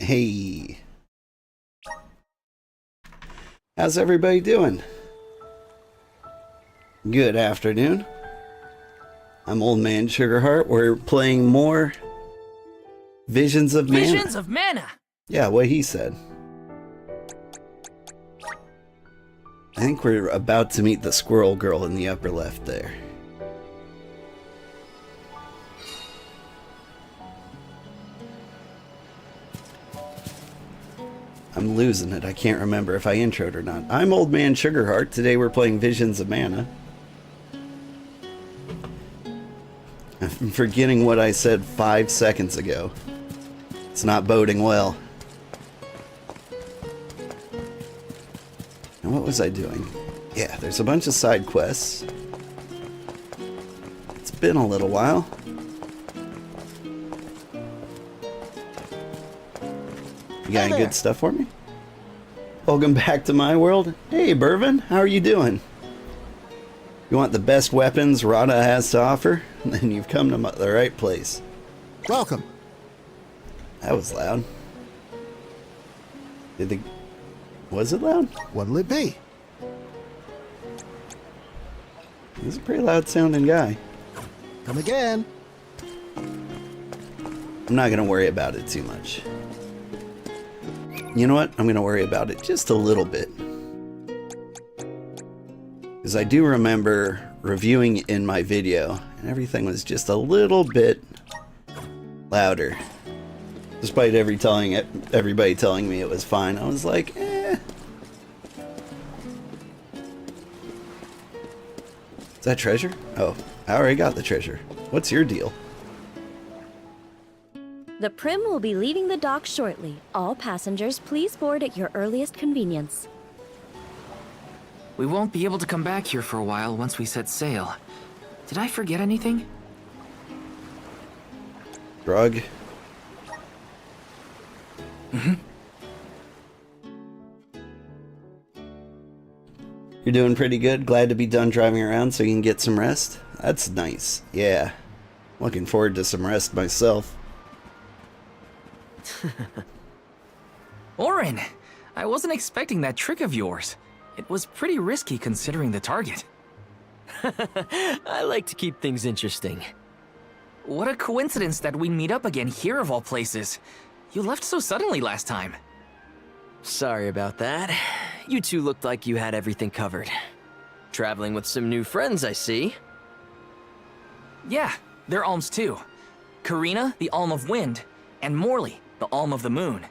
Hey. How's everybody doing? Good afternoon. I'm Old Man Sugarheart. We're playing more Visions of Mana. Visions of Mana! Yeah, what he said. I think we're about to meet the squirrel girl in the upper left there. I'm losing it. I can't remember if I introed or not. I'm Old Man Sugarheart. Today we're playing Visions of Mana. I'm forgetting what I said 5 seconds ago. It's not boding well. And what was I doing? Yeah, there's a bunch of side quests. It's been a little while. You got any good stuff for me? Welcome back to my world. Hey, Burvin, how are you doing? You want the best weapons Rada has to offer? Then you've come to the right place. Welcome. That was loud. Was it loud? What'll it be? He's a pretty loud sounding guy. Come again. I'm not gonna worry about it too much. You know what? I'm gonna worry about it just a little bit. Because I do remember reviewing in my video, and everything was just a little bit louder. Despite everybody telling me it was fine, I was like, eh. Is that treasure? Oh, I already got the treasure. What's your deal? The Prim will be leaving the dock shortly. All passengers, please board at your earliest convenience. We won't be able to come back here for a while once we set sail. Did I forget anything? Drug. You're doing pretty good. Glad to be done driving around so you can get some rest. That's nice. Yeah. Looking forward to some rest myself. Orin! I wasn't expecting that trick of yours. It was pretty risky considering the target. I like to keep things interesting. What a coincidence that we meet up again here of all places. You left so suddenly last time. Sorry about that. You two looked like you had everything covered. Traveling with some new friends, I see. Yeah, they're Alms too. Karina, the Alm of Wind, and Morley, the Alm of the Moon.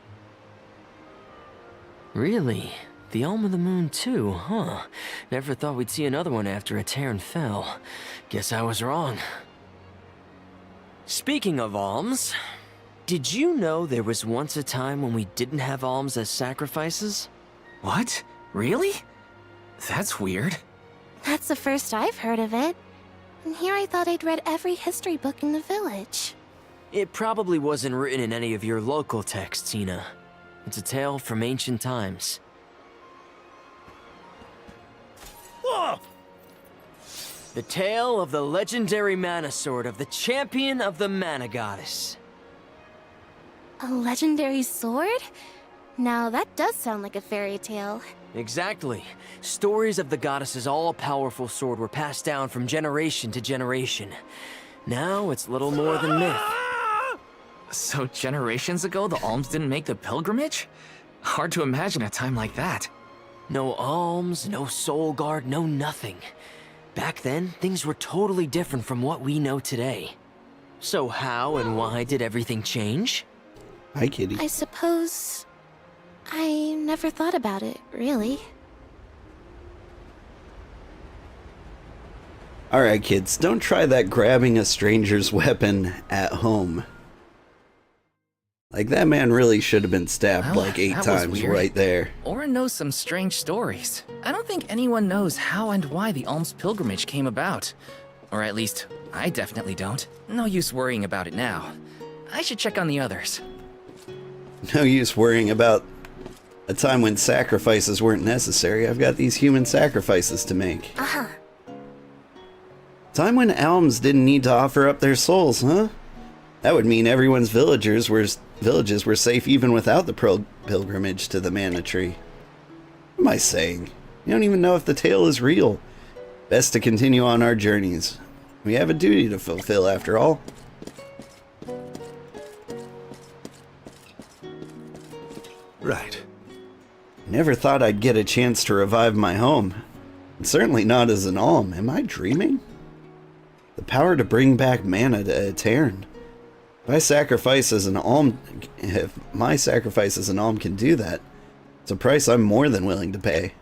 Really? The Alm of the Moon too, huh? Never thought we'd see another one after a Terran fell. Guess I was wrong. Speaking of alms, did you know there was once a time when we didn't have alms as sacrifices? What? Really? That's weird. That's the first I've heard of it. And here I thought I'd read every history book in the village. It probably wasn't written in any of your local texts, Ina. It's a tale from ancient times. Whoa! The tale of the legendary mana sword of the champion of the mana goddess. A legendary sword? Now that does sound like a fairy tale. Exactly. Stories of the goddess's all-powerful sword were passed down from generation to generation. Now it's little more than myth. So generations ago, the Alms didn't make the pilgrimage? Hard to imagine a time like that. No alms, no soul guard, no nothing. Back then, things were totally different from what we know today. So how and why did everything change? Hi, kitty. I suppose... I never thought about it, really. Alright, kids, don't try that grabbing a stranger's weapon at home. Like, that man really should have been stabbed Well, like 8 that was times weird. right there. Orin knows some strange stories. I don't think anyone knows how and why the Alms pilgrimage came about. Or at least, I definitely don't. No use worrying about it now. I should check on the others. No use worrying about a time when sacrifices weren't necessary. I've got these human sacrifices to make. Uh-huh. Time when alms didn't need to offer up their souls, huh? That would mean everyone's villagers were villages were safe even without the pilgrimage to the Mana Tree. What am I saying? You don't even know if the tale is real. Best to continue on our journeys. We have a duty to fulfill after all. Right. Never thought I'd get a chance to revive my home. And certainly not as an alm. Am I dreaming? The power to bring back mana to Etern. If my sacrifice as an alm can do that, it's a price I'm more than willing to pay.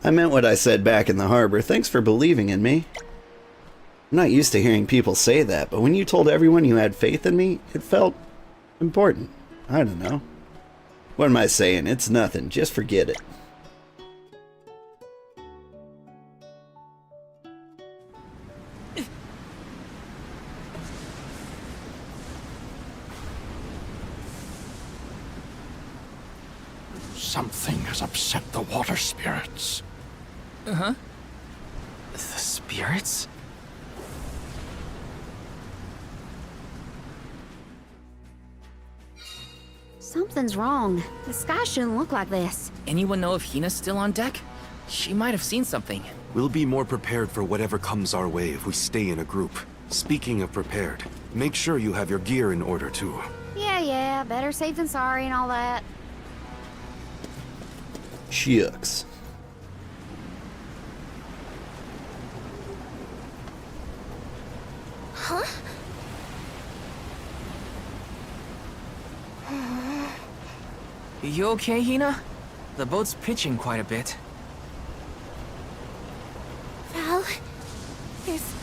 I meant what I said back in the harbor. Thanks for believing in me. I'm not used to hearing people say that, but when you told everyone you had faith in me, it felt important. I don't know. What am I saying? It's nothing. Just forget it. Something has upset the water spirits. Uh-huh. The spirits? Something's wrong. The sky shouldn't look like this. Anyone know if Hina's still on deck? She might have seen something. We'll be more prepared for whatever comes our way if we stay in a group. Speaking of prepared, make sure you have your gear in order too. Yeah, better safe than sorry and all that. Shucks. Huh? You okay, Hina? The boat's pitching quite a bit. Val, there's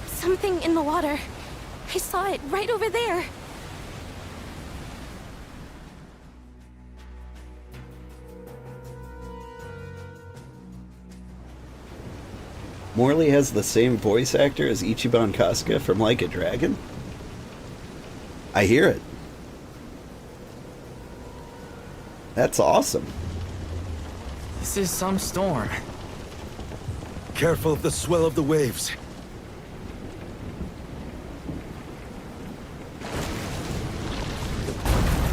something in the water. I saw it right over there. Morley has the same voice actor as Ichiban Kasuga from Like a Dragon? I hear it. That's awesome. This is some storm. Careful of the swell of the waves.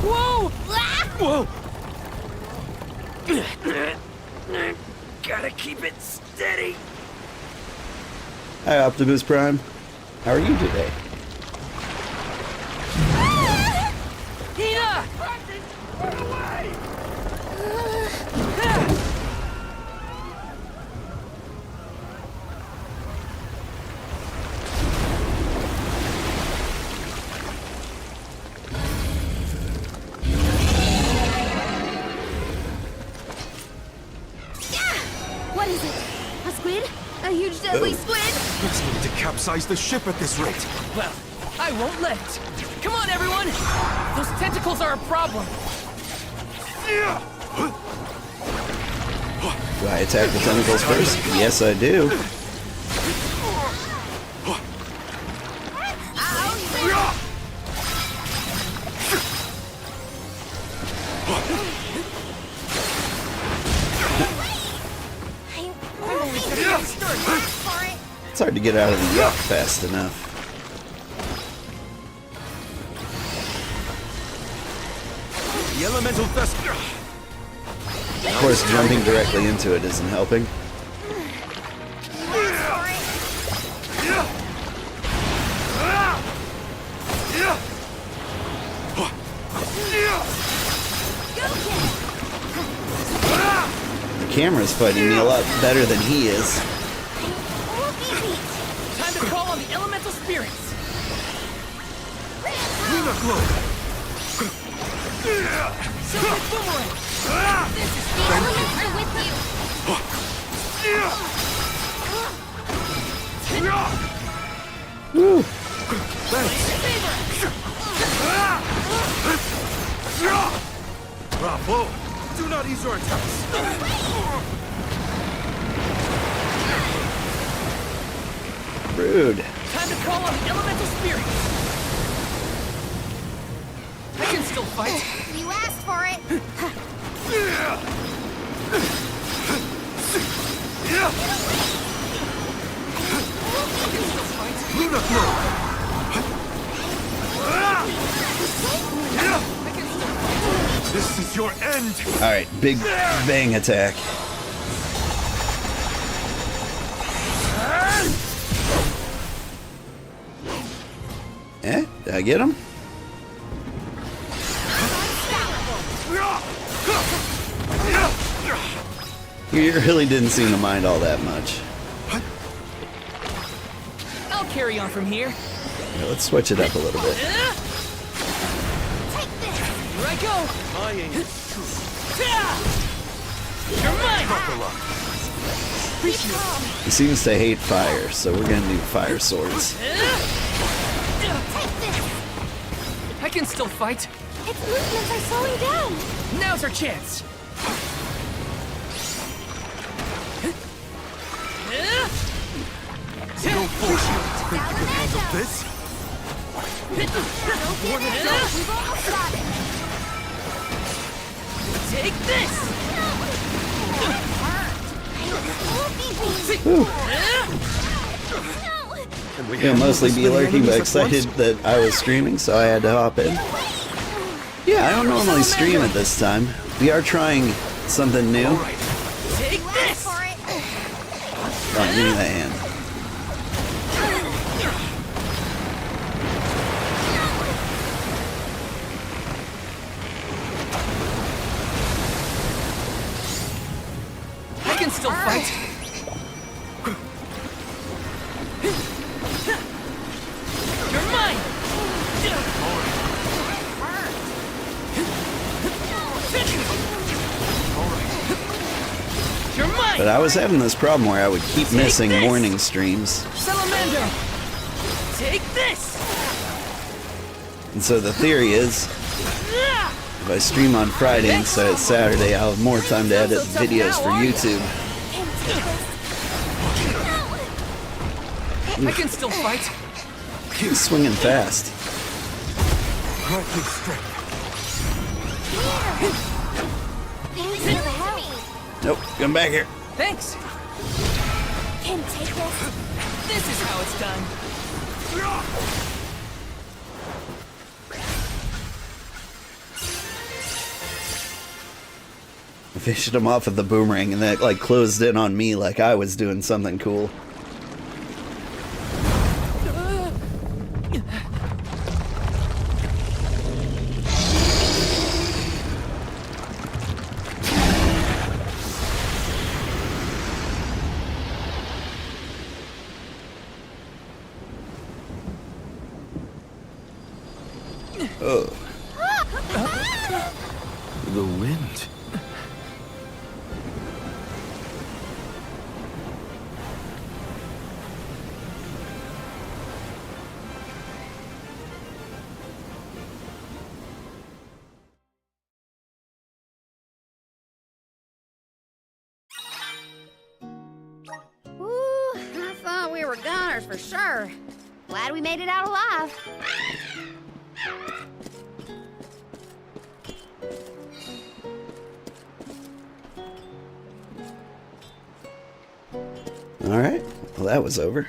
Whoa! Whoa! Gotta keep it steady. Hi, Optimus Prime. How are you today? Hina! What is it? A squid? A huge deadly squid? It's going to capsize the ship at this rate. Well, I won't let it. Come on, everyone! Those tentacles are a problem. Do I attack the tentacles first? Yes, I do. It's hard to get out of the yuck fast enough. The elemental dust. Of course, jumping directly into it isn't helping. The camera's fighting me a lot better than he is. Time to call on the elemental spirits. Luna glow. Silver boomerang. This is the elements are with you. Woo! Bravo! Do not ease your attacks. Rude. Time to call on the elemental spirits. I can still fight. You asked for it. This is your end! Alright, big bang attack. Eh? Did I get him? You really didn't seem to mind all that much. I'll carry on from here. Yeah, let's switch it up a little bit. Here I go. My aim is You're mine. He seems to hate fire, so we're gonna do fire swords. I can still fight. Its movements are slowing down. Now's our chance. no force you. Think you can handle this? We've almost got it. Take this. He'll mostly be lurking, but excited that I was streaming, so I had to hop in. Yeah, I don't normally stream at this time. We are trying something new. Take this. For it. Oh, give me that hand. I can still fight. You're mine. You're mine. But I was having this problem where I would keep missing morning streams. Salamander. Take this. And so the theory is, if I stream on Friday instead of Saturday, I'll have more time to edit videos for YouTube. I can still fight. He's swinging fast. Grant strength. Thanks for the help. Nope, come back here. Thanks. Can take this. This is how it's done. I fished him off of the boomerang, and that like closed in on me like I was doing something cool. Oh. The wind. Ooh, I thought we were goners for sure. Glad we made it out alive. Alright, well that was over.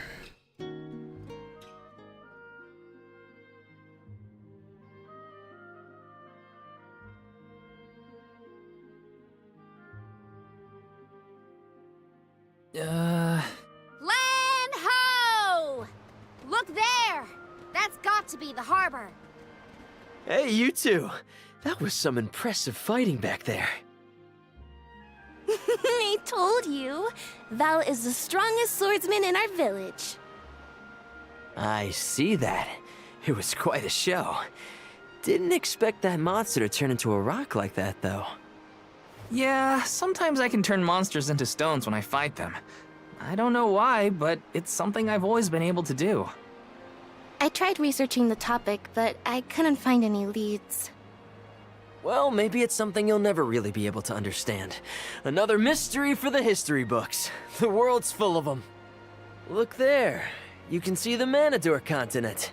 Land ho! Look there! That's got to be the harbor. Hey, you two. That was some impressive fighting back there. I told you. Val is the strongest swordsman in our village. I see that. It was quite a show. Didn't expect that monster to turn into a rock like that, though. Yeah, sometimes I can turn monsters into stones when I fight them. I don't know why, but it's something I've always been able to do. I tried researching the topic, but I couldn't find any leads. Well, maybe it's something you'll never really be able to understand. Another mystery for the history books. The world's full of them. Look there. You can see the Manador continent.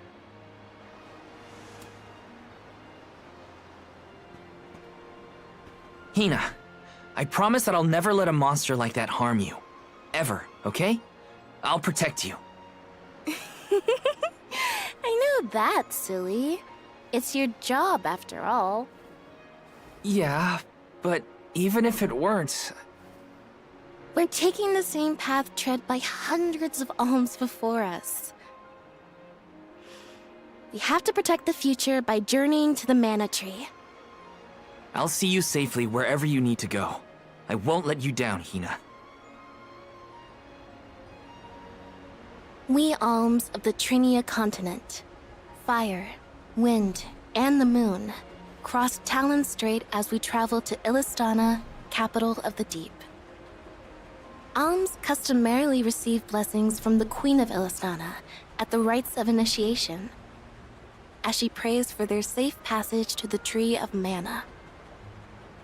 Hina, I promise that I'll never let a monster like that harm you. Ever, okay? I'll protect you. that silly. It's your job, after all. Yeah, but even if it weren't, We're taking the same path tread by hundreds of alms before us. We have to protect the future by journeying to the mana tree. I'll see you safely wherever you need to go. I won't let you down, Hina. We alms of the Trinia continent, fire, wind, and the moon, cross Talon Strait as we travel to Illistana, capital of the deep. Alms customarily receive blessings from the Queen of Illistana at the rites of initiation, as she prays for their safe passage to the Tree of Mana.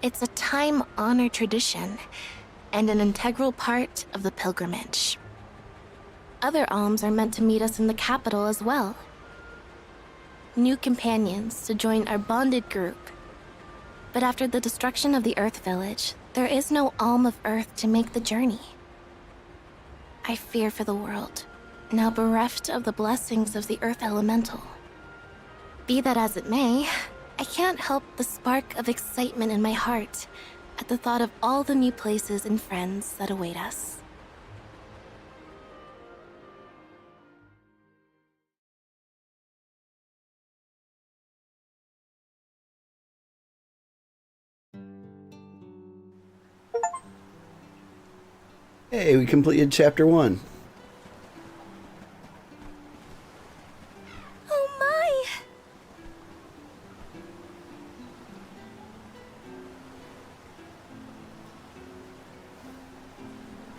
It's a time-honored tradition and an integral part of the pilgrimage. Other alms are meant to meet us in the capital as well. New companions to join our bonded group. But after the destruction of the Earth Village, there is no alm of Earth to make the journey. I fear for the world, now bereft of the blessings of the Earth Elemental. Be that as it may, I can't help the spark of excitement in my heart at the thought of all the new places and friends that await us. Hey, we completed chapter 1. Oh my!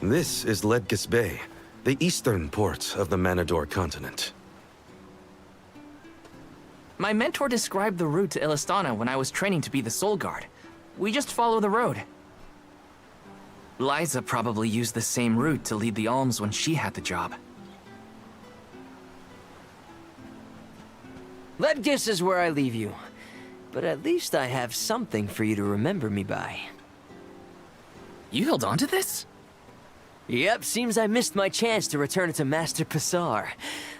This is Ledgis Bay, the eastern port of the Manador continent. My mentor described the route to Illistana when I was training to be the Soul Guard. We just follow the road. Liza probably used the same route to lead the alms when she had the job. Ledgis is where I leave you. But at least I have something for you to remember me by. You held on to this? Yep, seems I missed my chance to return it to Master Passar.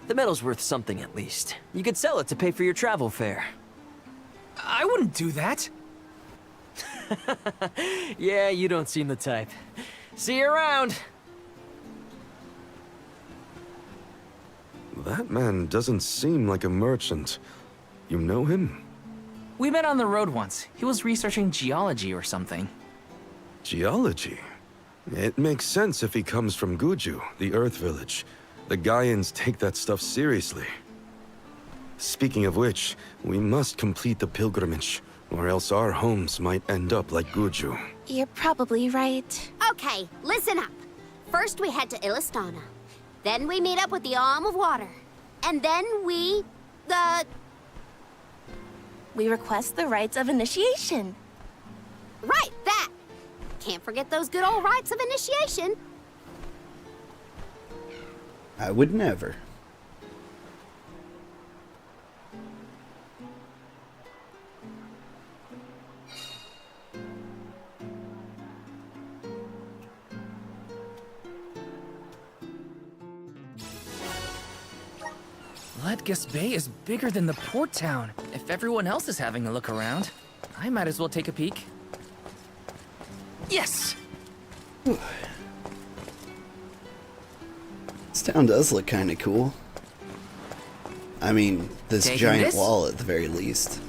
The metal's worth something at least. You could sell it to pay for your travel fare. I wouldn't do that. Yeah, you don't seem the type. See you around! That man doesn't seem like a merchant. You know him? We met on the road once. He was researching geology or something. Geology? It makes sense if he comes from Guju, the Earth Village. The Gaians take that stuff seriously. Speaking of which, we must complete the pilgrimage, or else our homes might end up like Guju. You're probably right. Okay, listen up. First we head to Illistana. Then we meet up with the Alm of Water. And then we request the rites of initiation. Right, that! Can't forget those good old rites of initiation. I would never. Ledgis Bay is bigger than the port town. If everyone else is having a look around, I might as well take a peek. Yes! This town does look kind of cool. I mean, this Taking giant this? wall at the very least.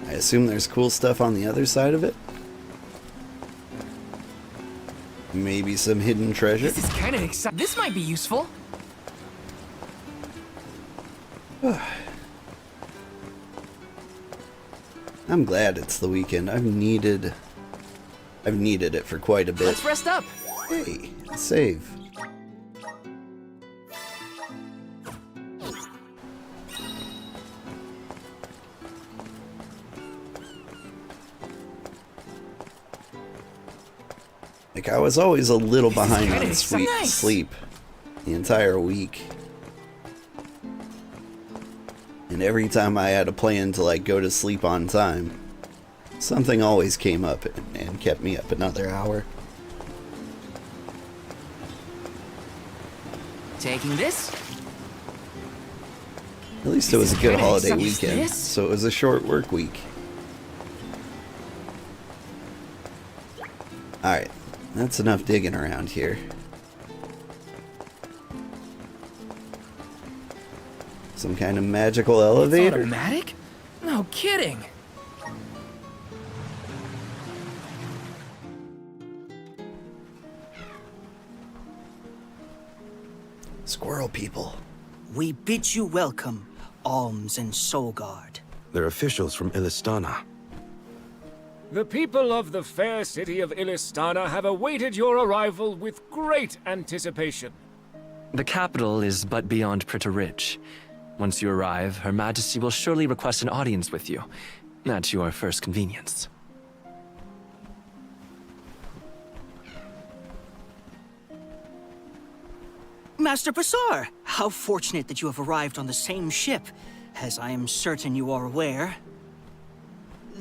I assume there's cool stuff on the other side of it? Maybe some hidden treasure? This is kind of exciting. This might be useful. I'm glad it's the weekend. I've needed it for quite a bit. Let's rest up. Hey, save. Like, I was always a little behind kinda on exciting. sleep the entire week. And every time I had a plan to, like, go to sleep on time, something always came up and kept me up another hour. Taking this. least it was a good holiday What's weekend, this? so it was a short work week. Alright, that's enough digging around here. Some kind of magical It's elevator? automatic? No kidding. Squirrel people. We bid you welcome, Alms and Solgard. They're officials from Illistana. The people of the fair city of Illistana have awaited your arrival with great anticipation. The capital is but beyond Pritta Ridge. Once you arrive, Her Majesty will surely request an audience with you, at your first convenience. Master Basar, how fortunate that you have arrived on the same ship, as I am certain you are aware.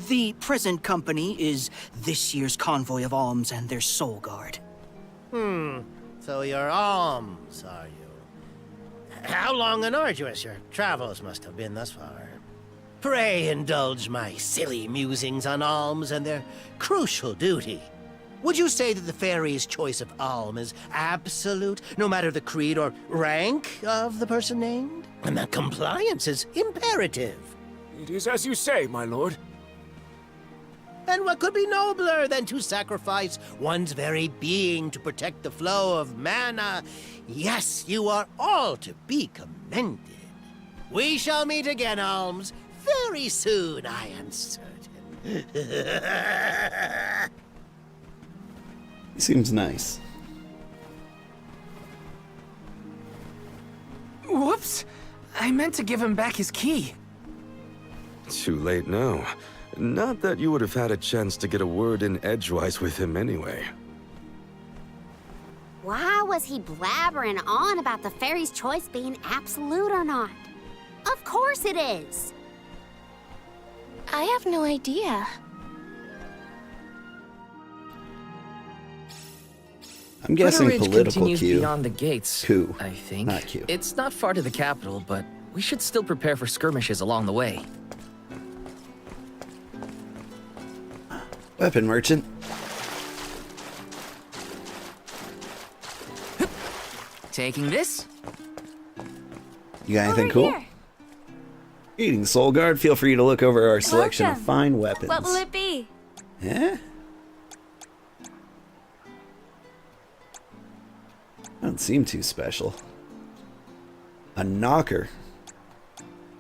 The present company is this year's convoy of Alms and their Solgard. So you're Alms, are you? How long and arduous your travels must have been thus far. Pray indulge my silly musings on Alms and their crucial duty. Would you say that the fairy's choice of Alm is absolute, no matter the creed or rank of the person named? And that compliance is imperative. It is as you say, my lord. And what could be nobler than to sacrifice one's very being to protect the flow of mana? Yes, you are all to be commended. We shall meet again, Alms, very soon, I am certain. He seems nice. Whoops! I meant to give him back his key. Too late now. Not that you would have had a chance to get a word in edgewise with him anyway. Why was he blabbering on about the fairy's choice being absolute or not? Of course it is. I have no idea. I'm guessing Pritta Ridge political continues Q. beyond the gates. Coup, I think. not Q. It's not far to the capital, but we should still prepare for skirmishes along the way. Weapon merchant. Taking this? You got anything Over cool? here. Eating Soulguard, feel free to look over our selection of Welcome. fine weapons. What will it be? Eh? Don't seem too special. A knocker.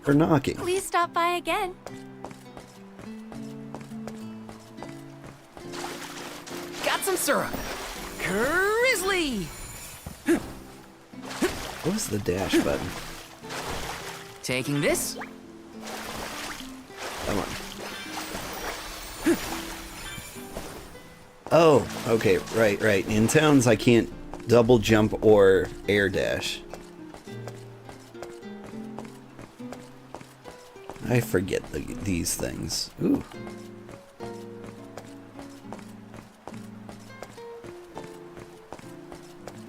For knocking. Please stop by again. Got some syrup. Grizzly! What was the dash button? Taking this? Come on. Oh, okay, right. In towns, I can't double jump or air dash. I forget these things. Ooh.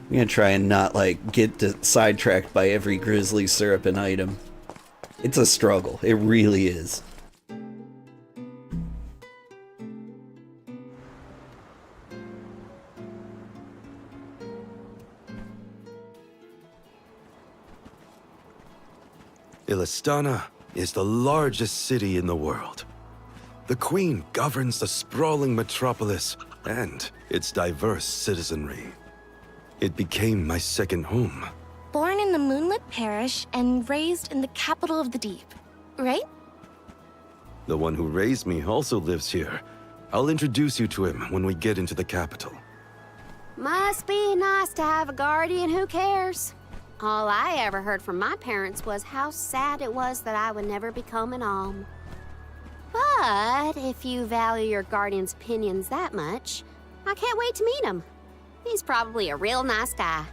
I'm gonna try and not, like, get sidetracked by every grizzly syrup and item. It's a struggle. It really is. Illistana is the largest city in the world. The Queen governs the sprawling metropolis and its diverse citizenry. It became my second home. Born in the moonlit parish and raised in the capital of the deep, right? The one who raised me also lives here. I'll introduce you to him when we get into the capital. Must be nice to have a guardian who cares. All I ever heard from my parents was how sad it was that I would never become an alm. But if you value your guardian's opinions that much, I can't wait to meet him. He's probably a real nice guy.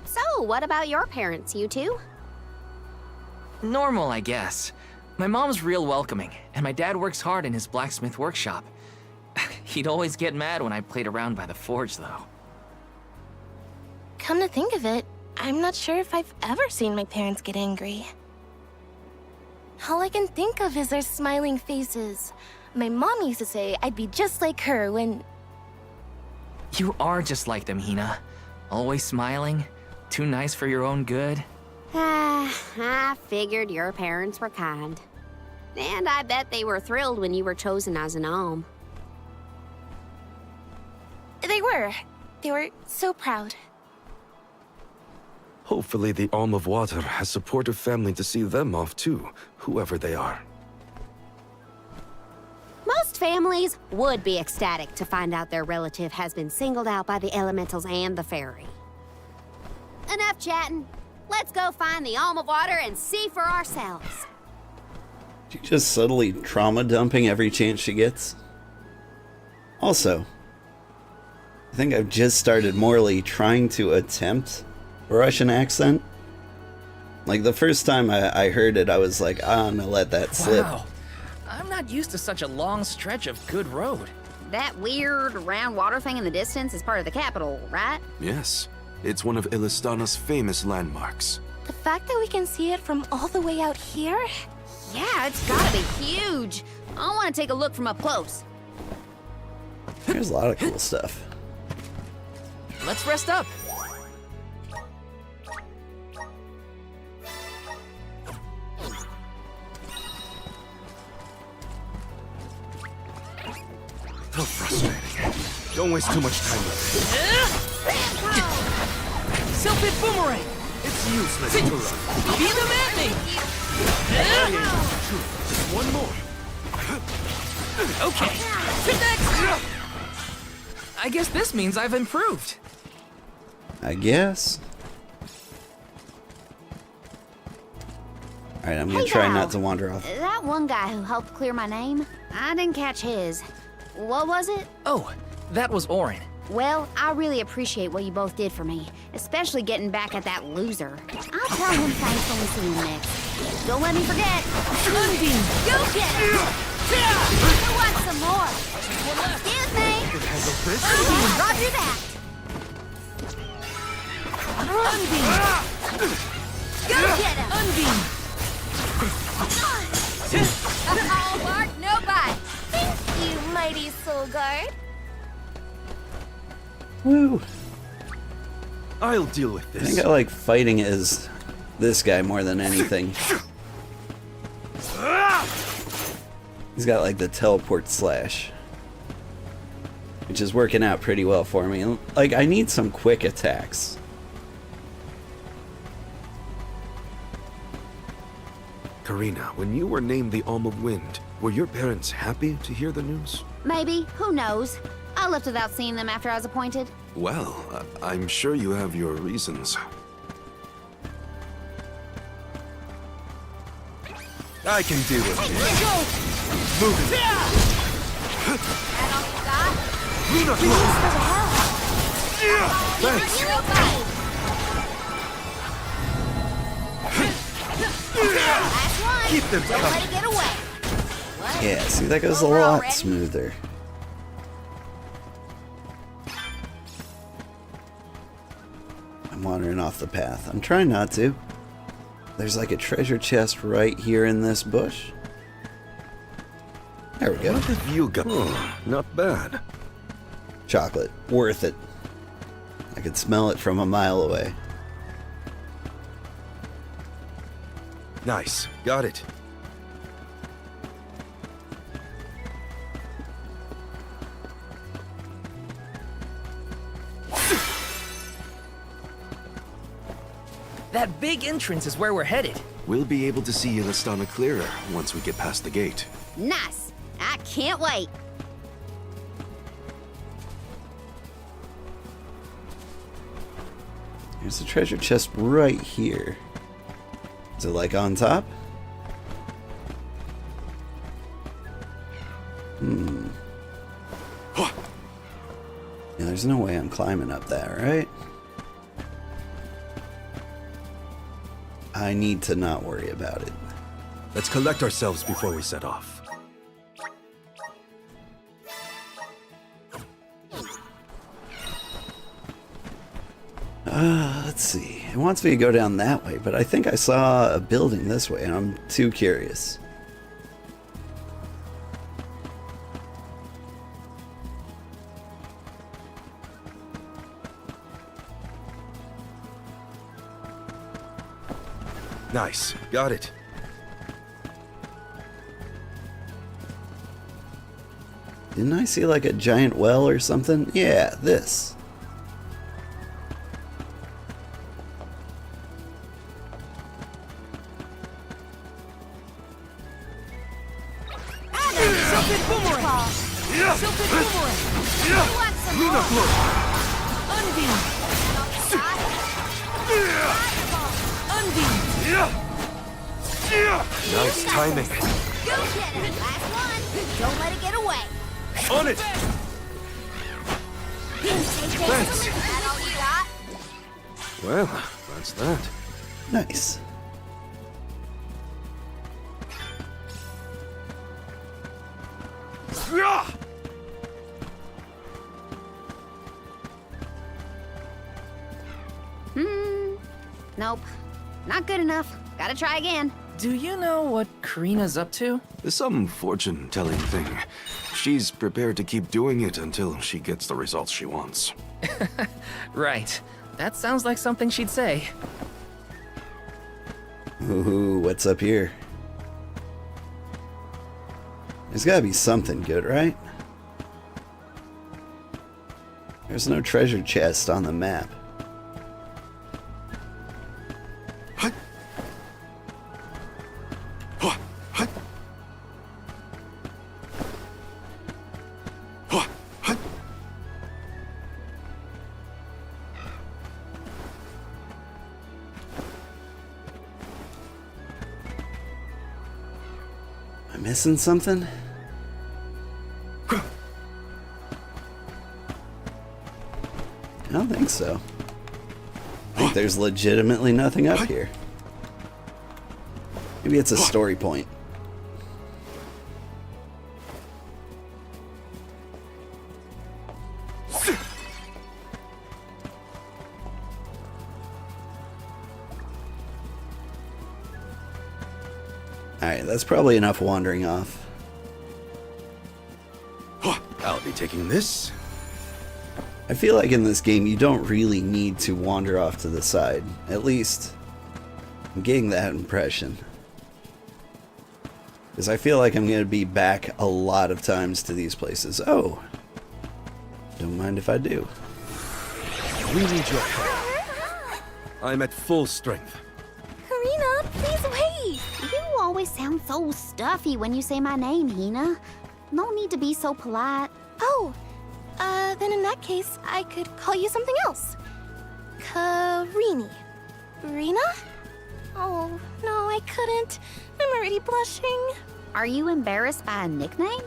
So, what about your parents, you two? Normal, I guess. My mom's real welcoming, and my dad works hard in his blacksmith workshop. He'd always get mad when I played around by the forge, though. Come to think of it, I'm not sure if I've ever seen my parents get angry. All I can think of is their smiling faces. My mom used to say I'd be just like her when... You are just like them, Hina. Always smiling. Too nice for your own good. I figured your parents were kind. And I bet they were thrilled when you were chosen as an alm. They were. They were so proud. Hopefully the Alm of Water has supportive family to see them off too, whoever they are. Most families would be ecstatic to find out their relative has been singled out by the elementals and the fairy. Enough chatting. Let's go find the Alm of Water and see for ourselves. She's just subtly trauma dumping every chance she gets. Also, I think I've just started morally trying to attempt a Russian accent. Like the first time I heard it, I was like, I'm gonna let that slip. Wow. I'm not used to such a long stretch of good road. That weird round water thing in the distance is part of the capital, right? Yes, it's one of Illistana's famous landmarks. The fact that we can see it from all the way out here? Yeah, it's gotta be huge. I want to take a look from up close. There's a lot of cool stuff. Let's rest up. How frustrating. Don't waste too much time with Self-hit boomerang! It's useless to run. Beat them at me! Just one more. Okay, to next! I guess this means I've improved. I guess. Alright, I'm gonna try Val. not to wander off. That one guy who helped clear my name, I didn't catch his. What was it? Oh, that was Orin. Well, I really appreciate what you both did for me, especially getting back at that loser. I'll tell him thanks when we see him next. Don't let me forget. Sunbeam! Go get it! Who wants some more? Excuse me. Roger that. Sunbeam! Go get him. Sunbeam! All bark, no bite. Thank you, mighty soul guard. Woo! I'll deal with I this. think I like fighting as this guy more than anything. He's got like the teleport slash, which is working out pretty well for me. Like, I need some quick attacks. Karina, when you were named the Alm of Wind, were your parents happy to hear the news? Maybe. Who knows? I left without seeing them after I was appointed. Well, I'm sure you have your reasons. I can deal with it. Move it. That all you got? Luna Thanks. Last one. Keep them Don't let coming. it get away. Yeah, see, that goes a Over lot already? smoother. I'm wandering off the path. I'm trying not to. There's like a treasure chest right here in this bush. There we go. What have you got? Not bad. Chocolate. Worth it. I could smell it from a mile away. Nice. Got it. That big entrance is where we're headed. We'll be able to see Illistana clearer once we get past the gate. Nice. I can't wait. There's a treasure chest right here. Is it like on top? Yeah, there's no way I'm climbing up that, right? I need to not worry about it. Let's collect ourselves before we set off. Let's see. wants me to go down that way, but I think I saw a building this way, and I'm too curious. Nice. Got it. Didn't I see like a giant well or something? Yeah, this. Nice timing. Go get it! Last one! Don't let it get away! On it! Thanks! That all you got? Well, that's that. Nice. Nope. Not good enough. Gotta try again. Do you know what Karina's up to? Some fortune-telling thing. She's prepared to keep doing it until she gets the results she wants. Right. That sounds like something she'd say. Ooh, what's up here? There's gotta be something good, right? There's no treasure chest on the map. Am I missing something? I don't think so. I think there's legitimately nothing up here. Maybe it's a story point. Alright, that's probably enough wandering off. I'll be taking this. I feel like in this game you don't really need to wander off to the side. At least, I'm getting that impression. Because I feel like I'm going to be back a lot of times to these places. Oh, don't mind if I do. We need your help. I'm at full strength. Karina, please wait! You always sound so stuffy when you say my name, Hina. No need to be so polite. Oh, then in that case, I could call you something else. Karini. Rena? Oh, no, I couldn't. I'm already blushing. Are you embarrassed by a nickname?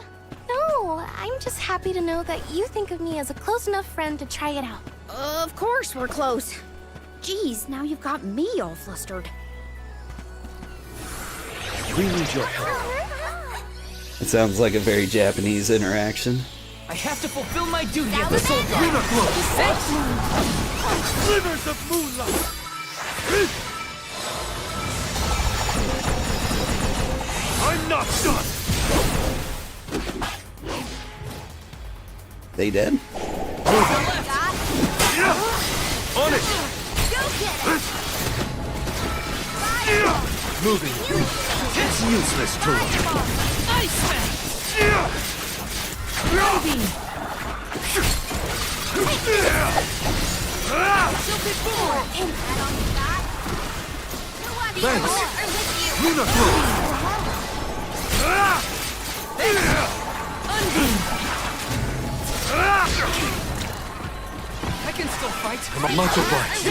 No, I'm just happy to know that you think of me as a close enough friend to try it out. Of course we're close. Geez, now you've got me all flustered. We need your help. It sounds like a very Japanese interaction. I have to fulfill my duty as the soul guard. Slivers of moonlight. I'm not done. They dead? On it. Moving. It's useless to run. Thanks. Luna I can still fight. I'm a much obliged.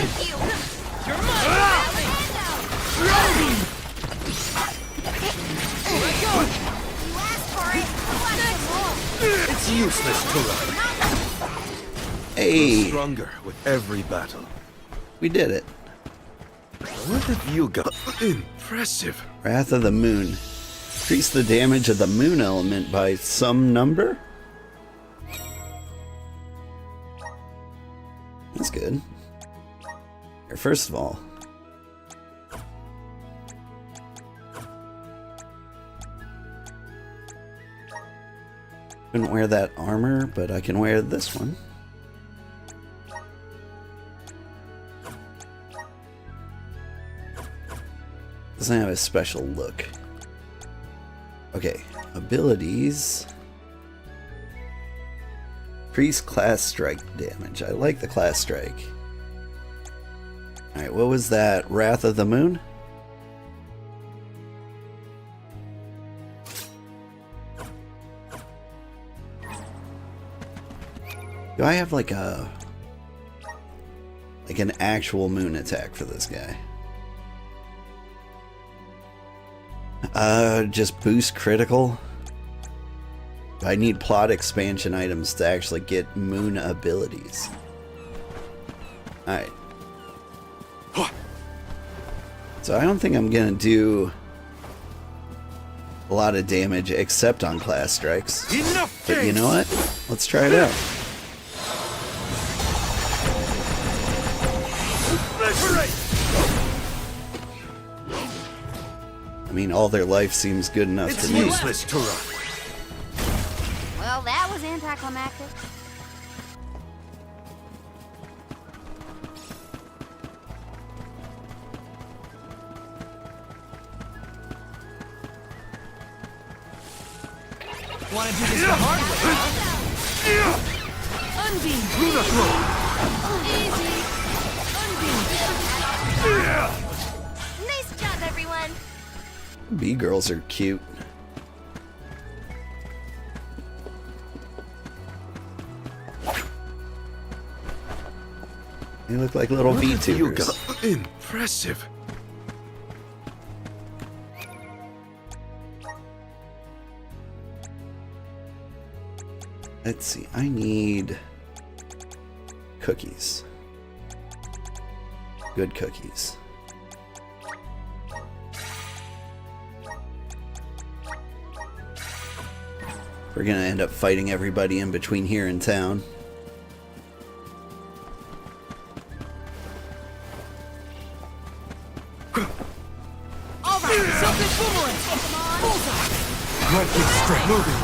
You're mine. Let go. You asked for it. It's useless to run. Hey, Stronger with every battle. we did it. What have you got? Impressive. Wrath of the Moon. Increase the damage of the moon element by some number? That's good. Here, first of all, Couldn't wear that armor, but I can wear this one. Doesn't have a special look. Okay, abilities. Increase class strike damage. I like the class strike. Alright, what was that? Wrath of the Moon? Do I have like an actual moon attack for this guy? Just boost critical. I need plot expansion items to actually get moon abilities. Alright. So I don't think I'm gonna do a lot of damage except on class strikes. But you know what? Let's try it out. I mean, all their life seems good enough for me. Well, that was anticlimactic. Wanna do this the hard way, huh? Unbeam! Easy! Unbeam! Nice job, everyone. Bee girls are cute. They look like little VTubers. Impressive. Let's see, I need cookies. Good cookies. We're gonna end up fighting everybody in between here and town. Alright, something boomerang! Bullseye! Right kick straight. Moving.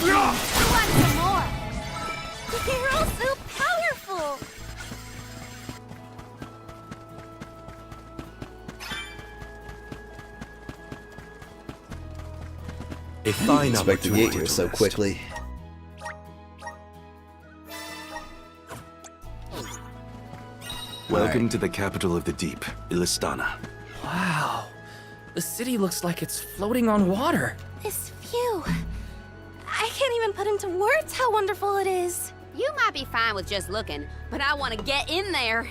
You want some more? You're all so powerful. A fine Expect to opportunity get here to so rest. quickly. Welcome to the capital of the deep, Illistana. Wow. The city looks like it's floating on water. This view. I can't even put into words how wonderful it is. You might be fine with just looking, but I want to get in there.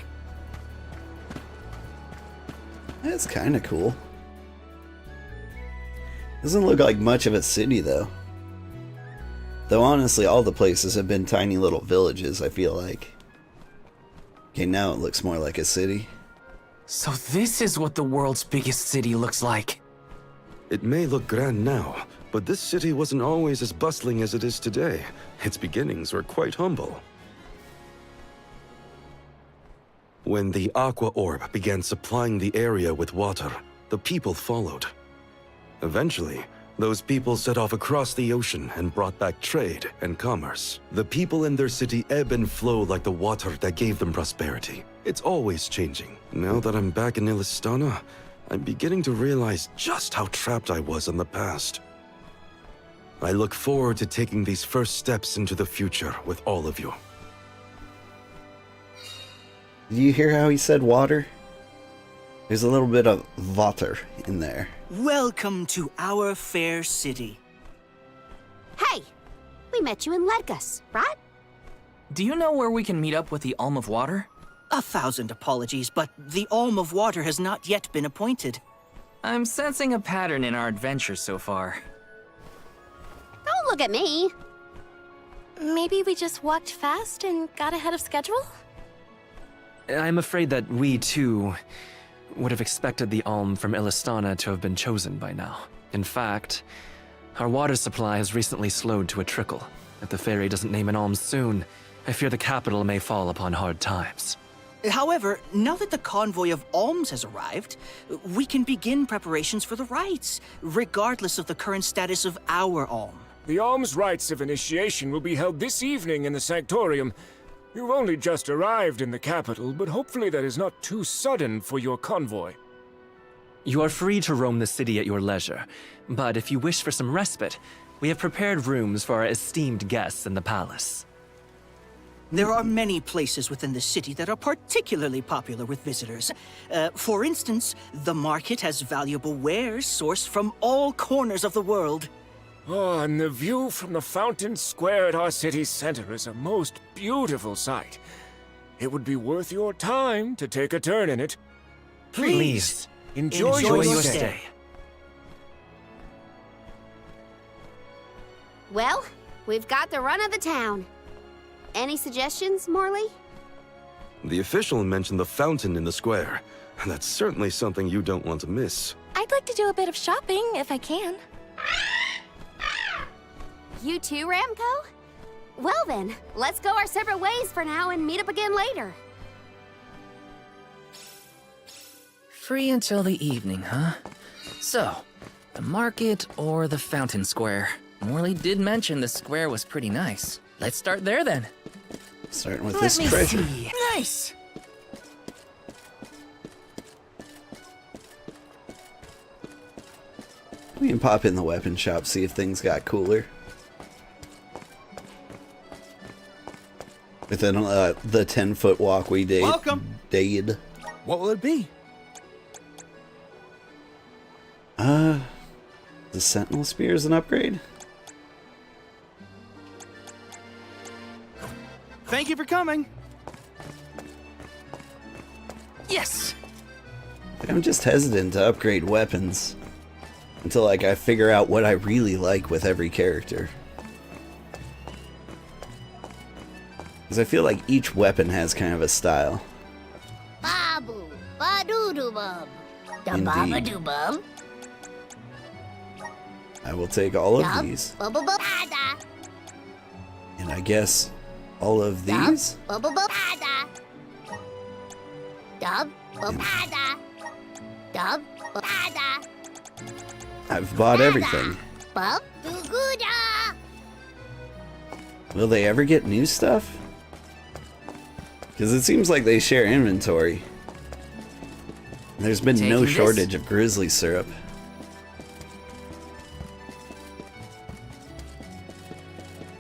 That's kind of cool. Doesn't look like much of a city though. Though honestly, all the places have been tiny little villages, I feel like. Okay, now it looks more like a city. So this is what the world's biggest city looks like. It may look grand now, but this city wasn't always as bustling as it is today. Its beginnings were quite humble. When the Aqua Orb began supplying the area with water, the people followed. Eventually, those people set off across the ocean and brought back trade and commerce. The people in their city ebb and flow like the water that gave them prosperity. It's always changing. Now that I'm back in Illistana, I'm beginning to realize just how trapped I was in the past. I look forward to taking these first steps into the future with all of you. Did you hear how he said water? There's a little bit of water in there. Welcome to our fair city. Hey, we met you in Ledgus, right? Do you know where we can meet up with the Alm of Water? 1,000 apologies, but the Alm of Water has not yet been appointed. I'm sensing a pattern in our adventure so far. Don't look at me. Maybe we just walked fast and got ahead of schedule? I'm afraid that we, too, would have expected the Alm from Illistana to have been chosen by now. In fact, our water supply has recently slowed to a trickle. If the fairy doesn't name an Alm soon, I fear the capital may fall upon hard times. However, now that the convoy of alms has arrived, we can begin preparations for the rites, regardless of the current status of our alm. The alms rites of initiation will be held this evening in the Sanctorium. You've only just arrived in the capital, but hopefully that is not too sudden for your convoy. You are free to roam the city at your leisure, but if you wish for some respite, we have prepared rooms for our esteemed guests in the palace. There are many places within the city that are particularly popular with visitors. For instance, the market has valuable wares sourced from all corners of the world. Oh, and the view from the fountain square at our city center is a most beautiful sight. It would be worth your time to take a turn in it. Please. Enjoy your your stay. Well, we've got the run of the town. Any suggestions, Morley? The official mentioned the fountain in the square. That's certainly something you don't want to miss. I'd like to do a bit of shopping if I can. You too, Ramco? Well then, let's go our separate ways for now and meet up again later. Free until the evening, huh? So, the market or the fountain square? Morley did mention the square was pretty nice. Let's start there then. Starting with this treasure. Let me see. Nice! We can pop in the weapon shop, see if things got cooler. Within the 10-foot walk we did. Welcome. What will it be? The Sentinel Spear is an upgrade? Thank you for coming. Yes! I'm just hesitant to upgrade weapons until like I figure out what I really like with every character. Because I feel like each weapon has kind of a style. Babu, ba-doo-doo-bum. Da Indeed. ba-ba-doo-bum. I will take all of Dub, these. ba-ba-ba-da. And I guess all of these? Dub, ba-ba-ba-da. Dub, ba-ba-da. Dub, ba-ba-da. I've bought everything. Bub-doo-goo-da. Will they ever get new stuff? Because it seems like they share inventory. There's been no Taking this? shortage of grizzly syrup.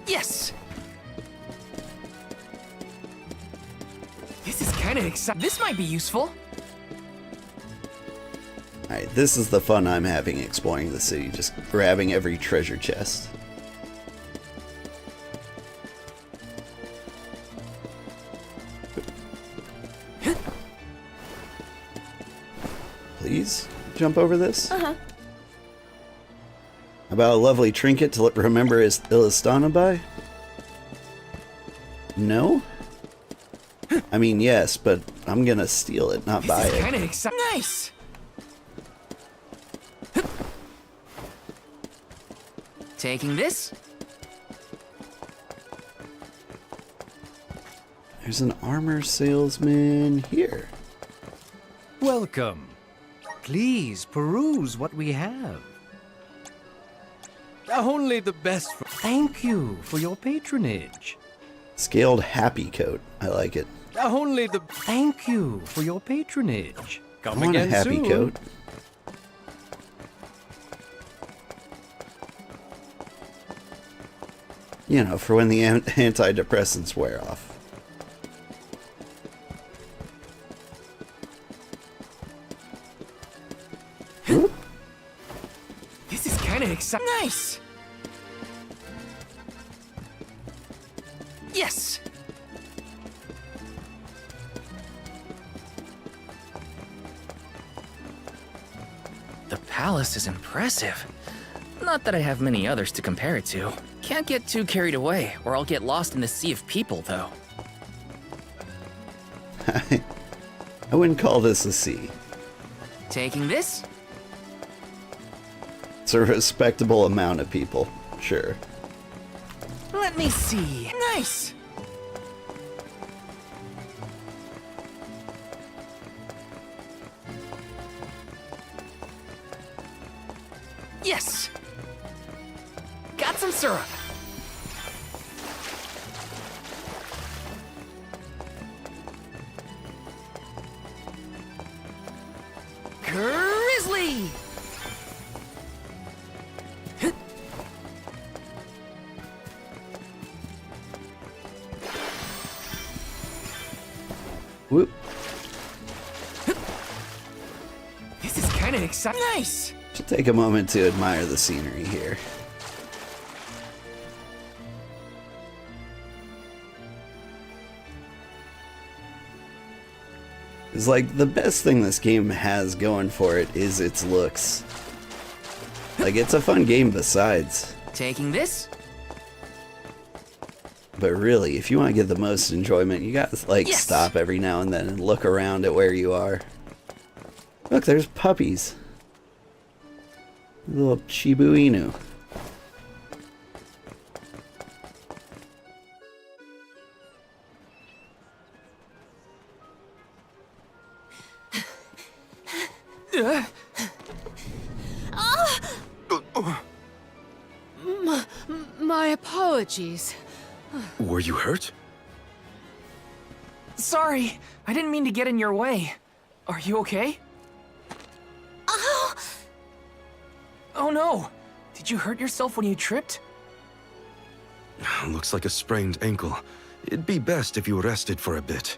Yes! This is kind of exciting. This might be useful. Alright, this is the fun I'm having exploring the city, just grabbing every treasure chest. Please jump over this. Uh-huh. About a lovely trinket to remember Illistana by? No? I mean, yes, but I'm gonna steal it, not buy This is it. kind of exciting. Nice! Taking this? There's an armor salesman here. Welcome. Please peruse what we have. Only the best for... Thank you for your patronage. Scaled happy coat. I like it. Only the... Thank you for your patronage. Come I want a again happy soon. coat. You know, for when the antidepressants wear off. This is kind of exciting. Nice! Yes! The palace is impressive. Not that I have many others to compare it to. Can't get too carried away, or I'll get lost in the sea of people, though. I wouldn't call this a sea. Taking this? It's a respectable amount of people, sure. Let me see. Nice! Yes! Got some syrup. Grizzly! Whoop. This is kind of exciting. Nice! Should take a moment to admire the scenery here. It's like the best thing this game has going for it is its looks. Like, it's a fun game besides. Taking this? But really, if you want to get the most enjoyment, you gotta, like, Yes! stop every now and then and look around at where you are. Look, there's puppies. Little Shibu Inu. My apologies. Were you hurt? Sorry, I didn't mean to get in your way. Are you okay? Oh no! Did you hurt yourself when you tripped? Looks like a sprained ankle. It'd be best if you rested for a bit.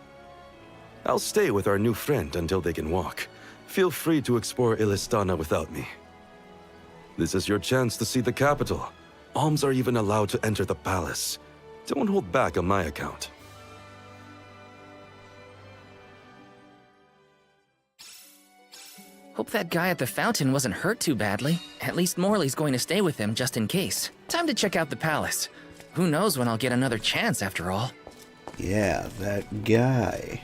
I'll stay with our new friend until they can walk. Feel free to explore Illistana without me. This is your chance to see the capital. Alms are even allowed to enter the palace. Don't hold back on my account. Hope that guy at the fountain wasn't hurt too badly. At least Morley's going to stay with him just in case. Time to check out the palace. Who knows when I'll get another chance after all. Yeah, that guy.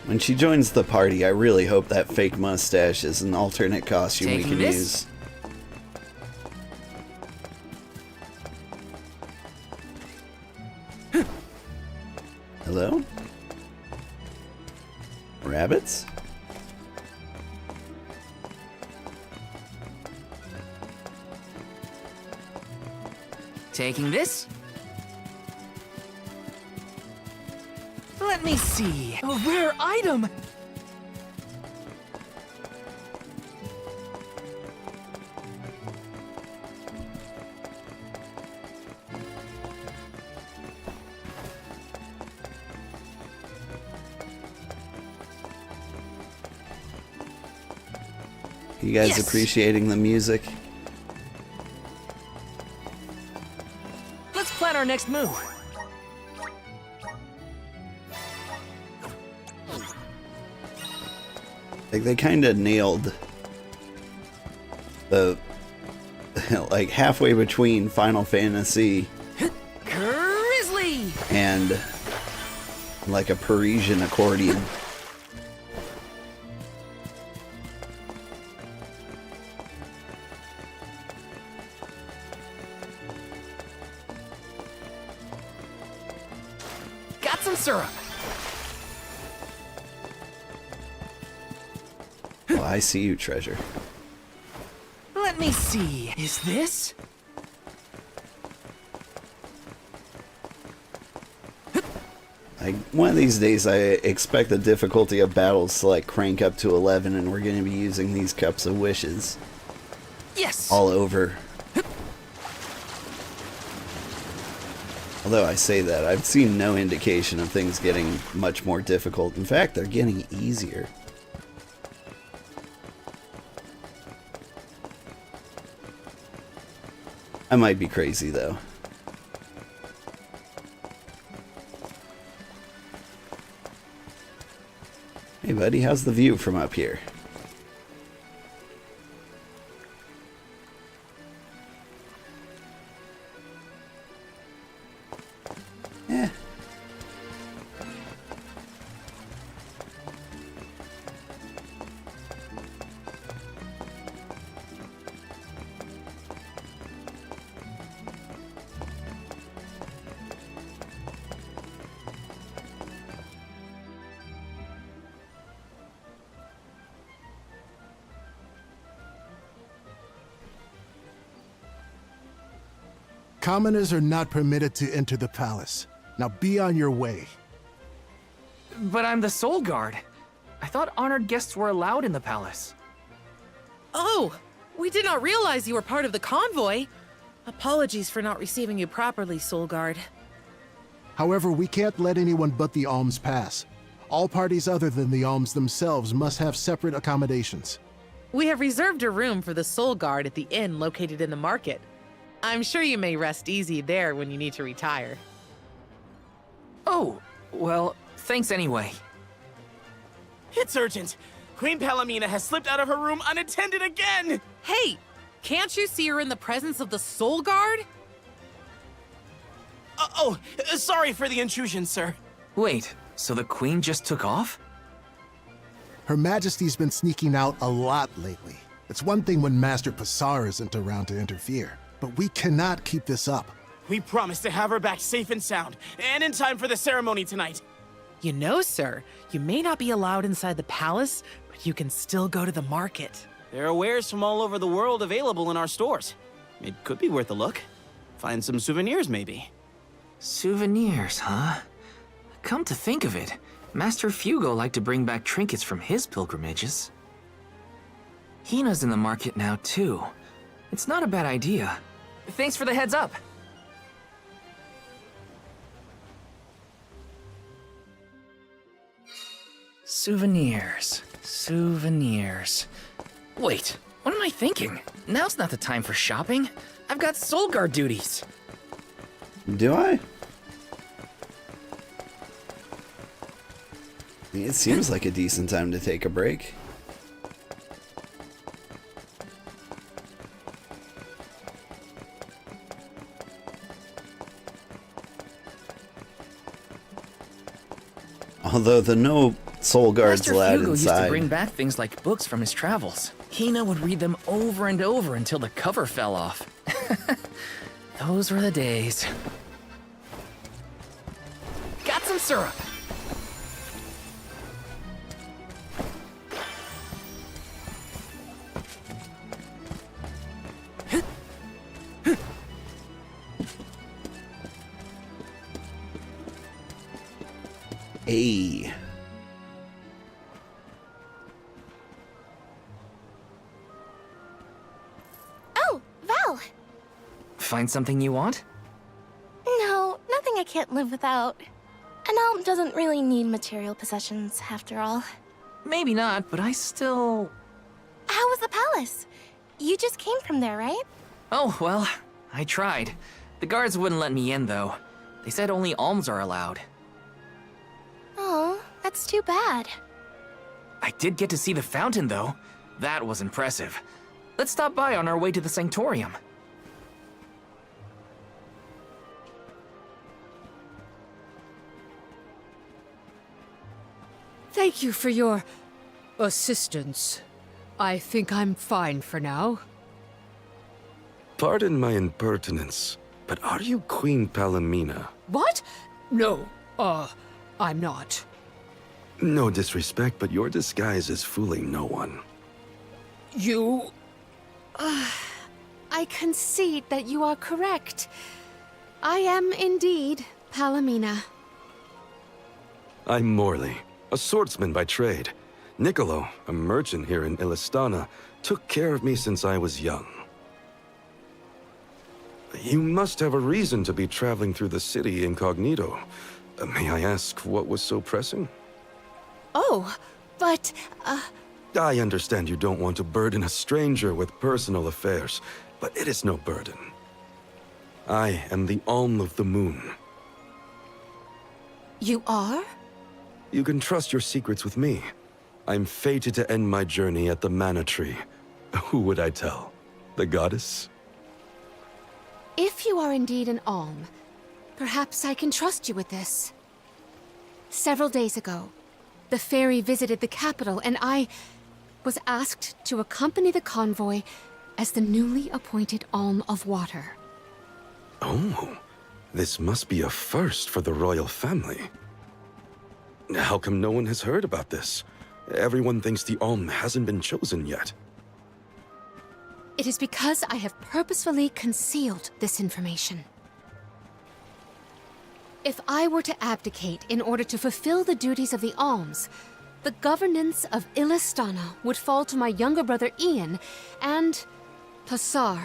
When she joins the party, I really hope that fake mustache is an alternate costume we Taking can this? use. Hello? Rabbits? Taking this? Let me see. A rare item! You guys Yes! appreciating the music? Let's plan our next move. Like, they kind of nailed the, like, halfway between Final Fantasy Grizzly! and, like, a Parisian accordion. Got some syrup. Oh, I see you, treasure. Let me see. Is this? Like, one of these days, I expect the difficulty of battles to, like, crank up to 11, and we're going to be using these cups of wishes. Yes! All over. Although I say that, I've seen no indication of things getting much more difficult. In fact, they're getting easier. I might be crazy, though. Hey, buddy, how's the view from up here? Eh. Commoners are not permitted to enter the palace. Now be on your way. But I'm the Soul Guard. I thought honored guests were allowed in the palace. Oh, we did not realize you were part of the convoy. Apologies for not receiving you properly, Soul Guard. However, we can't let anyone but the alms pass. All parties other than the alms themselves must have separate accommodations. We have reserved a room for the Soul Guard at the inn located in the market. I'm sure you may rest easy there when you need to retire. Oh, well, thanks anyway. It's urgent. Queen Palomina has slipped out of her room unattended again! Hey, can't you see her in the presence of the Soul Guard? Sorry for the intrusion, sir. Wait, so the queen just took off? Her Majesty's been sneaking out a lot lately. It's one thing when Master Passar isn't around to interfere, but we cannot keep this up. We promised to have her back safe and sound, and in time for the ceremony tonight. You know, sir, you may not be allowed inside the palace, but you can still go to the market. There are wares from all over the world available in our stores. It could be worth a look. Find some souvenirs, maybe. Souvenirs, huh? Come to think of it, Master Fugo liked to bring back trinkets from his pilgrimages. Hina's in the market now, too. It's not a bad idea. Thanks for the heads up. Souvenirs. Wait, what am I thinking? Now's not the time for shopping. I've got Soul Guard duties. Do I? It seems like a decent time to take a break. Although the no soul guards Master allowed Fugo used inside. to bring back things like books from his travels. Hina would read them over and over until the cover fell off. Those were the days. Got some syrup. Hey. Oh, Val! Find something you want? No, nothing I can't live without. An alm doesn't really need material possessions, after all. Maybe not, but I still... How was the palace? You just came from there, right? Oh, well, I tried. The guards wouldn't let me in, though. They said only alms are allowed. Oh, that's too bad. I did get to see the fountain, though. That was impressive. Let's stop by on our way to the Sanctorium. Thank you for your assistance. I think I'm fine for now. Pardon my impertinence, but are you Queen Palomina? What? No, I'm not. No disrespect, but your disguise is fooling no one. You... I concede that you are correct. I am indeed Palomina. I'm Morley, a swordsman by trade. Niccolo, a merchant here in Illistana, took care of me since I was young. You must have a reason to be traveling through the city incognito. May I ask what was so pressing? Oh, but, I understand you don't want to burden a stranger with personal affairs, but it is no burden. I am the Alm of the Moon. You are? You can trust your secrets with me. I'm fated to end my journey at the Mana Tree. Who would I tell? The goddess? If you are indeed an alm, perhaps I can trust you with this. Several days ago, the fairy visited the capital, and I was asked to accompany the convoy as the newly appointed Alm of Water. Oh, this must be a first for the royal family. How come no one has heard about this? Everyone thinks the Alm hasn't been chosen yet. It is because I have purposefully concealed this information. If I were to abdicate in order to fulfill the duties of the alms, the governance of Illistana would fall to my younger brother Ian and Passar.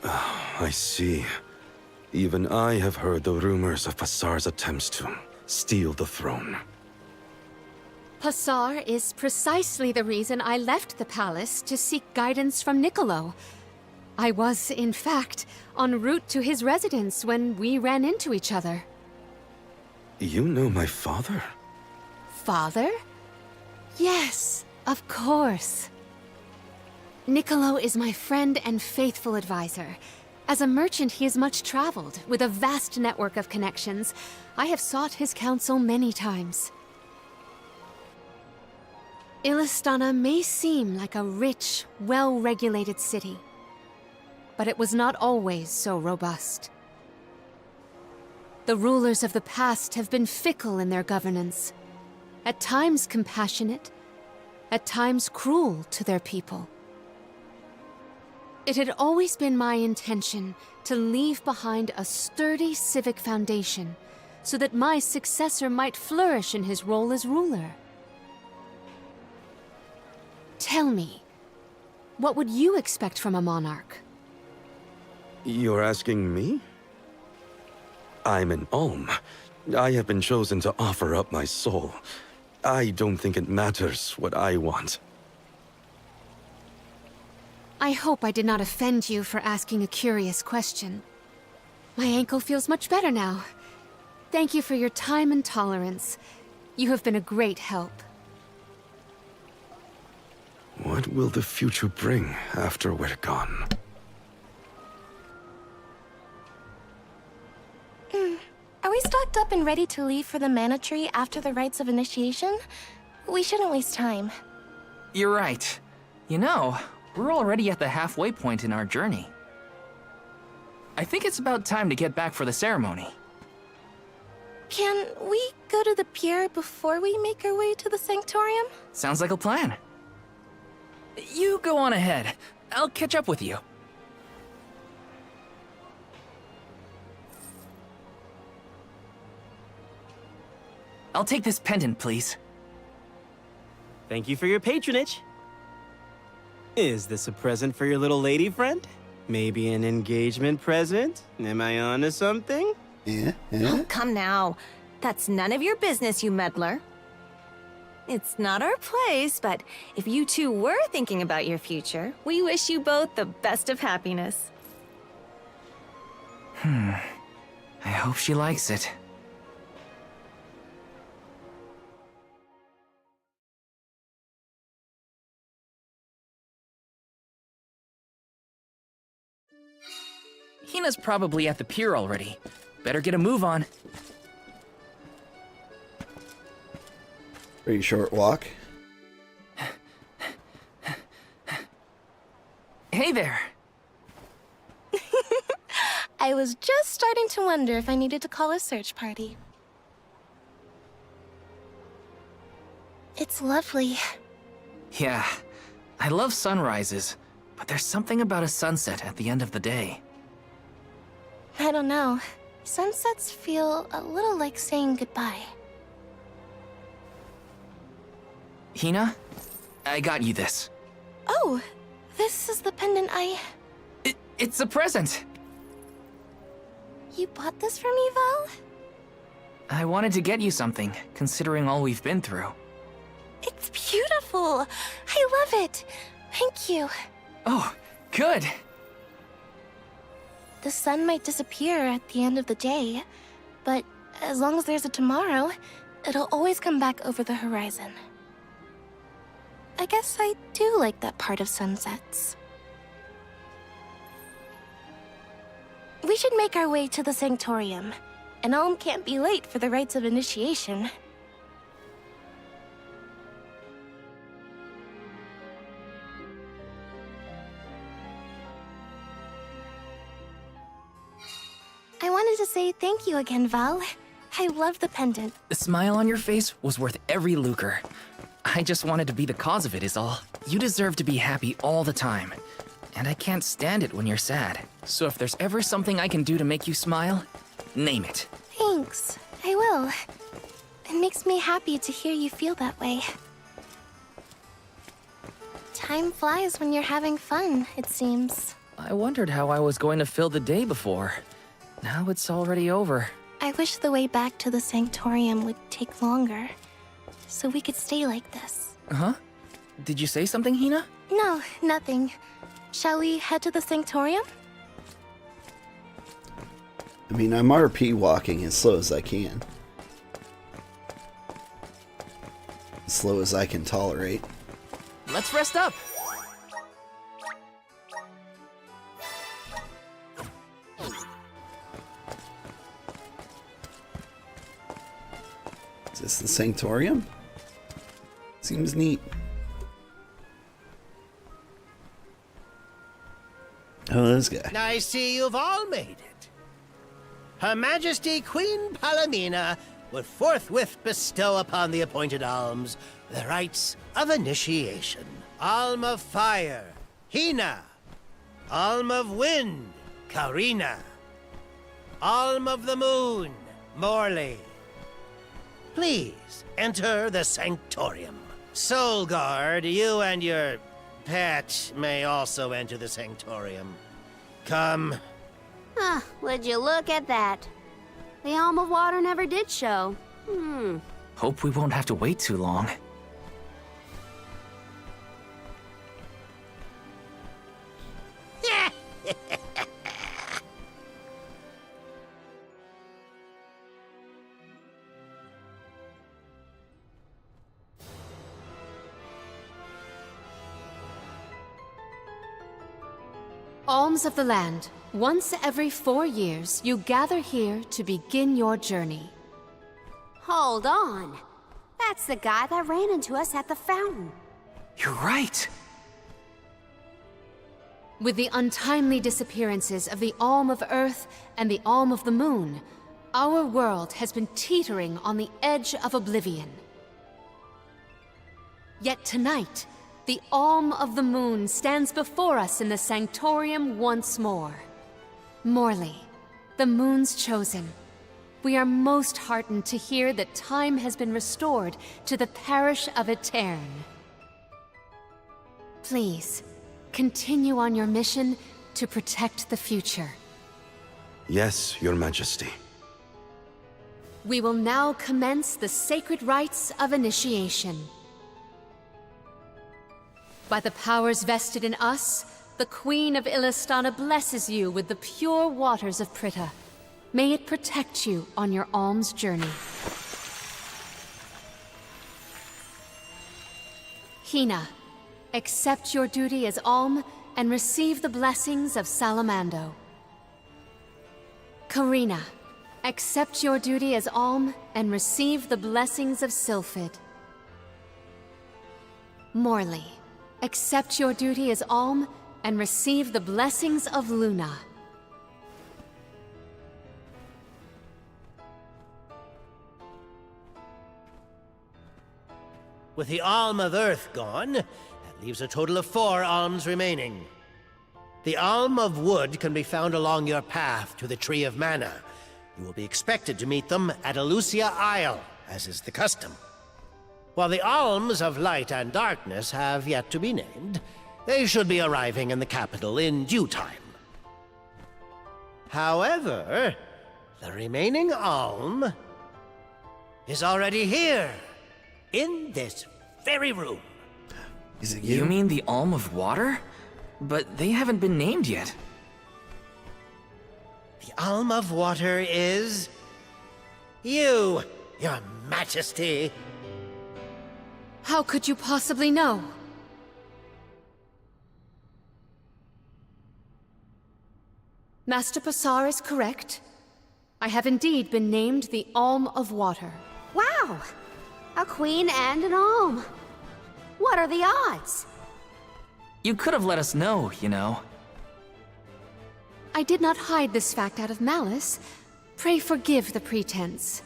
I see. Even I have heard the rumors of Passar's attempts to steal the throne. Passar is precisely the reason I left the palace to seek guidance from Niccolo. I was, in fact, en route to his residence when we ran into each other. You know my father? Father? Yes, of course. Niccolo is my friend and faithful advisor. As a merchant, he is much traveled, with a vast network of connections. I have sought his counsel many times. Illistana may seem like a rich, well-regulated city, but it was not always so robust. The rulers of the past have been fickle in their governance, at times compassionate, at times cruel to their people. It had always been my intention to leave behind a sturdy civic foundation so that my successor might flourish in his role as ruler. Tell me, what would you expect from a monarch? You're asking me? I'm an alm. I have been chosen to offer up my soul. I don't think it matters what I want. I hope I did not offend you for asking a curious question. My ankle feels much better now. Thank you for your time and tolerance. You have been a great help. What will the future bring after we're gone? Are we stocked up and ready to leave for the Mana Tree after the rites of initiation? We shouldn't waste time. You're right. You know, we're already at the halfway point in our journey. I think it's about time to get back for the ceremony. Can we go to the pier before we make our way to the Sanctorium? Sounds like a plan. You go on ahead. I'll catch up with you. I'll take this pendant, please. Thank you for your patronage. Is this a present for your little lady friend? Maybe an engagement present? Am I onto something? Yeah? Oh, come now. That's none of your business, you meddler. It's not our place, but if you two were thinking about your future, we wish you both the best of happiness. I hope she likes it. Hina's probably at the pier already. Better get a move on. Pretty short walk. Hey there! I was just starting to wonder if I needed to call a search party. It's lovely. Yeah, I love sunrises, but there's something about a sunset at the end of the day. I don't know. Sunsets feel a little like saying goodbye. Hina, I got you this. Oh, this is the pendant It's a present! You bought this for me, Val? I wanted to get you something, considering all we've been through. It's beautiful! I love it! Thank you. Oh, good! The sun might disappear at the end of the day, but as long as there's a tomorrow, it'll always come back over the horizon. I guess I do like that part of sunsets. We should make our way to the Sanctorium. An alm can't be late for the rites of initiation. I wanted to say thank you again, Val. I love the pendant. The smile on your face was worth every lucre. I just wanted to be the cause of it is all. You deserve to be happy all the time. And I can't stand it when you're sad. So if there's ever something I can do to make you smile, Name it. Thanks. I will. It makes me happy to hear you feel that way. Time flies when you're having fun, it seems. I wondered how I was going to fill the day before. Now it's already over. I wish the way back to the Sanctorium would take longer, so we could stay like this. Huh? Did you say something, Hina? No, nothing. Shall we head to the Sanctorium? I mean, I'm RP walking as slow as I can. As slow as I can tolerate. Let's rest up. Is this the Sanctorium? Seems neat. Oh, this guy. I see you've all made it. Her Majesty Queen Palomina will forthwith bestow upon the appointed alms the rites of initiation. Alm of Fire, Hina. Alm of Wind, Karina. Alm of the Moon, Morley. Please enter the Sanctorium. Soul Guard, you and your pet may also enter the Sanctorium. Come. Huh, would you look at that? The Alm of Water never did show. Hope we won't have to wait too long. Alms of the land. Once every 4 years, you gather here to begin your journey. Hold on. That's the guy that ran into us at the fountain. You're right. With the untimely disappearances of the Alm of Earth and the Alm of the Moon, our world has been teetering on the edge of oblivion. Yet tonight, the Alm of the Moon stands before us in the Sanctorium once more. Morley, the Moon's chosen. We are most heartened to hear that time has been restored to the parish of Eterne. Please, continue on your mission to protect the future. Yes, Your Majesty. We will now commence the sacred rites of initiation. By the powers vested in us, the Queen of Illistana blesses you with the pure waters of Pritta. May it protect you on your alms journey. Hina, accept your duty as alm and receive the blessings of Salamando. Karina, accept your duty as alm and receive the blessings of Sylphid. Morley, accept your duty as alm and receive the blessings of Luna. With the Alm of Earth gone, that leaves a total of 4 alms remaining. The Alm of Wood can be found along your path to the Tree of Mana. You will be expected to meet them at Elusia Isle, as is the custom. While the Alms of Light and Darkness have yet to be named, they should be arriving in the capital in due time. However, the remaining alm is already here, in this very room. Is it You mean the Alm of Water? But they haven't been named yet. The Alm of Water is you, Your Majesty. How could you possibly know? Master Passar is correct. I have indeed been named the Alm of Water. Wow! A queen and an alm. What are the odds? You could have let us know, you know. I did not hide this fact out of malice. Pray forgive the pretense.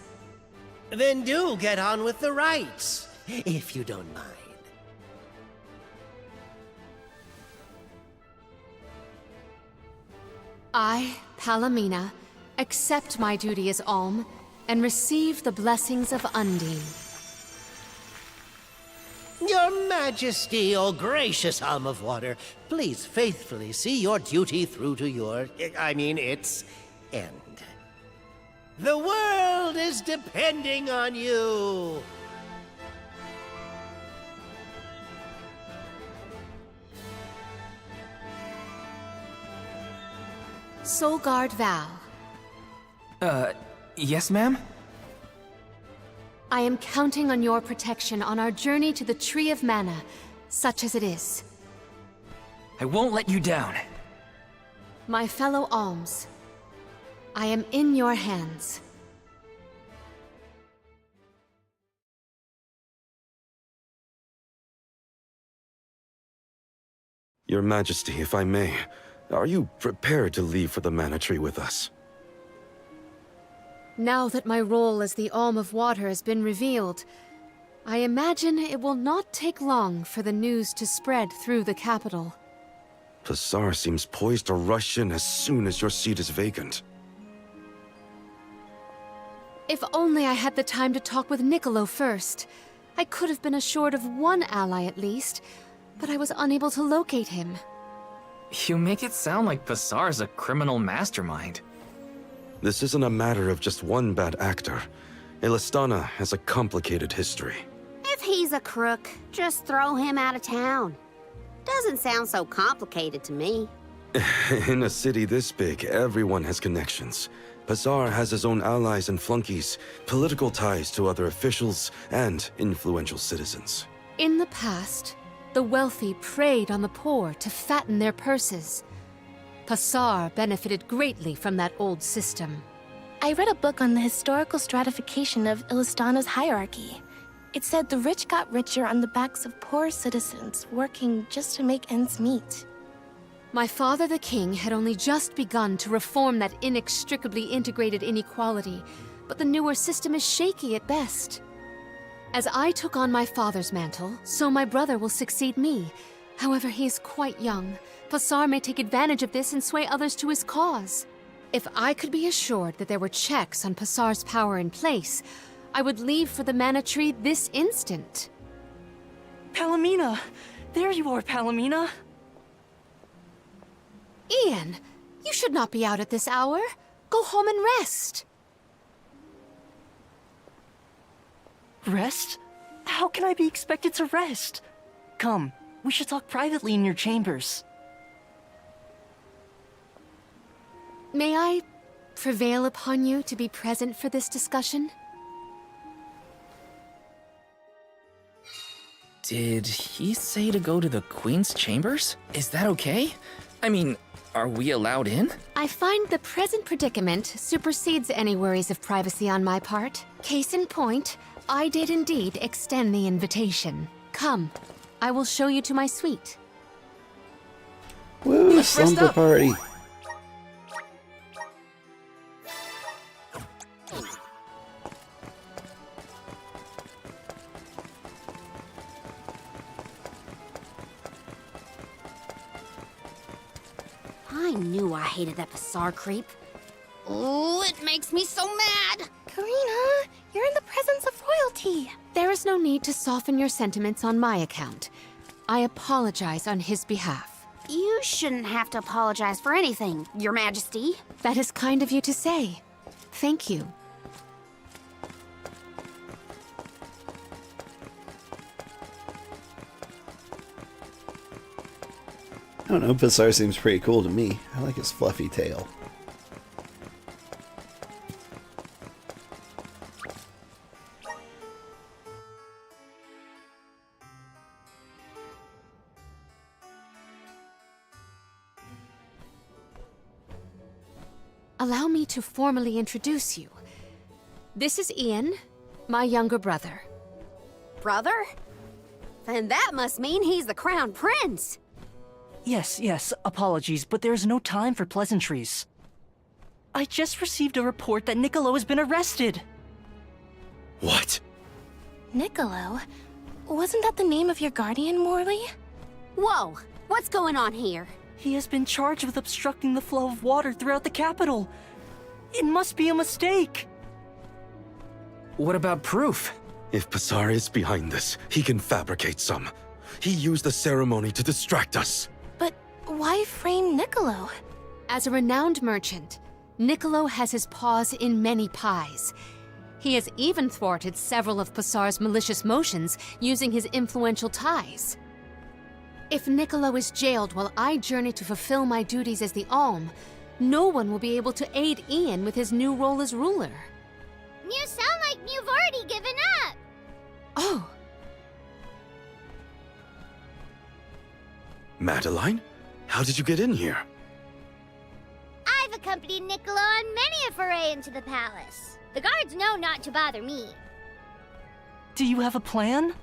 Then do get on with the rites, if you don't mind. I, Palomina, Accept my duty as Alm, and receive the blessings of Undine. Your Majesty, O gracious Alm of Water, please faithfully see your duty through to its end. The world is depending on you! Soulguard vow. Yes, ma'am? I am counting on your protection on our journey to the Tree of Mana, such as it is. I won't let you down. My fellow alms, I am in your hands. Your Majesty, if I may, are you prepared to leave for the Mana Tree with us? Now that my role as the Alm of Water has been revealed, I imagine it will not take long for the news to spread through the capital. Pasar seems poised to rush in as soon as your seat is vacant. If only I had the time to talk with Niccolo first. I could have been assured of one ally at least, but I was unable to locate him. You make it sound like Pasar's a criminal mastermind. This isn't a matter of just one bad actor. Illistana has a complicated history. If he's a crook, just throw him out of town. Doesn't sound so complicated to me. In a city this big, everyone has connections. Pasar has his own allies and flunkies, political ties to other officials, and influential citizens. In the past, the wealthy preyed on the poor to fatten their purses. Pasar benefited greatly from that old system. I read a book on the historical stratification of Illistana's hierarchy. It said the rich got richer on the backs of poor citizens working just to make ends meet. My father the king had only just begun to reform that inextricably integrated inequality, but the newer system is shaky at best. As I took on my father's mantle, so my brother will succeed me. However, he is quite young. Pasar may take advantage of this and sway others to his cause. If I could be assured that there were checks on Pasar's power in place, I would leave for the Mana Tree this instant. Palomina! There you are, Palomina! Ian, you should not be out at this hour. Go home and rest. Rest? How can I be expected to rest? Come, we should talk privately in your chambers. May I prevail upon you to be present for this discussion? Did he say to go to the Queen's chambers? Is that okay? I mean, are we allowed in? I find the present predicament supersedes any worries of privacy on my part. Case in point, I did indeed extend the invitation. Come, I will show you to my suite. Woo, slumber party. I knew I hated that Pasar creep. Oh, it makes me so mad! Karina, you're in the presence of royalty. There is no need to soften your sentiments on my account. I apologize on his behalf. You shouldn't have to apologize for anything, Your Majesty. That is kind of you to say. Thank you. I don't know, Pasar seems pretty cool to me. I like his fluffy tail. Allow me to formally introduce you. This is Ian, my younger brother. Brother? Then that must mean he's the crown prince. Yes, apologies, but there's no time for pleasantries. I just received a report that Niccolo has been arrested. What? Niccolo? Wasn't that the name of your guardian, Morley? Whoa, what's going on here? He has been charged with obstructing the flow of water throughout the capital. It must be a mistake. What about proof? If Pasar is behind this, he can fabricate some. He used the ceremony to distract us. But why frame Niccolo? As a renowned merchant, Niccolo has his paws in many pies. He has even thwarted several of Pasar's malicious motions using his influential ties. If Niccolo is jailed while I journey to fulfill my duties as the Alm, no one will be able to aid Ian with his new role as ruler. You sound like you've already given up. Oh. Madeline? How did you get in here? I've accompanied Niccolo on many a foray into the palace. The guards know not to bother me. Do you have a plan?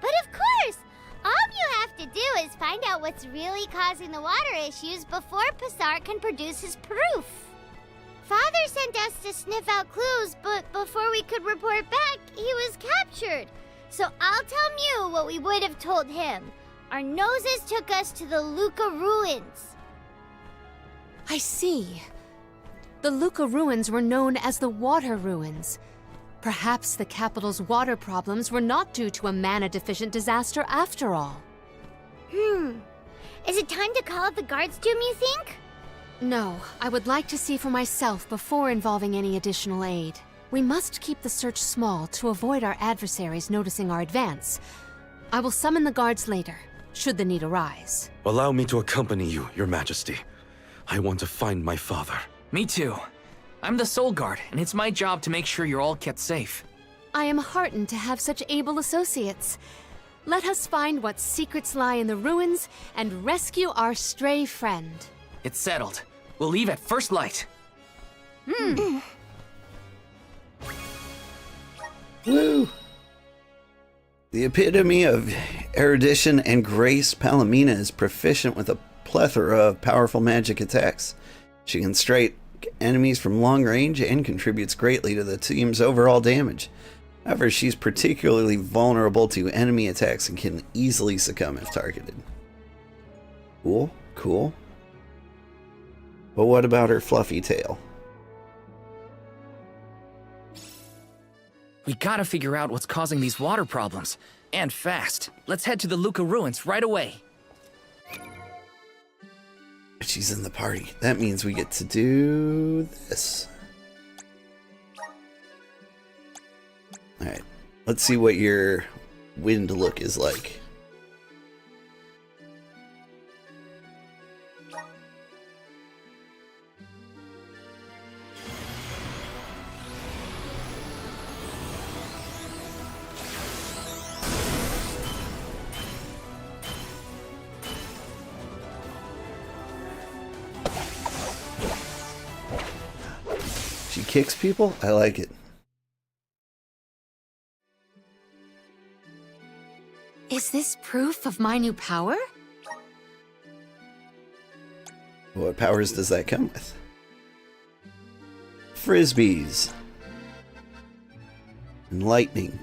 But of course! All you have to do is find out what's really causing the water issues before Pasar can produce his proof. Father sent us to sniff out clues, but before we could report back, he was captured. So I'll tell Mew what we would have told him. Our noses took us to the Luca ruins. I see. The Luca ruins were known as the Water Ruins. Perhaps the capital's water problems were not due to a mana-deficient disaster after all. Is it time to call up the guards, Doom, you think? No, I would like to see for myself before involving any additional aid. We must keep the search small to avoid our adversaries noticing our advance. I will summon the guards later, should the need arise. Allow me to accompany you, Your Majesty. I want to find my father. Me too. I'm the Soul Guard, and it's my job to make sure you're all kept safe. I am heartened to have such able associates. Let us find what secrets lie in the ruins and rescue our stray friend. It's settled. We'll leave at first light. Woo! The epitome of erudition and grace, Palomina is proficient with a plethora of powerful magic attacks. She can strike enemies from long range and contributes greatly to the team's overall damage. However, she's particularly vulnerable to enemy attacks and can easily succumb if targeted. Cool, cool. But what about her fluffy tail? We gotta figure out what's causing these water problems. And fast. Let's head to the Luca ruins right away. She's in the party. That means we get to do this. Alright. Let's see what your wind look is like. She kicks people? I like it. Is this proof of my new power? What powers does that come with? Frisbees. And lightning.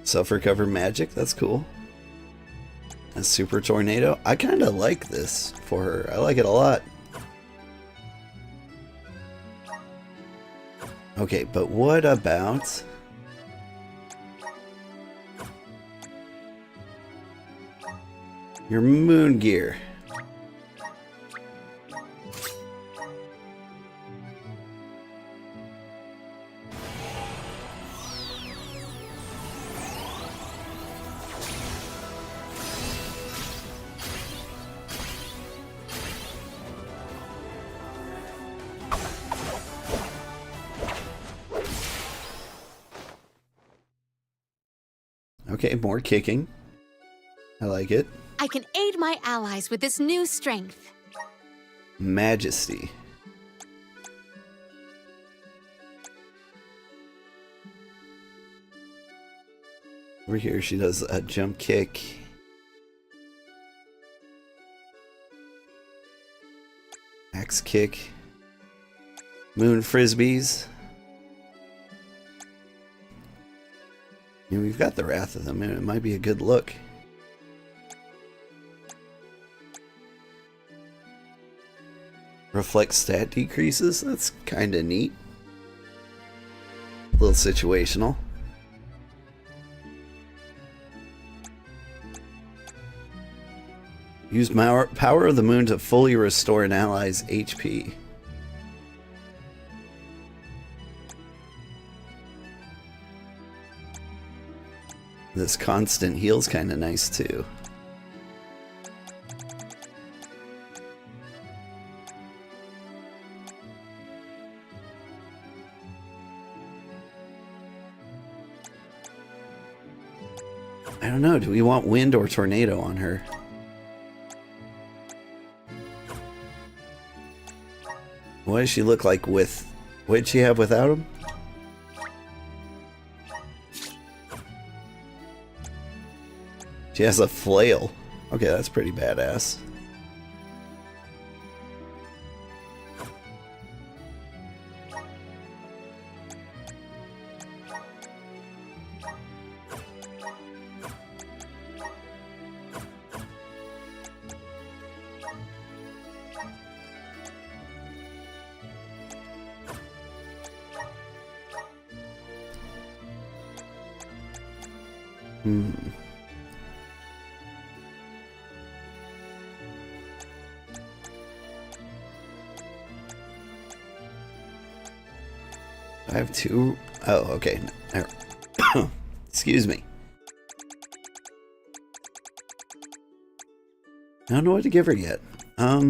Self-recover magic, that's cool. A super tornado. I kind of like this for her. I like it a lot. Okay, but what about your moon gear? Okay, more kicking. I like it. I can aid my allies with this new strength. Majesty. Over here, she does a jump kick. Axe kick. Moon frisbees. I mean, we've got the Wrath of them, and it might be a good look. Reflect stat decreases? That's kind of neat. A little situational. Use power of the moon to fully restore an ally's HP. This constant heal's kind of nice too. I don't know, do we want wind or tornado on her? What does she look like with... What did she have without him? She has a flail. Okay, that's pretty badass. I have two. Oh, okay. Excuse me. I don't know what to give her yet. I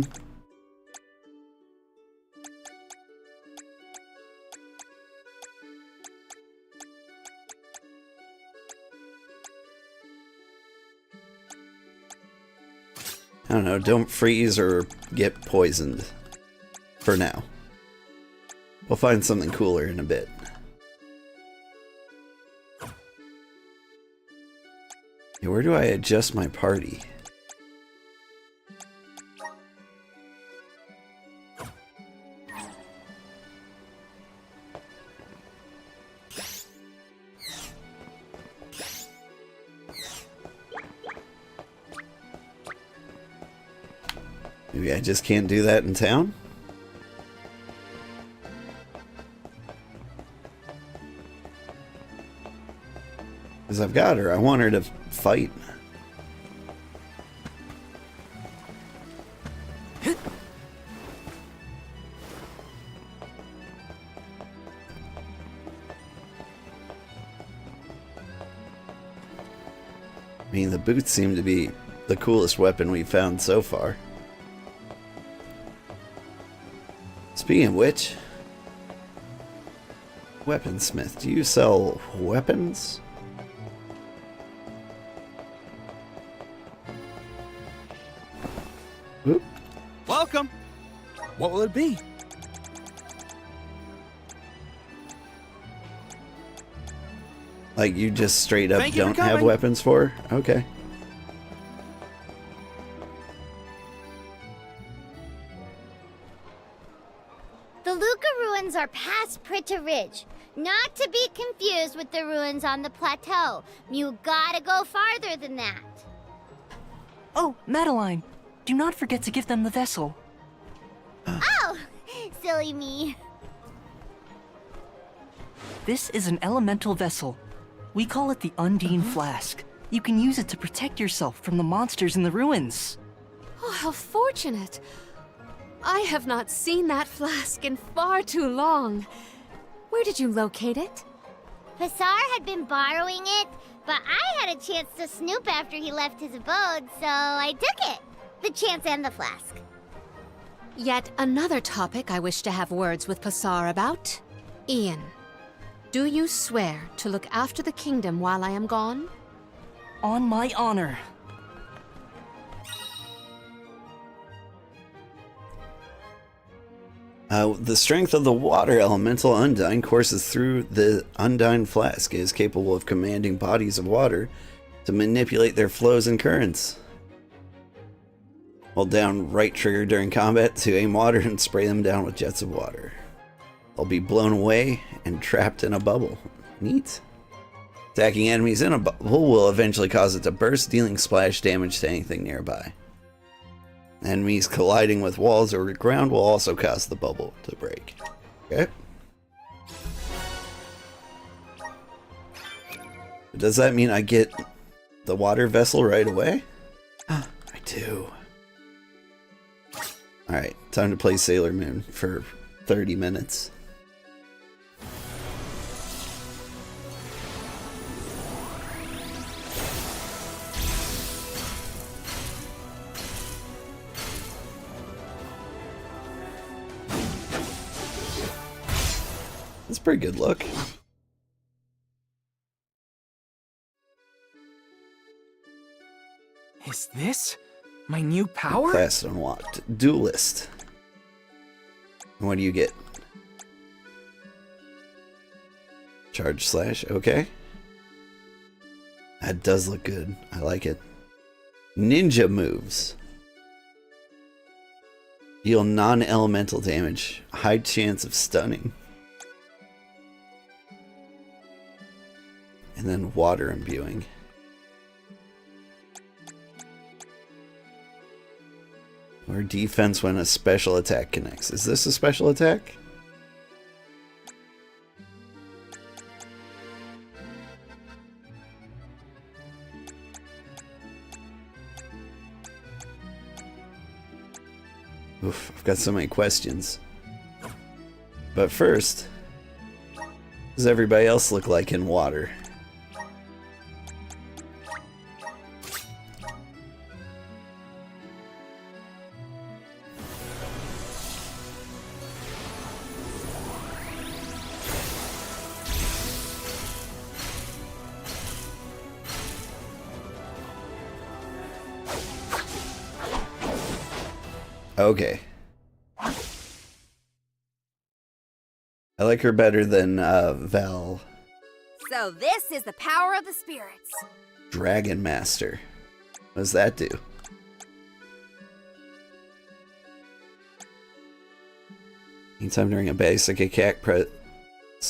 don't know. Don't freeze or get poisoned for now. We'll find something cooler in a bit. Yeah, where do I adjust my party? Maybe I just can't do that in town? Because I've got her. I want her to fight. I mean, the boots seem to be the coolest weapon we've found so far. Speaking of which, weaponsmith, do you sell weapons? Oop. Welcome. What will it be? Like you just straight up Thank you for don't have coming. weapons for her? Okay. The Luca ruins are past Prita Ridge, not to be confused with the ruins on the plateau. You gotta go farther than that. Oh, Madeline, do not forget to give them the vessel. Oh, silly me. This is an elemental vessel. We call it the Undine Flask. You can use it to protect yourself from the monsters in the ruins. Oh, how fortunate. I have not seen that flask in far too long. Where did you locate it? Passar had been borrowing it, but I had a chance to snoop after he left his abode, so I took it. The chance and the flask. Yet another topic I wish to have words with Passar about. Ian, do you swear to look after the kingdom while I am gone? On my honor. The strength of the water elemental Undine courses through the Undine Flask. It is capable of commanding bodies of water to manipulate their flows and currents. Hold down right trigger during combat to aim water and spray them down with jets of water. They'll be blown away and trapped in a bubble. Neat. Attacking enemies in a bubble will eventually cause it to burst, dealing splash damage to anything nearby. Enemies colliding with walls or ground will also cause the bubble to break. Okay. Does that mean I get the water vessel right away? I do. Alright, time to play Sailor Moon for 30 minutes. That's a pretty good look. Is this my new power? Class unlocked. Duelist. And what do you get? Charge slash. Okay. That does look good. I like it. Ninja moves. Deal non-elemental damage. High chance of stunning. And then water imbuing. Or defense when a special attack connects. Is this a special attack? Oof, I've got so many questions. But first, what does everybody else look like in water? Okay. I like her better than Val. So this is the power of the spirits. Dragon Master. What does that do? Anytime during a basic attack, press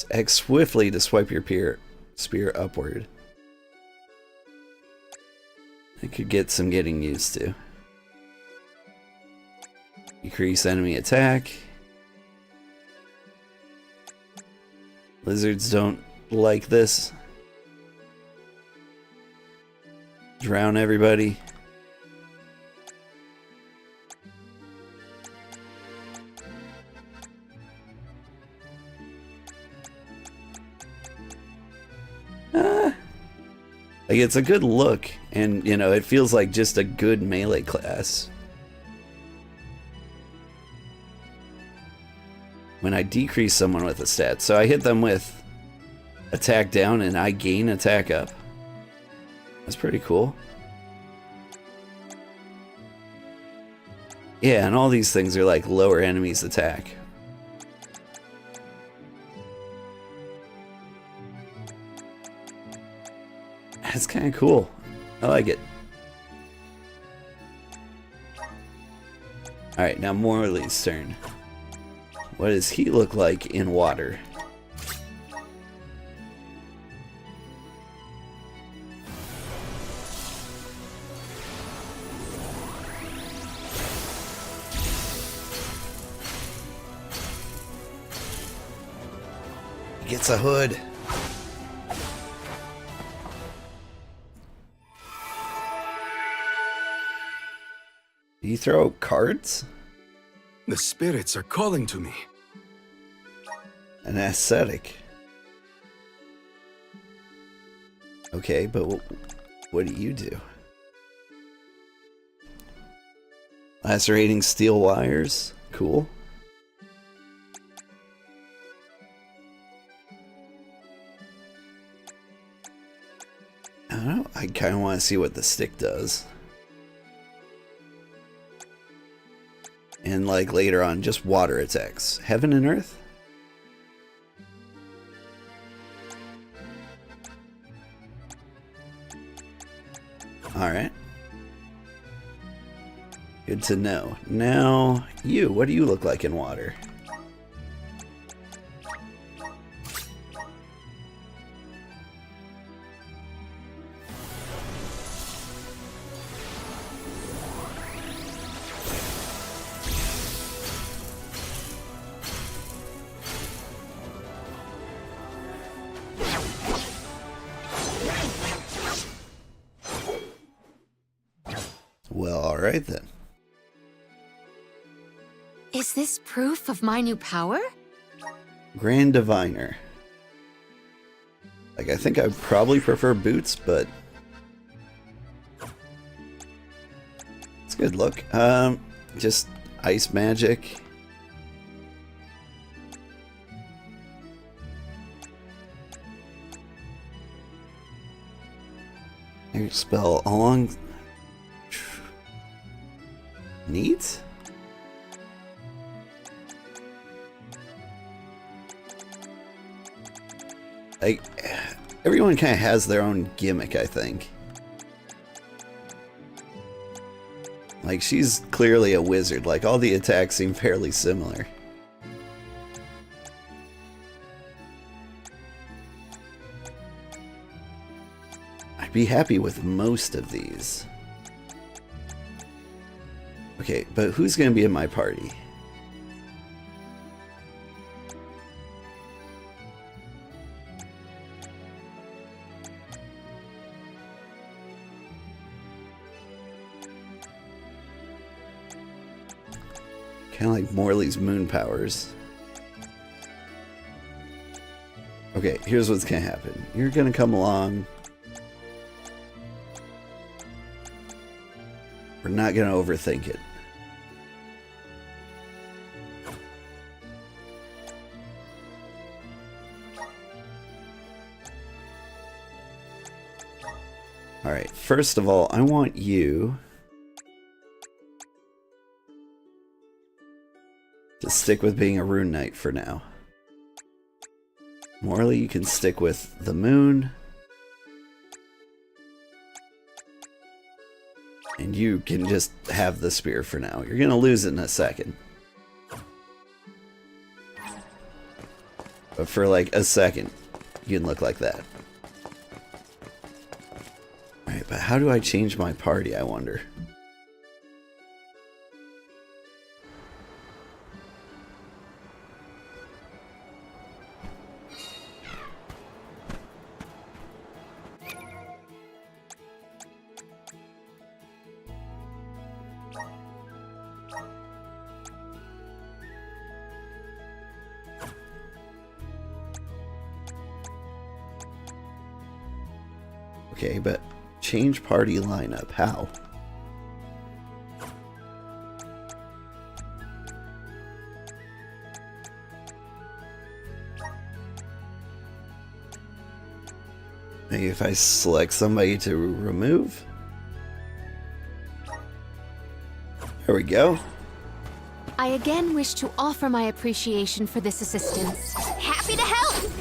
X swiftly to swipe your spear upward. I could get some getting used to. Decrease enemy attack. Lizards don't like this. Drown everybody. Like, it's a good look, and you know, it feels like just a good melee class. When I decrease someone with a stat, so I hit them with attack down and I gain attack up. That's pretty cool. Yeah, and all these things are like lower enemies attack. That's kind of cool. I like it. Alright, now Morley's turn. What does he look like in water? He gets a hood. Do you throw cards? The spirits are calling to me. An ascetic. Okay, but what do you do? Lacerating steel wires. Cool. I don't know. I kind of want to see what the stick does. And like later on, just water attacks. Heaven and earth? Alright. Good to know. Now, you, what do you look like in water? Well, alright then. Is this proof of my new power? Grand Diviner. Like, I think I'd probably prefer boots, but it's a good look. Just ice magic. Your spell along. Neat? Like, everyone kind of has their own gimmick, I think. Like, she's clearly a wizard. Like, all the attacks seem fairly similar. I'd be happy with most of these. Okay, but who's going to be in my party? Kind of like Morley's moon powers. Okay, here's what's gonna happen. You're gonna come along. We're not gonna overthink it. Alright, first of all, I want you to stick with being a rune knight for now. Morley, you can stick with the moon. And you can just have the spear for now. You're gonna lose it in a second. But for like a second, you can look like that. Alright, but how do I change my party, I wonder? Okay, but change party lineup. How? Maybe if I select somebody to remove. There we go. I again wish to offer my appreciation for this assistance. Happy to help!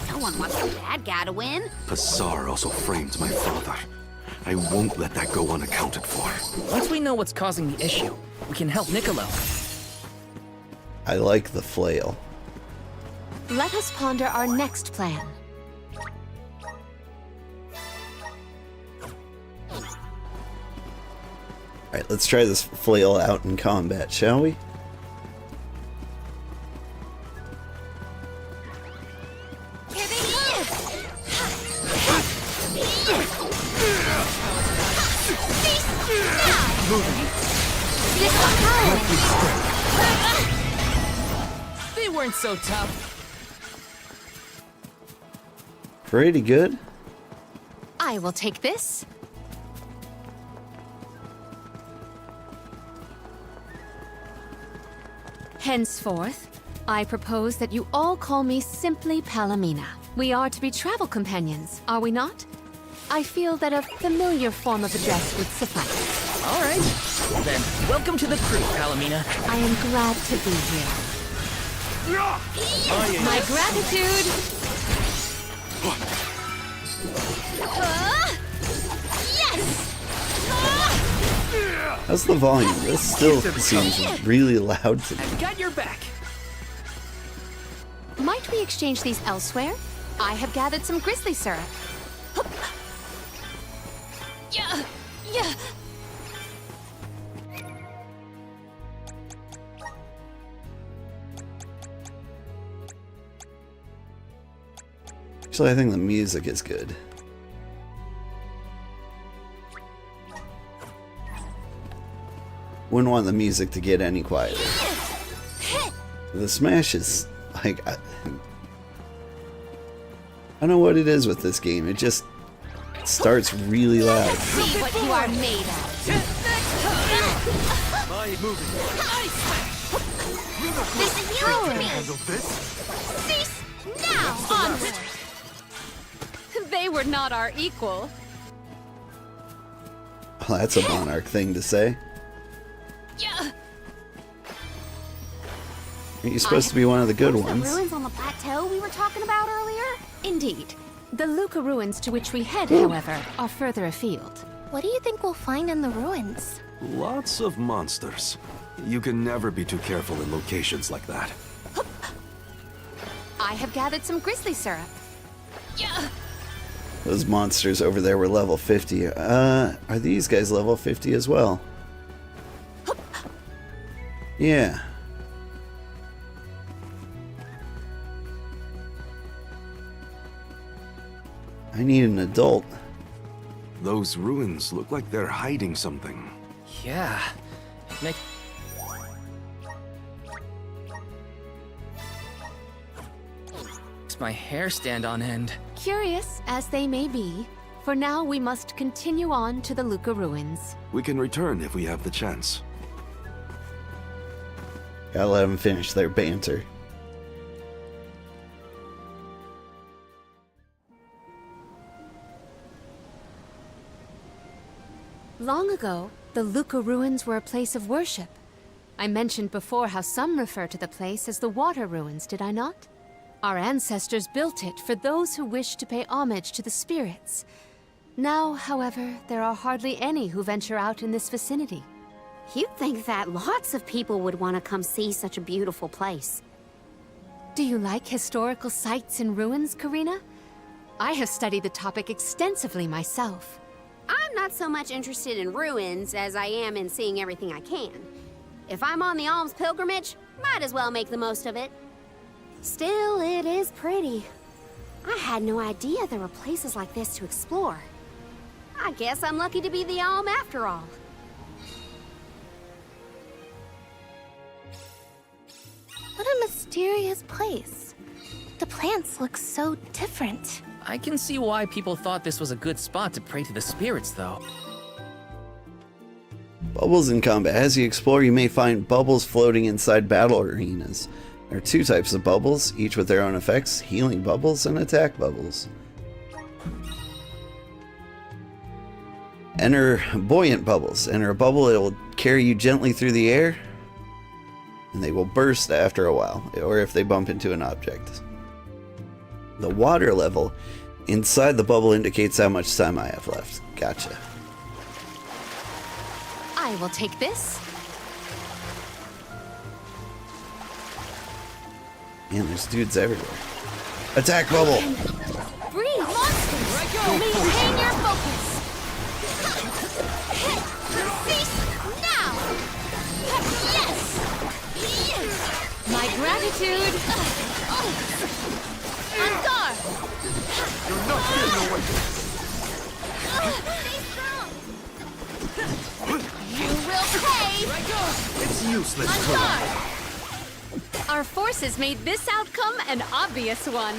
No one wants the bad guy to win. Pasar also framed my father. I won't let that go unaccounted for. Once we know what's causing the issue, we can help Niccolo. I like the flail. Let us ponder our next plan. Alright, let's try this flail out in combat, shall we? They weren't so tough. Pretty good. I will take this. Henceforth, I propose that you all call me simply Palomina. We are to be travel companions, are we not? I feel that a familiar form of address would suffice. All right. Then, welcome to the crew, Palomina. I am glad to be here. My gratitude! Yes! How's the volume? This still seems really loud to me. I've got your back. Might we exchange these elsewhere? I have gathered some grizzly syrup. Yeah, yeah. Actually, I think the music is good. wouldn't want the music to get any quieter. The smash is like I don't know what it is with this game. It just starts really loud. See what you are made of. My moving. This is yours. Cease now. Onward. They were not our equal. Well, that's a monarch thing to say. Aren't you supposed to be one of the good ones? The ruins on the plateau we were talking about earlier? Indeed. The Luca ruins to which we head, however, are further afield. What do you think we'll find in the ruins? Lots of monsters. You can never be too careful in locations like that. I have gathered some grizzly syrup. Those monsters over there were level 50. Are these guys level 50 as well? Yeah. I need an adult. Those ruins look like they're hiding something. Yeah. Makes my hair stand on end. Curious as they may be, for now we must continue on to the Luca ruins. We can return if we have the chance. Gotta let them finish their banter. Long ago, the Luca ruins were a place of worship. I mentioned before how some refer to the place as the Water Ruins, did I not? Our ancestors built it for those who wished to pay homage to the spirits. Now, however, there are hardly any who venture out in this vicinity. You'd think that lots of people would want to come see such a beautiful place. Do you like historical sites and ruins, Karina? I have studied the topic extensively myself. I'm not so much interested in ruins as I am in seeing everything I can. If I'm on the alms pilgrimage, might as well make the most of it. Still, it is pretty. I had no idea there were places like this to explore. I guess I'm lucky to be the alm after all. What a mysterious place. The plants look so different. I can see why people thought this was a good spot to pray to the spirits, though. Bubbles in combat. As you explore, you may find bubbles floating inside battle arenas. There are two types of bubbles, each with their own effects: healing bubbles and attack bubbles. Enter buoyant bubbles. Enter a bubble, it will carry you gently through the air, and they will burst after a while, or if they bump into an object. The water level inside the bubble indicates how much time I have left. Gotcha. I will take this. Man, there's dudes everywhere. Attack bubble! Breathe, monsters! Maintain your focus! Cease now! Yes! My gratitude! On guard! You're not getting away! Stay strong! You will pay! It's useless. On guard! Our forces made this outcome an obvious one.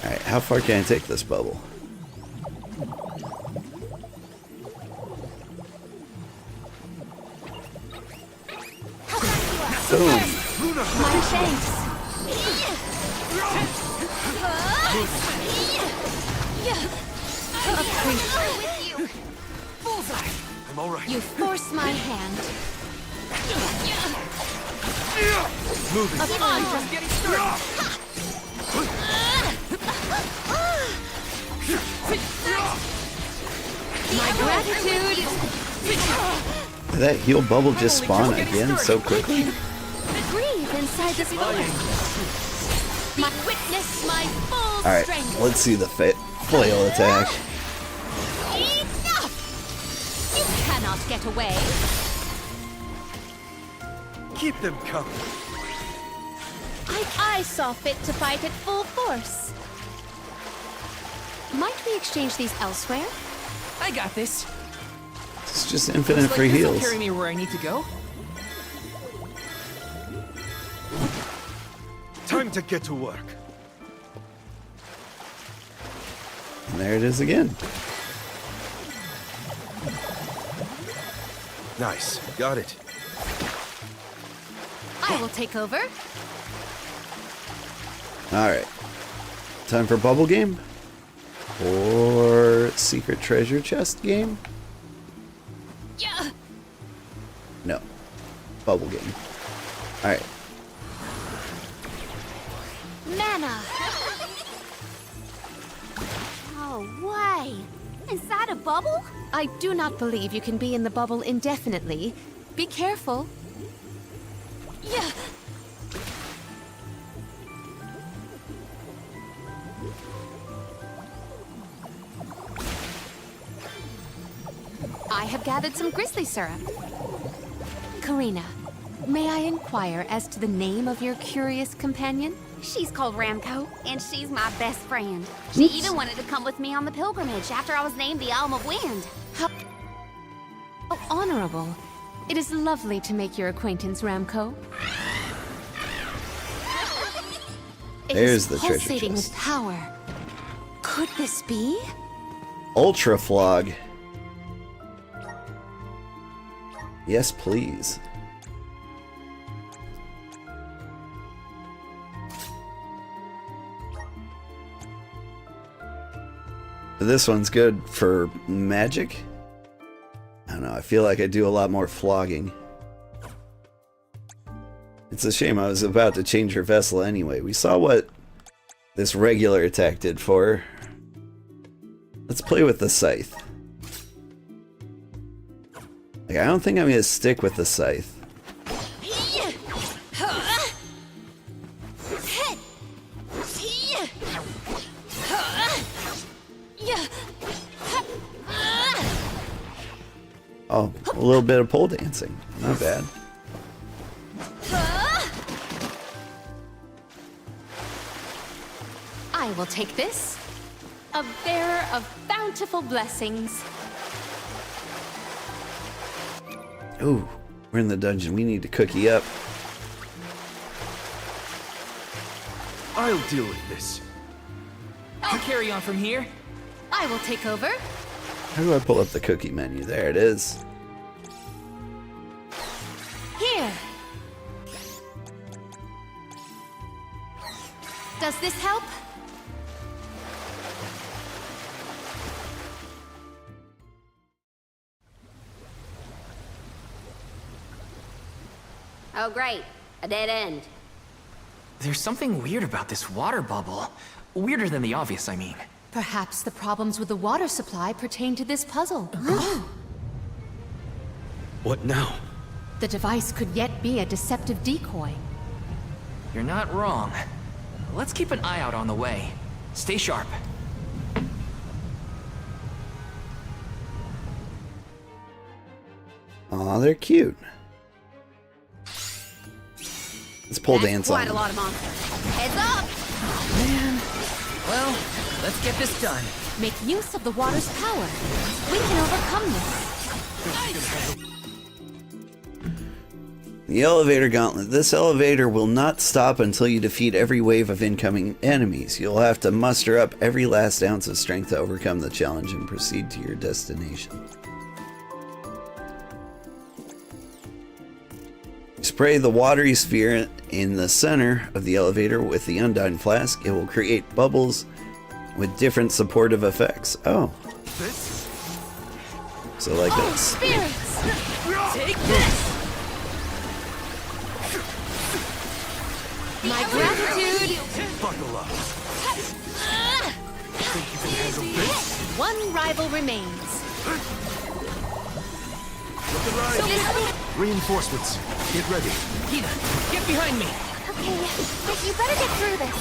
Alright, how far can I take this bubble? Boom! My thanks! I'm alright. You force my hand. Moving. Upon just getting started. My gratitude. Did that heal bubble just spawn again so quickly? Breathe inside this bubble. My witness, my full Alright, strength. let's see the flail attack. Enough! You cannot get away. Keep them coming. I saw fit to fight at full force. Might we exchange these elsewhere? I got this. It's just infinite Looks free like this'll heals. carry me where I need to go. Time to get to work. And there it is again. Nice. Got it. I will take over. Alright. Time for bubble game? Or secret treasure chest game? Yeah. No. Bubble game. Alright. Mana! Oh, way! Is that a bubble? I do not believe you can be in the bubble indefinitely. Be careful. Yeah! I have gathered some grizzly syrup. Karina, may I inquire as to the name of your curious companion? She's called Ramco, and she's my best friend. She even wanted to come with me on the pilgrimage after I was named the Elm of Wind. How honorable. It is lovely to make your acquaintance, Ramco. There's the treasure pulsating chest. with power. Could this be? Ultra Flog. Yes, please. This one's good for magic. I don't know, I feel like I do a lot more flogging. It's a shame I was about to change her vessel anyway. We saw what this regular attack did for her. Let's play with the scythe. Like, I don't think I'm gonna stick with the scythe. Oh, a little bit of pole dancing. Not bad. I will take this. A bearer of bountiful blessings. Ooh, we're in the dungeon. We need to cookie up. I'll deal with this. I'll carry on from here. I will take over. How do I pull up the cookie menu? There it is. Here. Does this help? Oh, great. A dead end. There's something weird about this water bubble. Weirder than the obvious, I mean. Perhaps the problems with the water supply pertain to this puzzle. What now? The device could yet be a deceptive decoy. You're not wrong. Let's keep an eye out on the way. Stay sharp. Aw, they're cute. Let's pole dance on Quite a them. lot of monsters. Heads up! Man. Well, let's get this done. Make use of the water's power. We can overcome this. The elevator gauntlet. This elevator will not stop until you defeat every wave of incoming enemies. You'll have to muster up every last ounce of strength to overcome the challenge and proceed to your destination. Spray the watery sphere in the center of the elevator with the Undyne Flask. It will create bubbles with different supportive effects. Oh. So like this. Spirits! Take this! My gratitude! Buckle up. Think you can handle this? One rival remains. Reinforcements. Get ready. Hina, get behind me! Okay, but you better get through this.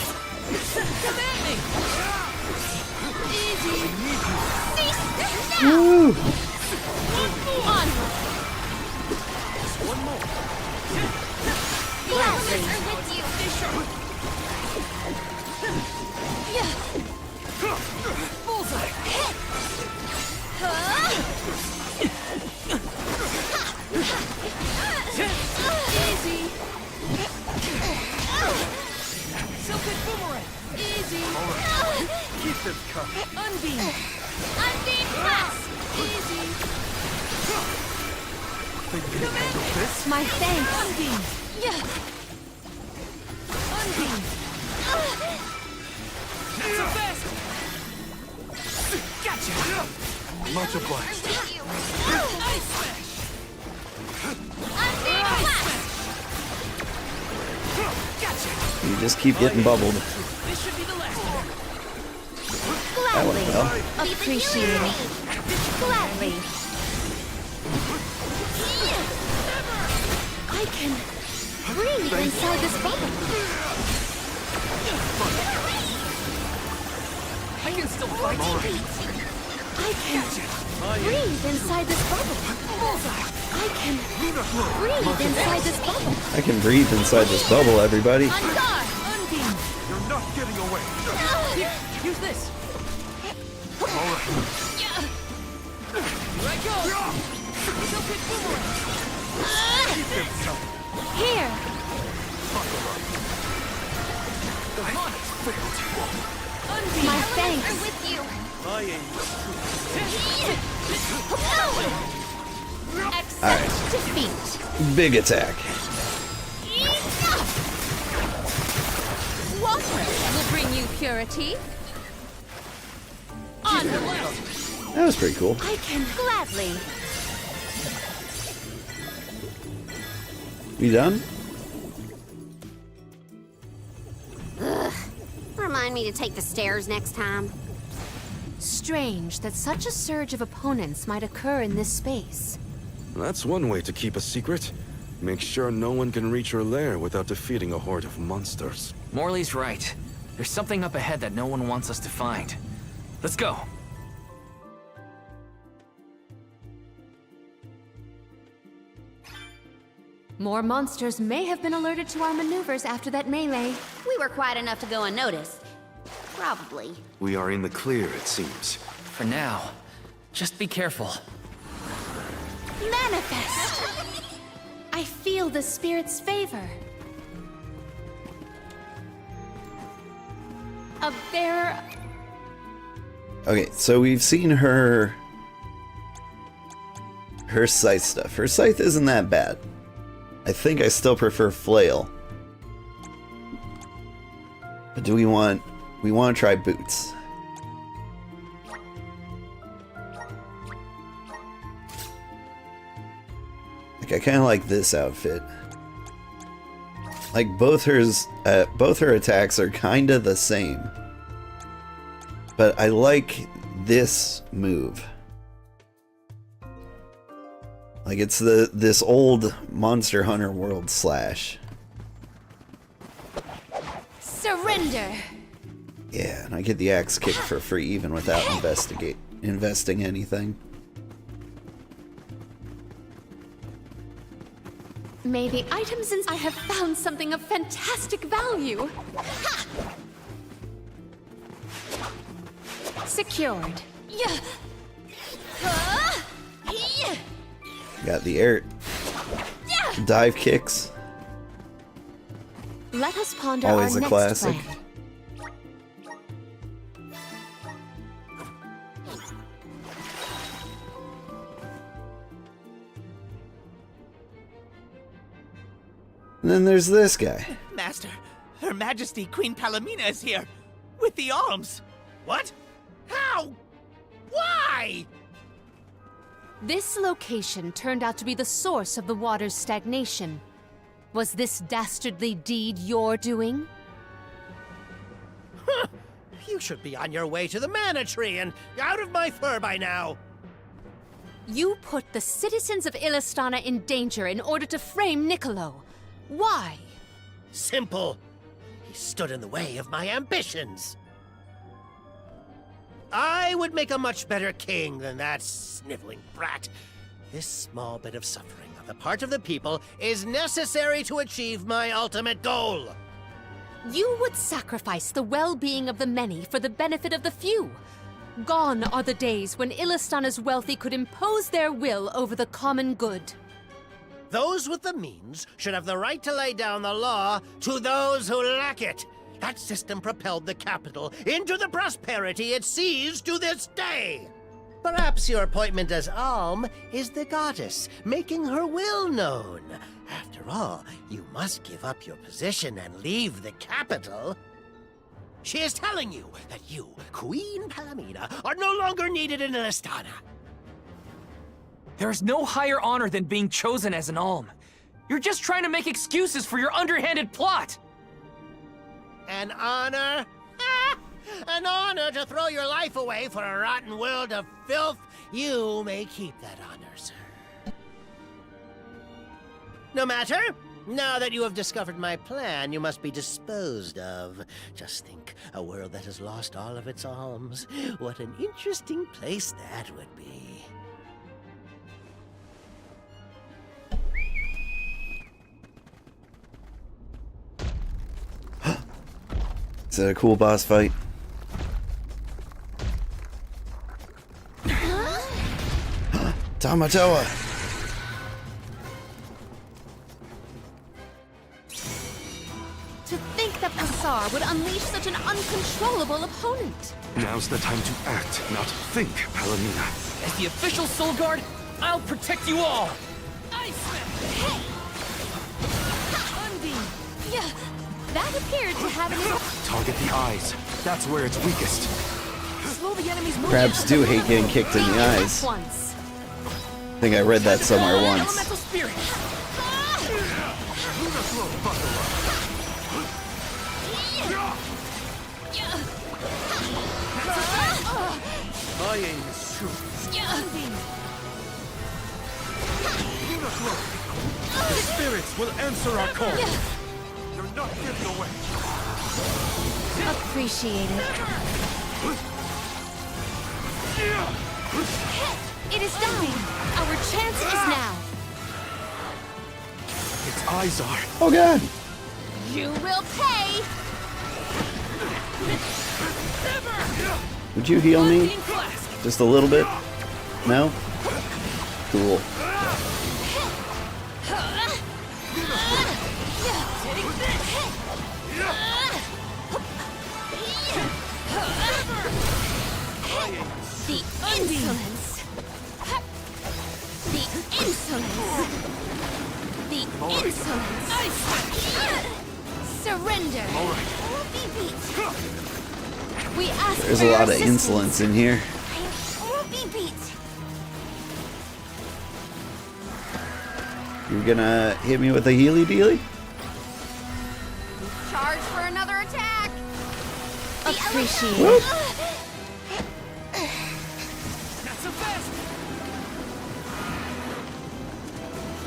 Come at me! Cease now! Woo! Onward! One more. The elements are with you! Bullseye! Keep this coming. Unbeam! Unbeam plus! Easy! Think you can handle this? My thanks. Unbeam! Yeah. Unbeam! That's the best! Gotcha! Much obliged. Ice smash! Unbeam plus! Gotcha! You just keep getting bubbled. This should be the last of it. That went well. Appreciate it. Gladly. I can breathe inside this bubble. I can still fight. I can breathe inside this bubble. I can breathe inside this bubble. I can breathe inside this bubble, everybody. On guard! Unbeam! You're not getting away. Here, use this. All right. Here I go. Still pick boomerang. Keep them coming. Here. Come on. Unbeam. My thanks. I'm with you. My aim Accept Alright. defeat. Big attack. Water will bring you purity. On the left. That was pretty cool. I can gladly. You done? Remind me to take the stairs next time. Strange that such a surge of opponents might occur in this space. That's one way to keep a secret. Make sure no one can reach your lair without defeating a horde of monsters. Morley's right. There's something up ahead that no one wants us to find. Let's go. More monsters may have been alerted to our maneuvers after that melee. We were quiet enough to go unnoticed. Probably. We are in the clear, it seems. For now, just be careful. Manifest! I feel the spirit's favor. A bearer. Okay, so we've seen her scythe stuff. Her scythe isn't that bad. I think I still prefer flail. But do we want to try boots. Like I kind of like this outfit. Like both her attacks are kind of the same. But I like this move. Like it's this old Monster Hunter World slash. Surrender. Yeah, and I get the axe kick for free even without investing anything. May the items I have found something of fantastic value. Ha! Secured. Yeah. Yeah. Got the air dive kicks. Let us ponder Always our a next classic. plan. And then there's this guy. Master, Her Majesty Queen Palomina is here, with the alms. What? How? Why? This location turned out to be the source of the water's stagnation. Was this dastardly deed your doing? Huh. You should be on your way to the Mana Tree and out of my fur by now. You put the citizens of Illistana in danger in order to frame Niccolo. Why? Simple. He stood in the way of my ambitions. I would make a much better king than that sniveling brat. This small bit of suffering on the part of the people is necessary to achieve my ultimate goal. You would sacrifice the well-being of the many for the benefit of the few. Gone are the days when Illistana's wealthy could impose their will over the common good. Those with the means should have the right to lay down the law to those who lack it. That system propelled the capital into the prosperity it sees to this day. Perhaps your appointment as Alm is the goddess, making her will known. After all, you must give up your position and leave the capital. She is telling you that you, Queen Palomina, are no longer needed in Ilistana. There's no higher honor than being chosen as an Alm. You're just trying to make excuses for your underhanded plot! An honor? Ah! An honor to throw your life away for a rotten world of filth? You may keep that honor, sir. No matter. Now that you have discovered my plan, you must be disposed of. Just think, a world that has lost all of its alms. What an interesting place that would be. Is that a cool boss fight? Tamatoa! To think that Passar would unleash such an uncontrollable opponent. Now's the time to act, not think, Palomina. As the official Soul Guard, I'll protect you all! Yeah, that appeared to have an... Target the eyes. That's where it's weakest. Slow the enemy's movement. Crabs do hate getting kicked in the eyes. Once. I think I read that somewhere once. Elemental spirit! My aim is true. The spirits will answer our call. You're not getting away. Appreciate it. It is dying. Our chance is now. Its eyes are. Oh god! You will pay. Would you heal me? Just a little bit? No? Cool. The insolence. The insolence. The insolence. Surrender. All right. We ask There's for a your lot of assistance. insolence in here. Won't be beat. You're gonna hit me with a healy dealy? Charge for another attack. Appreciate Whoop. Not so fast!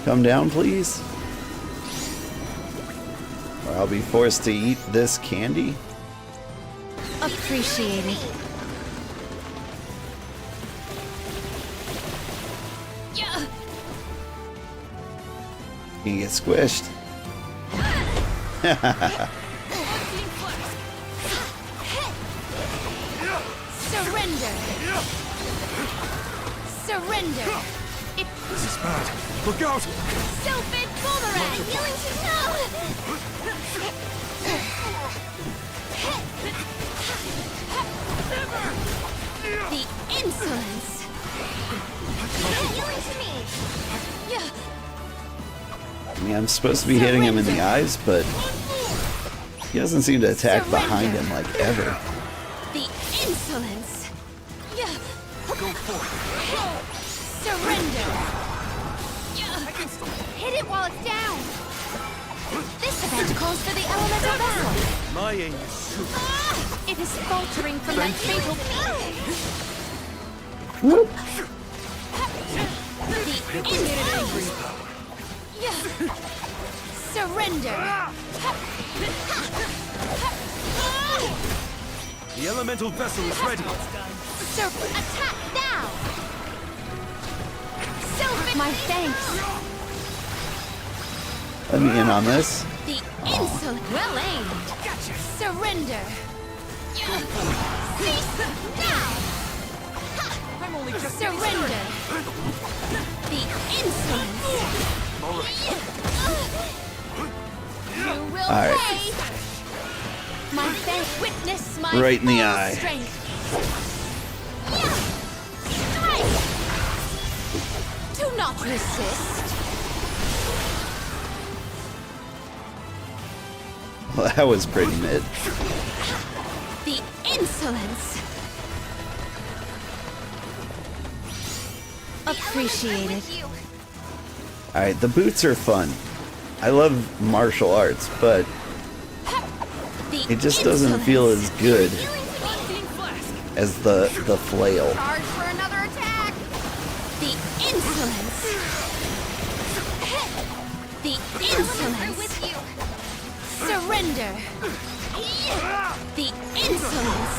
Come down, please. Or I'll be forced to eat this candy. Appreciate it. You can get squished. Surrender. Surrender. This is bad. Look out! Stupid boomerang. Healing to no. The insolence. Healing to me. Yeah. I mean, I'm supposed to be hitting him in the eyes, but he doesn't seem to attack behind him like ever. The insolence. Yeah. Go for it. Surrender. Hit it while it's down. This event calls for the elemental vessel. My aim is true. It is faltering from that fatal beam. Whoop. The insolence. Yeah. Surrender. The elemental vessel is ready. Attack now. My thanks. Let me in on this. The insolent. Well aimed. Gotcha. Surrender. Cease now. I'm only just surrender. The insolence. You will All right. pay. my faith. Witness my Right in the full eye. strength. Do not resist. Well, that was pretty mid. The insolence. Appreciated. Alright, the boots are fun. I love martial arts, but it just doesn't feel as good as the flail. Charge for another attack. The insolence. The insolence. With you. Surrender. The insolence.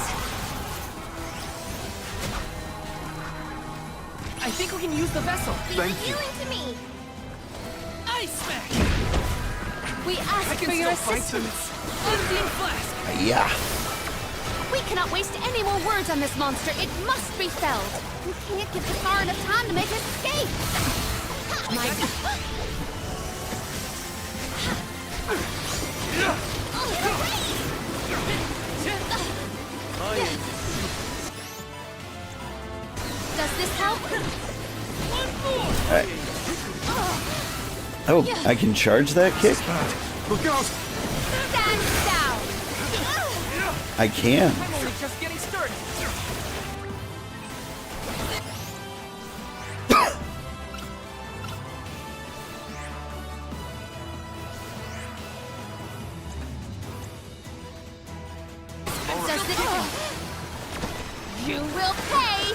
I think we can use the vessel. Thank you. To me. Ice smack. We ask for your assistance. Undine flask. Yeah. We cannot waste any more words on this monster. It must be felled. We can't give Picard enough time to make his escape. My Does this help? Alright. Oh, I can charge that kick? Look out! Stand down. I can. I'm only just getting started. Does this help? You will pay.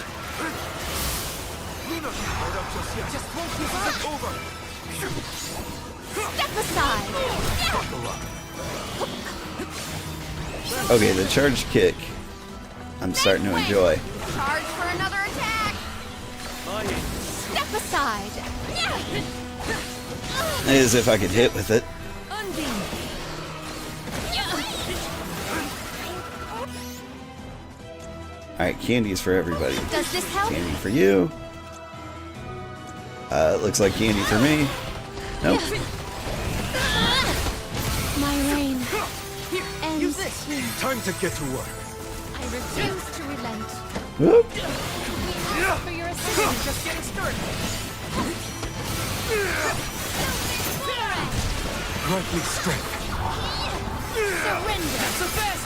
Luna, right up just yet. Just won't keep us Over. Step aside. Buckle up. Okay, the charge kick I'm starting to enjoy. Charge for another attack. Step aside. As if I could hit with it. Alright, candies for everybody. Does this help? Candy for you. Looks like candy for me. Nope. My reign ends here. Time to get to work. I refuse to relent. Whoop. We ask for your assistance. Just getting started. Grant me strength. Surrender. So fast.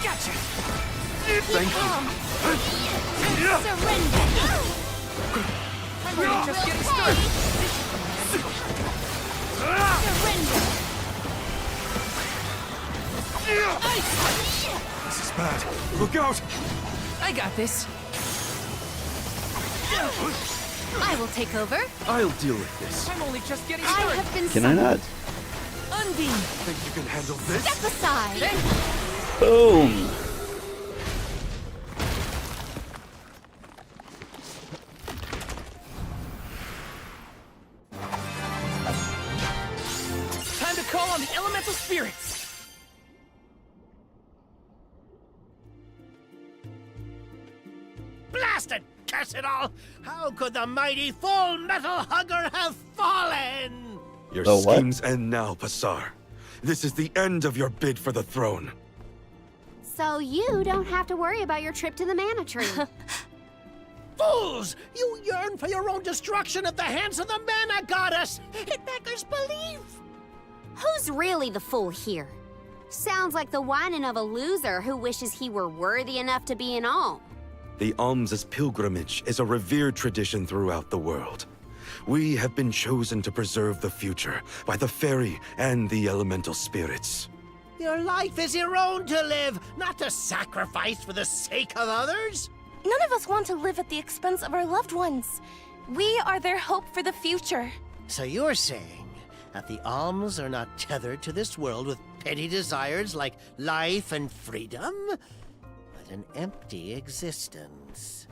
Gotcha. Thank you. Surrender. I'm only just getting started. Surrender. This is bad. Look out! I got this. I will take over. I'll deal with this. I'm only just getting I started. have been Can I not? Undine. Think you can handle this? Step aside. Boom! Time to call on the elemental spirits. Blasted curse it all! How could the mighty full metal hugger have fallen? Your The what? schemes end now, Passar. This is the end of your bid for the throne. So you don't have to worry about your trip to the mana tree. Fools! You yearn for your own destruction at the hands of the mana goddess! It beggars belief! Who's really the fool here? Sounds like the whining of a loser who wishes he were worthy enough to be an alm. The alms' pilgrimage is a revered tradition throughout the world. We have been chosen to preserve the future by the fairy and the elemental spirits. Your life is your own to live, not to sacrifice for the sake of others! None of us want to live at the expense of our loved ones. We are their hope for the future. So you're saying that the alms are not tethered to this world with petty desires like life and freedom, but an empty existence.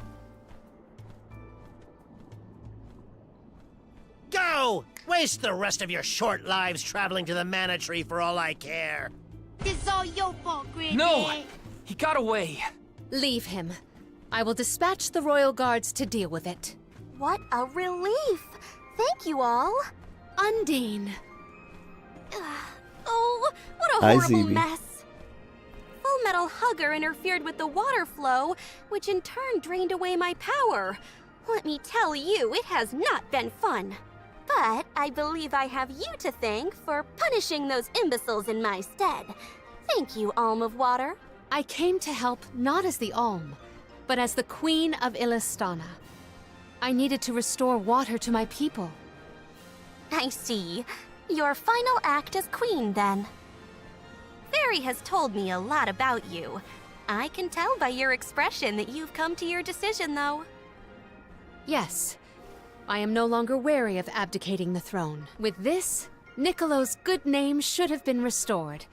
Go! Waste the rest of your short lives traveling to the mana tree for all I care. It's all your fault, Granny. No! He got away. Leave him. I will dispatch the royal guards to deal with it. What a relief! Thank you all. Undine. Oh, what a Hi, horrible ZB. mess. Full Metal Hugger interfered with the water flow, which in turn drained away my power. Let me tell you, it has not been fun. But I believe I have you to thank for punishing those imbeciles in my stead. Thank you, Alm of Water. I came to help not as the Alm, but as the Queen of Illistana. I needed to restore water to my people. I see. Your final act as queen, then. Fairy has told me a lot about you. I can tell by your expression that you've come to your decision, though. Yes, I am no longer wary of abdicating the throne. With this, Niccolo's good name should have been restored.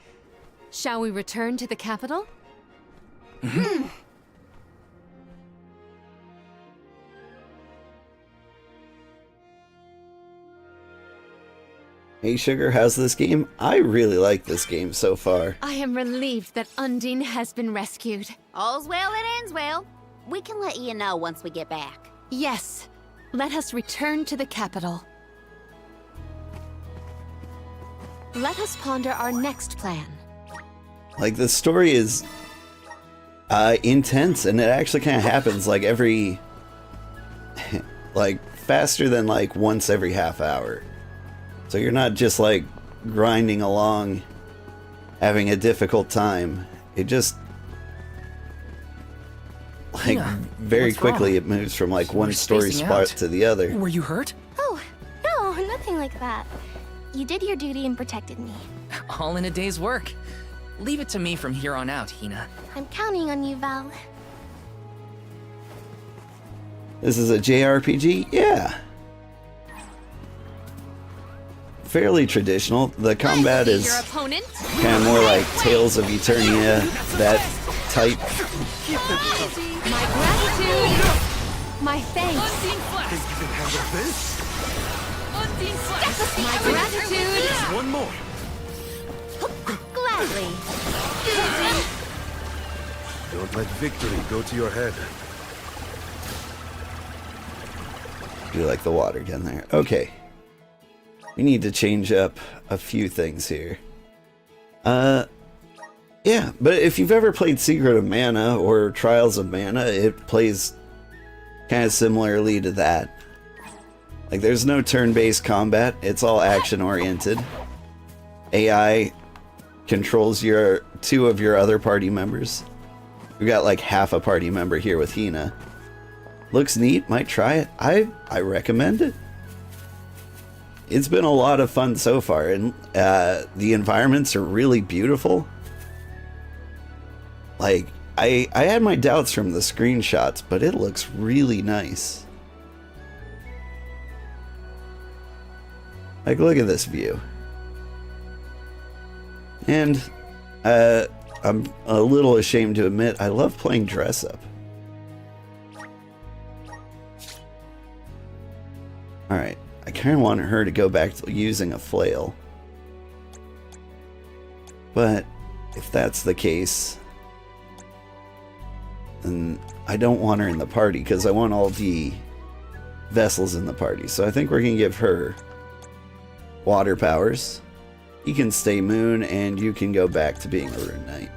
Shall we return to the capital? Hey Sugar, how's this game? I really like this game so far. I am relieved that Undine has been rescued. All's well that ends well. We can let you know once we get back. Yes, let us return to the capital. Let us ponder our next plan. Like, the story is intense, and it actually kind of happens like every like faster than like once every half hour. So you're not just like grinding along having a difficult time. It just like very quickly it moves from like one story spot to the other. Were you hurt? Oh, no, nothing like that. You did your duty and protected me. All in a day's work. Leave it to me from here on out, Hina. I'm counting on you, Val. This is a JRPG? Yeah. Fairly traditional. The combat is Your opponent? kind of more like Tales of Eternia, that type. My gratitude! My thanks! My gratitude! One more. Gladly. Don't let victory go to your head. Do like the water gun there. Okay. We need to change up a few things here. Yeah, but if you've ever played Secret of Mana or Trials of Mana, it plays kind of similarly to that. Like, there's no turn-based combat, it's all action-oriented. AI controls two of your other party members. We've got like half a party member here with Hina. Looks neat, might try it. I recommend it. It's been a lot of fun so far, and the environments are really beautiful. Like, I had my doubts from the screenshots, but it looks really nice. Like, look at this view. And I'm a little ashamed to admit, I love playing dress up. Alright, I kind of want her to go back to using a flail. But if that's the case, then I don't want her in the party because I want all the vessels in the party. So I think we're going to give her water powers. You can stay Moon, and you can go back to being a Rune Knight.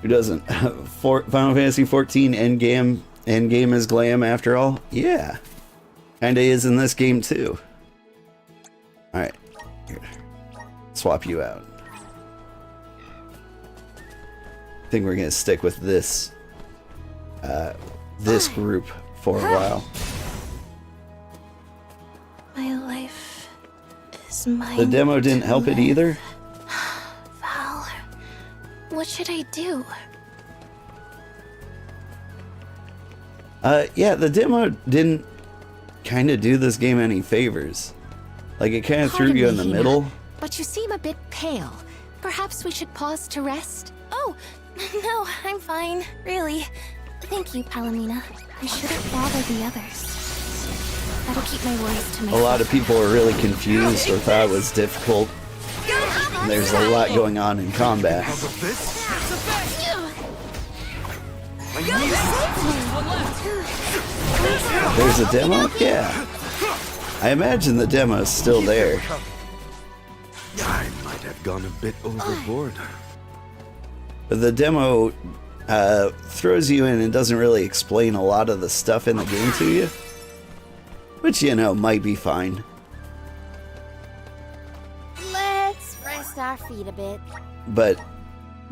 Who doesn't? Final Fantasy 14 endgame is glam after all? Yeah. Kinda is in this game too. Alright. Swap you out. I think we're gonna stick with this this group for a while. My life is mine. The demo didn't help it either. Val, what should I do? Yeah, the demo didn't kind of do this game any favors. Like, it kind of threw you in the middle. But you seem a bit pale. Perhaps we should pause to rest? Oh, no, I'm fine, really. Thank you, Palomina. I shouldn't bother the others. That'll keep my worries to A myself. lot of people are really confused or thought it was difficult. And there's a lot going on in combat. There's a demo? Yeah. I imagine the demo's still there. I might have gone a bit overboard. But the demo throws you in and doesn't really explain a lot of the stuff in the game to you. Which, you know, might be fine. Let's rest our feet a bit. But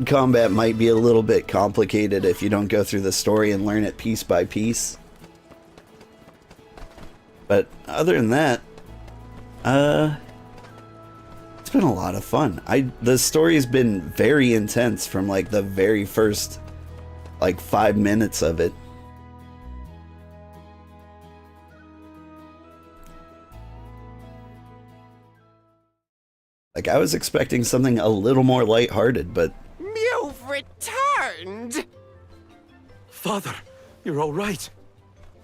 combat might be a little bit complicated if you don't go through the story and learn it piece by piece. But other than that, it's been a lot of fun. The story's been very intense from like the very first like 5 minutes of it. Like I was expecting something a little more lighthearted, but You've returned! Father, you're all right.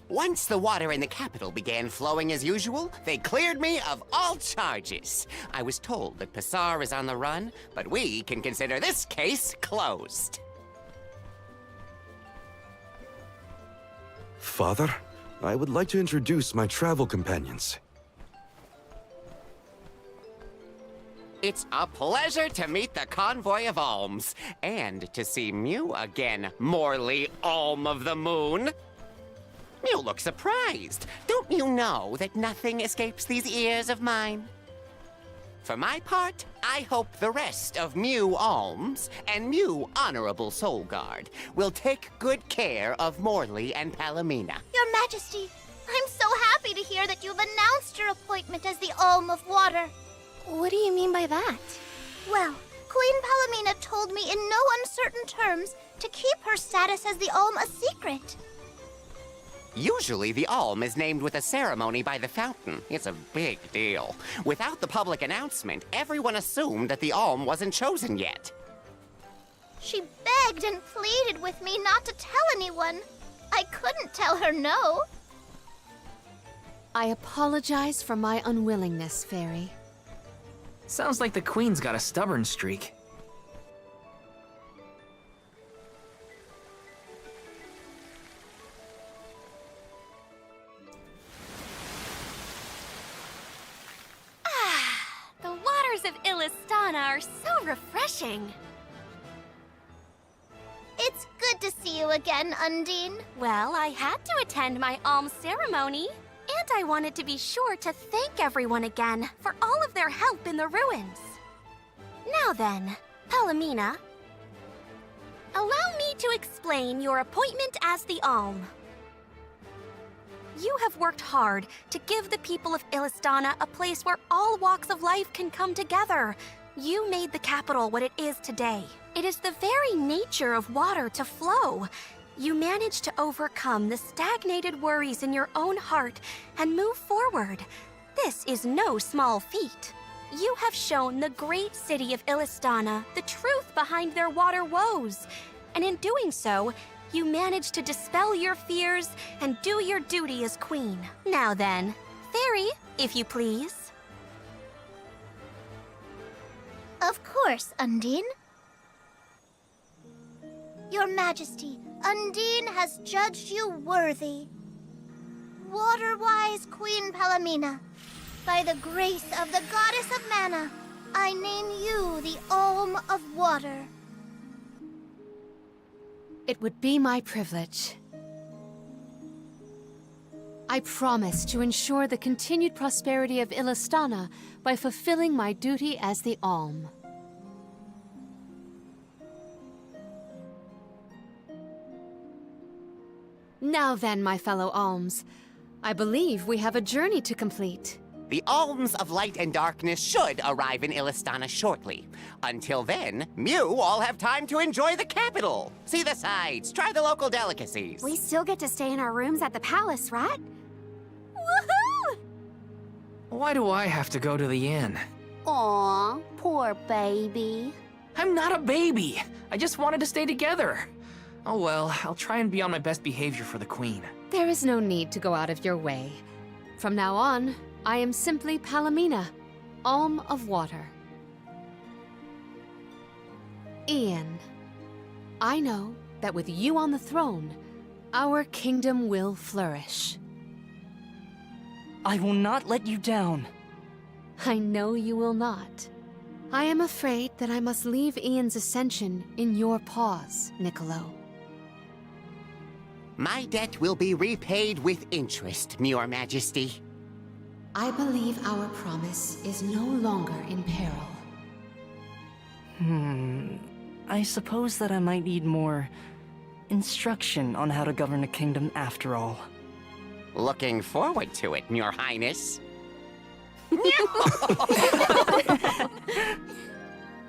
Once the water in the capital began flowing as usual, they cleared me of all charges. I was told that Passar is on the run, but we can consider this case closed. Father, I would like to introduce my travel companions. It's a pleasure to meet the convoy of alms, and to see Mew again, Morley Alm of the Moon. You look surprised. Don't you know that nothing escapes these ears of mine? For my part, I hope the rest of Mew Alms and Mew Honorable Soul Guard will take good care of Morley and Palomina. Your Majesty, I'm so happy to hear that you've announced your appointment as the Alm of Water. What do you mean by that? Well, Queen Palomina told me in no uncertain terms to keep her status as the Alm a secret. Usually, the Alm is named with a ceremony by the fountain. It's a big deal. Without the public announcement, everyone assumed that the Alm wasn't chosen yet. She begged and pleaded with me not to tell anyone. I couldn't tell her no. I apologize for my unwillingness, Fairy. Sounds like the Queen's got a stubborn streak. The waters of Illistana are so refreshing. It's good to see you again, Undine. Well, I had to attend my alms ceremony, and I wanted to be sure to thank everyone again for all of their help in the ruins. Now then, Palomina, allow me to explain your appointment as the Alm. You have worked hard to give the people of Illistana a place where all walks of life can come together. You made the capital what it is today. It is the very nature of water to flow. You managed to overcome the stagnated worries in your own heart and move forward. This is no small feat. You have shown the great city of Illistana the truth behind their water woes. And in doing so, you managed to dispel your fears and do your duty as queen. Now then, Fairy, if you please. Of course, Undine. Your Majesty, Undine has judged you worthy. Water-wise Queen Palomina, by the grace of the Goddess of Mana, I name you the Alm of Water. It would be my privilege. I promise to ensure the continued prosperity of Illistana by fulfilling my duty as the Alm. Now then, my fellow Alms, I believe we have a journey to complete. The Alms of Light and Darkness should arrive in Illistana shortly. Until then, Mew all have time to enjoy the capital. See the sights, try the local delicacies. We still get to stay in our rooms at the palace, right? Woohoo! Why do I have to go to the inn? Aw, poor baby. I'm not a baby. I just wanted to stay together. Oh well, I'll try and be on my best behavior for the Queen. There is no need to go out of your way. From now on, I am simply Palomina, Alm of Water. Ian, I know that with you on the throne, our kingdom will flourish. I will not let you down. I know you will not. I am afraid that I must leave Ian's ascension in your paws, Niccolo. My debt will be repaid with interest, Your Majesty. I believe our promise is no longer in peril. I suppose that I might need more instruction on how to govern a kingdom after all. Looking forward to it, Your Highness.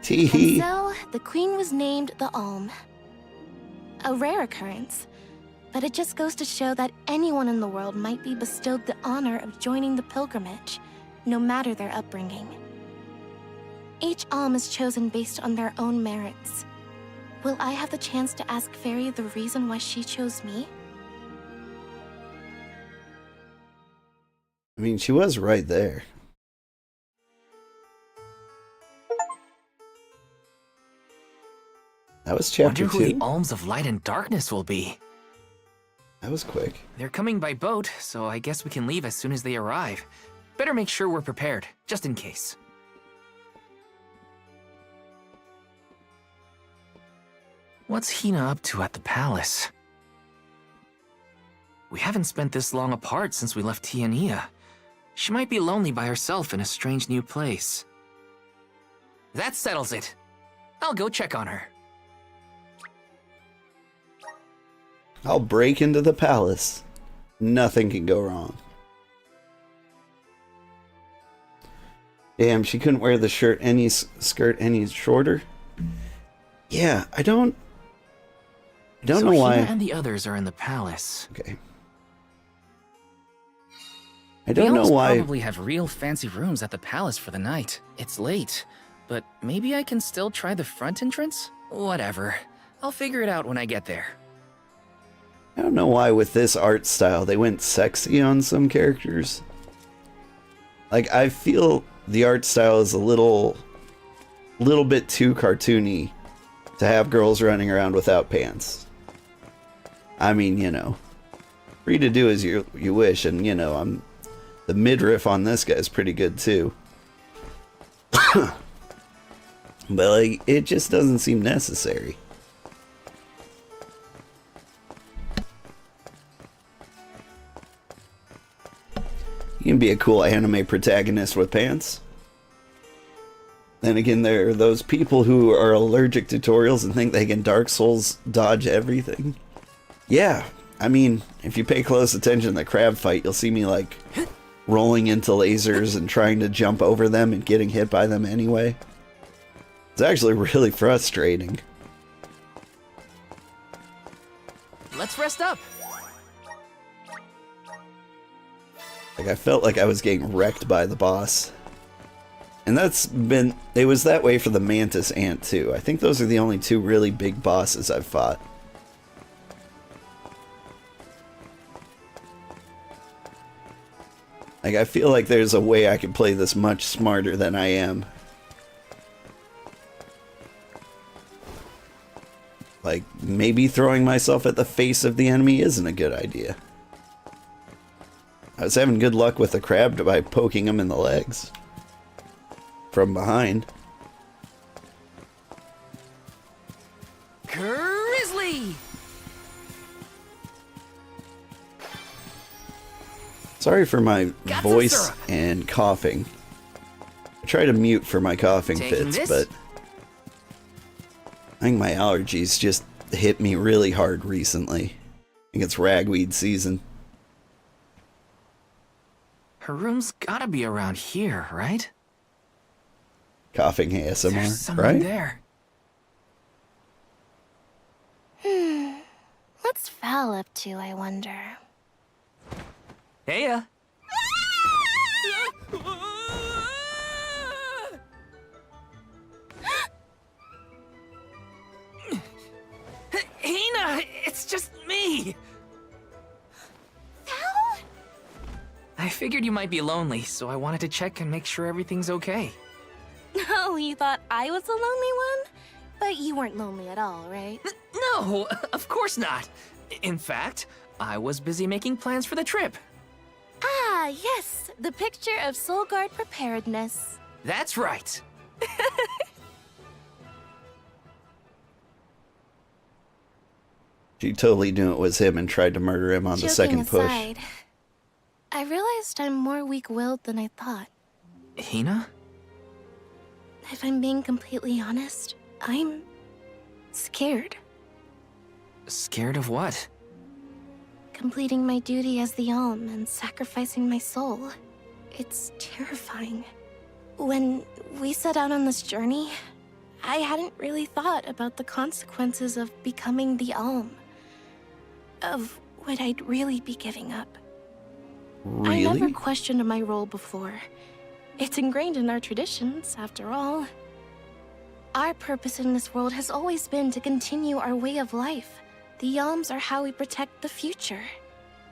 Tee. And so, the queen was named the Alm. A rare occurrence, but it just goes to show that anyone in the world might be bestowed the honor of joining the pilgrimage, no matter their upbringing. Each Alm is chosen based on their own merits. Will I have the chance to ask Fairy the reason why she chose me? I mean, she was right there. That was chapter 2. Wonder who the Alms of Light and Darkness will be. That was quick. They're coming by boat, so I guess we can leave as soon as they arrive. Better make sure we're prepared, just in case. What's Hina up to at the palace? We haven't spent this long apart since we left Tiania. She might be lonely by herself in a strange new place. That settles it. I'll go check on her. I'll break into the palace. Nothing can go wrong. Damn, she couldn't wear the skirt any shorter. Yeah, I don't know why. Hina and the others are in the palace. Okay. I don't know why. They probably have real fancy rooms at the palace for the night. It's late, but maybe I can still try the front entrance? Whatever. I'll figure it out when I get there. I don't know why with this art style they went sexy on some characters. Like, I feel the art style is a little bit too cartoony to have girls running around without pants. I mean, you know, free to do as you wish, and you know, the midriff on this guy is pretty good too. But like, it just doesn't seem necessary. You can be a cool anime protagonist with pants. Then again, there are those people who are allergic to tutorials and think they can Dark Souls dodge everything. Yeah, I mean, if you pay close attention to the crab fight, you'll see me like rolling into lasers and trying to jump over them and getting hit by them anyway. It's actually really frustrating. Let's rest up. Like, I felt like I was getting wrecked by the boss. And it was that way for the Mantis Ant too. I think those are the only two really big bosses I've fought. Like, I feel like there's a way I can play this much smarter than I am. Like, maybe throwing myself at the face of the enemy isn't a good idea. I was having good luck with the crab by poking him in the legs from behind. Grizzly! Sorry for my Got voice some syrup. and coughing. I try to mute for my coughing Taking fits, this? but I think my allergies just hit me really hard recently. I think it's ragweed season. Her room's gotta be around here, right? Coughing There's ASMR, someone right? there. What's Val up to, I wonder? Heya. Hina, it's just me. I figured you might be lonely, so I wanted to check and make sure everything's okay. Oh, you thought I was the lonely one? But you weren't lonely at all, right? No, of course not. In fact, I was busy making plans for the trip. Ah, Ah, yes, the picture of Soul Guard preparedness. That's right. She totally knew it was him and tried to murder him on the second push. Aside, I realized I'm more weak-willed than I thought. Hina? If I'm being completely honest, I'm scared. Scared of what? Completing my duty as the Alm and sacrificing my soul. It's terrifying. When we set out on this journey, I hadn't really thought about the consequences of becoming the Alm. Of what I'd really be giving up. Really? I never questioned my role before. It's ingrained in our traditions, after all. Our purpose in this world has always been to continue our way of life. The Alms are how we protect the future.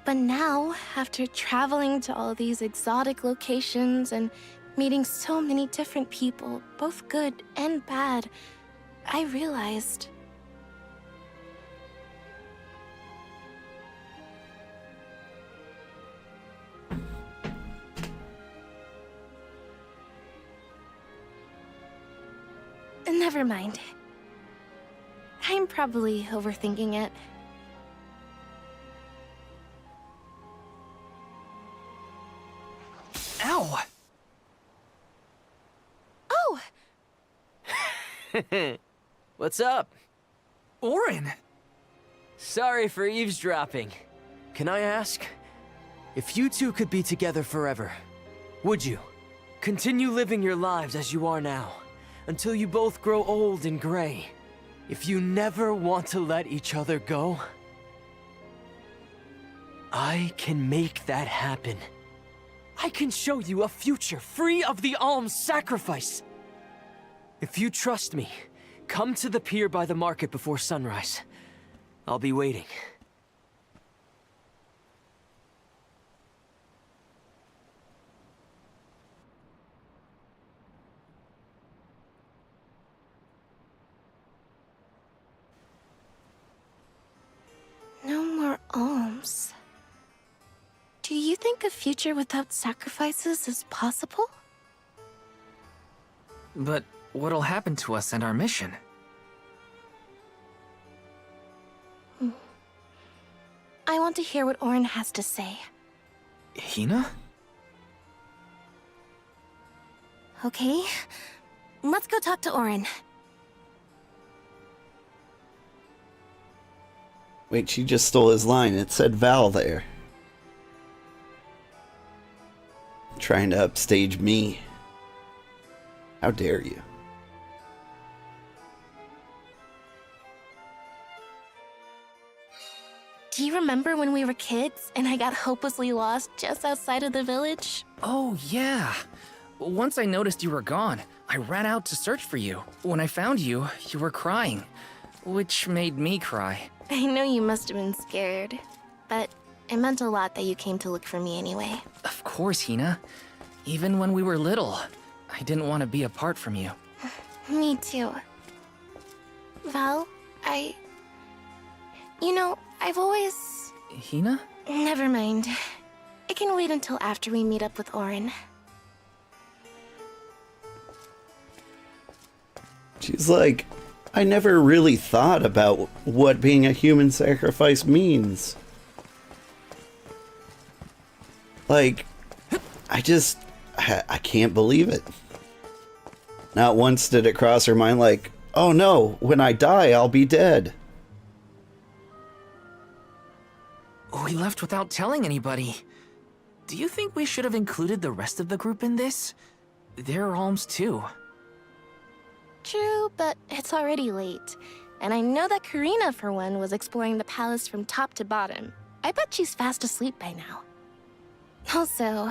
But now, after traveling to all these exotic locations and meeting so many different people, both good and bad, I realized... Never mind. I'm probably overthinking it. Ow! Oh! What's up? Orin! Sorry for eavesdropping. Can I ask? If you two could be together forever, would you? Continue living your lives as you are now, until you both grow old and gray. If you never want to let each other go, I can make that happen. I can show you a future free of the Alm's sacrifice. If you trust me, come to the pier by the market before sunrise. I'll be waiting. No more alms. Do you think a future without sacrifices is possible? But what'll happen to us and our mission? I want to hear what Orin has to say. Hina? Okay, let's go talk to Orin. Wait, she just stole his line. It said Val there. Trying to upstage me. How dare you? Do you remember when we were kids and I got hopelessly lost just outside of the village? Oh, yeah. Once I noticed you were gone, I ran out to search for you. When I found you, you were crying, which made me cry. I know you must have been scared, but it meant a lot that you came to look for me anyway. Of course, Hina. Even when we were little, I didn't want to be apart from you. Me too. Val, You know, I've always... Hina? Never mind. It can wait until after we meet up with Orin. She's like, I never really thought about what being a human sacrifice means. Like, I can't believe it. Not once did it cross her mind like, oh no, when I die, I'll be dead. We left without telling anybody. Do you think we should have included the rest of the group in this? They're alms too. True, but it's already late. And I know that Karina, for one, was exploring the palace from top to bottom. I bet she's fast asleep by now. Also,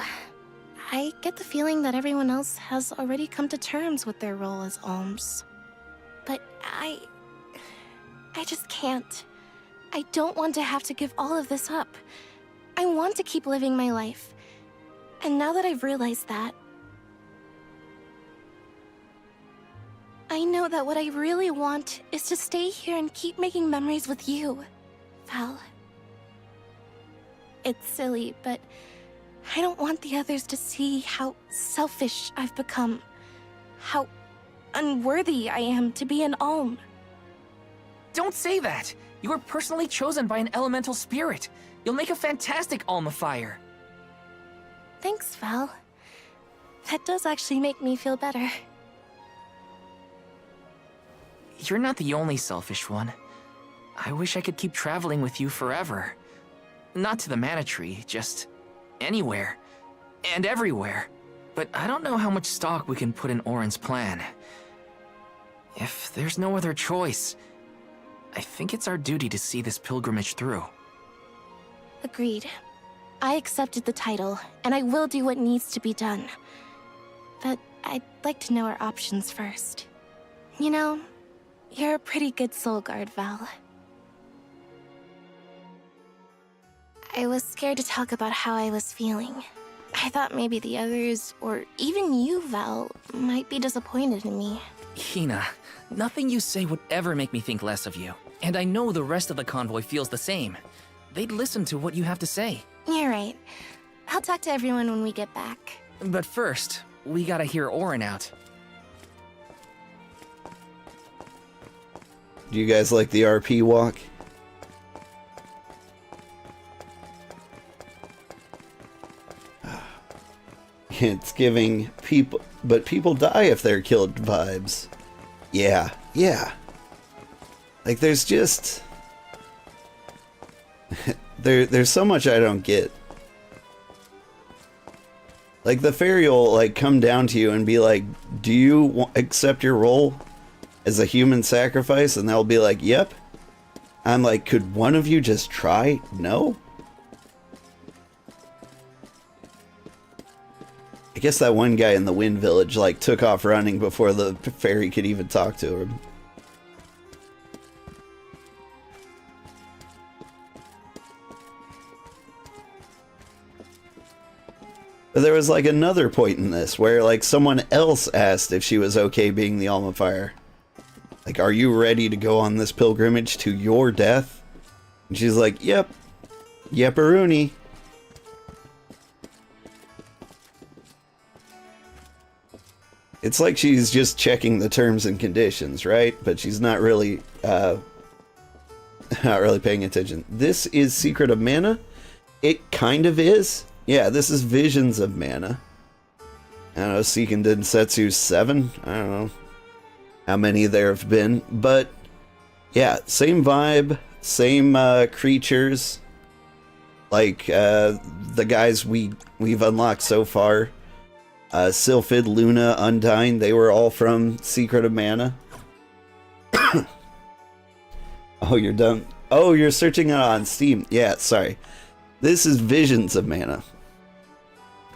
I get the feeling that everyone else has already come to terms with their role as alms. But I just can't. I don't want to have to give all of this up. I want to keep living my life. And now that I've realized that, I know that what I really want is to stay here and keep making memories with you, Val. It's silly, but I don't want the others to see how selfish I've become. How unworthy I am to be an Alm. Don't say that! You were personally chosen by an elemental spirit. You'll make a fantastic Alma Fire. Thanks, Val. That does actually make me feel better. You're not the only selfish one. I wish I could keep traveling with you forever. Not to the Mana Tree, just anywhere. And everywhere. But I don't know how much stock we can put in Orin's plan. If there's no other choice, I think it's our duty to see this pilgrimage through. Agreed. I accepted the title, and I will do what needs to be done. But I'd like to know our options first. You know, you're a pretty good soul guard, Val. I was scared to talk about how I was feeling. I thought maybe the others, or even you, Val, might be disappointed in me. Hina, nothing you say would ever make me think less of you. And I know the rest of the convoy feels the same. They'd listen to what you have to say. You're right. I'll talk to everyone when we get back. But first, we gotta hear Orin out. Do you guys like the RP walk? It's giving people, but people die if they're killed vibes. Yeah, yeah. Like there's just there's so much I don't get. Like the fairy will like come down to you and be like, "Do you accept your role as a human sacrifice?" And they'll be like, "Yep." I'm like, "Could one of you just try?" No. I guess that one guy in the Wind Village like took off running before the fairy could even talk to him. But there was like another point in this where like someone else asked if she was okay being the Alma Fire. Like, are you ready to go on this pilgrimage to your death? And she's like, yep. Yepperoonie. It's like she's just checking the terms and conditions, right? But she's not really paying attention. This is Secret of Mana. It kind of is. Yeah, this is Visions of Mana. I don't know, Seiken Densetsu 7? I don't know how many there have been. But, yeah, same vibe, same creatures. Like, the guys we've unlocked so far. Sylphid, Luna, Undyne, they were all from Secret of Mana. Oh, you're done. Oh, you're searching it on Steam. Yeah, sorry. This is Visions of Mana.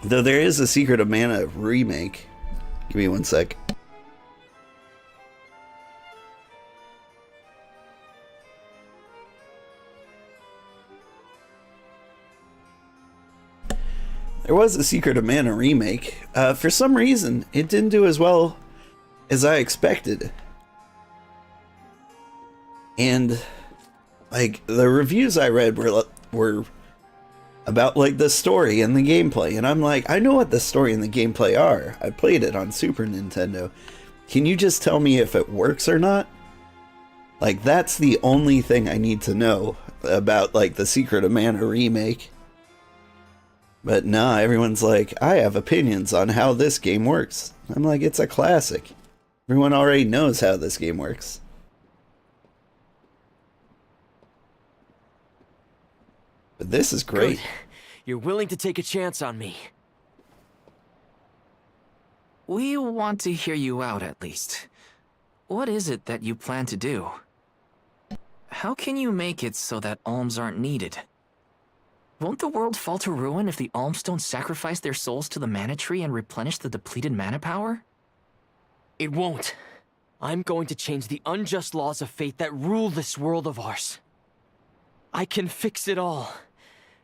Though there is a Secret of Mana remake. Give me one sec. There was a Secret of Mana remake. For some reason, it didn't do as well as I expected. And, like, the reviews I read were about, like, the story and the gameplay. And I'm like, I know what the story and the gameplay are. I played it on Super Nintendo. Can you just tell me if it works or not? Like, that's the only thing I need to know about, like, the Secret of Mana remake. But nah, everyone's like, I have opinions on how this game works. I'm like, it's a classic. Everyone already knows how this game works. But this is great. Good. You're willing to take a chance on me. We want to hear you out, at least. What is it that you plan to do? How can you make it so that alms aren't needed? Won't the world fall to ruin if the alms don't sacrifice their souls to the Mana Tree and replenish the depleted mana power? It won't. I'm going to change the unjust laws of fate that rule this world of ours. I can fix it all,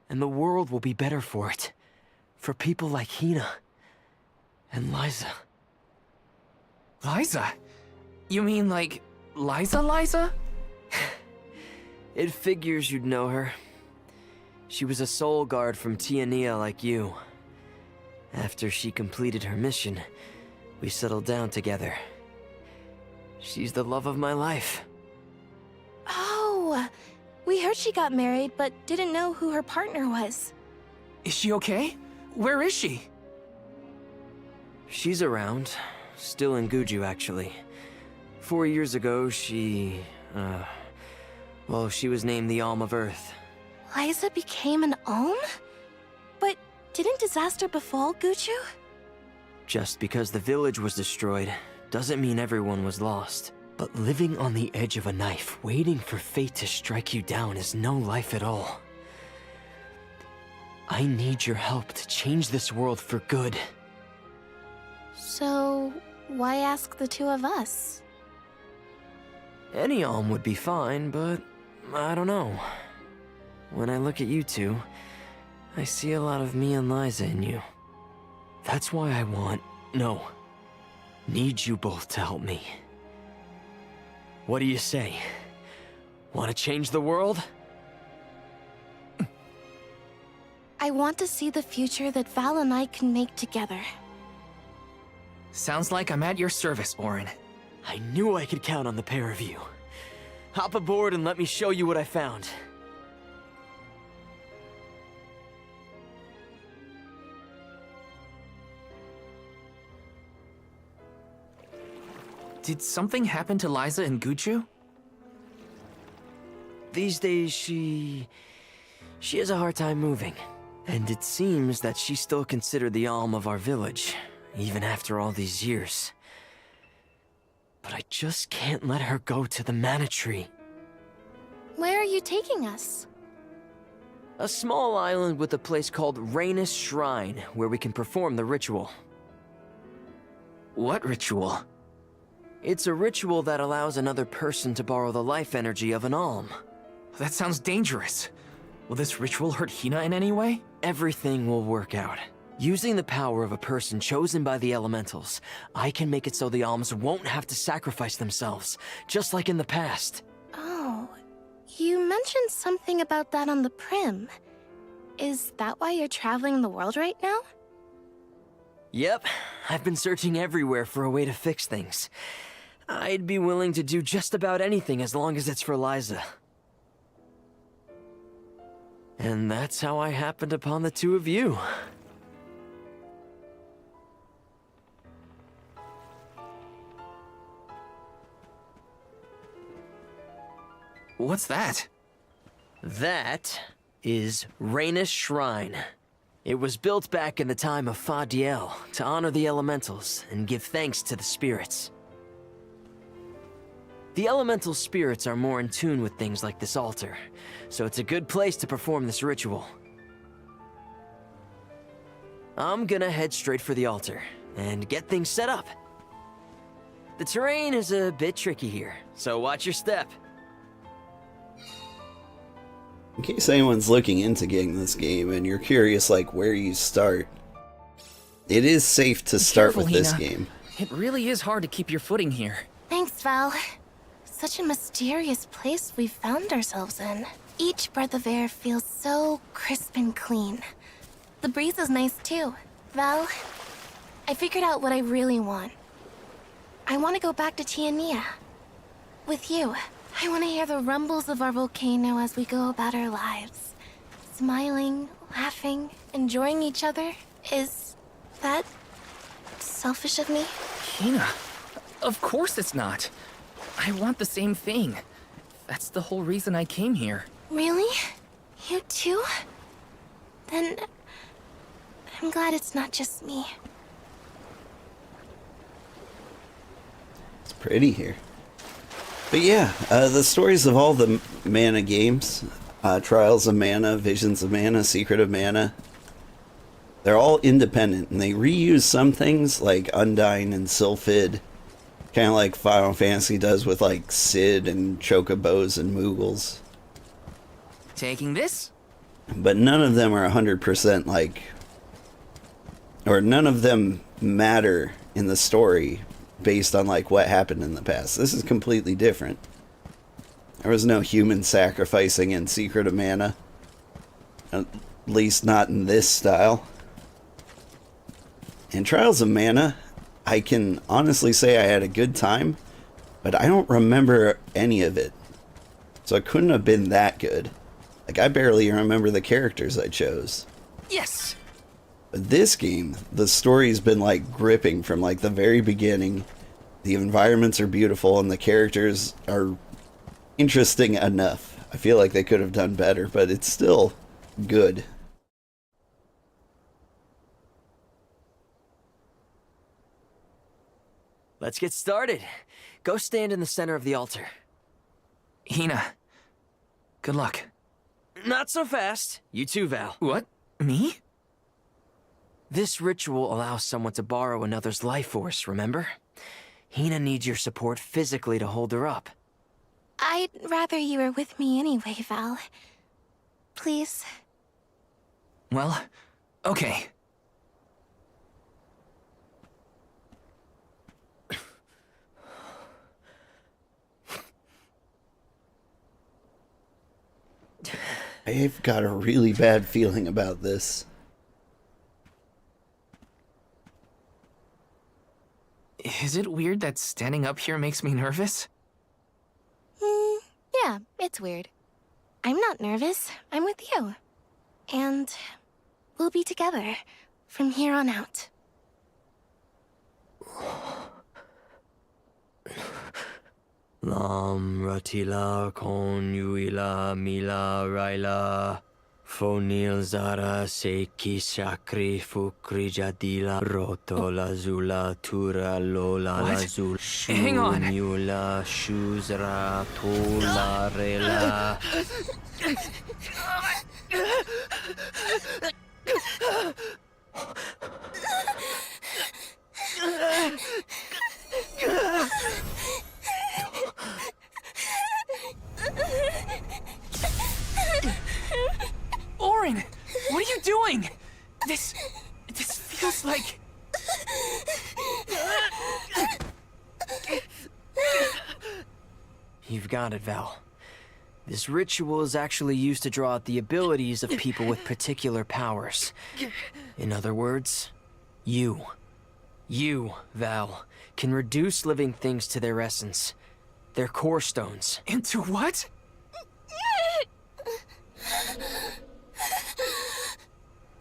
and the world will be better for it. For people like Hina and Liza. Liza? You mean like Liza? It figures you'd know her. She was a soul guard from Tiania like you. After she completed her mission, we settled down together. She's the love of my life. Oh, we heard she got married, but didn't know who her partner was. Is she okay? Where is she? She's around. Still in Guju, actually. 4 years ago, she was named the Alm of Earth. Liza became an Alm? But didn't disaster befall Guju? Just because the village was destroyed doesn't mean everyone was lost. But living on the edge of a knife, waiting for fate to strike you down is no life at all. I need your help to change this world for good. So, why ask the two of us? Any Alm would be fine, but I don't know. When I look at you two, I see a lot of me and Liza in you. That's why I need you both to help me. What do you say? Want to change the world? I want to see the future that Val and I can make together. Sounds like I'm at your service, Orin. I knew I could count on the pair of you. Hop aboard and let me show you what I found. Did something happen to Liza and Guju? These days, she has a hard time moving. And it seems that she's still considered the Alm of our village, even after all these years. But I just can't let her go to the Mana Tree. Where are you taking us? A small island with a place called Rainus Shrine, where we can perform the ritual. What ritual? It's a ritual that allows another person to borrow the life energy of an Alm. That sounds dangerous. Will this ritual hurt Hina in any way? Everything will work out. Using the power of a person chosen by the elementals, I can make it so the Alms won't have to sacrifice themselves, just like in the past. Oh, you mentioned something about that on the Prim. Is that why you're traveling the world right now? Yep, I've been searching everywhere for a way to fix things. I'd be willing to do just about anything as long as it's for Liza. And that's how I happened upon the two of you. What's that? That is Rainus Shrine. It was built back in the time of Fadiel to honor the elementals and give thanks to the spirits. The elemental spirits are more in tune with things like this altar, so it's a good place to perform this ritual. I'm gonna head straight for the altar and get things set up. The terrain is a bit tricky here, so watch your step. In case anyone's looking into getting this game and you're curious like where you start, it is safe to start with this game. It really is hard to keep your footing here. Thanks, Val. Such a mysterious place we've found ourselves in. Each breath of air feels so crisp and clean. The breeze is nice too. Val, I figured out what I really want. I want to go back to Tiania. With you. I want to hear the rumbles of our volcano as we go about our lives. Smiling, laughing, enjoying each other. Is that selfish of me? Hina, of course it's not. I want the same thing. That's the whole reason I came here. Really? You too? Then I'm glad it's not just me. It's pretty here. But yeah, the stories of all the Mana games, Trials of Mana, Visions of Mana, Secret of Mana, they're all independent, and they reuse some things like Undyne and Sylphid, kind of like Final Fantasy does with like Cid and Chocobos and Moogles. Taking this? But none of them are 100% like, or none of them matter in the story based on like what happened in the past. This is completely different. There was no human sacrificing in Secret of Mana. At least not in this style. In Trials of Mana, I can honestly say I had a good time, but I don't remember any of it. So it couldn't have been that good. Like, I barely remember the characters I chose. Yes! But this game, the story's been like gripping from like the very beginning. The environments are beautiful and the characters are interesting enough. I feel like they could have done better, but it's still good. Let's get started. Go stand in the center of the altar. Hina, good luck. Not so fast. You too, Val. What? Me? This ritual allows someone to borrow another's life force, remember? Hina needs your support physically to hold her up. I'd rather you were with me anyway, Val. Please. Well, okay. I've got a really bad feeling about this. Is it weird that standing up here makes me nervous? Yeah, it's weird. I'm not nervous. I'm with you. And we'll be together from here on out. Lam ratila kon yuila mila raila fonil zara seki shakri fukri jadila roto lazula tura lola lazul Hang on. shula shuzra tola rela. Orin, what are you doing? This feels like... You've got it, Val. This ritual is actually used to draw out the abilities of people with particular powers. In other words, you, Val, can reduce living things to their essence, their core stones. Into what?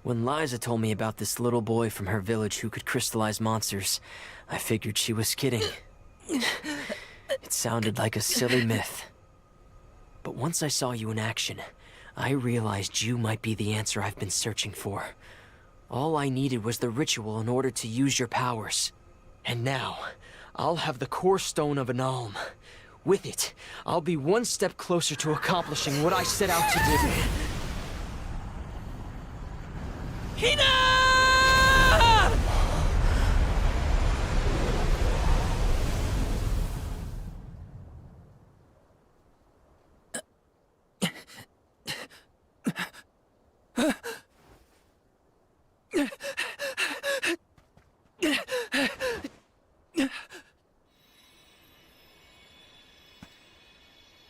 When Liza told me about this little boy from her village who could crystallize monsters, I figured she was kidding. It sounded like a silly myth. But once I saw you in action, I realized you might be the answer I've been searching for. All I needed was the ritual in order to use your powers. And now, I'll have the core stone of an alm. With it, I'll be one step closer to accomplishing what I set out to do. Hina!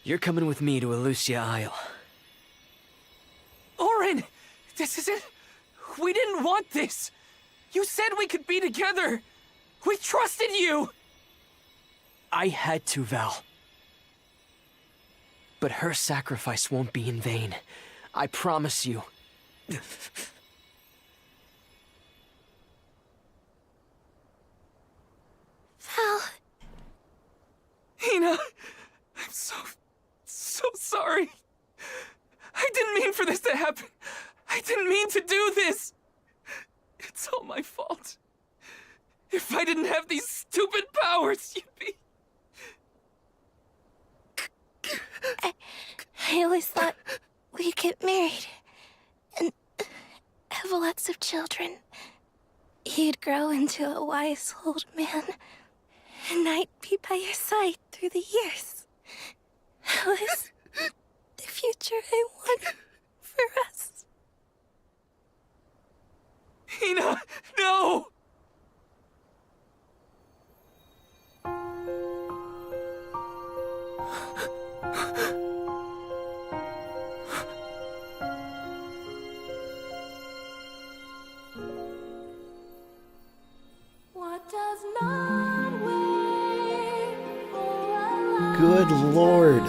You're coming with me to Elusia Isle. Orin! This isn't... We didn't want this! You said we could be together! We trusted you! I had to, Val. But her sacrifice won't be in vain. I promise you. Val. Hina, I'm so sorry. I didn't mean for this to happen. I didn't mean to do this. It's all my fault. If I didn't have these stupid powers, you'd be... I always thought we'd get married and have lots of children. You'd grow into a wise old man, and I'd be by your side through the years. That was the future I wanted for us. Hina, no! Good lord.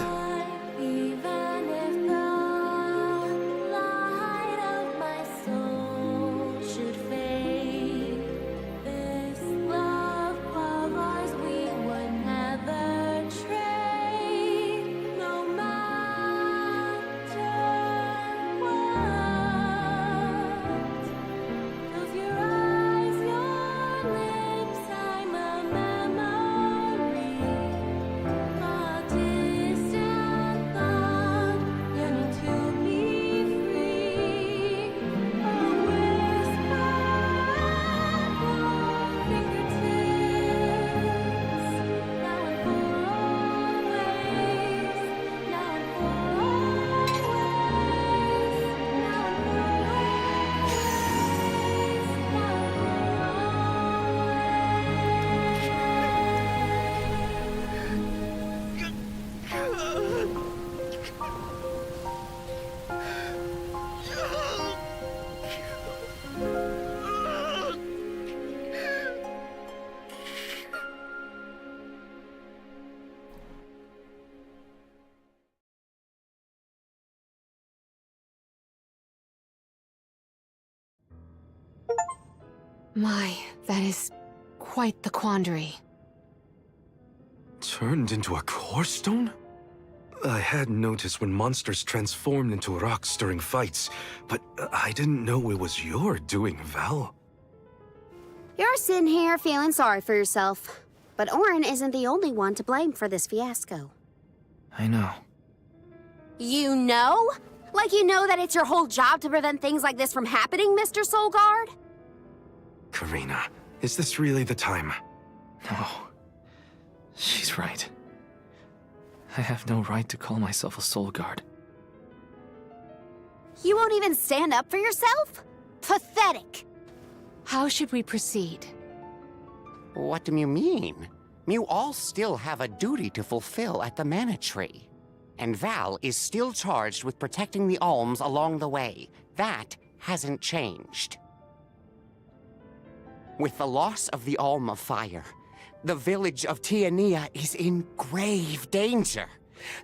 My, that is quite the quandary. Turned into a core stone? I had noticed when monsters transformed into rocks during fights, but I didn't know it was your doing, Val. You're sitting here feeling sorry for yourself. But Orin isn't the only one to blame for this fiasco. I know. You know? Like you know that it's your whole job to prevent things like this from happening, Mr. Soulguard? Karina, is this really the time? No. She's right. I have no right to call myself a soul guard. You won't even stand up for yourself? Pathetic! How should we proceed? What do you mean? You all still have a duty to fulfill at the Mana Tree. And Val is still charged with protecting the alms along the way. That hasn't changed. With the loss of the Alm of Fire, the village of Tiania is in grave danger.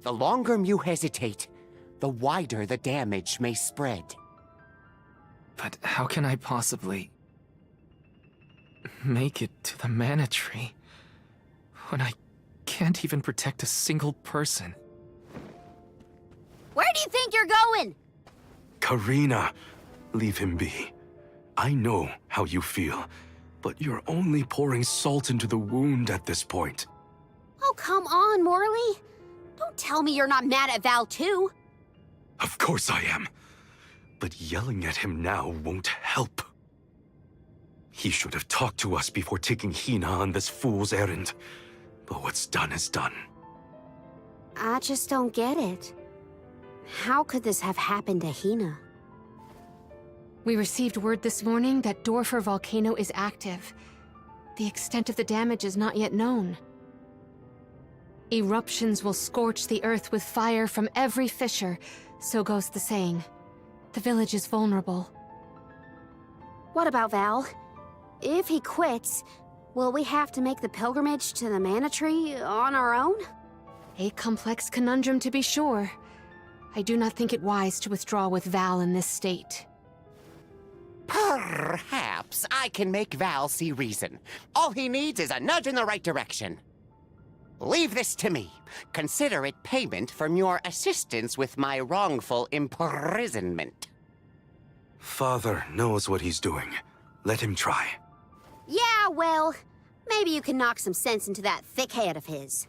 The longer you hesitate, the wider the damage may spread. But how can I possibly make it to the Mana Tree when I can't even protect a single person? Where do you think you're going? Karina, leave him be. I know how you feel, but you're only pouring salt into the wound at this point. Oh, come on, Morley. Don't tell me you're not mad at Val, too. Of course I am. But yelling at him now won't help. He should have talked to us before taking Hina on this fool's errand. But what's done is done. I just don't get it. How could this have happened to Hina? We received word this morning that Dorfer Volcano is active. The extent of the damage is not yet known. Eruptions will scorch the earth with fire from every fissure, so goes the saying. The village is vulnerable. What about Val? If he quits, will we have to make the pilgrimage to the Mana Tree on our own? A complex conundrum to be sure. I do not think it wise to withdraw with Val in this state. Perhaps I can make Val see reason. All he needs is a nudge in the right direction. Leave this to me. Consider it payment from your assistance with my wrongful imprisonment. Father knows what he's doing. Let him try. Yeah, well, maybe you can knock some sense into that thick head of his.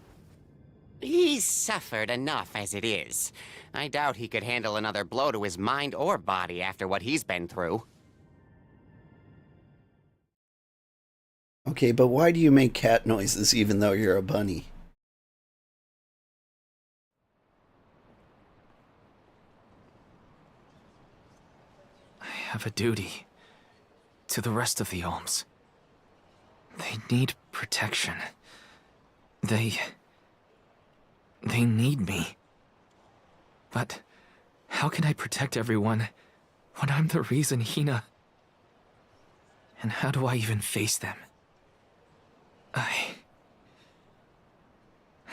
He's suffered enough as it is. I doubt he could handle another blow to his mind or body after what he's been through. Okay, but why do you make cat noises even though you're a bunny? I have a duty to the rest of the alms. They need protection. They need me. But how can I protect everyone when I'm the reason Hina... And how do I even face them?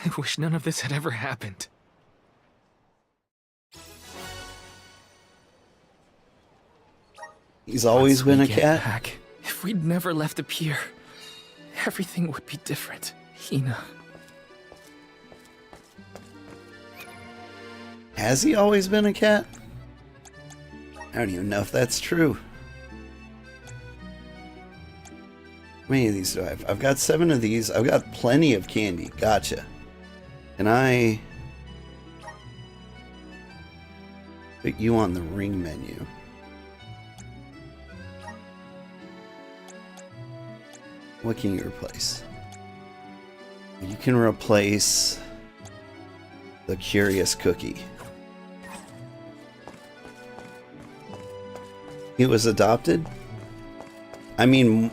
I wish none of this had ever happened. He's always been a cat? Back. If we'd never left the pier, everything would be different. Hina. Has he always been a cat? I don't even know if that's true. How many of these do I have? I've got 7 of these. I've got plenty of candy. Gotcha. Can I put you on the ring menu? What can you replace? You can replace the curious cookie. He was adopted? I mean,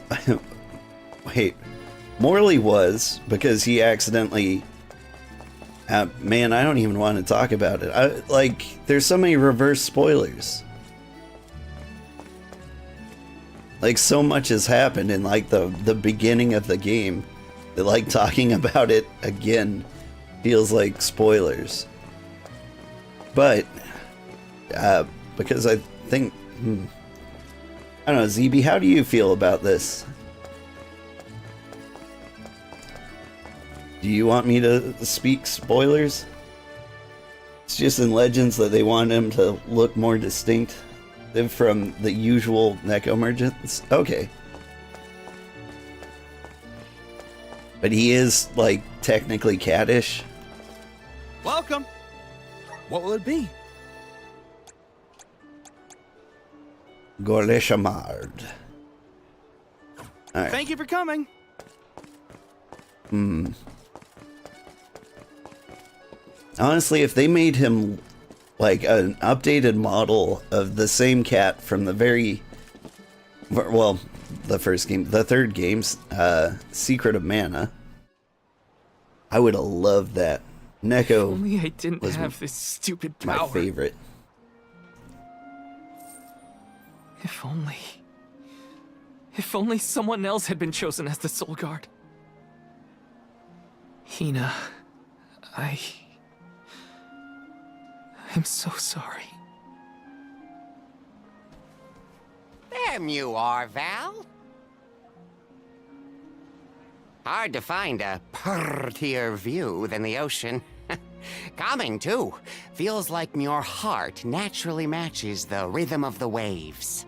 wait. Morley was, because he accidentally... man, I don't even want to talk about it. There's so many reverse spoilers. Like, so much has happened in, like, the beginning of the game that, like, talking about it again feels like spoilers. But, because I think... I don't know, ZB, how do you feel about this? Do you want me to speak spoilers? It's just in Legends that they want him to look more distinct from the usual Neko merchants. Okay. But he is, like, technically cattish. Welcome. What will it be? Goreshamard. Alright. Thank you for coming. Honestly, if they made him like an updated model of the same cat from the the first game, the third game's Secret of Mana, I would have loved that. Neko If only I didn't have this stupid power. my favorite. If only someone else had been chosen as the Soul Guard. Hina, I'm so sorry. There you are, Val. Hard to find a prettier view than the ocean. Calming, too. Feels like your heart naturally matches the rhythm of the waves.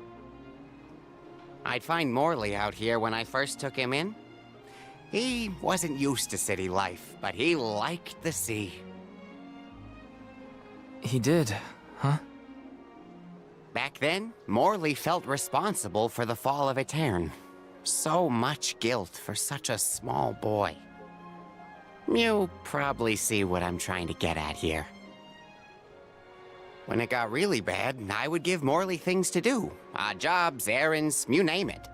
I'd find Morley out here when I first took him in. He wasn't used to city life, but he liked the sea. He did, huh? Back then, Morley felt responsible for the fall of Etern. So much guilt for such a small boy. You probably see what I'm trying to get at here. When it got really bad, I would give Morley things to do. Odd jobs, errands, you name it.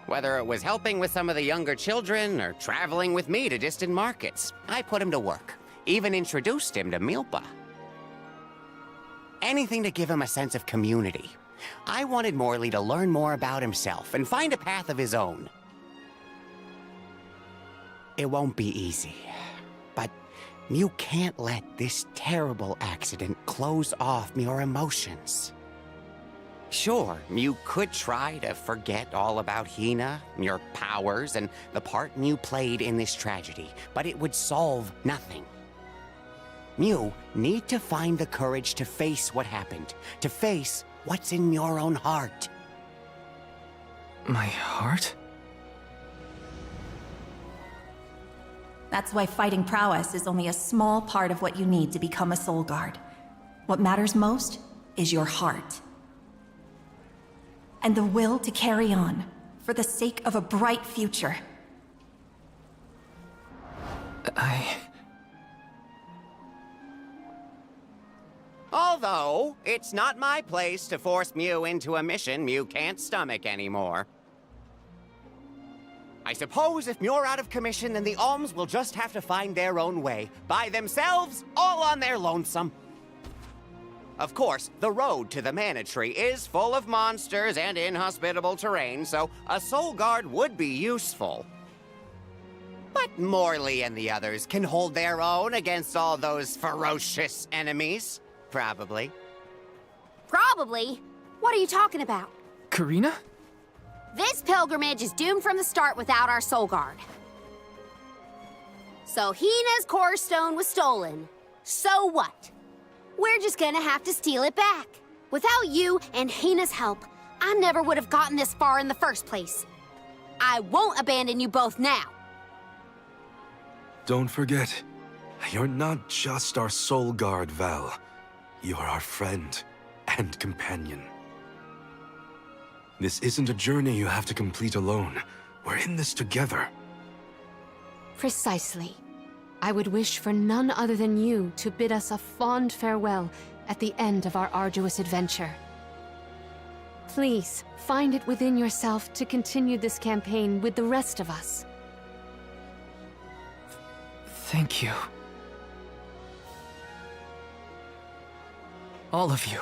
Whether it was helping with some of the younger children or traveling with me to distant markets, I put him to work. Even introduced him to Milpa. Anything to give him a sense of community. I wanted Morley to learn more about himself and find a path of his own. It won't be easy, but you can't let this terrible accident close off your emotions. Sure, you could try to forget all about Hina, your powers, and the part you played in this tragedy, but it would solve nothing. You need to find the courage to face what happened, to face what's in your own heart. My heart? That's why fighting prowess is only a small part of what you need to become a Soul Guard. What matters most is your heart. And the will to carry on, for the sake of a bright future. Although, it's not my place to force Mew into a mission Mew can't stomach anymore. I suppose if Mew're out of commission, then the Alms will just have to find their own way. By themselves, all on their lonesome. Of course, the road to the Mana Tree is full of monsters and inhospitable terrain, so a Soul Guard would be useful. But Morley and the others can hold their own against all those ferocious enemies. Probably. Probably? What are you talking about? Karina? This pilgrimage is doomed from the start without our soul guard. So Hina's core stone was stolen. So what? We're just gonna have to steal it back. Without you and Hina's help, I never would have gotten this far in the first place. I won't abandon you both now. Don't forget, you're not just our soul guard, Val. You're our friend and companion. This isn't a journey you have to complete alone. We're in this together. Precisely. I would wish for none other than you to bid us a fond farewell at the end of our arduous adventure. Please, find it within yourself to continue this campaign with the rest of us. Thank you. All of you.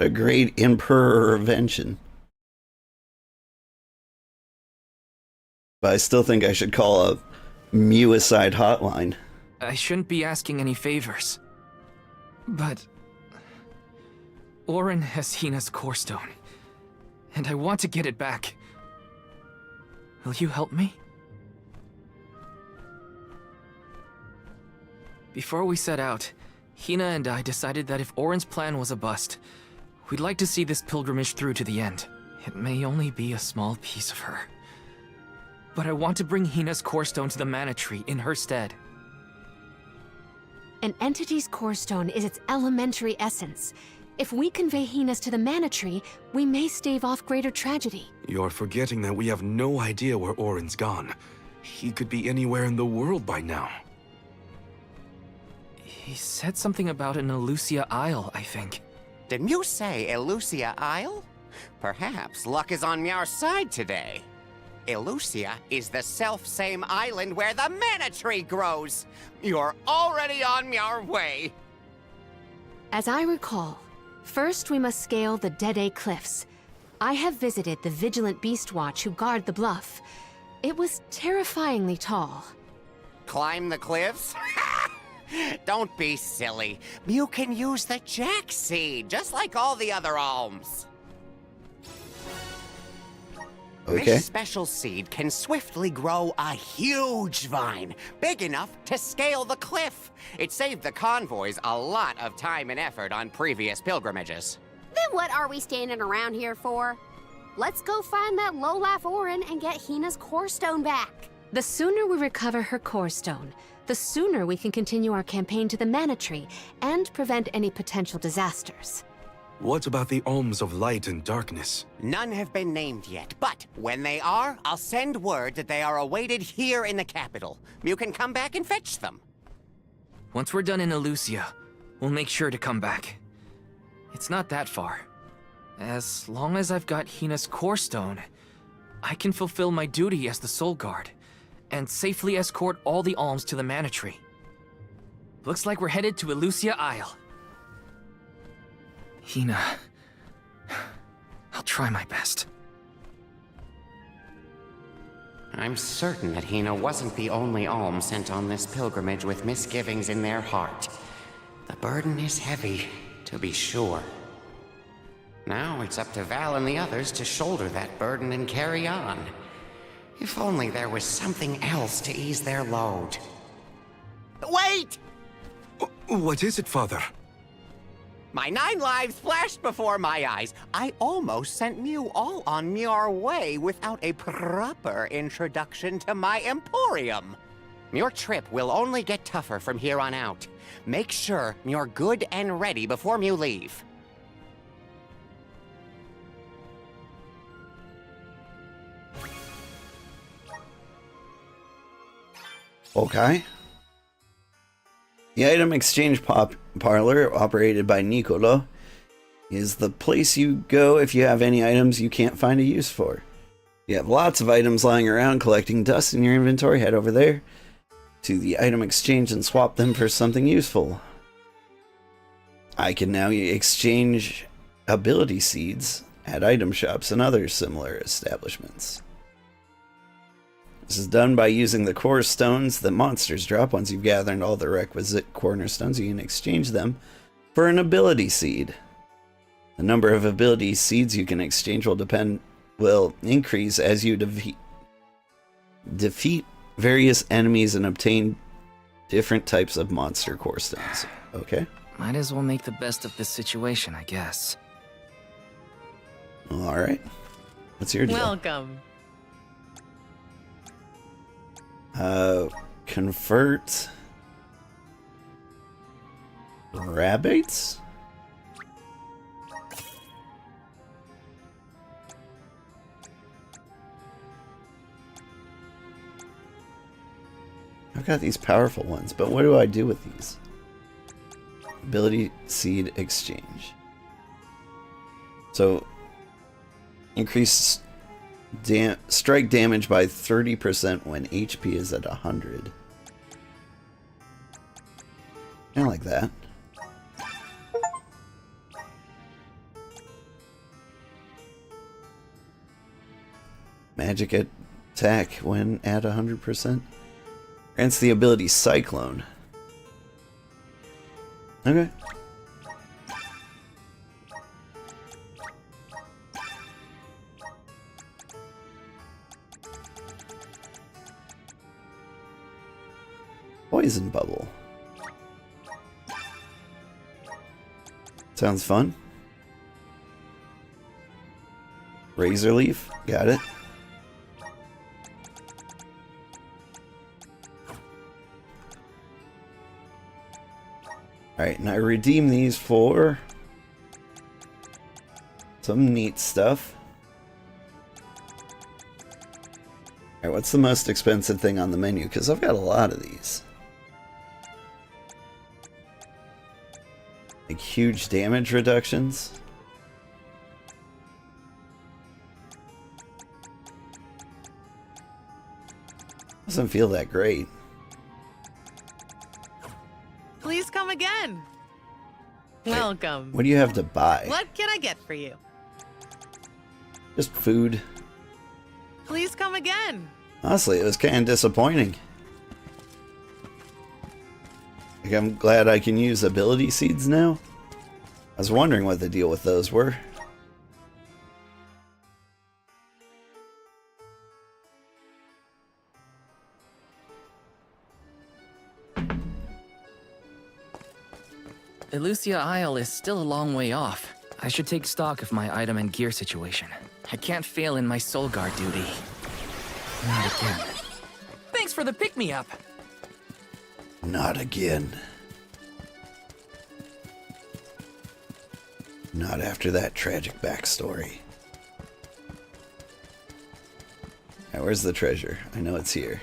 A great intervention. But I still think I should call a Muicide hotline. I shouldn't be asking any favors. But Orin has Hina's core stone, and I want to get it back. Will you help me? Before we set out, Hina and I decided that if Orin's plan was a bust, we'd like to see this pilgrimage through to the end. It may only be a small piece of her, but I want to bring Hina's core stone to the Mana Tree in her stead. An entity's core stone is its elementary essence. If we convey Hina's to the Mana Tree, we may stave off greater tragedy. You're forgetting that we have no idea where Orin's gone. He could be anywhere in the world by now. He said something about an Elusia Isle, I think. Didn't you say Elusia Isle? Perhaps luck is on our side today. Elusia is the self-same island where the Mana Tree grows. You're already on your way. As I recall, first we must scale the Dede Cliffs. I have visited the Vigilant Beast Watch who guard the bluff. It was terrifyingly tall. Climb the cliffs? Don't be silly. You can use the Jack Seed, just like all the other alms. Okay. This special seed can swiftly grow a huge vine, big enough to scale the cliff. It saved the convoys a lot of time and effort on previous pilgrimages. Then what are we standing around here for? Let's go find that lowlife Orin and get Hina's core stone back. The sooner we recover her core stone, the sooner we can continue our campaign to the Mana Tree and prevent any potential disasters. What about the alms of light and darkness? None have been named yet, but when they are, I'll send word that they are awaited here in the capital. You can come back and fetch them. Once we're done in Elusia, we'll make sure to come back. It's not that far. As long as I've got Hina's core stone, I can fulfill my duty as the Soul Guard and safely escort all the alms to the Mana Tree. Looks like we're headed to Elusia Isle. Hina, I'll try my best. I'm certain that Hina wasn't the only alm sent on this pilgrimage with misgivings in their heart. The burden is heavy, to be sure. Now it's up to Val and the others to shoulder that burden and carry on. If only there was something else to ease their load. Wait! What is it, Father? My 9 lives flashed before my eyes. I almost sent Mew all on your way without a proper introduction to my Emporium. Your trip will only get tougher from here on out. Make sure you're good and ready before you leave. Okay. The item exchange parlor, operated by Nicolo, is the place you go if you have any items you can't find a use for. You have lots of items lying around collecting dust in your inventory, head over there to the item exchange and swap them for something useful. I can now exchange ability seeds at item shops and other similar establishments. This is done by using the core stones that monsters drop. Once you've gathered all the requisite cornerstones, you can exchange them for an ability seed. The number of ability seeds you can exchange will increase as you defeat various enemies and obtain different types of monster core stones. Okay. Might as well make the best of this situation, I guess. All right. What's your deal? Welcome. Convert rabbits? I've got these powerful ones, but what do I do with these? Ability seed exchange. So, increase strike damage by 30% when HP is at 100. I like that. Magic attack when at 100%. Grants the ability Cyclone. Okay. Poison Bubble. Sounds fun. Razor Leaf. Got it. Alright, and I redeem these for some neat stuff. Alright, what's the most expensive thing on the menu? Because I've got a lot of these. Like huge damage reductions. Doesn't feel that great. Please come again. Welcome. What do you have to buy? What can I get for you? Just food. Please come again. Honestly, it was kind of disappointing. Like, I'm glad I can use ability seeds now. I was wondering what the deal with those were. Elusia Isle is still a long way off. I should take stock of my item and gear situation. I can't fail in my soul guard duty. Not again. Thanks for the pick-me-up. Not again. Not after that tragic backstory. Alright, where's the treasure? I know it's here.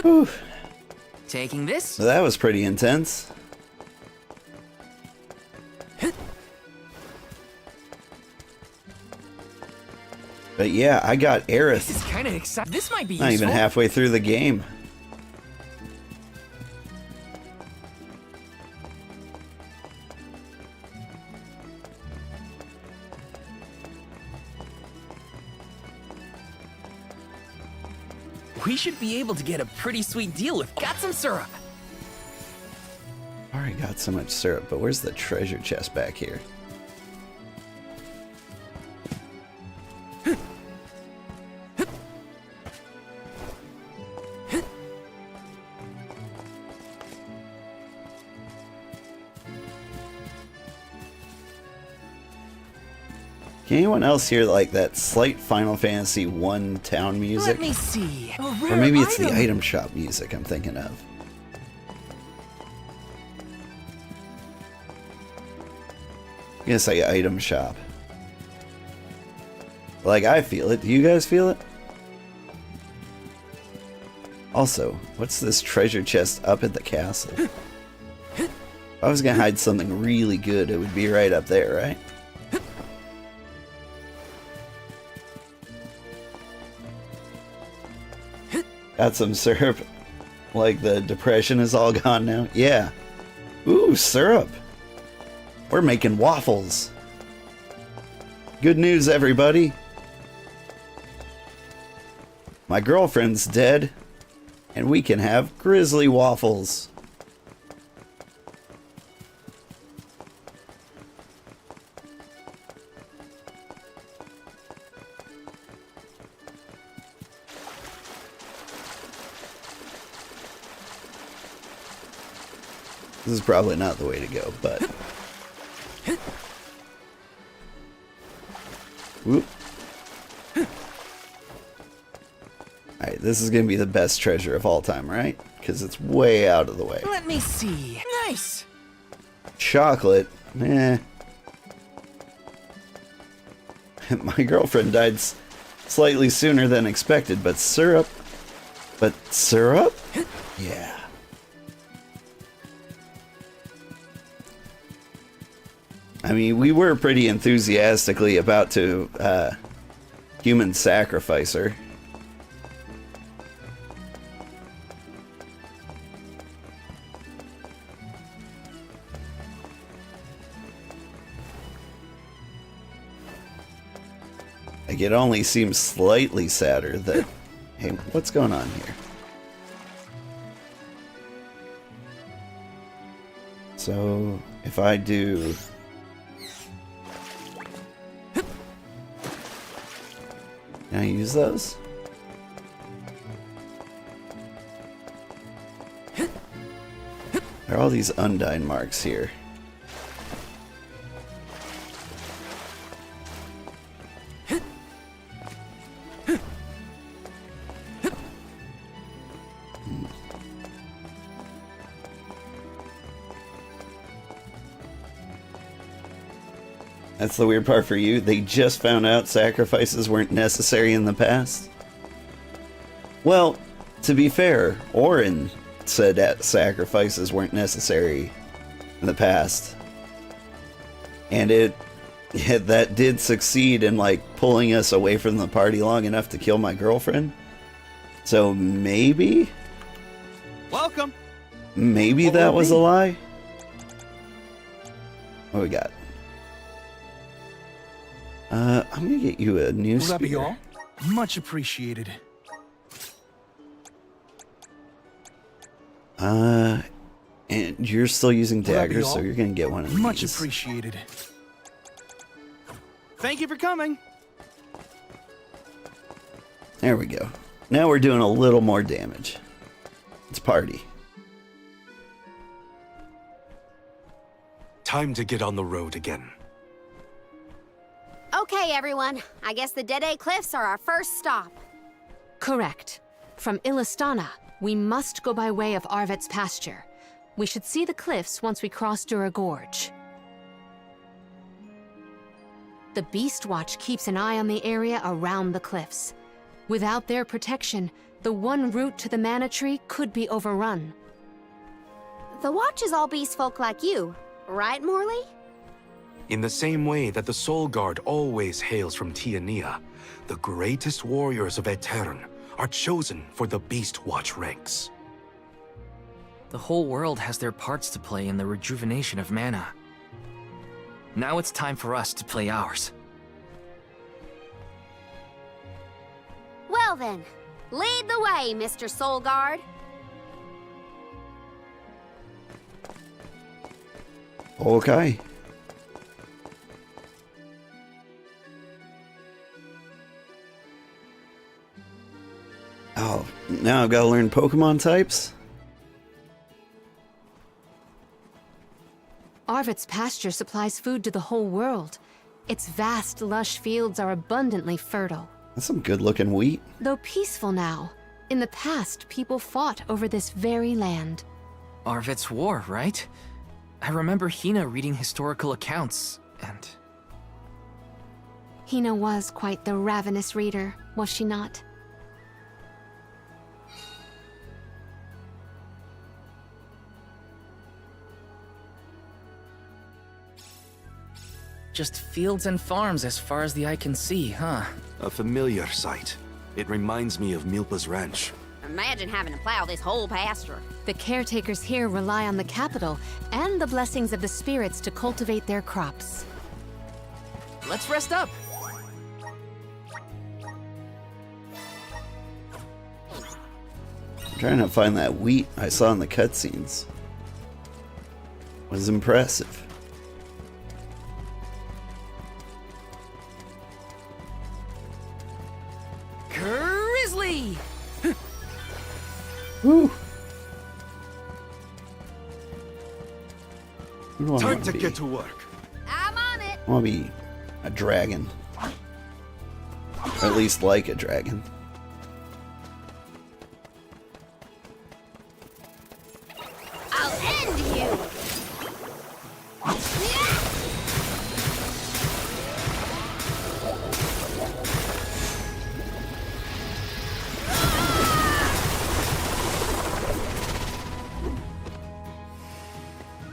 Whew. Taking this? Well, that was pretty intense. But yeah, I got Aerith. This is kind of exciting. This might be Not useful. even halfway through the game. We should be able to get a pretty sweet deal with got some syrup. Already got so much syrup, but where's the treasure chest back here? Can anyone else hear like that slight Final Fantasy 1 town music? Let me see. Or maybe it's the item shop music I'm thinking of. I'm gonna say item shop. Like, I feel it. Do you guys feel it? Also, what's this treasure chest up at the castle? If I was gonna hide something really good, it would be right up there, right? Got some syrup. Like the depression is all gone now. Yeah. Ooh, syrup. We're making waffles. Good news, everybody. My girlfriend's dead, and we can have grizzly waffles. This is probably not the way to go, but... Whoop. Alright, this is gonna be the best treasure of all time, right? Because it's way out of the way. Let me see. Nice. Chocolate? Eh. My girlfriend died slightly sooner than expected, but syrup? But syrup? Yeah. I mean, we were pretty enthusiastically about to human sacrifice her. Like, it only seems slightly sadder that... Hey, what's going on here? So, if I do... Can I use those? There are all these undyne marks here. That's the weird part for you. They just found out sacrifices weren't necessary in the past. Well, to be fair, Orin said that sacrifices weren't necessary in the past. And that did succeed in, like, pulling us away from the party long enough to kill my girlfriend. So maybe? Welcome. Maybe that was a lie? What we got? I'm gonna get you a new Will that be spear. all? Much appreciated. And you're still using Will that be daggers, so all? you're gonna get one of these. Much appreciated. Thank you for coming. There we go. Now we're doing a little more damage. Let's party. Time to get on the road again. Okay, everyone. I guess the Dead Cliffs are our first stop. Correct. From Illistana, we must go by way of Arvet's pasture. We should see the cliffs once we cross Dura Gorge. The Beast Watch keeps an eye on the area around the cliffs. Without their protection, the one route to the Mana Tree could be overrun. The Watch is all beast folk like you, right, Morley? In the same way that the Soul Guard always hails from Tiania, the greatest warriors of Aetern are chosen for the Beast Watch ranks. The whole world has their parts to play in the rejuvenation of mana. Now it's time for us to play ours. Well then, lead the way, Mr. Soul Guard. Okay. Oh, now I've got to learn Pokemon types? Arvet's pasture supplies food to the whole world. Its vast, lush fields are abundantly fertile. That's some good-looking wheat. Though peaceful now, in the past, people fought over this very land. Arvet's War, right? I remember Hina reading historical accounts, and... Hina was quite the ravenous reader, was she not? Just fields and farms as far as the eye can see, huh? A familiar sight. It reminds me of Milpa's ranch. Imagine having to plow this whole pasture. The caretakers here rely on the capital and the blessings of the spirits to cultivate their crops. Let's rest up. I'm trying to find that wheat I saw in the cutscenes. Was impressive. Grizzly! Woo! Time to get to work. I'm on it. I want to be a dragon. Or at least like a dragon. I'll end you.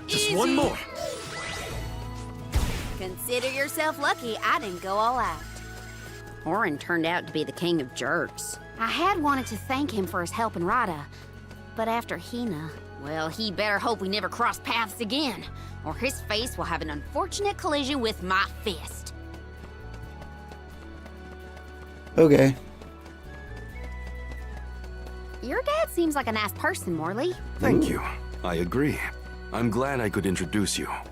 Just one more. Consider yourself lucky I didn't go all out. Orin turned out to be the king of jerks. I had wanted to thank him for his help in Rada, but after Hina, well, he better hope we never cross paths again, or his face will have an unfortunate collision with my fist. Okay. Your dad seems like a nice person, Morley. Thank you. I agree. I'm glad I could introduce you. I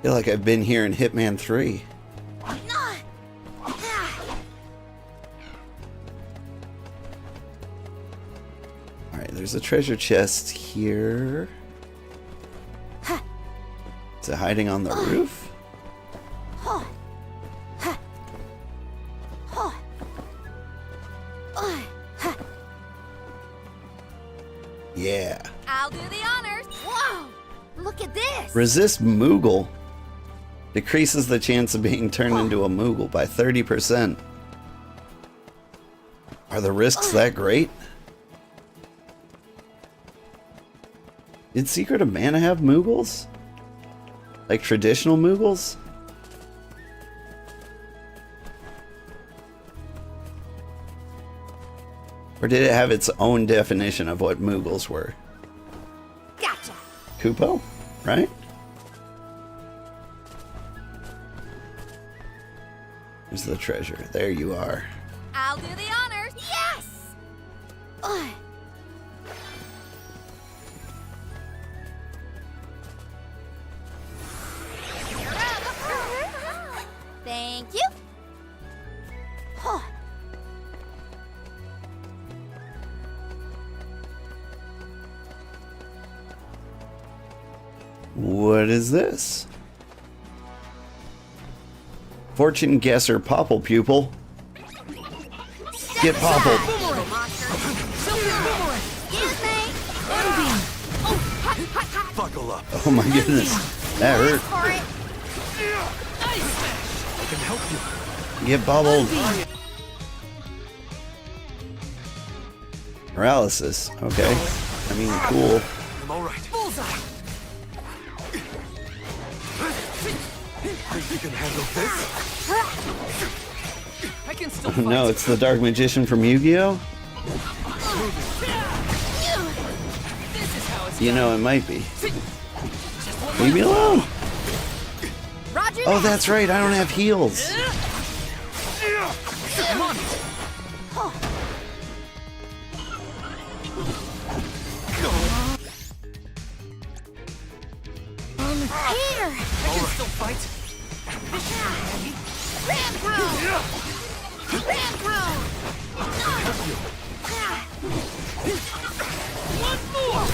feel like I've been here in Hitman 3. Alright, there's a treasure chest here. Is it hiding on the roof? Yeah. I'll do the honors. Whoa! Look at this! Resist Moogle. Decreases the chance of being turned into a Moogle by 30%. Are the risks that great? Did Secret of Mana have Moogles? Like traditional Moogles? Or did it have its own definition of what Moogles were? Gotcha. Kupo, right? Here's the treasure. There you are. I'll do the honors. Yes! Thank you. What is this? Fortune guesser popple pupil. Get poppled. Buckle up. Oh my goodness. That hurt. I can help you. Get bubbled. Paralysis. Okay. I mean, cool. I'm all right. Think you can handle this? I can still Oh no, it's the Dark Magician from Yu-Gi-Oh? You know, it might be. Leave me alone! Oh, that's right, I don't have heals. I'm on it. Here! I can still fight. One more.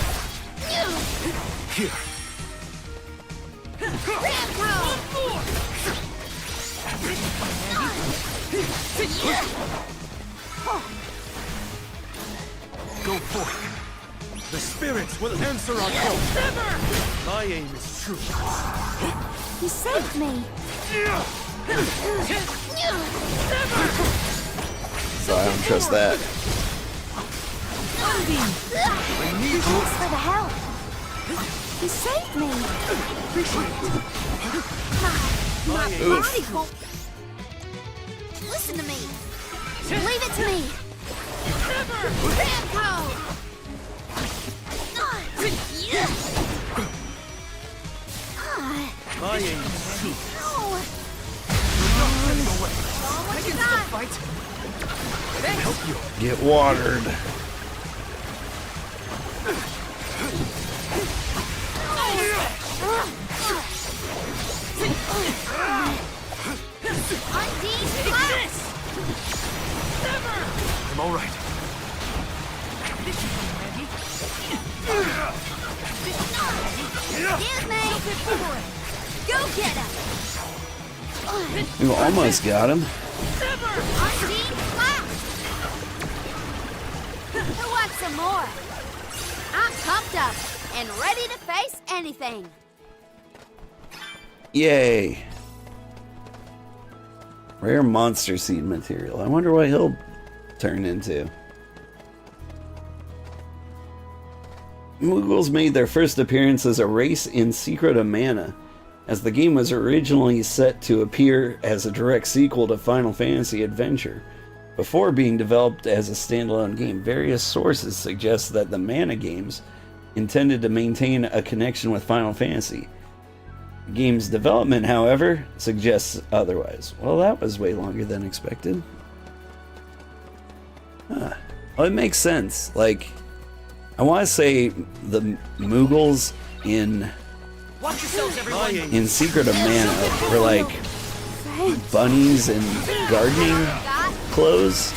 Here. Go forth. The spirits will answer our call. My aim is true. You saved me. So I don't trust that. Thanks for the help. You saved me. My body won't. Listen to me. Leave it to me. My aim is true. I can still fight. Thanks. Help you. Get watered. I'm all right. Excuse me! Go get him! You almost got him. Unseen flash! Who wants some more? I'm pumped up and ready to face anything. Yay. Rare monster seed material. I wonder what he'll turn into. Moogles made their first appearance as a race in Secret of Mana, as the game was originally set to appear as a direct sequel to Final Fantasy Adventure. Before being developed as a standalone game, various sources suggest that the Mana games intended to maintain a connection with Final Fantasy. The game's development, however, suggests otherwise. Well, that was way longer than expected. Huh. Well, it makes sense. Like, I want to say the Moogles in Watch yourselves, everyone. in Secret of Mana were like bunnies in gardening clothes.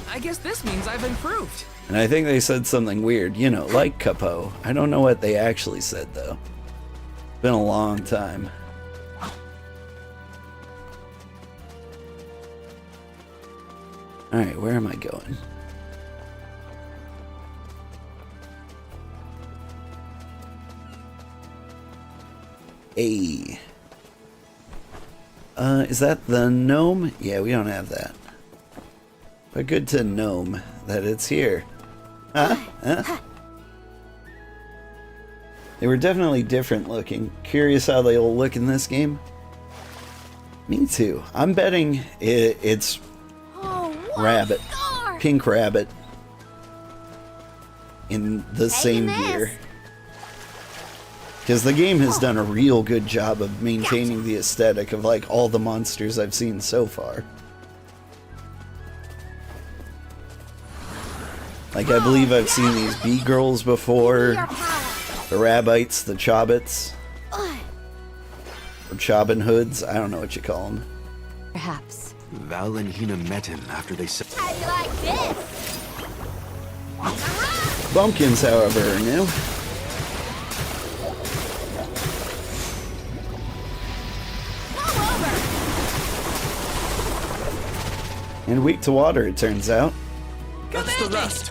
I guess this means I've improved. And I think they said something weird, you know, like Capo. I don't know what they actually said, though. Been a long time. Alright, where am I going? Hey. Is that the gnome? Yeah, we don't have that. But good to gnome that it's here. Huh? Huh? They were definitely different looking. Curious how they'll look in this game. Me too. I'm betting it's Rabbit. Pink Rabbit. In the same gear. Because the game has done a real good job of maintaining the aesthetic of like all the monsters I've seen so far. Like I believe I've seen these bee girls before. The Rabbites, the Chobbits. Or Chobbin Hoods, I don't know what you call them. Perhaps. Val and Hina met him after they said. How do you like this? Bumpkins, however, are new. And weak to water, it turns out. That's the rest.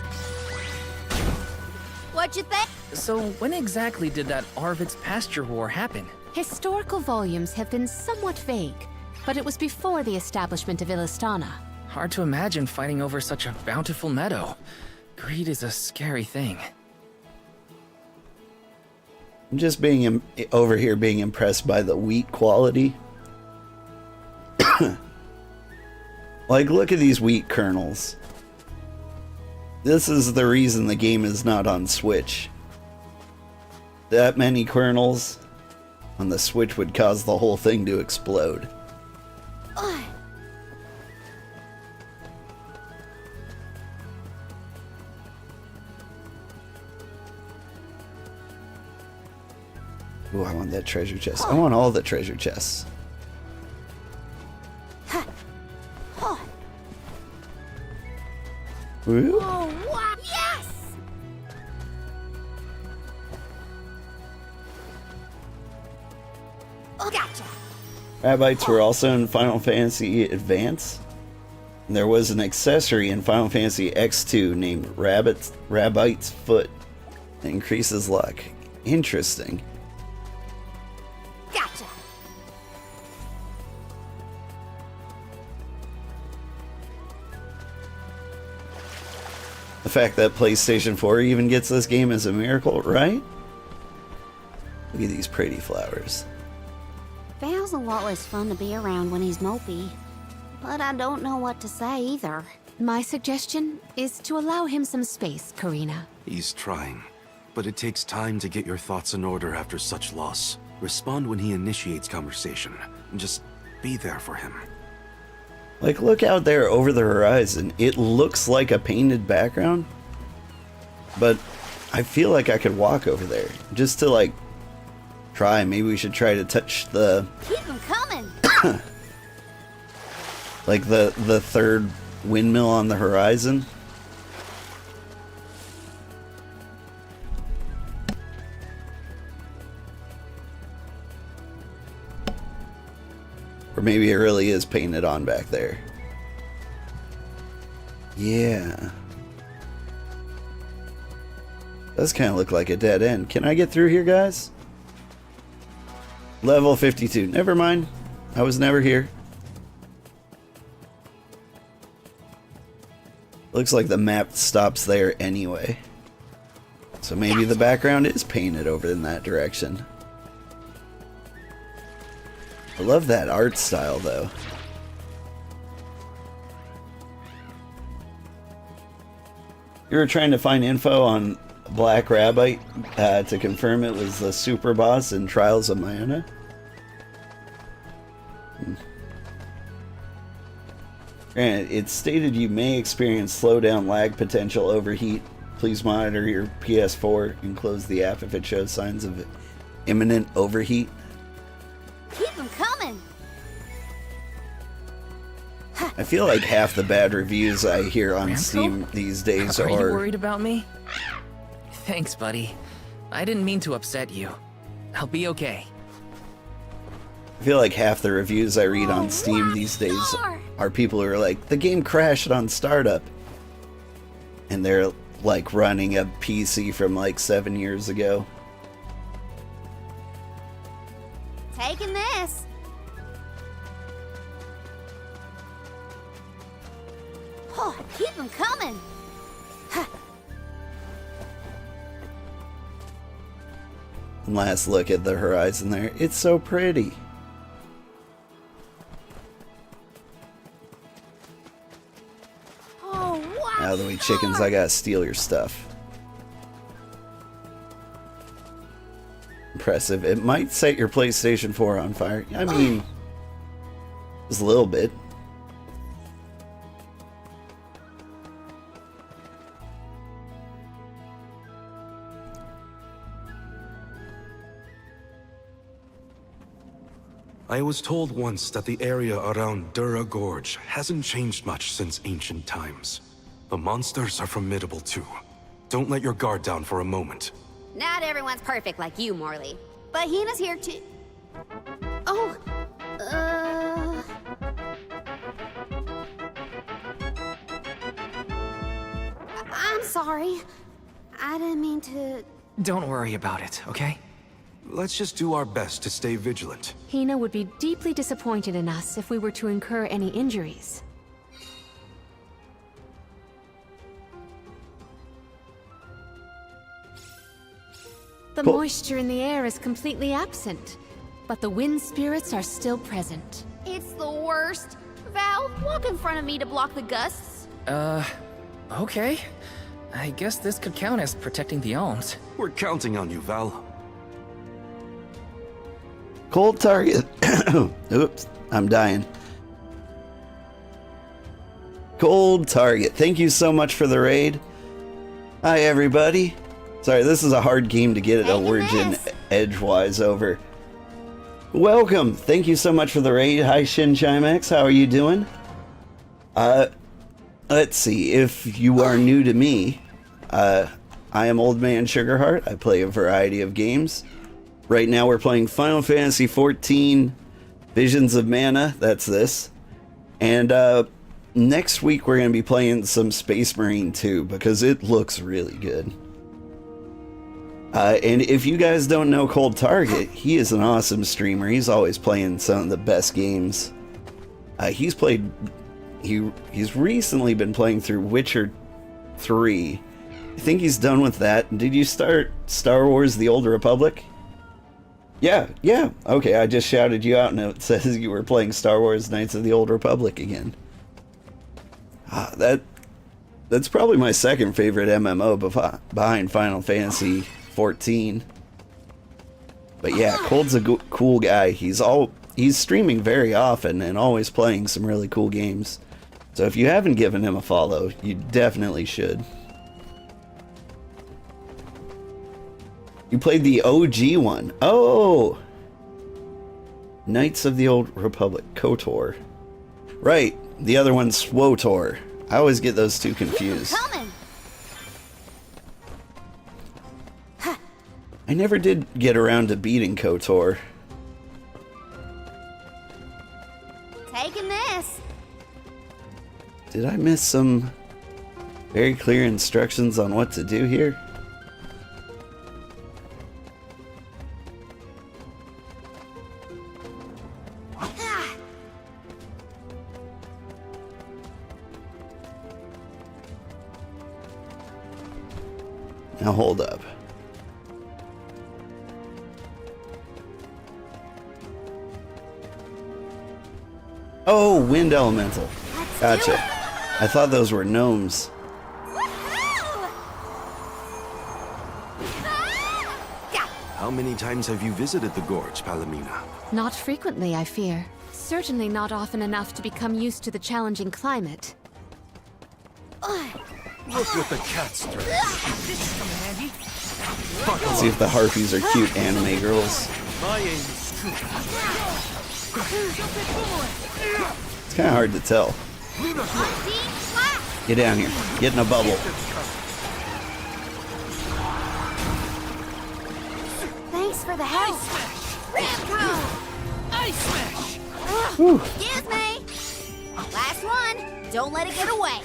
What you think? So when exactly did that Arvid's pasture war happen? Historical volumes have been somewhat vague, but it was before the establishment of Illistana. Hard to imagine fighting over such a bountiful meadow. Greed is a scary thing. I'm just being over here being impressed by the wheat quality. Like, look at these wheat kernels. This is the reason the game is not on Switch. That many kernels on the Switch would cause the whole thing to explode. Ooh, I want that treasure chest. I want all the treasure chests. Ooh. Oh, wow. Yes! Oh, gotcha. Rabbites were also in Final Fantasy Advance. And there was an accessory in Final Fantasy X2 named Rabbite's Foot that increases luck. Interesting. Gotcha. The fact that PlayStation 4 even gets this game is a miracle, right? Look at these pretty flowers. Val's a lot less fun to be around when he's mopey. But I don't know what to say either. My suggestion is to allow him some space, Karina. He's trying, but it takes time to get your thoughts in order after such loss. Respond when he initiates conversation. Just be there for him. Like, look out there over the horizon. It looks like a painted background, but I feel like I could walk over there just to, like, try. Maybe we should try to touch the... Keep them coming! like, the third windmill on the horizon. Or maybe it really is painted on back there. Yeah. Does kind of look like a dead end. Can I get through here, guys? Level 52. Never mind. I was never here. Looks like the map stops there anyway. So maybe the background is painted over in that direction. I love that art style, though. You were trying to find info on Black Rabbit to confirm it was the super boss in Trials of Mana? Granted, it's stated you may experience slowdown, lag, potential overheat. Please monitor your PS4 and close the app if it shows signs of imminent overheat. Keep them coming! I feel like half the bad reviews I hear on Steam these days Are you are... worried about me? Thanks, buddy. I didn't mean to upset you. I'll be okay. I feel like half the reviews I read on Steam these days are people who are like, the game crashed on startup. And they're like running a PC from like 7 years ago. Taking this. Oh, keep them coming. Last look at the horizon there. It's so pretty. Oh, wow. Out of the way, chickens, I gotta steal your stuff. Impressive. It might set your PlayStation 4 on fire. I mean, just a little bit. I was told once that the area around Dura Gorge hasn't changed much since ancient times. The monsters are formidable too. Don't let your guard down for a moment. Not everyone's perfect like you, Morley. But Hina's here too. Oh, I'm sorry. I didn't mean to... Don't worry about it, okay? Let's just do our best to stay vigilant. Hina would be deeply disappointed in us if we were to incur any injuries. The moisture in the air is completely absent, but the wind spirits are still present. It's the worst. Val, walk in front of me to block the gusts. Okay. I guess this could count as protecting the alms. We're counting on you, Val. Cold target. Oops, I'm dying. Cold target. Thank you so much for the raid. Hi, everybody. Sorry, this is a hard game to get a Origin edgewise over. Welcome. Thank you so much for the raid. Hi, Shin Chimex. How are you doing? Let's see. If you are new to me, I am Old Man Sugarheart. I play a variety of games. Right now we're playing Final Fantasy XIV Visions of Mana. That's this. And next week we're going to be playing some Space Marine 2 because it looks really good. And if you guys don't know Cold Target, he is an awesome streamer. He's always playing some of the best games. He's recently been playing through Witcher 3. I think he's done with that. Did you start Star Wars The Old Republic? Yeah, yeah. Okay, I just shouted you out and it says you were playing Star Wars Knights of the Old Republic again. Ah, that's probably my second favorite MMO behind Final Fantasy 14. But yeah, Cold's a cool guy. He's streaming very often and always playing some really cool games. So if you haven't given him a follow, you definitely should. You played the OG one. Oh! Knights of the Old Republic, KOTOR. Right, the other one's SWOTOR. I always get those two confused. I never did get around to beating KOTOR. Taking this. Did I miss some very clear instructions on what to do here? Now hold up. Oh, wind elemental. Gotcha. I thought those were gnomes. How many times have you visited the gorge, Palomina? Not frequently, I fear. Certainly not often enough to become used to the challenging climate. Look what the cat's doing. This is coming handy. Let's see if the harpies are cute anime girls. My aim is true. It's kind of hard to tell. Get down here. Get in a bubble. Thanks for the help. Ice smash. Excuse me. Last one. Don't let it get away.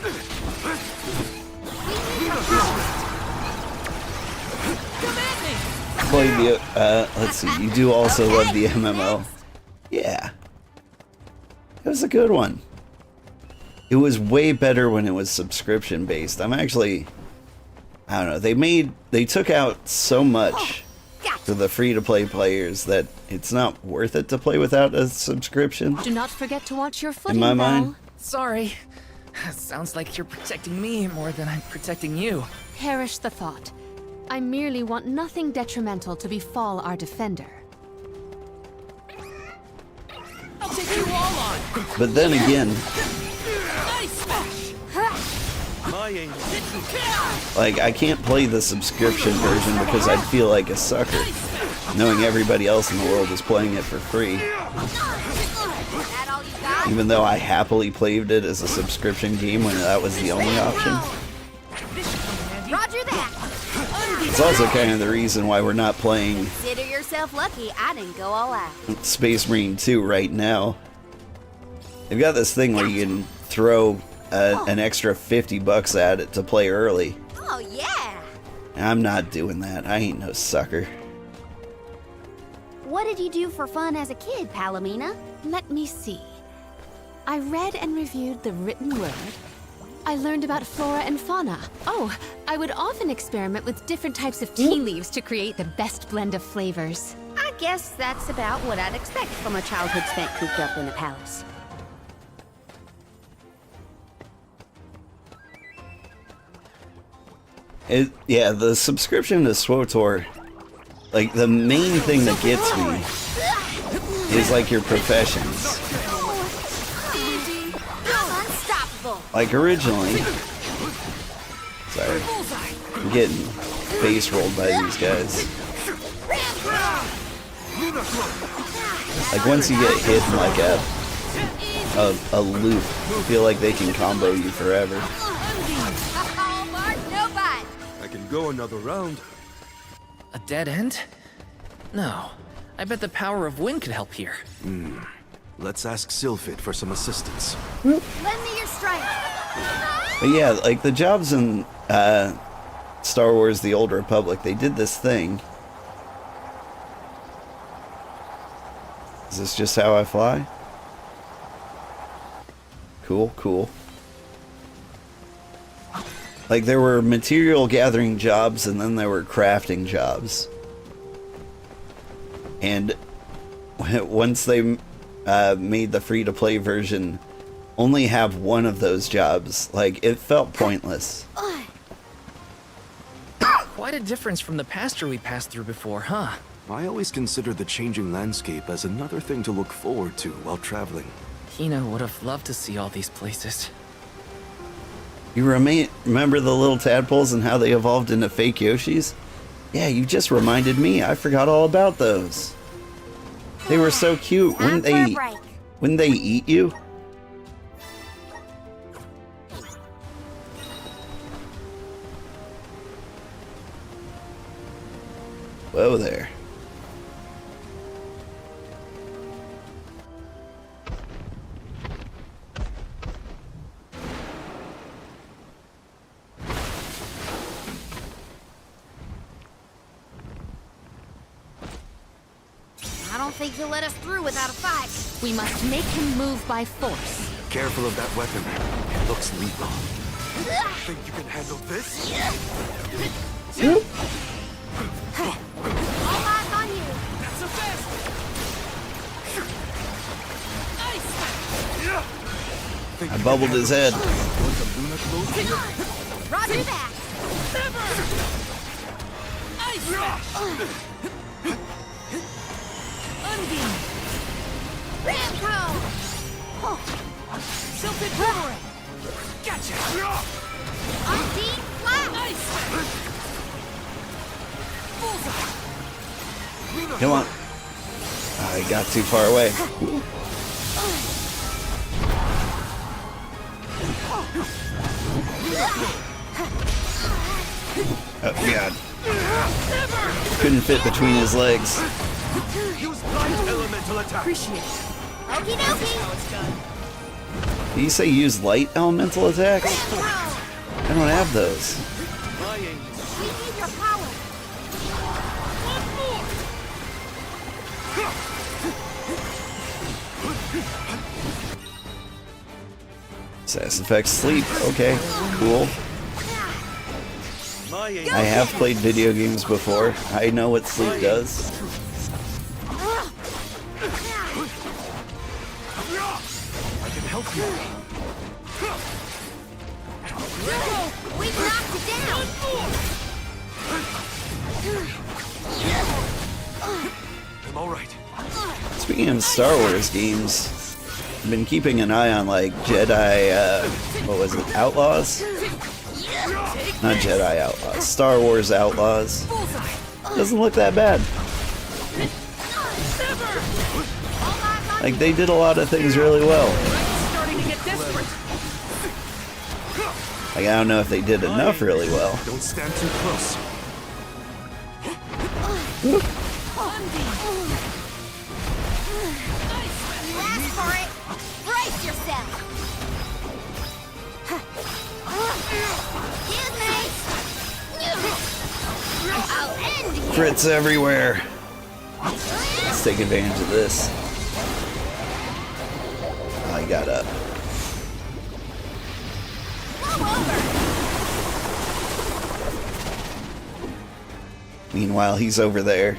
Played the, let's see, you do also love the MMO. Yeah. It was a good one. It was way better when it was subscription based. I'm actually, I don't know, they took out so much for the free-to-play players that it's not worth it to play without a subscription. Do not forget to watch your footing, In my Val. mind. Sorry. Sounds like you're protecting me more than I'm protecting you. Perish the thought. I merely want nothing detrimental to befall our defender. I'll take you all on. But then again, Ice smash. My aim is true. like, I can't play the subscription version because I'd feel like a sucker, knowing everybody else in the world is playing it for free. Even though I happily played it as a subscription game when that was the only option. Roger that. It's also kind of the reason why we're not playing Consider yourself lucky I didn't go all out. Space Marine 2 right now. They've got this thing where you can throw an extra $50 at it to play early. Oh, yeah. I'm not doing that. I ain't no sucker. What did you do for fun as a kid, Palomina? Let me see. I read and reviewed the written word. I learned about flora and fauna. Oh, I would often experiment with different types of tea leaves to create the best blend of flavors. I guess that's about what I'd expect from a childhood spent cooped up in a palace. Yeah, the subscription to SWOTOR, like, the main thing that gets me is, like, your professions. Like, originally... Sorry. I'm getting face rolled by these guys. Like, once you get hit in, like, a loop, you feel like they can combo you forever. I can go another round. A dead end? No. I bet the power of wind could help here. Let's ask Sylphid for some assistance. Lend me your strength. But yeah, like the jobs in Star Wars The Old Republic, they did this thing. Is this just how I fly? Cool, cool. Like, there were material gathering jobs and then there were crafting jobs. And once they made the free-to-play version only have one of those jobs, like, it felt pointless. Quite a difference from the pasture we passed through before, huh? I always consider the changing landscape as another thing to look forward to while traveling. Hina would have loved to see all these places. You remember the little tadpoles and how they evolved into fake Yoshis? Yeah, you just reminded me. I forgot all about those. They were so cute. Wouldn't they eat you? Whoa there. I don't think he'll let us through without a fight. We must make him move by force. Careful of that weapon. It looks lethal. Think you can handle this? All eyes on you. That's the best. I bubbled his head. Roger that. Unbeam. Ramco. Tilted boomerang. Gotcha. Unseen flash. Bullseye. Come on. I got too far away. Oh, God. Couldn't fit between his legs. Use light elemental attack. Appreciate it. Okie dokie. Did you say use light elemental attacks? I don't have those. My aim is We need your power. Sass Effect Sleep. Okay, cool. my aim. I have played video games before. I know what sleep does. I can help you. We knocked it down. I'm all right. Speaking of Star Wars games, I've been keeping an eye on like Jedi, what was it, Outlaws? Not Jedi Outlaws, Star Wars Outlaws. Doesn't look that bad. Like, they did a lot of things really well. Starting to get desperate. Like, I don't know if they did enough really well. Don't stand too close. Ask for it. Brace yourself. Excuse me. I'll end you. Crits everywhere. Let's take advantage of this. Oh, he got up. Meanwhile, he's over there.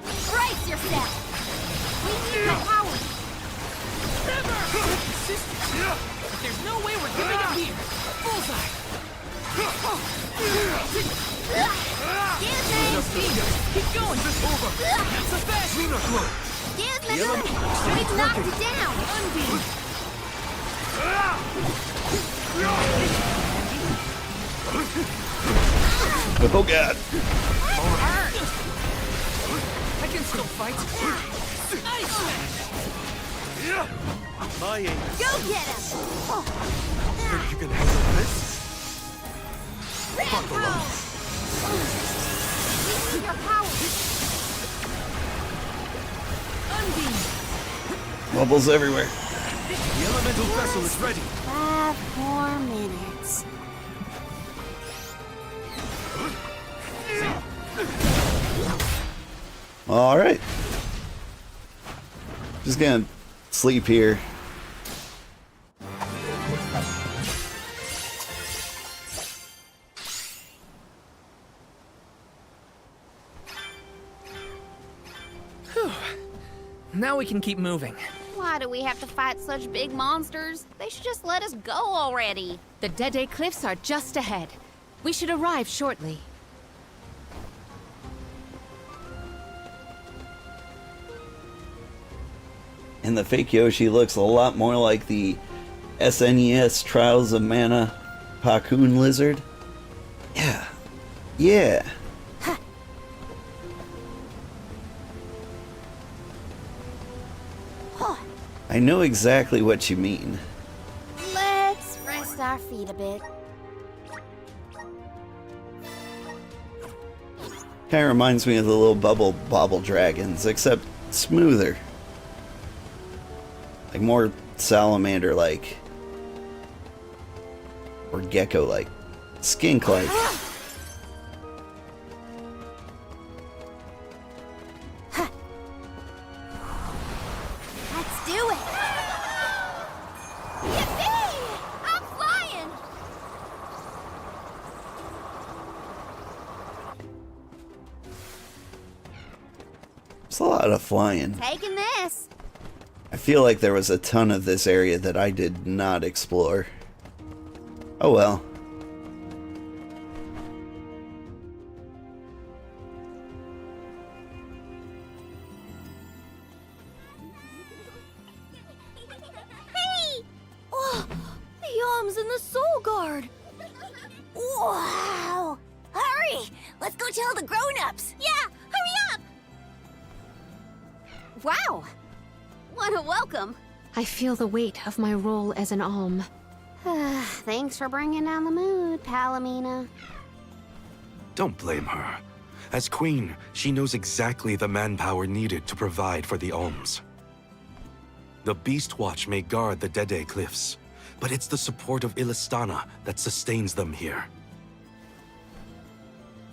Brace yourself. We need your power. There's no way we're giving up here. Bullseye. Excuse me. Keep going. This is over. That's the best. Lunar glow. Excuse me. We've knocked it down. Unbeam. Oh god. I can still fight. Ice smash. My aim is Go get him. think you can handle this? Buckle up. We need your power. Unbeam. Bubbles everywhere. The elemental vessel is ready. 5 more minutes. All right. Just gonna sleep here. now we can keep moving. Why do we have to fight such big monsters? They should just let us go already. The Dede Cliffs are just ahead. We should arrive shortly. And the fake Yoshi looks a lot more like the SNES Trials of Mana Pacoon lizard. Yeah. Yeah. I know exactly what you mean. Let's rest our feet a bit. Kind of reminds me of the little bubble bobble dragons, except smoother. Like more salamander-like. Or gecko-like. Skink-like. Let's do it! Yippee! I'm flying! It's a lot of flying. Taking this. I feel like there was a ton of this area that I did not explore. Oh well. Hey! Oh, the Alms and the Soul Guard! Wow! Hurry! Let's go tell the grown-ups! Yeah, hurry up! Wow! What a welcome! I feel the weight of my role as an Alm. Thanks for bringing down the mood, Palomina. Don't blame her. As queen, she knows exactly the manpower needed to provide for the alms. The Beast Watch may guard the Dede Cliffs, but it's the support of Illistana that sustains them here.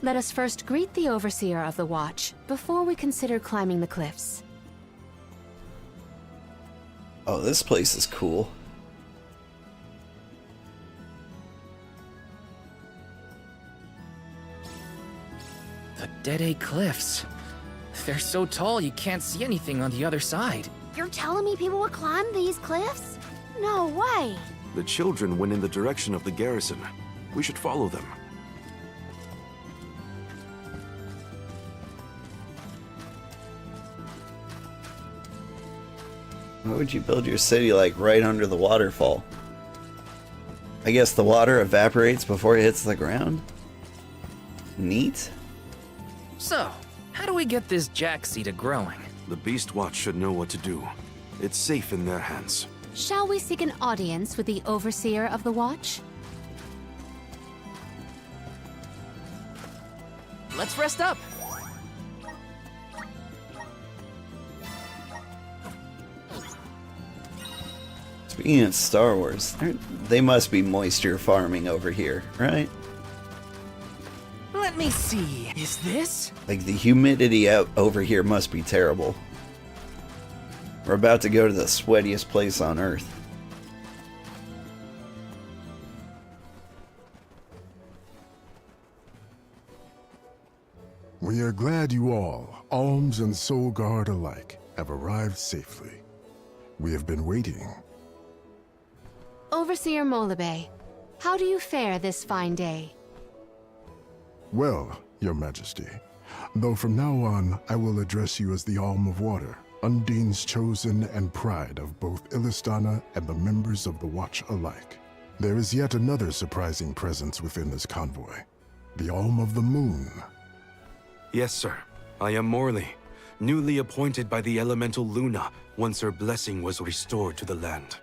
Let us first greet the Overseer of the Watch before we consider climbing the cliffs. Oh, this place is cool. The Dede Cliffs. They're so tall you can't see anything on the other side. You're telling me people would climb these cliffs? No way! The children went in the direction of the garrison. We should follow them. Why would you build your city like right under the waterfall? I guess the water evaporates before it hits the ground? Neat. So, how do we get this jack seed growing? The Beast Watch should know what to do. It's safe in their hands. Shall we seek an audience with the Overseer of the Watch? Let's rest up. Speaking of Star Wars, they must be moisture farming over here, right? Let me see. Is this? Like the humidity out over here must be terrible. We're about to go to the sweatiest place on Earth. We are glad you all, Alms and Soul Guard alike, have arrived safely. We have been waiting. Overseer Molabe, how do you fare this fine day? Well, Your Majesty, though from now on I will address you as the Alm of Water, Undine's chosen and pride of both Illistana and the members of the Watch alike. There is yet another surprising presence within this convoy, the Alm of the Moon. Yes, sir. I am Morley, newly appointed by the elemental Luna once her blessing was restored to the land.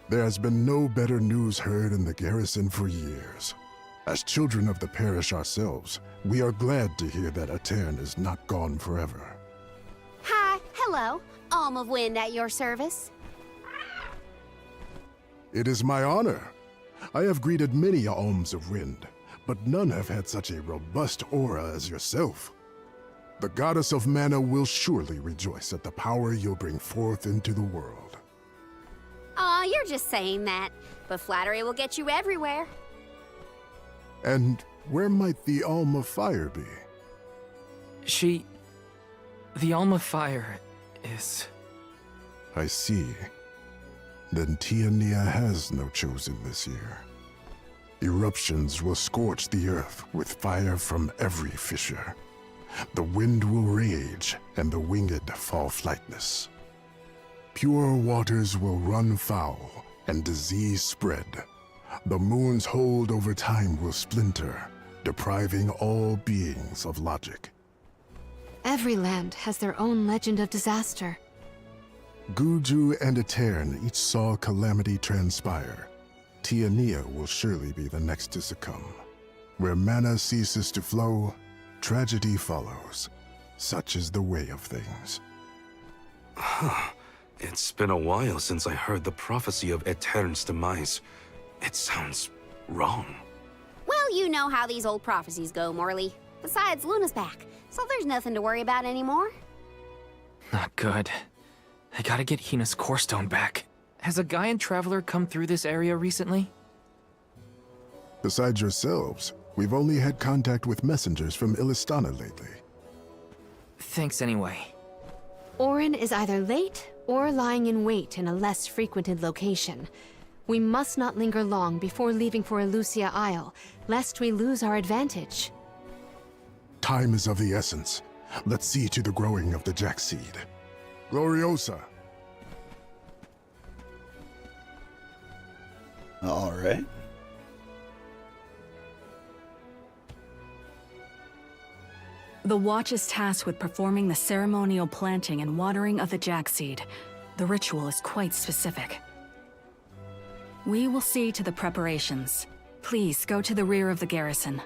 There has been no better news heard in the garrison for years. As children of the parish ourselves, we are glad to hear that Aetern is not gone forever. Hi, hello. Alm of Wind at your service. It is my honor. I have greeted many Alms of Wind, but none have had such a robust aura as yourself. The Goddess of Mana will surely rejoice at the power you'll bring forth into the world. Aw, you're just saying that. But flattery will get you everywhere. And where might the Alm of Fire be? The Alm of Fire is... I see. Then Tiania has no chosen this year. Eruptions will scorch the earth with fire from every fissure. The wind will rage, and the winged fall flightless. Pure waters will run foul, and disease spread. The moon's hold over time will splinter, depriving all beings of logic. Every land has their own legend of disaster. Guju and Etern each saw calamity transpire. Tiania will surely be the next to succumb. Where mana ceases to flow, tragedy follows. Such is the way of things. It's been a while since I heard the prophecy of Etern's demise. It sounds wrong. Well, you know how these old prophecies go, Morley. Besides, Luna's back, so there's nothing to worry about anymore. Not good. I gotta get Hina's core stone back. Has a Gaian traveler come through this area recently? Besides yourselves, we've only had contact with messengers from Illistana lately. Thanks anyway. Orin is either late or lying in wait in a less frequented location. We must not linger long before leaving for Elucia Isle, lest we lose our advantage. Time is of the essence. Let's see to the growing of the Jack seed. Gloriosa! All right. The Watch is tasked with performing the ceremonial planting and watering of the Jack seed. The ritual is quite specific. We will see to the preparations. Please go to the rear of the garrison.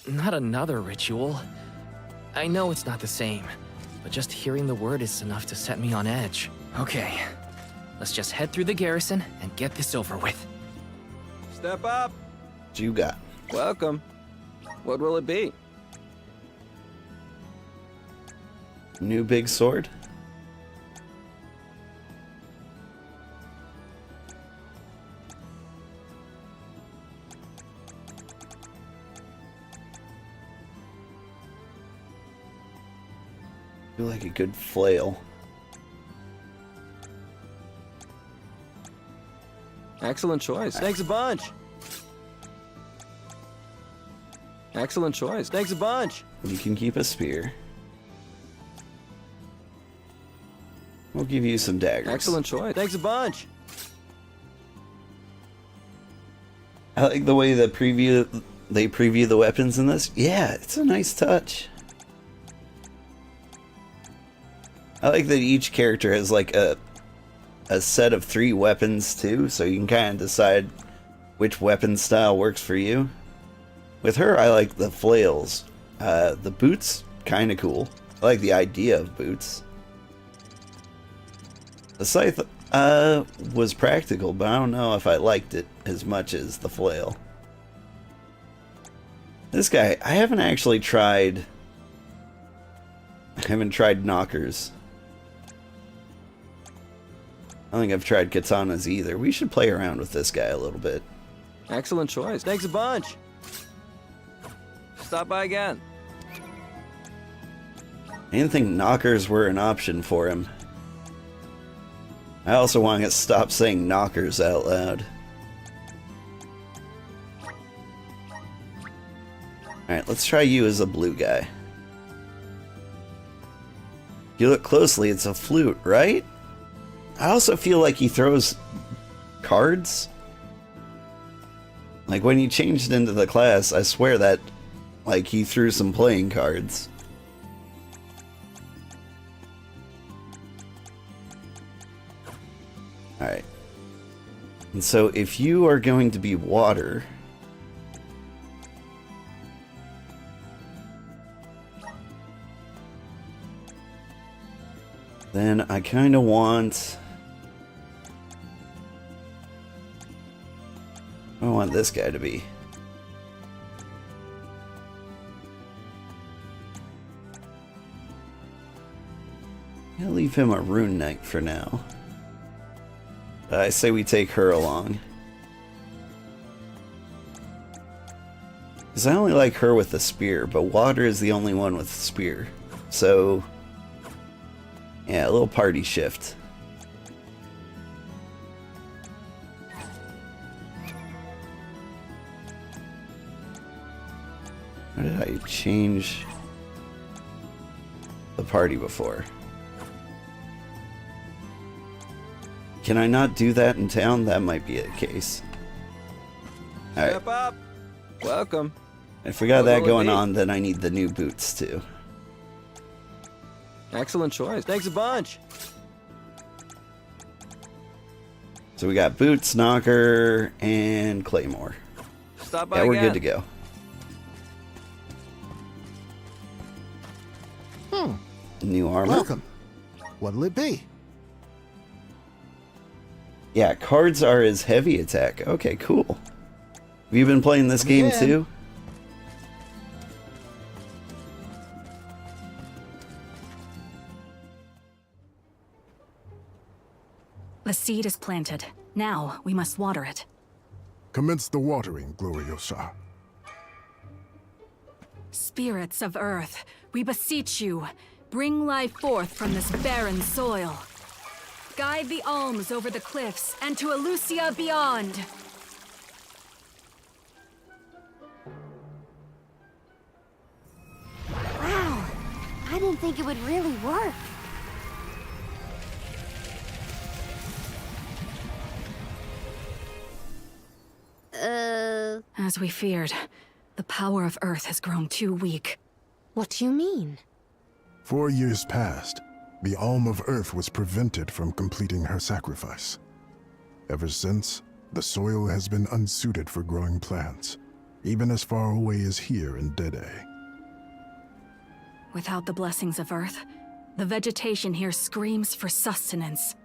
Not another ritual. I know it's not the same, but just hearing the word is enough to set me on edge. Okay, let's just head through the garrison and get this over with. Step up! What you got? Welcome. What will it be? New big sword? I feel like a good flail. Excellent choice. Thanks a bunch. Excellent choice. Thanks a bunch. You can keep a spear. We'll give you some daggers. Excellent choice. Thanks a bunch. I like the way they preview the weapons in this. Yeah, it's a nice touch. I like that each character has like a set of 3 weapons too, so you can kind of decide which weapon style works for you. With her, I like the flails. The boots, kind of cool. I like the idea of boots. The scythe was practical, but I don't know if I liked it as much as the flail. This guy, I haven't actually tried... I haven't tried knockers. I don't think I've tried katanas either. We should play around with this guy a little bit. Excellent choice. Thanks a bunch. Stop by again. I didn't think knockers were an option for him. I also want to stop saying knockers out loud. Alright, let's try you as a blue guy. If you look closely, it's a flute, right? I also feel like he throws cards. Like when he changed into the class, I swear that like he threw some playing cards. Alright. And so if you are going to be water, then I kind of want... I want this guy to be. I'll leave him a rune knight for now. I say we take her along. Because I only like her with the spear, but Water is the only one with the spear. So, yeah, a little party shift. How did I change the party before? Can I not do that in town? That might be the case. Alright. Step up. Welcome. If we got We'll that go with going me. on, then I need the new boots too. Excellent choice. Thanks a bunch. So we got boots, knocker, and claymore. Stop by Yeah, we're again. good to go. New armor. Welcome. What'll it be? Yeah, cards are his heavy attack. Okay, cool. Have you been playing this game Yeah. too? The seed is planted. Now we must water it. Commence the watering, Gloriosa. Spirits of Earth, we beseech you, bring life forth from this barren soil. Guide the alms over the cliffs and to Elusia beyond. Wow, I didn't think it would really work. As we feared, the power of Earth has grown too weak. What do you mean? 4 years passed. The Alm of Earth was prevented from completing her sacrifice. Ever since, the soil has been unsuited for growing plants, even as far away as here in Dede. Without the blessings of Earth, the vegetation here screams for sustenance.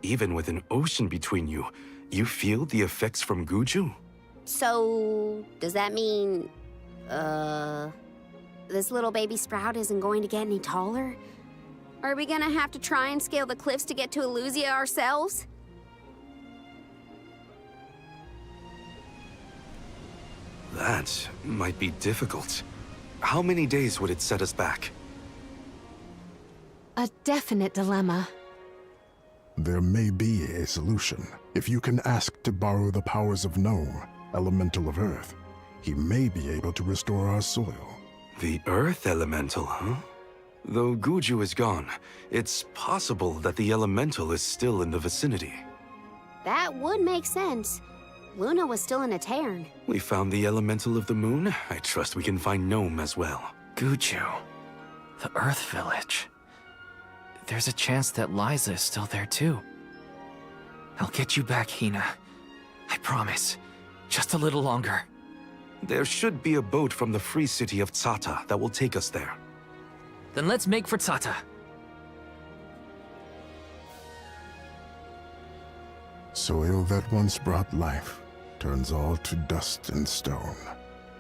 Even with an ocean between you, you feel the effects from Guju? So, does that mean, this little baby sprout isn't going to get any taller? Are we gonna have to try and scale the cliffs to get to Elusia ourselves? That might be difficult. How many days would it set us back? A definite dilemma. There may be a solution. If you can ask to borrow the powers of Gnome, Elemental of Earth, he may be able to restore our soil. The Earth Elemental, huh? Though Guju is gone, it's possible that the Elemental is still in the vicinity. That would make sense. Luna was still in a cairn. We found the Elemental of the Moon. I trust we can find Gnome as well. Guju. The Earth Village. There's a chance that Liza is still there too. I'll get you back, Hina. I promise. Just a little longer. There should be a boat from the free city of Tsata that will take us there. Then let's make for Tsata. Soil that once brought life turns all to dust and stone.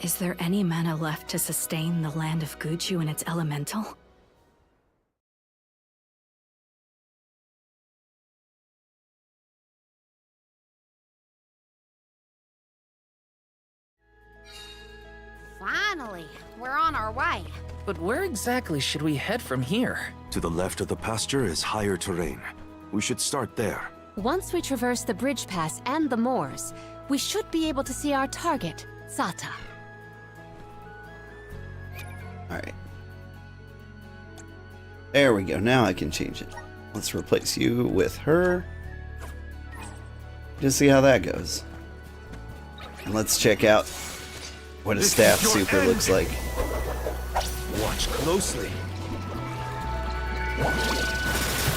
Is there any mana left to sustain the land of Guju and its elemental? Finally, we're on our way. But where exactly should we head from here? To the left of the pasture is higher terrain. We should start there. Once we traverse the bridge pass and the moors, we should be able to see our target, Sata. Alright. There we go. Now I can change it. Let's replace you with her. Just see how that goes. And let's check out what a This staff is your super end. looks like. Watch closely.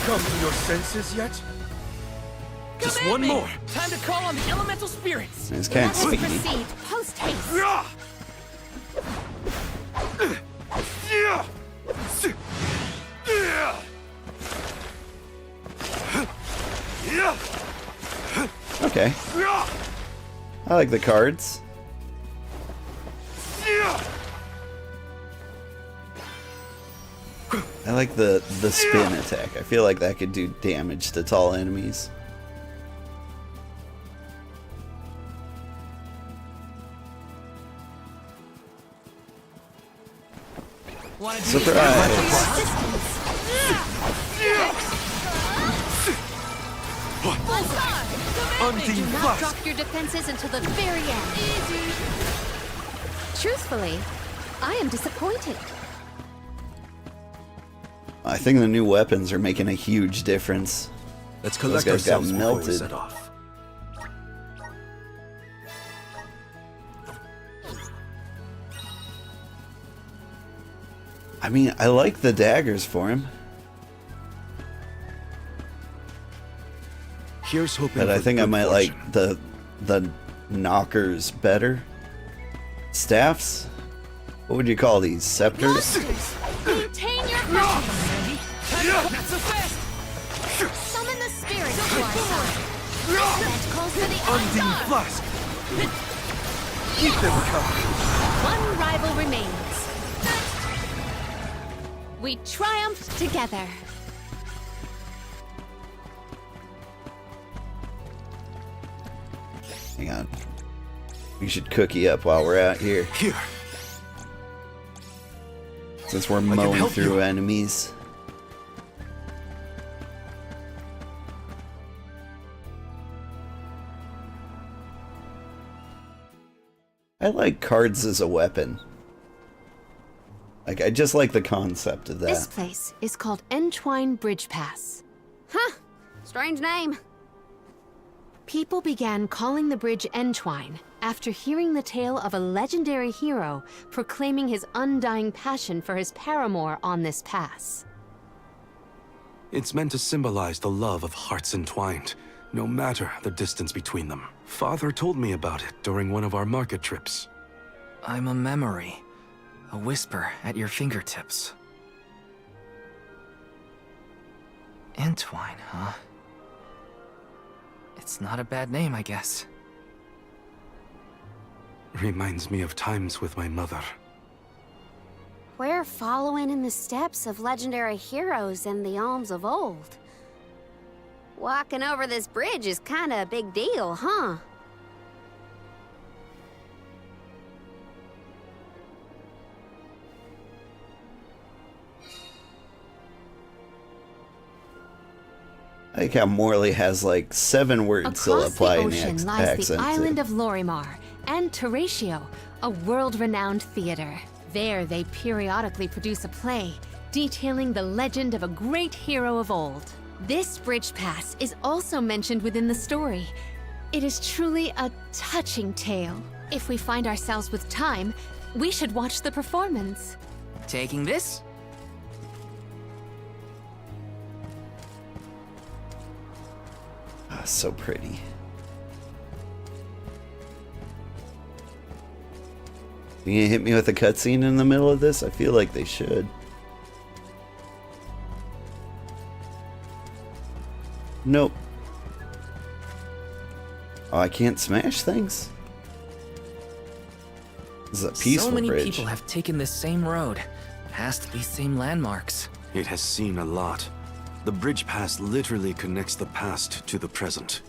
Come to your senses yet? Just Command one me! more. Time to call on the elemental spirits. It's kind of Let us speedy. proceed post haste. Okay. I like the cards. I like the spin attack. I feel like that could do damage to tall enemies. Do not drop your defenses until the very end. Truthfully, I am disappointed. I think the new weapons are making a huge difference. Let's Those collect guys got ourselves before we melted. set off. I mean, I like the daggers for him. Here's hoping But I for think I good might fortune. like the knockers better. Staffs? What would you call these? Scepters? Maintain your focus. Not so fast. Summon the spirits to our side. That calls for the Undine Unguard. Flask! Keep them coming! One rival remains. We triumphed together. Hang on. We should cookie up while we're out here. Here. Since we're can mowing help through you. enemies. I like cards as a weapon. Like, I just like the concept of This that. place is called Entwine Bridge Pass. Huh. Strange name. People began calling the bridge Entwine after hearing the tale of a legendary hero proclaiming his undying passion for his paramour on this pass. It's meant to symbolize the love of hearts entwined, no matter the distance between them. Father told me about it during one of our market trips. I'm a memory. A whisper at your fingertips. Entwine, huh? It's not a bad name, I guess. Reminds me of times with my mother. We're following in the steps of legendary heroes in the Alms of old. Walking over this bridge is kinda a big deal, huh? I like how Morley has like 7 words he'll Across apply the in ocean the lies accent the to. island of Lorimar and Teratio, a world-renowned theater. There they periodically produce a play detailing the legend of a great hero of old. This bridge pass is also mentioned within the story. It is truly a touching tale. If we find ourselves with time, we should watch the performance. Taking this? Ah, so pretty. You gonna hit me with a cutscene in the middle of this? I feel like they should. Nope. Oh, I can't smash things? This is a peaceful So many bridge. people have taken this same road, past these same landmarks. It has seen a lot. The bridge pass literally connects the past to the present.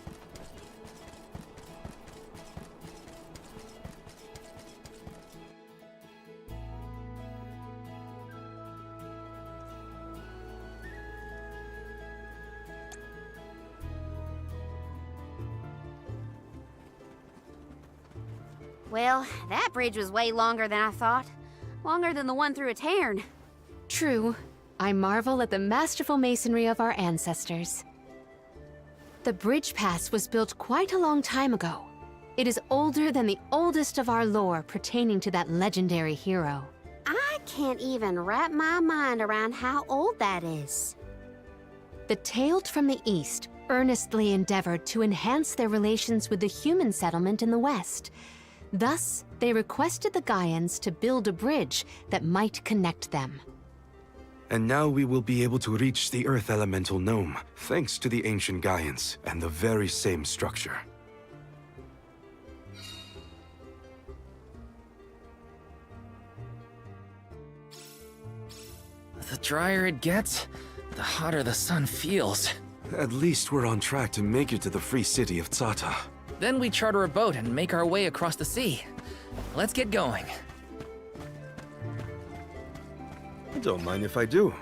Well, that bridge was way longer than I thought. Longer than the one through a cairn. True. I marvel at the masterful masonry of our ancestors. The bridge pass was built quite a long time ago. It is older than the oldest of our lore pertaining to that legendary hero. I can't even wrap my mind around how old that is. The Tailed from the East earnestly endeavored to enhance their relations with the human settlement in the West. Thus, they requested the Gaians to build a bridge that might connect them. And now we will be able to reach the Earth Elemental Gnome, thanks to the ancient Gaians and the very same structure. The drier it gets, the hotter the sun feels. At least we're on track to make it to the free city of Tsata. Then we charter a boat and make our way across the sea. Let's get going. Don't mind if I do.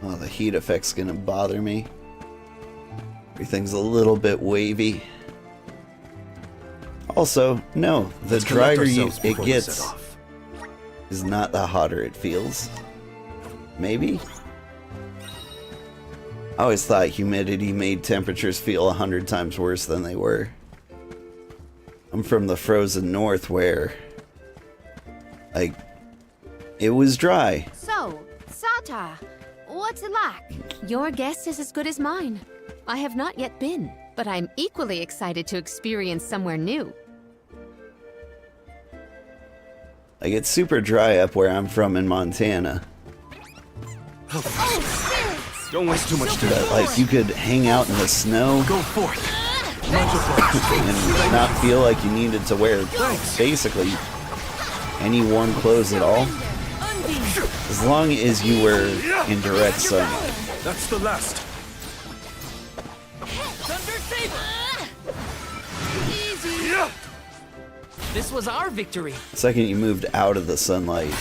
Oh, the heat effect's gonna bother me. Everything's a little bit wavy. Also, no, the Let's collect drier ourselves it before we set gets off. is not the hotter it feels. Maybe? I always thought humidity made temperatures feel 100 times worse than they were. I'm from the frozen north where, like, it was dry. So, Sata, what's it like? Your guess is as good as mine. I have not yet been, but I'm equally excited to experience somewhere new. Like, it's super dry up where I'm from in Montana. Don't waste too much time. But, like, you could hang out in the snow. Go forth. And not feel like you needed to wear basically any warm clothes at all. As long as you were in direct sunlight. That's the last. This was our victory. The second you moved out of the sunlight,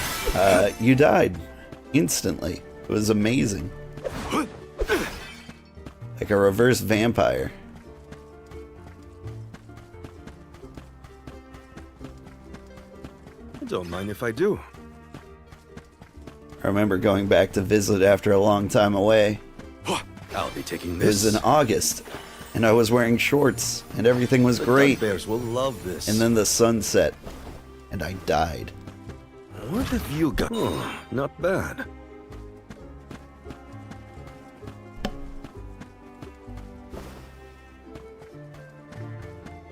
you died instantly. It was amazing. Like a reverse vampire. Don't mind if I do. I remember going back to visit after a long time away. I'll be taking It was this. in August, and I was wearing shorts, and everything was The great. Bears will love this. And then the sun set, and I died. What have you got? Oh, not bad.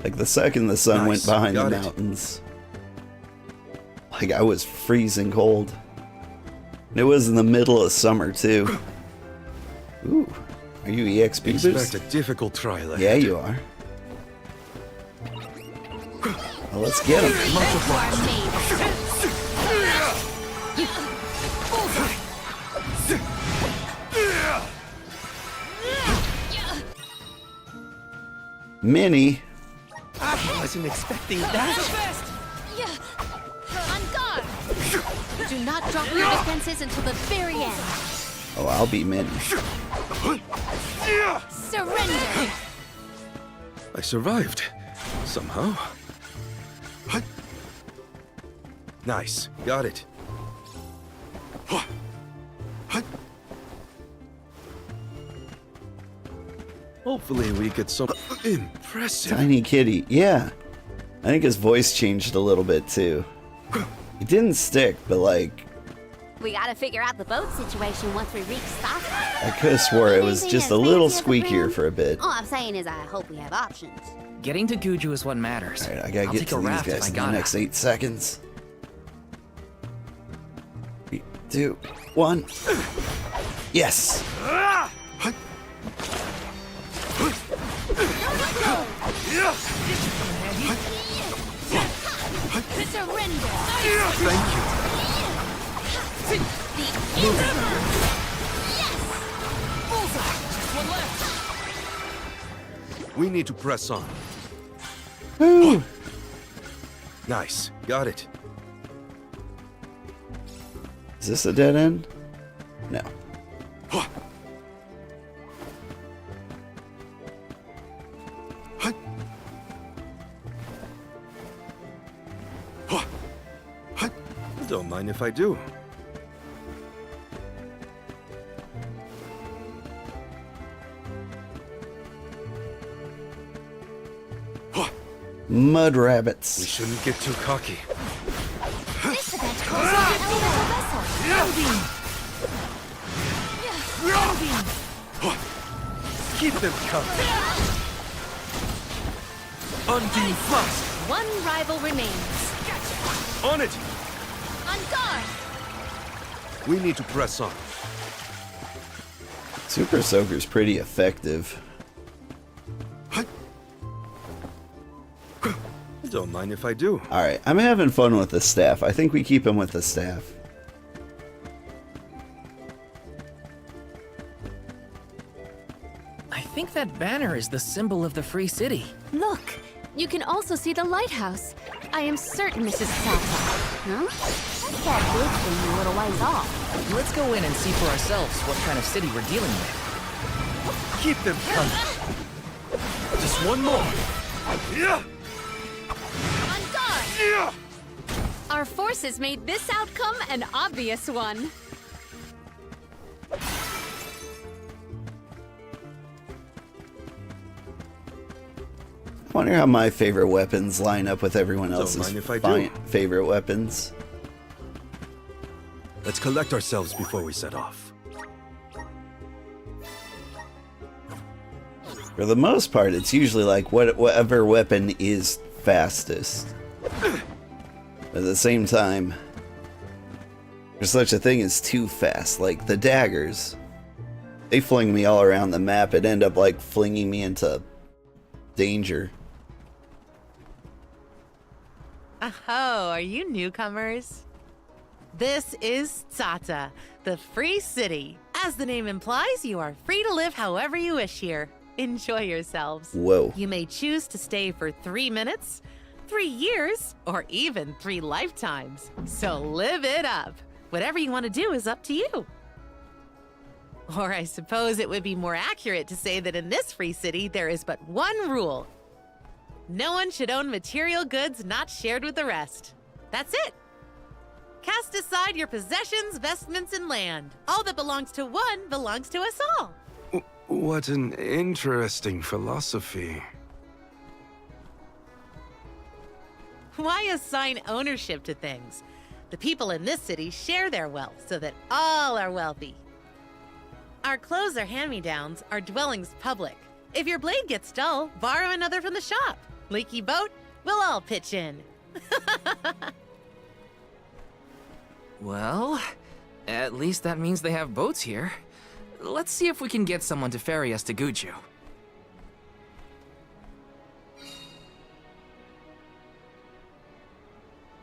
Like the second the sun went Nice, behind the got it. mountains, like I was freezing cold. And it was in the middle of summer too. Ooh, are you EXP boost? Expect a difficult trial ahead. Yeah, you are. Well, let's get him. Minnie. I wasn't expecting that. On guard! Do not drop your defenses until the very end. Oh, I'll be Minnie. Surrender! I survived. Somehow. Nice. Got it. Hopefully we get some impressive. Tiny kitty. Yeah. I think his voice changed a little bit too. It didn't stick, but like, We gotta figure out the boat situation once we reach Sata. I could have swore it was just a little squeakier for a bit. All I'm saying is I hope we have options. Getting to Guju is what matters. Alright, I gotta I'll get take to a these raft if guys I in the gotta. next 8 seconds. 3, 2, 1. Yes! Surrender! Thank you. We need to press on. Woo! Nice. Got it. Is this a dead end? No. Don't mind if I do. Mud rabbits. We shouldn't get too cocky. This event calls for an elemental vessel! Keep them coming. Undine Flask. One rival remains. On it. On guard! We need to press on. Super Soaker's pretty effective. Don't mind if I do. Alright, I'm having fun with the staff. I think we keep him with the staff. I think that banner is the symbol of the free city. Look, You can also see the lighthouse. I am certain Mrs. Sata. Huh? That's that big thing a little ways off. Let's go in and see for ourselves what kind of city we're dealing with. Keep them coming. Just one more. Yeah. On guard! Yeah. Our forces made this outcome an obvious one. I wonder how my favorite weapons line up with everyone else's mind if I do. favorite weapons. Let's collect ourselves before we set off. For the most part, it's usually like whatever weapon is fastest. But at the same time, there's such a thing as too fast. Like the daggers, they fling me all around the map. It end up like flinging me into danger. Oh, are you newcomers? This is Tata, the free city. As the name implies, you are free to live however you wish here. Enjoy yourselves. Whoa. You may choose to stay for 3 minutes, 3 years, or even 3 lifetimes. So live it up. Whatever you want to do is up to you. Or I suppose it would be more accurate to say that in this free city, there is but one rule. No one should own material goods not shared with the rest. That's it. Cast aside your possessions, vestments, and land. All that belongs to one belongs to us all. What an interesting philosophy. Why assign ownership to things? The people in this city share their wealth so that all are wealthy. Our clothes are hand-me-downs, our dwellings public. If your blade gets dull, borrow another from the shop. Leaky boat, we'll all pitch in. Well, at least that means they have boats here. Let's see if we can get someone to ferry us to Guju.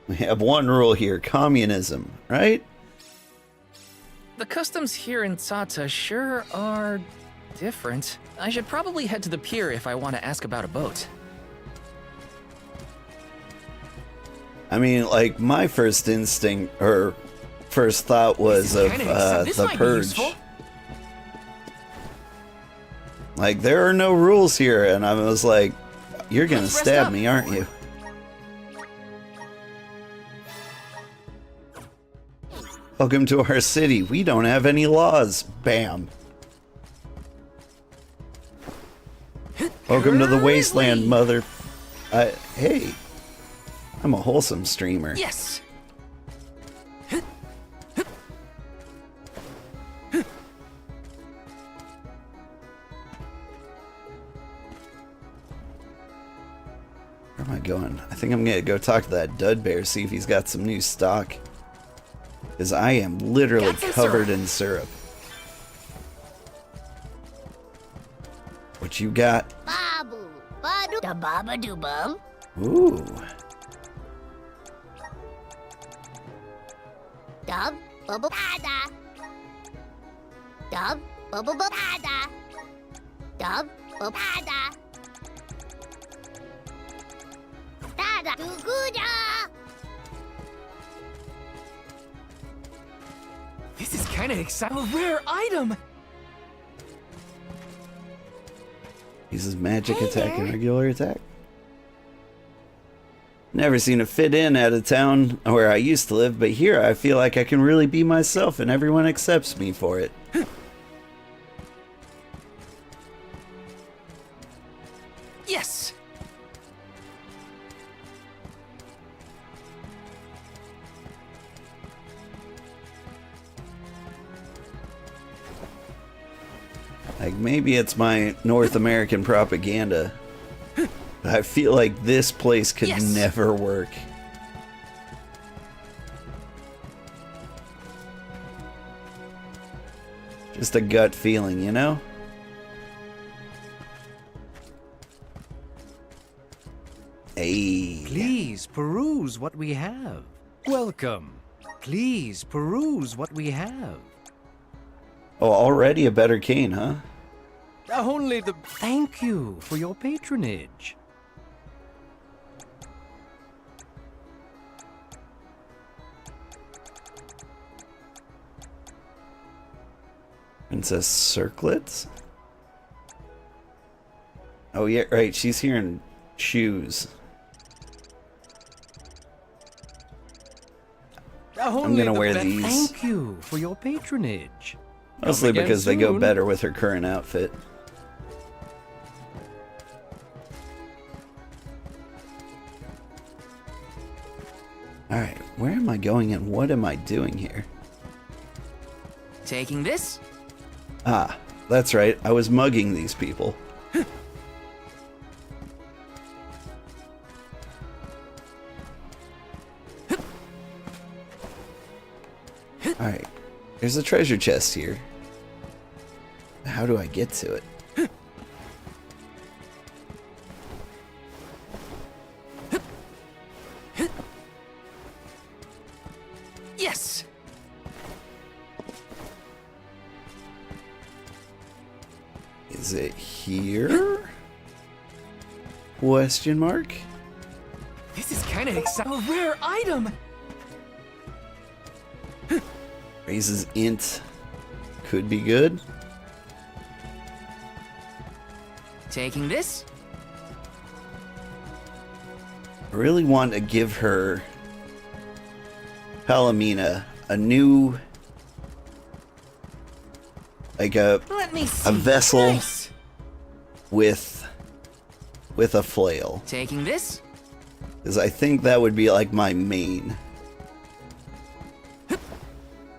We have one rule here, communism, right? The customs here in Tata sure are different. I should probably head to the pier if I want to ask about a boat. I mean, like, my first instinct, or first thought was of the Purge. Like, there are no rules here, and I was like, you're gonna stab me, aren't you? Welcome to our city. We don't have any laws. Bam. Welcome to the wasteland, mother... hey. I'm a wholesome streamer. Yes! Where am I going? I think I'm gonna go talk to that dud bear, see if he's got some new stock. Because I am literally covered in syrup. What you got? Babu, badu, da baba do bum. Ooh. Dub, bubble, tada. Dub, bubble, tada. Dub, bubble, tada. Tada, duguja. This is kind of exciting. A rare item. Uses magic attack and regular attack. Never seen it fit in at a town where I used to live, but here I feel like I can really be myself and everyone accepts me for it. Yes! Like, maybe it's my North American propaganda. But I feel like this place could never work. Just a gut feeling, you know? Hey. Please peruse what we have. Welcome. Please peruse what we have. Oh, already a better cane, huh? Only the... Thank you for your patronage. Princess Circlets? Oh yeah, right, she's here in shoes. I'm gonna wear these. Thank you for your patronage. Mostly because they go better with her current outfit. Alright, where am I going and what am I doing here? Taking this? Ah, that's right, I was mugging these people. Alright, there's a treasure chest here. How do I get to it? Yes! Is it here? Question mark? This is kind of exciting. A rare item! Raises int. Could be good. Taking this? I really want to give her Palomina a new, like a vessel with a flail. Taking this? Because I think that would be like my main.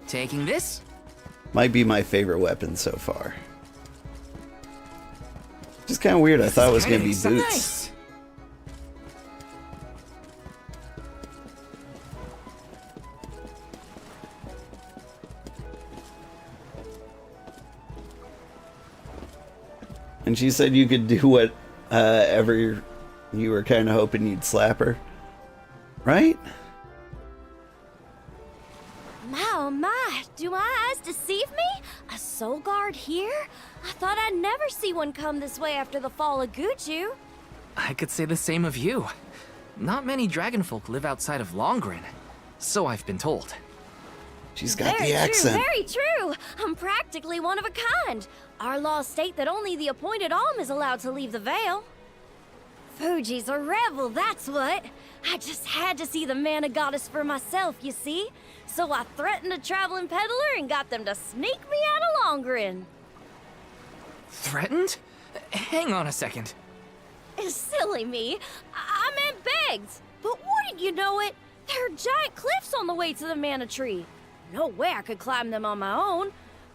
Taking this? Might be my favorite weapon so far. Just kind of weird. I thought it was going to be boots. Nice. And she said you could do what ever you were kind of hoping you'd slap her. Right? Oh my, do my eyes deceive me? A soul guard here? I thought I'd never see one come this way after the fall of Guju. I could say the same of you. Not many dragonfolk live outside of Longren, so I've been told. She's got Very the accent. true, very true. I'm practically one of a kind. Our laws state that only the appointed alm is allowed to leave the Vale. Fuji's a rebel, that's what. I just had to see the mana goddess for myself, you see? So I threatened a traveling peddler and got them to sneak me out of Longren. Threatened? Hang on a second. Silly me. I meant begged. But wouldn't you know it? There are giant cliffs on the way to the mana tree. No way I could climb them on my own.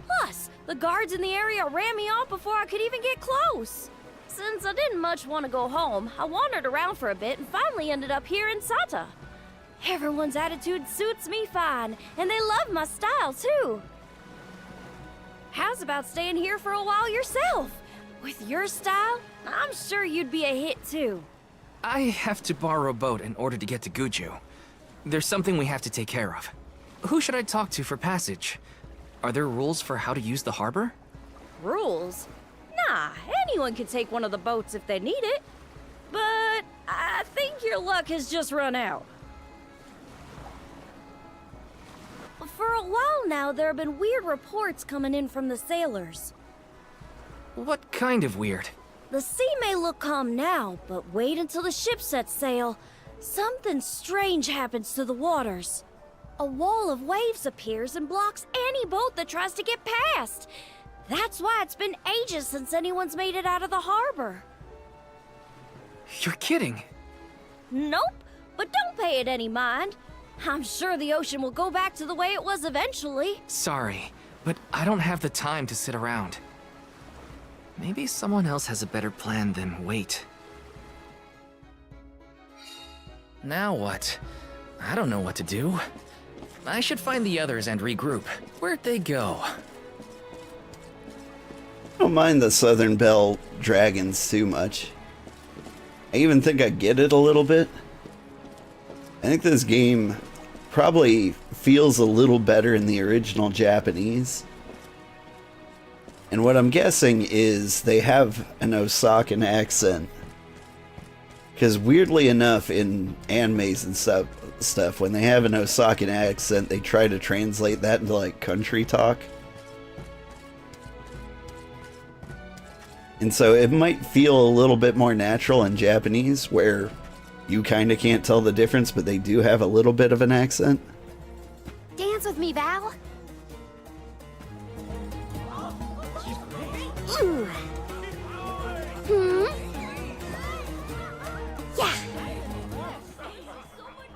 Plus, the guards in the area ran me off before I could even get close. Since I didn't much want to go home, I wandered around for a bit and finally ended up here in Sata. Everyone's attitude suits me fine, and they love my style too. How's about staying here for a while yourself? With your style, I'm sure you'd be a hit too. I have to borrow a boat in order to get to Guju. There's something we have to take care of. Who should I talk to for passage? Are there rules for how to use the harbor? Rules? Nah, anyone can take one of the boats if they need it. But I think your luck has just run out. For a while now, there have been weird reports coming in from the sailors. What kind of weird? The sea may look calm now, but wait until the ship sets sail. Something strange happens to the waters. A wall of waves appears and blocks any boat that tries to get past. That's why it's been ages since anyone's made it out of the harbor. You're kidding. Nope, but don't pay it any mind. I'm sure the ocean will go back to the way it was eventually. Sorry, but I don't have the time to sit around. Maybe someone else has a better plan than wait. Now what? I don't know what to do. I should find the others and regroup. Where'd they go? I don't mind the Southern Belle dragons too much. I even think I get it a little bit. I think this game probably feels a little better in the original Japanese. And what I'm guessing is they have an Osakan accent. Because weirdly enough, in animes and stuff, when they have an Osakan accent, they try to translate that into like country talk. And so it might feel a little bit more natural in Japanese, where you kind of can't tell the difference, but they do have a little bit of an accent. Dance with me, Val. Ooh. Yeah.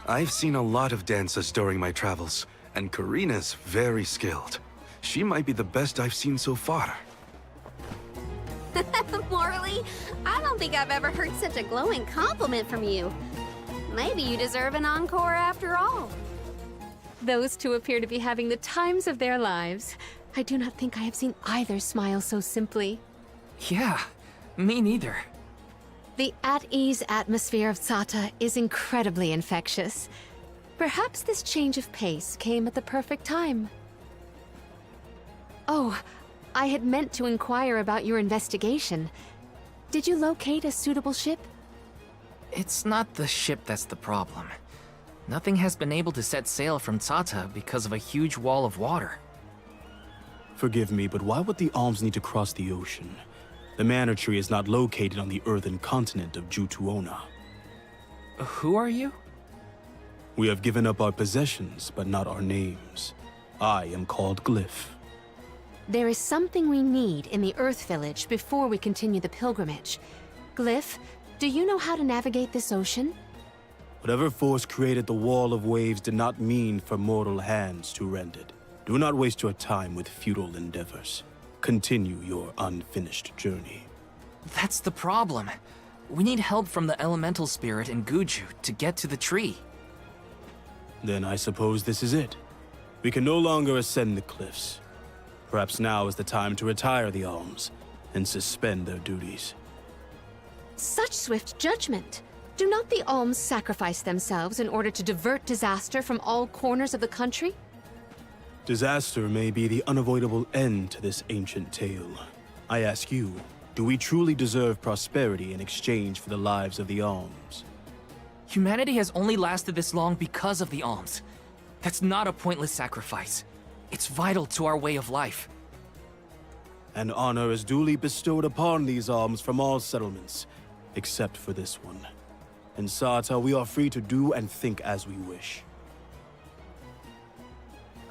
I've seen a lot of dances during my travels, and Karina's very skilled. She might be the best I've seen so far. Morley, I don't think I've ever heard such a glowing compliment from you. Maybe you deserve an encore after all. Those two appear to be having the times of their lives. I do not think I have seen either smile so simply. Yeah, me neither. The at-ease atmosphere of Sata is incredibly infectious. Perhaps this change of pace came at the perfect time. Oh, I had meant to inquire about your investigation. Did you locate a suitable ship? It's not the ship that's the problem. Nothing has been able to set sail from Tata because of a huge wall of water. Forgive me, but why would the Alms need to cross the ocean? The Manor Tree is not located on the earthen continent of Jutuona. Who are you? We have given up our possessions, but not our names. I am called Glyph. There is something we need in the Earth Village before we continue the pilgrimage. Glyph, do you know how to navigate this ocean? Whatever force created the wall of waves did not mean for mortal hands to rend it. Do not waste your time with futile endeavors. Continue your unfinished journey. That's the problem. We need help from the elemental spirit in Guju to get to the tree. Then I suppose this is it. We can no longer ascend the cliffs. Perhaps now is the time to retire the Alms and suspend their duties. Such swift judgment! Do not the Alms sacrifice themselves in order to divert disaster from all corners of the country? Disaster may be the unavoidable end to this ancient tale. I ask you, do we truly deserve prosperity in exchange for the lives of the Alms? Humanity has only lasted this long because of the Alms. That's not a pointless sacrifice. It's vital to our way of life. And honor is duly bestowed upon these Alms from all settlements, except for this one. In Sata, we are free to do and think as we wish.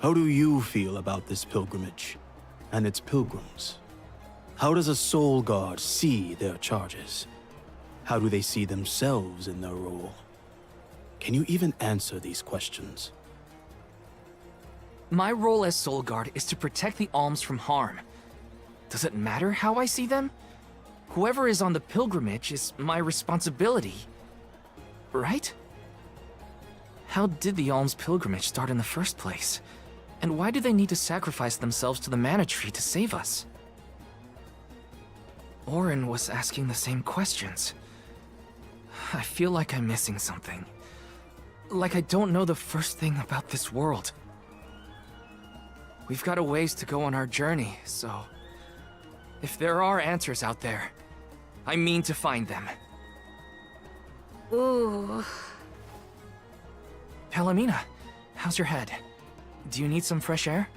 How do you feel about this pilgrimage and its pilgrims? How does a soul guard see their charges? How do they see themselves in their role? Can you even answer these questions? My role as Soul Guard is to protect the Alms from harm. Does it matter how I see them? Whoever is on the pilgrimage is my responsibility. Right? How did the Alms pilgrimage start in the first place? And why do they need to sacrifice themselves to the Mana Tree to save us? Orin was asking the same questions. I feel like I'm missing something. Like I don't know the first thing about this world. We've got a ways to go on our journey, so... if there are answers out there, I mean to find them. Ooh. Palomina, how's your head? Do you need some fresh air?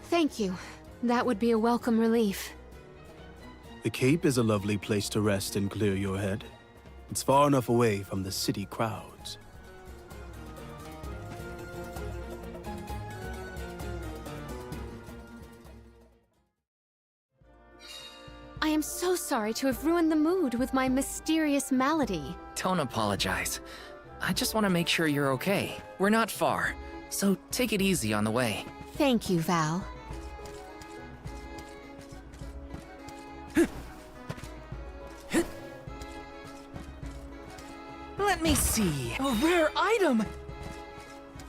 Thank you. That would be a welcome relief. The Cape is a lovely place to rest and clear your head. It's far enough away from the city crowds. I am so sorry to have ruined the mood with my mysterious malady. Don't apologize. I just want to make sure you're okay. We're not far, so take it easy on the way. Thank you, Val. Let me see. A rare item!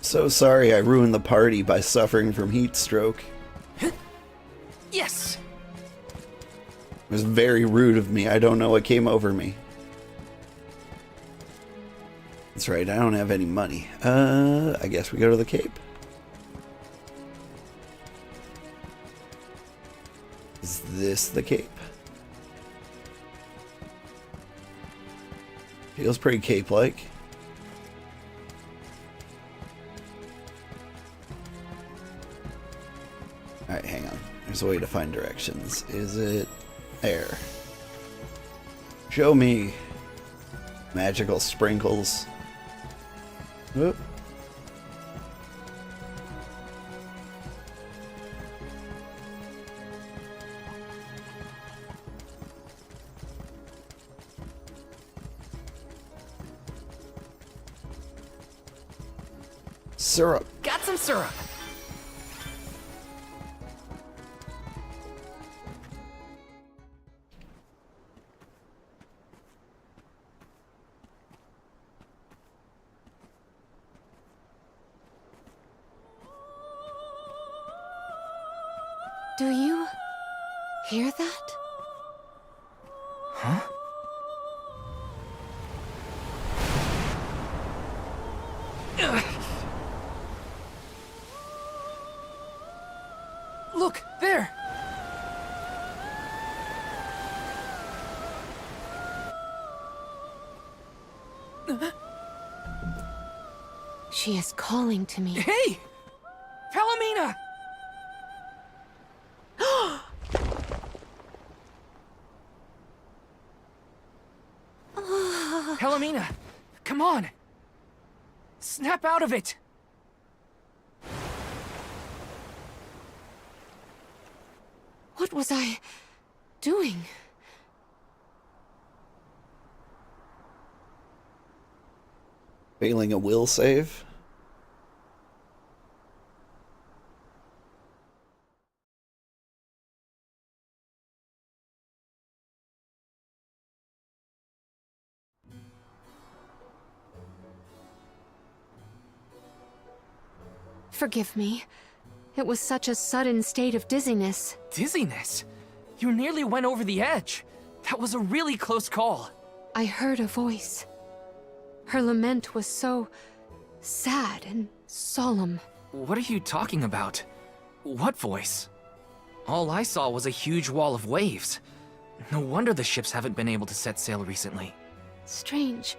So sorry I ruined the party by suffering from heat stroke. Yes! It was very rude of me. I don't know what came over me. That's right, I don't have any money. I guess we go to the Cape. Is this the Cape? Feels pretty Cape-like. Alright, hang on. There's a way to find directions. Is it there? Show me magical sprinkles. Whoop. Syrup. Got some syrup. Do you hear that? Huh? Look, there! She is calling to me. Hey! Palomina! Palomina, come on! Snap out of it! What was I doing? Failing a will save. Forgive me. It was such a sudden state of dizziness. Dizziness? You nearly went over the edge. That was a really close call. I heard a voice. Her lament was so sad and solemn. What are you talking about? What voice? All I saw was a huge wall of waves. No wonder the ships haven't been able to set sail recently. Strange.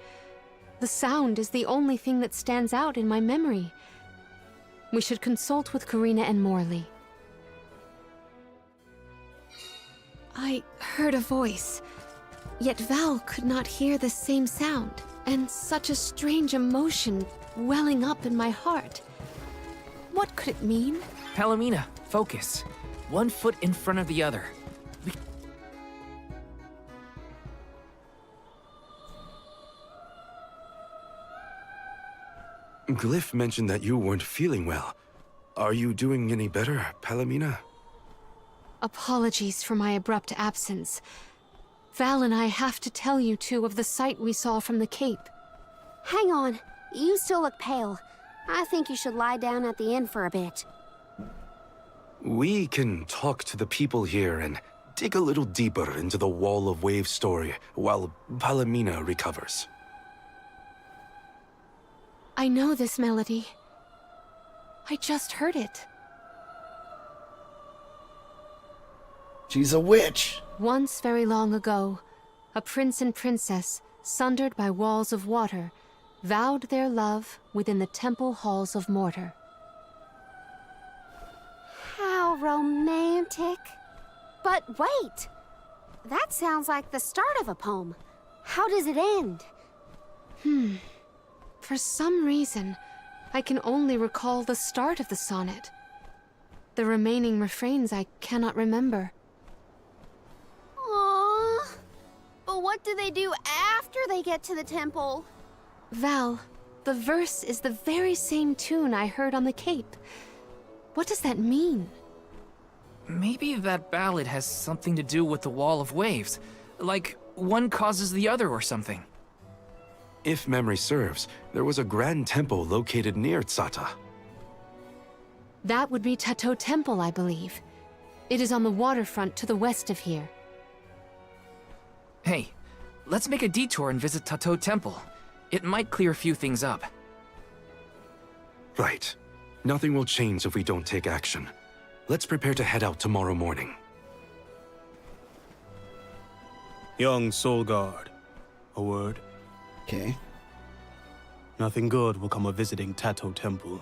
The sound is the only thing that stands out in my memory. We should consult with Karina and Morley. I heard a voice, yet Val could not hear the same sound, and such a strange emotion welling up in my heart. What could it mean? Palomina, focus. One foot in front of the other. Glyph mentioned that you weren't feeling well. Are you doing any better, Palomina? Apologies for my abrupt absence. Val and I have to tell you two of the sight we saw from the Cape. Hang on. You still look pale. I think you should lie down at the inn for a bit. We can talk to the people here and dig a little deeper into the Wall of Waves story while Palomina recovers. I know this melody. I just heard it. She's a witch! Once very long ago, a prince and princess, sundered by walls of water, vowed their love within the temple halls of mortar. How romantic. But wait! That sounds like the start of a poem. How does it end? For some reason, I can only recall the start of the sonnet. The remaining refrains I cannot remember. Aww. But what do they do after they get to the temple? Val, the verse is the very same tune I heard on the Cape. What does that mean? Maybe that ballad has something to do with the Wall of Waves. Like, one causes the other or something. If memory serves, there was a grand temple located near Tsata. That would be Tato Temple, I believe. It is on the waterfront to the west of here. Hey, let's make a detour and visit Tato Temple. It might clear a few things up. Right. Nothing will change if we don't take action. Let's prepare to head out tomorrow morning. Young Soul Guard, a word? Okay. Nothing good will come of visiting Tato Temple.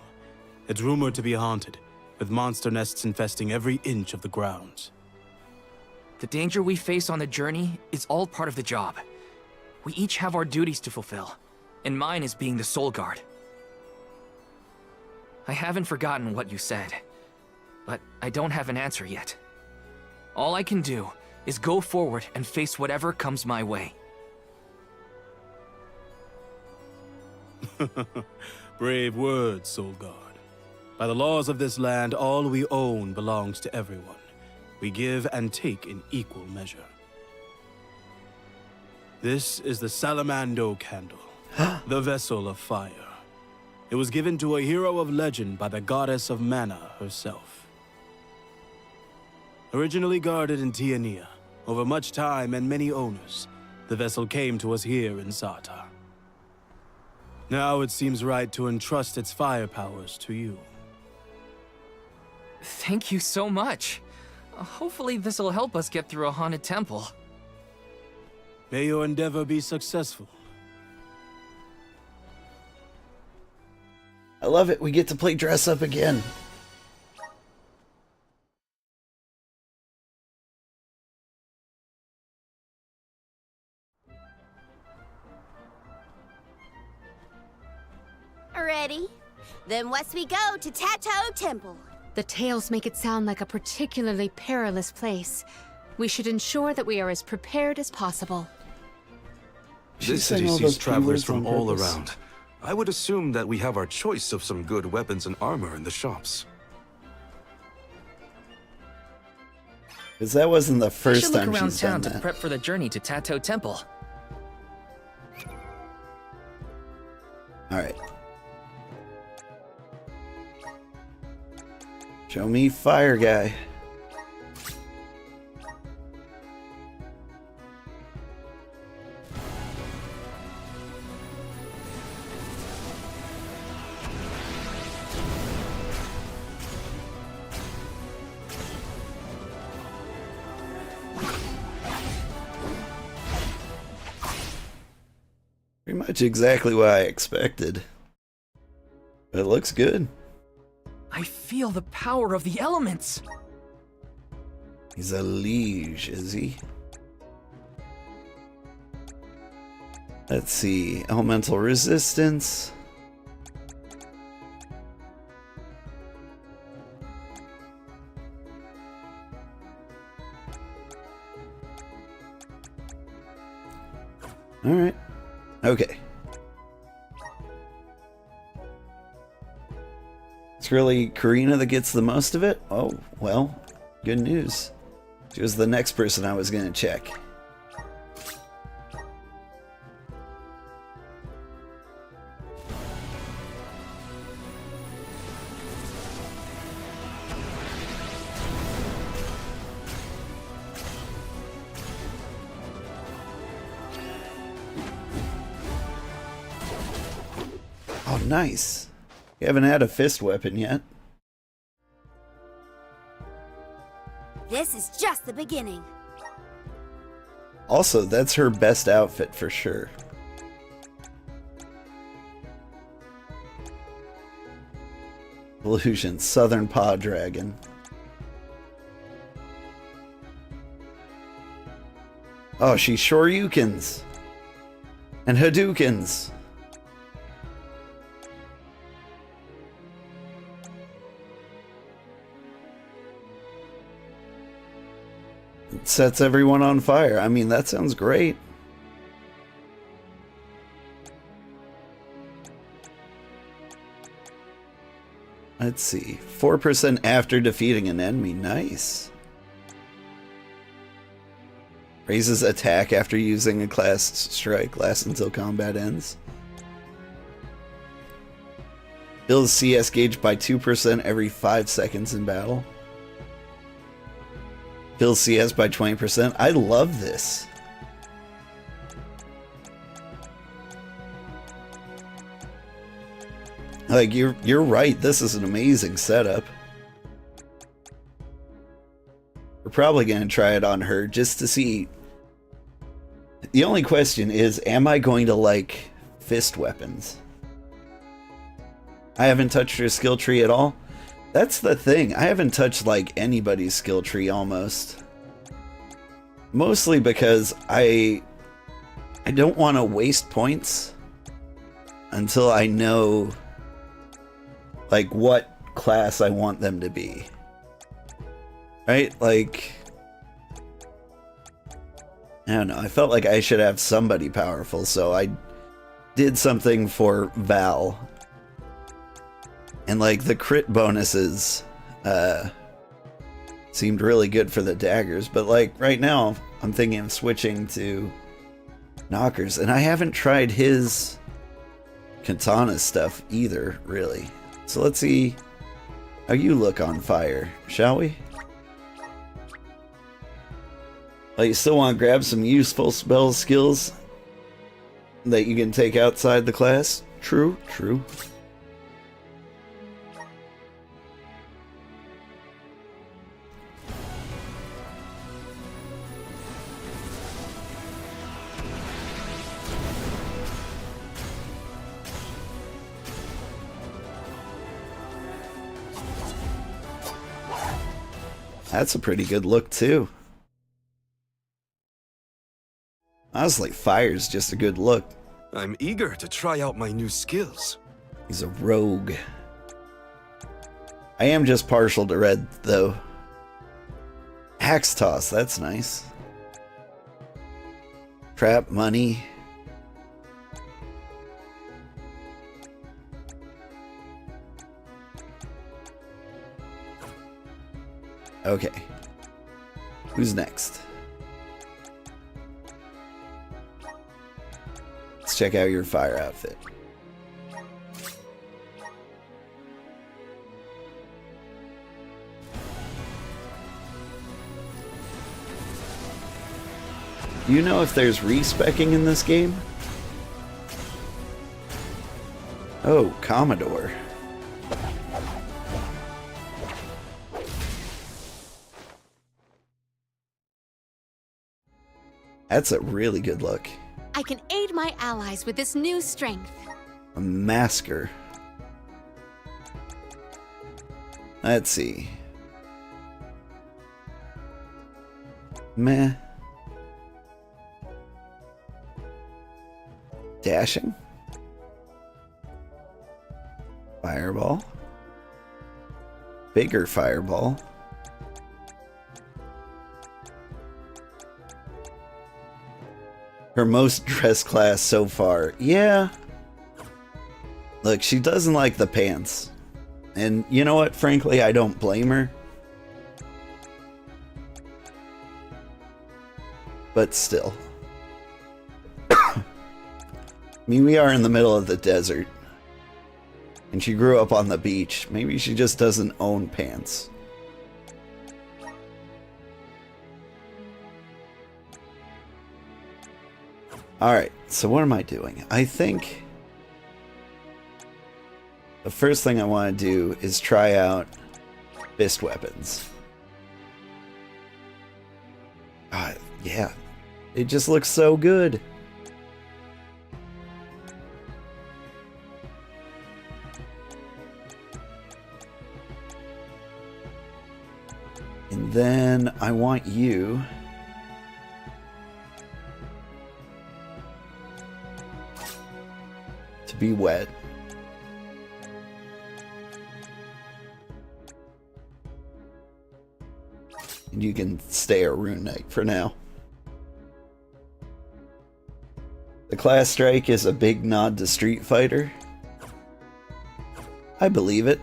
It's rumored to be haunted, with monster nests infesting every inch of the grounds. The danger we face on the journey is all part of the job. We each have our duties to fulfill, and mine is being the Soul Guard. I haven't forgotten what you said, but I don't have an answer yet. All I can do is go forward and face whatever comes my way. Brave words, Soul Guard. By the laws of this land, all we own belongs to everyone. We give and take in equal measure. This is the Salamando Candle, the vessel of fire. It was given to a hero of legend by the goddess of mana herself. Originally guarded in Tiania, over much time and many owners, the vessel came to us here in Sarta. Now it seems right to entrust its fire powers to you. Thank you so much. Hopefully this'll help us get through a haunted temple. May your endeavor be successful. I love it. We get to play dress up again. Ready? Then west we go to Tato Temple. The tales make it sound like a particularly perilous place. We should ensure that we are as prepared as possible. This city sees travelers from all around. I would assume that we have our choice of some good weapons and armor in the shops. Because that wasn't the first time I should look around she's town done to that. prep for the journey to Tato Temple. Alright. Show me fire guy. Pretty much exactly what I expected. But it looks good. I feel the power of the elements. He's a liege, is he? Let's see. Elemental resistance. Alright. Okay. It's really Karina that gets the most of it? Oh, well, good news. She was the next person I was going to check. Oh, nice. You haven't had a fist weapon yet. This is just the beginning. Also, that's her best outfit for sure. Illusion, Southern Paw Dragon. Oh, she Shoryukens. And Hadoukens. Sets everyone on fire. I mean, that sounds great. Let's see. 4% after defeating an enemy. Nice. Raises attack after using a class strike. Lasts until combat ends. Builds CS gauge by 2% every 5 seconds in battle. Builds CS by 20%. I love this. Like, you're right. This is an amazing setup. We're probably going to try it on her just to see. The only question is, am I going to like fist weapons? I haven't touched her skill tree at all. That's the thing. I haven't touched like anybody's skill tree almost. Mostly because I I don't want to waste points until I know like what class I want them to be. Right? Like, I don't know. I felt like I should have somebody powerful, so I did something for Val. And like the crit bonuses seemed really good for the daggers, but like right now I'm thinking of switching to knockers, and I haven't tried his katana stuff either, really. So let's see how you look on fire, shall we? Well, you still want to grab some useful spell skills that you can take outside the class? True, true. That's a pretty good look, too. Honestly, fire's just a good look. I'm eager to try out my new skills. He's a rogue. I am just partial to red, though. Axe toss, that's nice. Trap money. Okay. Who's next? Let's check out your fire outfit. Do you know if there's respecking in this game? Oh, Commodore. That's a really good look. I can aid my allies with this new strength. A masker. Let's see. Meh. Dashing. Fireball. Bigger fireball. Her most dressed class so far. Yeah. Look, she doesn't like the pants. And you know what? Frankly, I don't blame her. But still. I mean, we are in the middle of the desert. And she grew up on the beach. Maybe she just doesn't own pants. Alright, so what am I doing? I think the first thing I want to do is try out fist weapons. Yeah, it just looks so good. And then I want you to be wet. And you can stay a rune knight for now. The class strike is a big nod to Street Fighter. I believe it.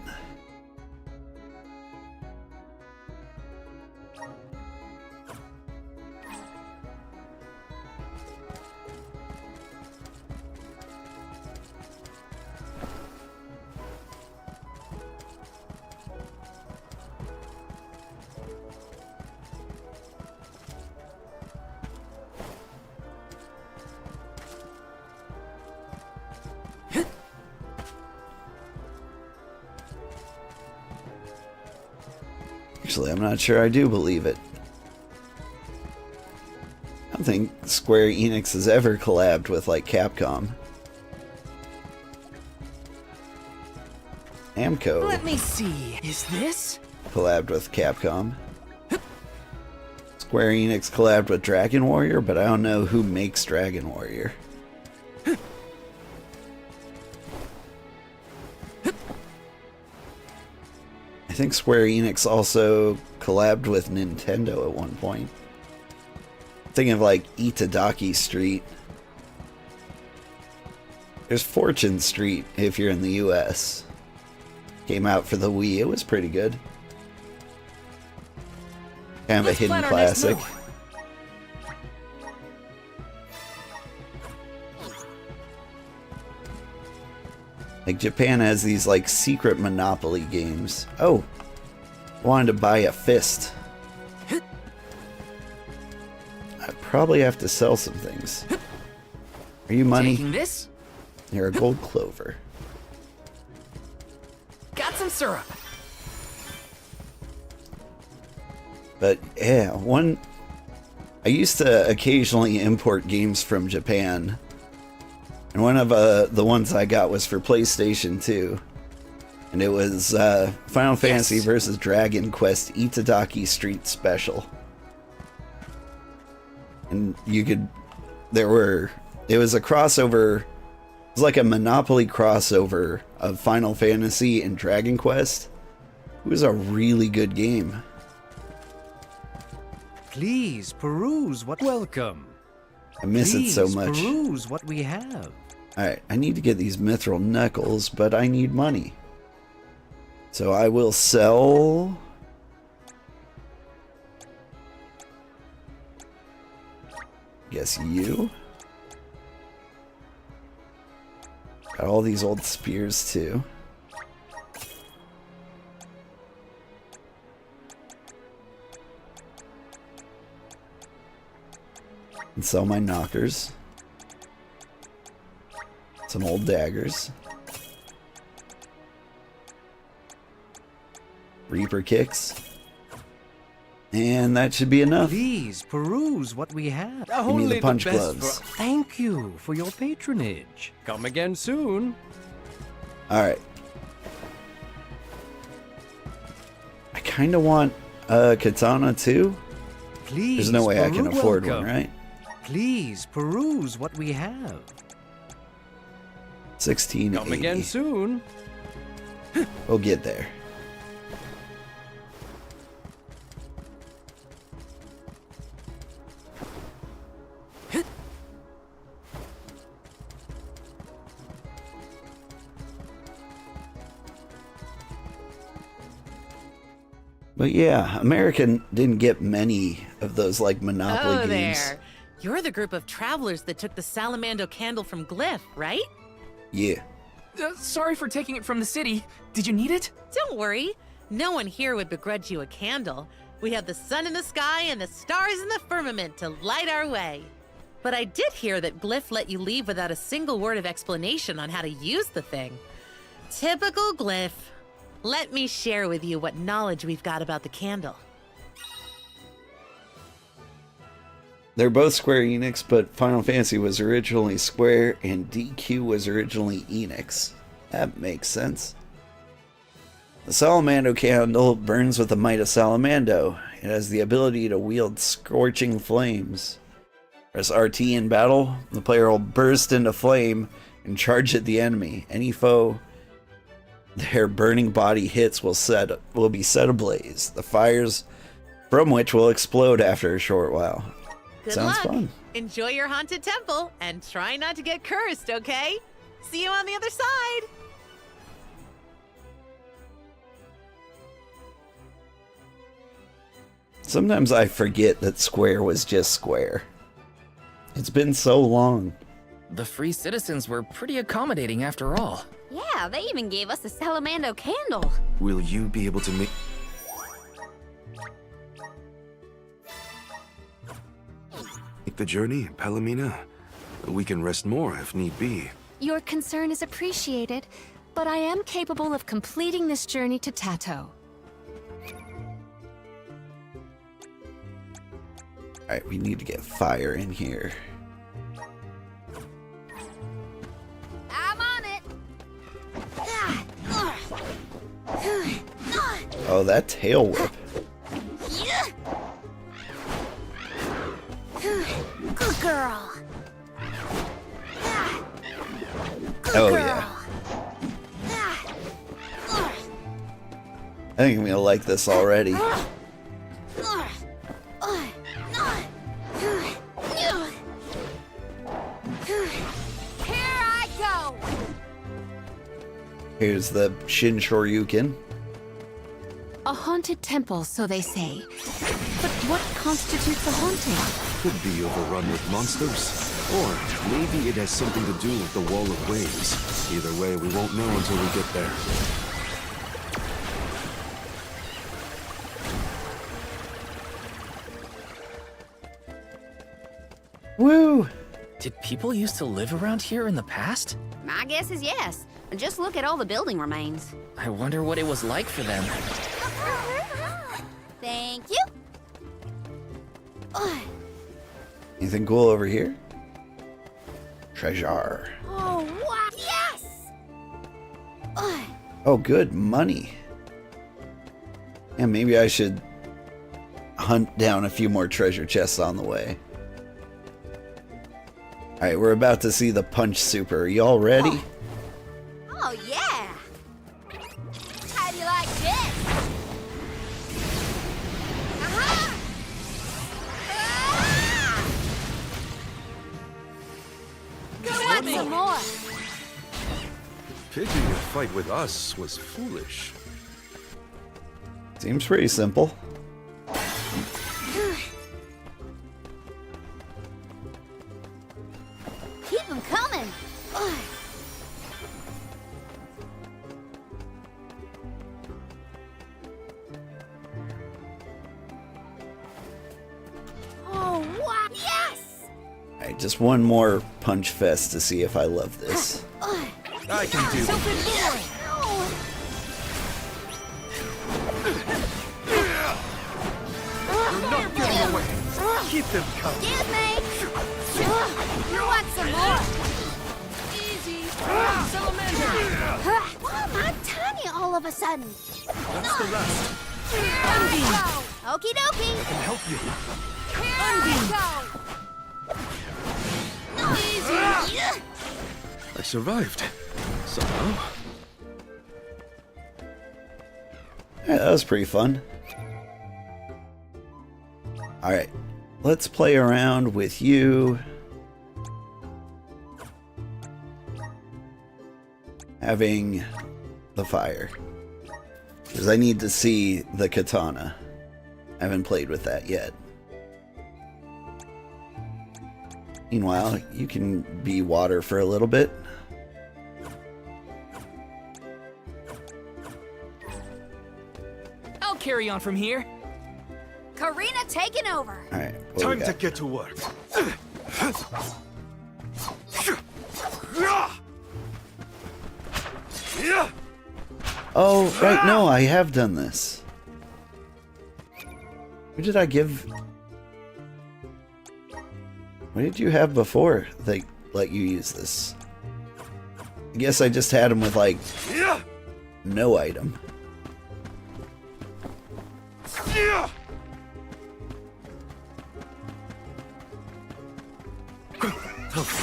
Actually, I'm not sure I do believe it. I don't think Square Enix has ever collabed with, like, Capcom. Namco. Let me see. Is this? Collabed with Capcom. Square Enix collabed with Dragon Warrior, but I don't know who makes Dragon Warrior. I think Square Enix also collabed with Nintendo at one point. Thinking of like Itadaki Street. There's Fortune Street if you're in the US. Came out for the Wii. It was pretty good. Kind of a hidden classic. Like Japan has these like secret Monopoly games. Oh, wanted to buy a fist. I probably have to sell some things. Are you money? Taking this? You're a gold clover. Got some syrup. But yeah, I used to occasionally import games from Japan. And one of the ones I got was for PlayStation 2. And it was Final Fantasy vs. Dragon Quest Itadaki Street Special. And you could, it was a crossover, it was like a Monopoly crossover of Final Fantasy and Dragon Quest. It was a really good game. Please peruse what. Welcome. I miss it so much. Peruse what we have. Alright, I need to get these mithril knuckles, but I need money. So I will sell... Guess you? Got all these old spears too. And sell my knockers. Some old daggers. Reaper kicks. And that should be enough. Please peruse what we have. Give me the punch gloves. Thank you for your patronage. Come again soon. Alright. I kind of want a katana too. Please. There's no way I can afford one, right? Please peruse what we have. 1680. Come again soon. We'll get there. But yeah, American didn't get many of those like Monopoly games. There. You're the group of travelers that took the Salamando candle from Glyph, right? Yeah. Sorry for taking it from the city. Did you need it? Don't worry. No one here would begrudge you a candle. We have the sun in the sky and the stars in the firmament to light our way. But I did hear that Glyph let you leave without a single word of explanation on how to use the thing. Typical Glyph. Let me share with you what knowledge we've got about the candle. They're both Square Enix, but Final Fantasy was originally Square and DQ was originally Enix. That makes sense. The Salamando candle burns with the might of Salamando. It has the ability to wield scorching flames. Press RT in battle, the player will burst into flame and charge at the enemy. Any foe their burning body hits will be set ablaze, the fires from which will explode after a short while. Good Sounds luck. fun. Enjoy your haunted temple and try not to get cursed, okay? See you on the other side. Sometimes I forget that Square was just Square. It's been so long. The free citizens were pretty accommodating after all. Yeah, they even gave us the Salamando candle. Will you be able to make the journey, Palomina? We can rest more if need be. Your concern is appreciated, but I am capable of completing this journey to Tato. Alright, we need to get fire in here. I'm on it. Oh, that tail whip. Oh yeah. I think I'm gonna like this already. Here's the Shin Shoryuken. A haunted temple, so they say. But what constitutes a haunting? Could be overrun with monsters. Or maybe it has something to do with the Wall of Waves. Either way, we won't know until we get there. Woo! Did people used to live around here in the past? My guess is yes. Just look at all the building remains. I wonder what it was like for them. Thank you. Anything cool over here? Treasure. Oh, wow. Yes! Oh, good. Money. Yeah, maybe I should hunt down a few more treasure chests on the way. Alright, we're about to see the Punch Super. Are you all ready? Oh, yeah. How do you like this? Aha! Want some more? Picking a fight with us was foolish. Seems pretty simple. Keep them coming. Oh, wow. Yes! Alright, just one more Punch Fest to see if I love this. I can do So it. good boy. You're not getting away. Keep them coming. Excuse me. You want some more? Easy. Salamander. Why am I tiny all of a sudden? That's the last. Here we go. Okie dokie. I can help you. Here we go. Easy. I survived. Somehow. Yeah, that was pretty fun. Alright, let's play around with you. Having the fire. Because I need to see the katana. I haven't played with that yet. Meanwhile, you can be water for a little bit. I'll carry on from here. Karina taking over. Alright, Time to get to work. Oh, right, no, I have done this. Who did I give? What did you have before they let you use this? I guess I just had him with, like, no item.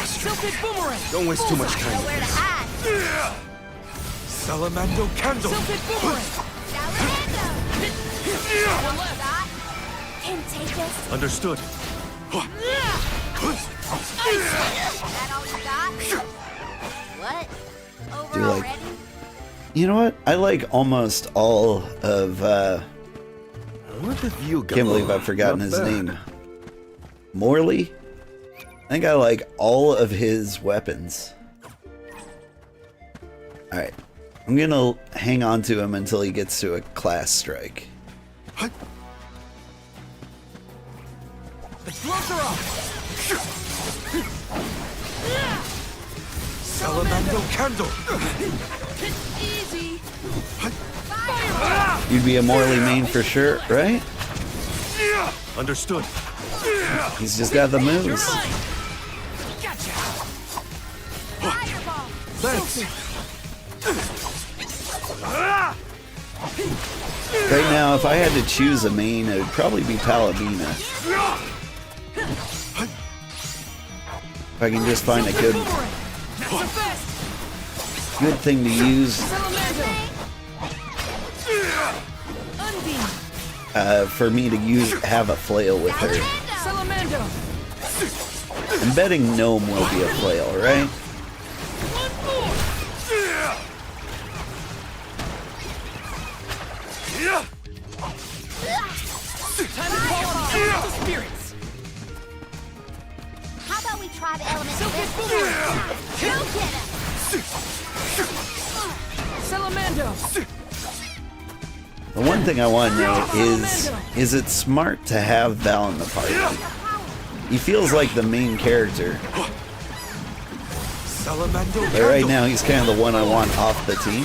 Silted boomerang. Don't waste too much time. Nowhere to hide. Salamando candle. Silted boomerang. Can take this. Understood. That all you got? What? Over Do you like? already? You know what? I like almost all of. What have you got? Can't believe I've forgotten Not his bad. name. Morley. I think I like all of his weapons. All right, I'm gonna hang on to him until he gets to a class strike. The gloves are off. Salamando candle. Easy. You'd be a Morley main for sure, right? Understood. He's just got the moves. Gotcha. Thanks. Right now, if I had to choose a main, it would probably be Palomina. If I can just find a good. good thing to use for me to have a flail with her. I'm betting Gnome will be a flail, right? Time to call on elemental spirits. How about we try the elemental spirits? Go get him! Salamando! The one thing I want to know is it smart to have Val in the party? He feels like the main character. But right now he's kind of the one I want off the team.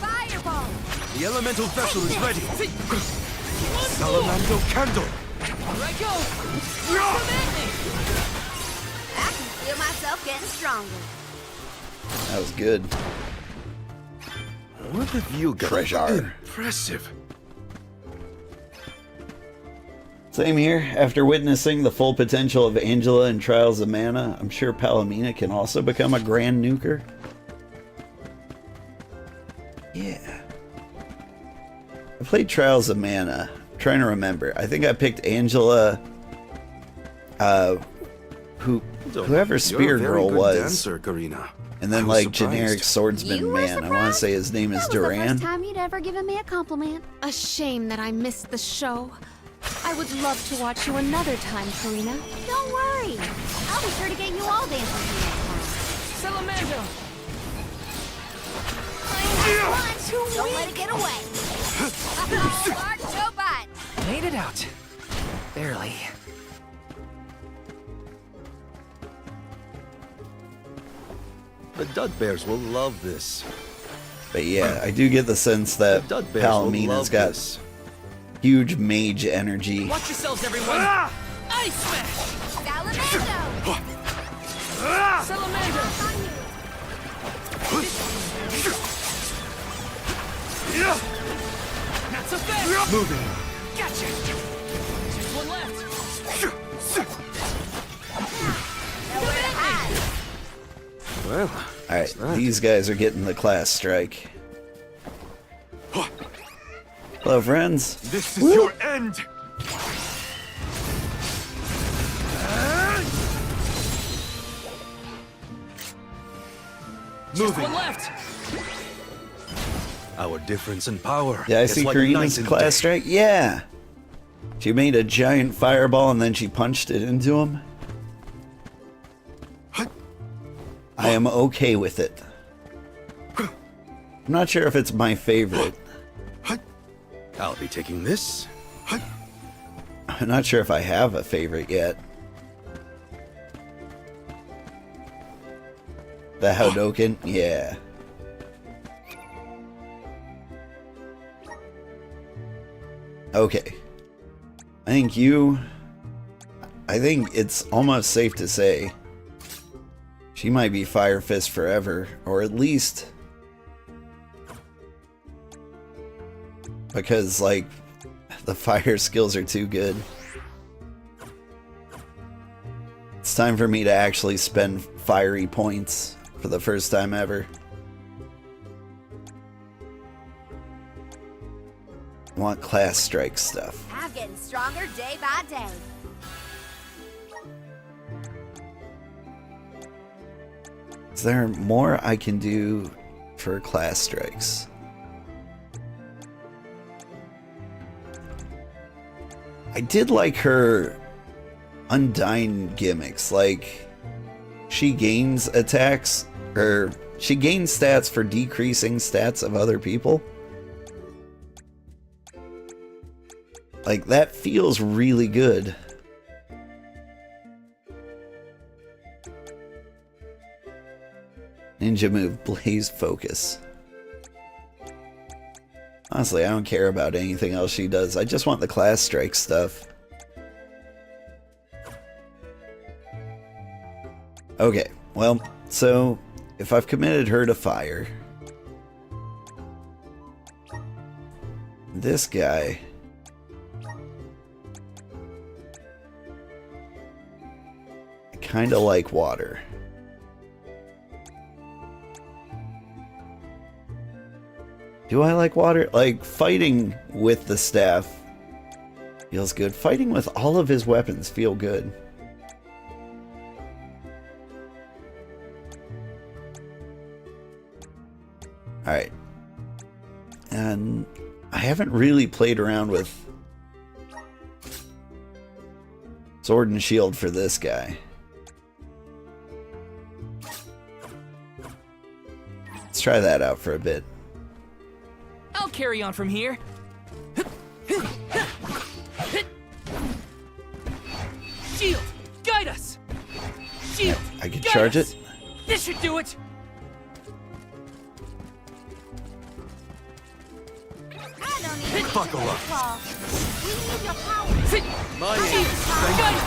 Fireball! The elemental vessel is ready. Salamando candle. Here I go! I can feel myself getting stronger. That was good. What have you got? Treasure. Impressive. Same here. After witnessing the full potential of Angela in Trials of Mana, I'm sure Palomina can also become a Grand Nuker. Yeah. I played Trials of Mana. I'm trying to remember. I think I picked Angela, whoever Spear Girl was. Dancer, Karina. And then like generic swordsman man. I want to say his name is That was the Duran. first time you'd ever given me a compliment. A shame that I missed the show. I would love to watch you another time, Karina. Don't worry. I'll be sure to get you all dancing next time. Salamando! Don't let it get away. Hard to bite. Made it out. Barely. The Dud Bears will love this. But yeah, I do get the sense that The Dud Bears will Palomina's love got this. huge mage energy. Watch yourselves, everyone! Ice Smash! Salamando! Salamando! Not so fast! Moving. Gotcha! Just one left! Nowhere to hide. Well, Alright, these guys are getting the class strike. Hello, friends. This is your end. Just one left! our difference in power. Yeah, I is see like Karina's night and class day. strike. Yeah. She made a giant fireball and then she punched it into him. I am okay with it. I'm not sure if it's my favorite. I'll be taking this. I'm not sure if I have a favorite yet. The Hadouken? Yeah. Okay. I think it's almost safe to say she might be Fire Fist forever, or at least because, like, the fire skills are too good. It's time for me to actually spend fiery points for the first time ever. I want class strike stuff. I'm getting stronger day by day. Is there more I can do for class strikes? I did like her Undying gimmicks, like she gains attacks, or she gains stats for decreasing stats of other people. Like, that feels really good. Ninja move, Blaze Focus. Honestly, I don't care about anything else she does. I just want the class strike stuff. Okay, well, so if I've committed her to fire, this guy, I kind of like water. Do I like water? Like, fighting with the staff feels good. Fighting with all of his weapons feel good. Alright. And I haven't really played around with sword and shield for this guy. Let's try that out for a bit. I'll carry on from here. Shield, guide us. Shield, I could guide charge us. it. This should do it. Buckle up. We need your power. My Shield, guide us.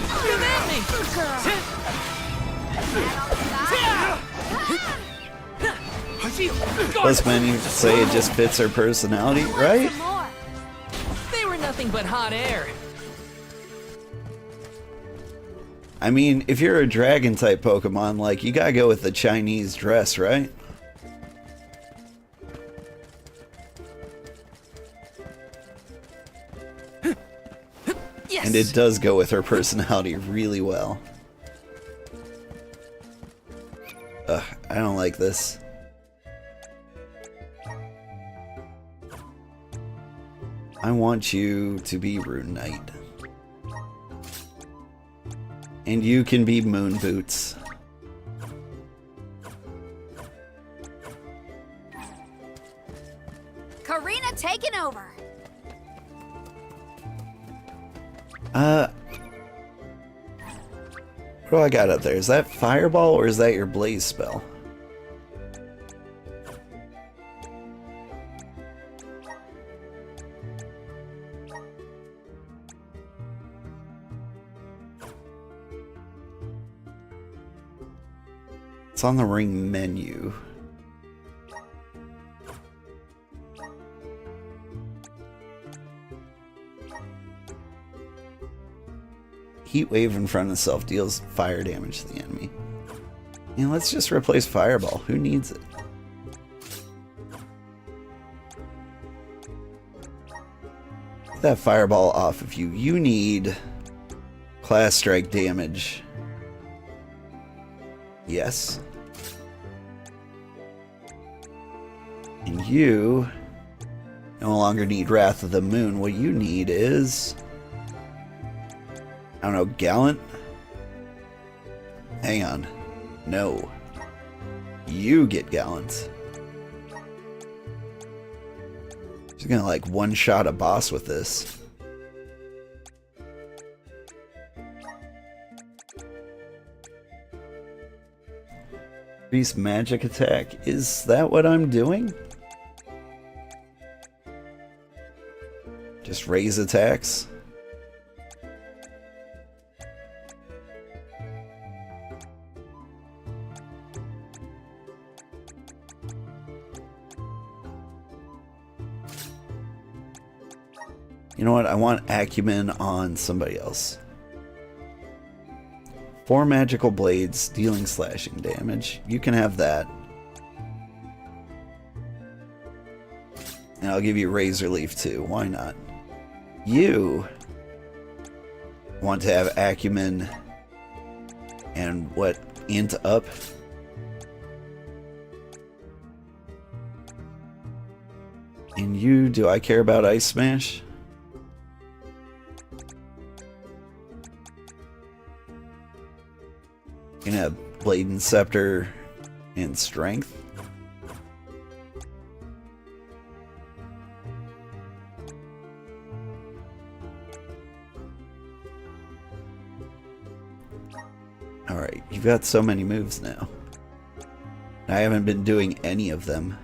Come at me. Shield, guard Plus us. many say it just fits her personality, right? They were nothing but hot air. I mean, if you're a dragon type Pokemon, like, you gotta go with the Chinese dress, right? Yes. And it does go with her personality really well. Ugh, I don't like this. I want you to be Rune Knight. And you can be Moon Boots. Karina taking over. What do I got up there? Is that Fireball or is that your Blaze spell? It's on the ring menu. Heat wave in front of itself deals fire damage to the enemy. And let's just replace Fireball. Who needs it? Get that Fireball off of you. You need class strike damage. Yes. And you no longer need Wrath of the Moon. What you need is, I don't know, Gallant? Hang on. No. You get Gallant. She's gonna like one-shot a boss with this. Increase magic attack. Is that what I'm doing? Just raise attacks? You know what? I want Acumen on somebody else. 4 magical blades dealing slashing damage. You can have that. And I'll give you Razor Leaf too. Why not? You want to have Acumen and what? Int up? And you, do I care about Ice Smash? You can have Blade and Scepter and Strength. Alright, you've got so many moves now. I haven't been doing any of them.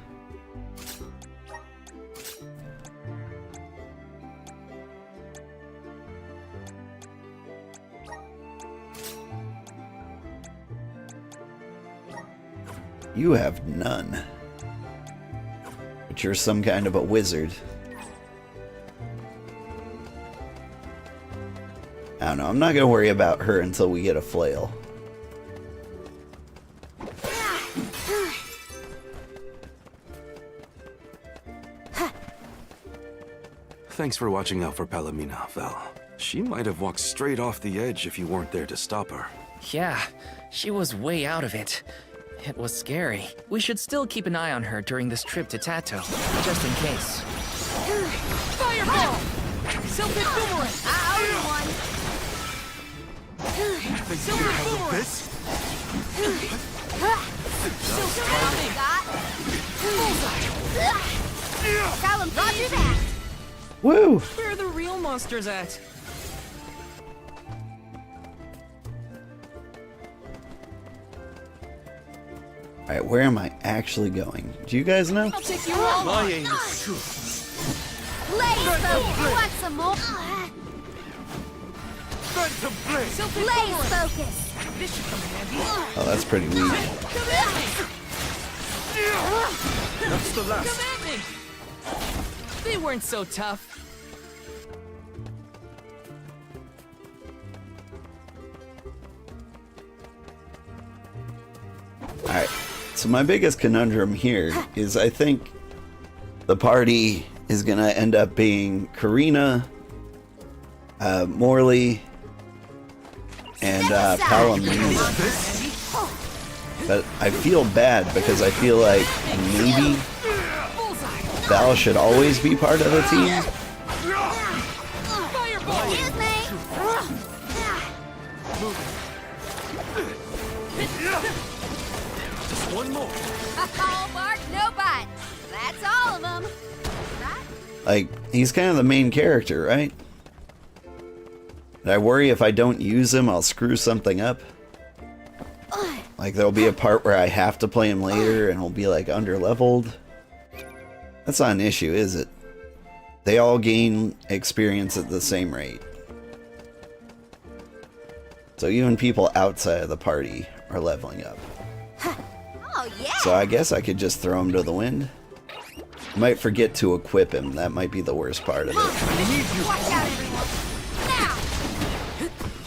You have none. But you're some kind of a wizard. I don't know, I'm not gonna worry about her until we get a flail. Thanks for watching out for Palomina, Val. She might have walked straight off the edge if you weren't there to stop her. Yeah, she was way out of it. It was scary. We should still keep an eye on her during this trip to Tato, just in case. Fireball! Silver boomerang! I owe you one. Silver boomerang! Silver got. Bullseye! Tell him Roger that. Woo! Where are the real monsters at? Alright, where am I actually going? Do you guys know? I'll take you all My on. aim is true. Blaze focus. You want some more? Phantom Blade. Silver Blaze boomerang! focus. This should come in handy. Oh, that's pretty weak. That's the last. Come at me! They weren't so tough. Alright, so my biggest conundrum here is I think the party is gonna end up being Karina, Morley, and Palomina. But I feel bad because I feel like maybe Val should always be part of the team. Excuse me. Just one more. Oh, Mark, no bite. That's all of them. Right? Like, he's kind of the main character, right? And I worry if I don't use him, I'll screw something up. Like, there'll be a part where I have to play him later and he'll be, like, under-leveled. That's not an issue, is it? They all gain experience at the same rate. So even people outside of the party are leveling up. Oh, yeah. So I guess I could just throw him to the wind. I might forget to equip him. That might be the worst part of it. I need you. Watch out, everyone. Now.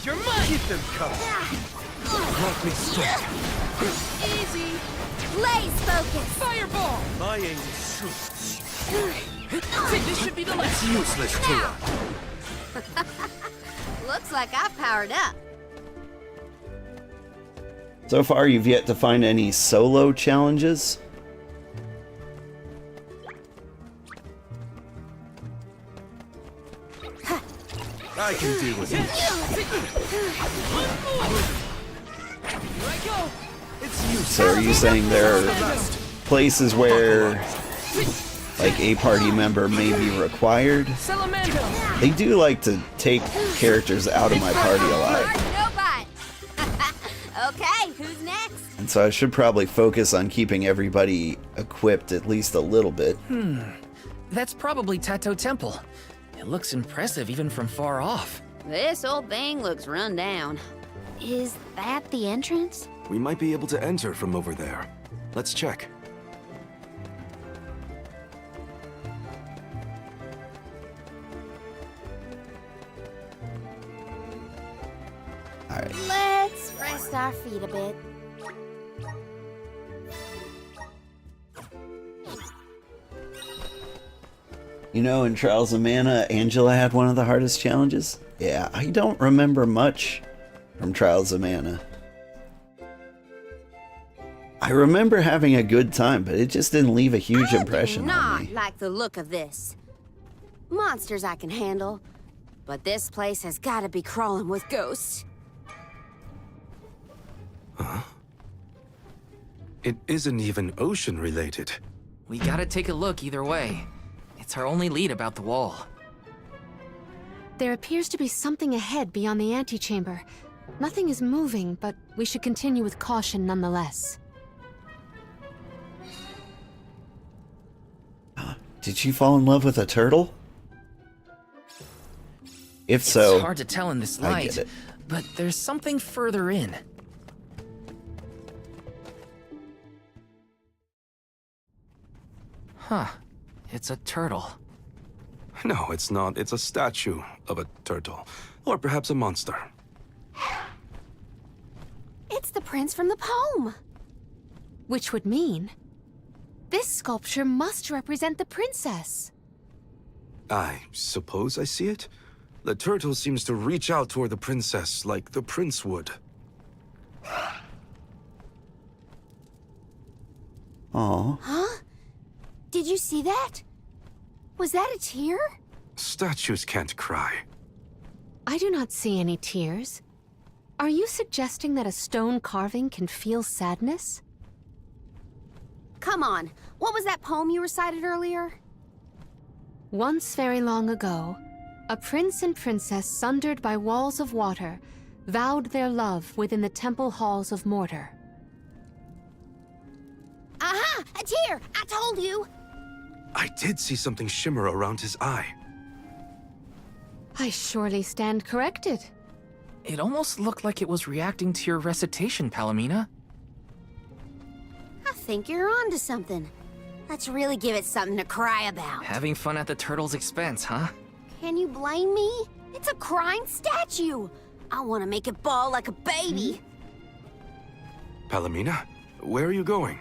You're mine! Keep them coming. Let me straight. Easy! Blaze focus. Fireball! My aim is true. This should be the last. It's useless to run. Looks like I've powered up. So far, you've yet to find any solo challenges. I can deal with it. Here I go! It's useless. So are you saying there are places where, like, a party member may be required? Salamando! They do like to take characters out of my party a lot. Mark, no bite. Okay, who's next? And so I should probably focus on keeping everybody equipped at least a little bit. That's probably Tato Temple. It looks impressive even from far off. This old thing looks run down. Is that the entrance? We might be able to enter from over there. Let's check. Alright. Let's rest our feet a bit. You know, in Trials of Mana, Angela had one of the hardest challenges. Yeah, I don't remember much from Trials of Mana. I remember having a good time, but it just didn't leave a huge impression on Not me. like the look of this. Monsters I can handle, but this place has got to be crawling with ghosts. Huh? It isn't even ocean related. We gotta take a look either way. It's our only lead about the wall. There appears to be something ahead beyond the antechamber. Nothing is moving, but we should continue with caution nonetheless. Did she fall in love with a turtle? If so, It's hard to tell in this I light, get it. but there's something further in. Huh. It's a turtle. No, it's not. It's a statue of a turtle. Or perhaps a monster. It's the prince from the poem. Which would mean this sculpture must represent the princess. I suppose I see it. The turtle seems to reach out toward the princess like the prince would. Aww. Huh? Did you see that? Was that a tear? Statues can't cry. I do not see any tears. Are you suggesting that a stone carving can feel sadness? Come on, what was that poem you recited earlier? Once very long ago, a prince and princess sundered by walls of water vowed their love within the temple halls of mortar. Aha! A tear! I told you! I did see something shimmer around his eye. I surely stand corrected. It almost looked like it was reacting to your recitation, Palomina. I think you're onto something. Let's really give it something to cry about. Having fun at the turtle's expense, huh? Can you blame me? It's a crying statue. I want to make it bawl like a baby. Palomina, where are you going?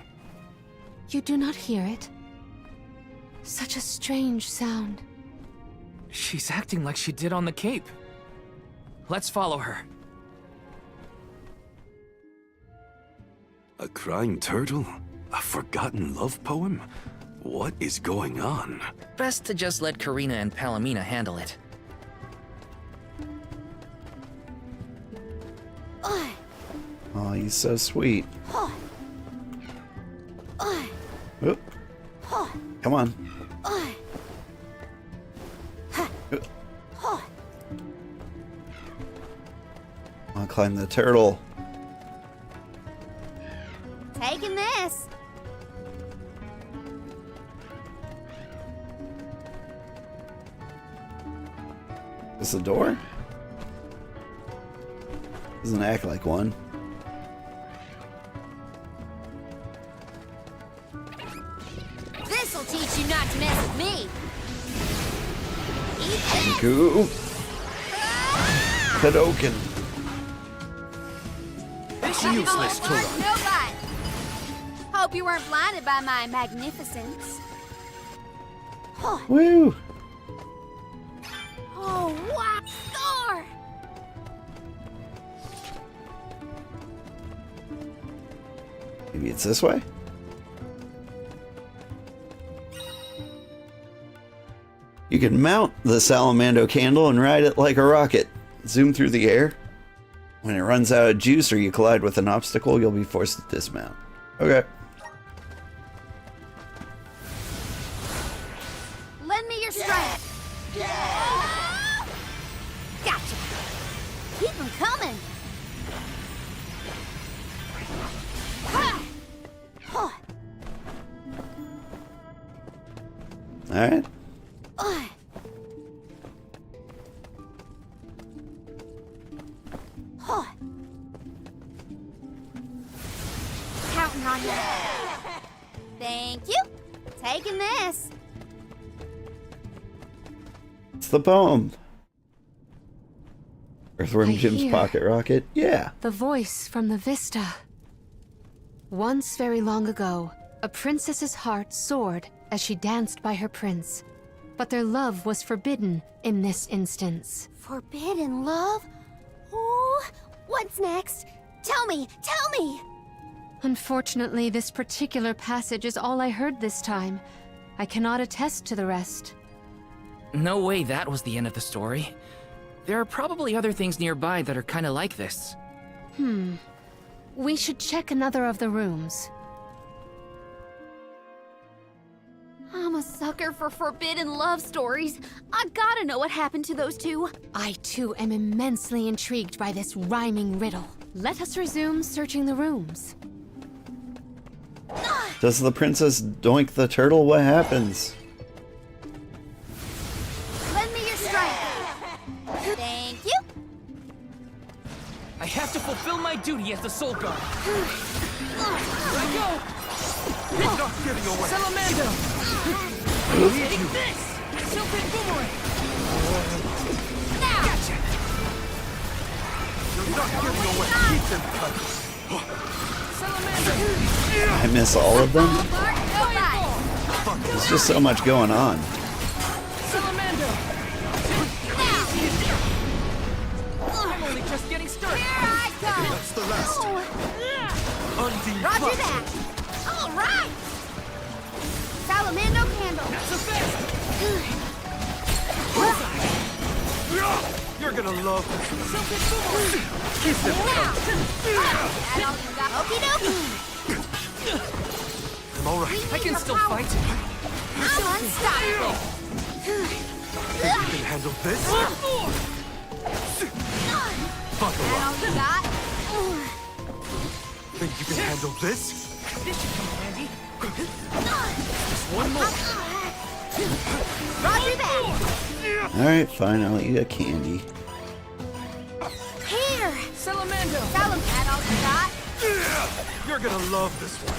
You do not hear it? Such a strange sound. She's acting like she did on the Cape. Let's follow her. A crying turtle? A forgotten love poem? What is going on? Best to just let Karina and Palomina handle it. Oh, he's so sweet. Oop. Come on. I'll climb the turtle. Taking this. Is this a door? Doesn't act like one. This'll teach you not to mess with me. Eat this. Cool. Hadoken. It's useless, Tura. No bite. Hope you weren't blinded by my magnificence. Woo! Oh, wow! Score! Maybe it's this way? You can mount the Salamando candle and ride it like a rocket. Zoom through the air. When it runs out of juice or you collide with an obstacle, you'll be forced to dismount. Okay. Lend me your strength. Gotcha. Keep them coming. Alright. Counting on you. Thank you. Taking this. It's the poem. Earthworm I Jim's hear pocket rocket. Yeah. The voice from the vista. Once very long ago, a princess's heart soared as she danced by her prince. But their love was forbidden in this instance. Forbidden love? Ooh, what's next? Tell me, tell me! Unfortunately, this particular passage is all I heard this time. I cannot attest to the rest. No way that was the end of the story. There are probably other things nearby that are kinda like this. We should check another of the rooms. I'm a sucker for forbidden love stories. I gotta know what happened to those two. I too am immensely intrigued by this rhyming riddle. Let us resume searching the rooms. Does the princess doink the turtle? What happens? Lend me your strength. Thank you. I have to fulfill my duty as the Soul Guard. Here I go! He's not getting away. Salamando! Take this! Silken boomerang! Now! Gotcha! You're not getting away. Keep them coming. Salamander! I miss all of them? Nobody. There's just so much going on. Salamander! just getting started. Here I go! That's the last. Undine Roger Flash. that! All right! Salamando candle! That's a fist! You're gonna love this. Keep them Okie dokie! I'm alright. I can still fight. I'm unstoppable! Think you can handle this? Buckle That up. all you got? Think you can handle this? This should come handy. Just one more. Roger that! Alright, fine, I'll eat a candy. Here! Salamando! That all you got? You're gonna love this one.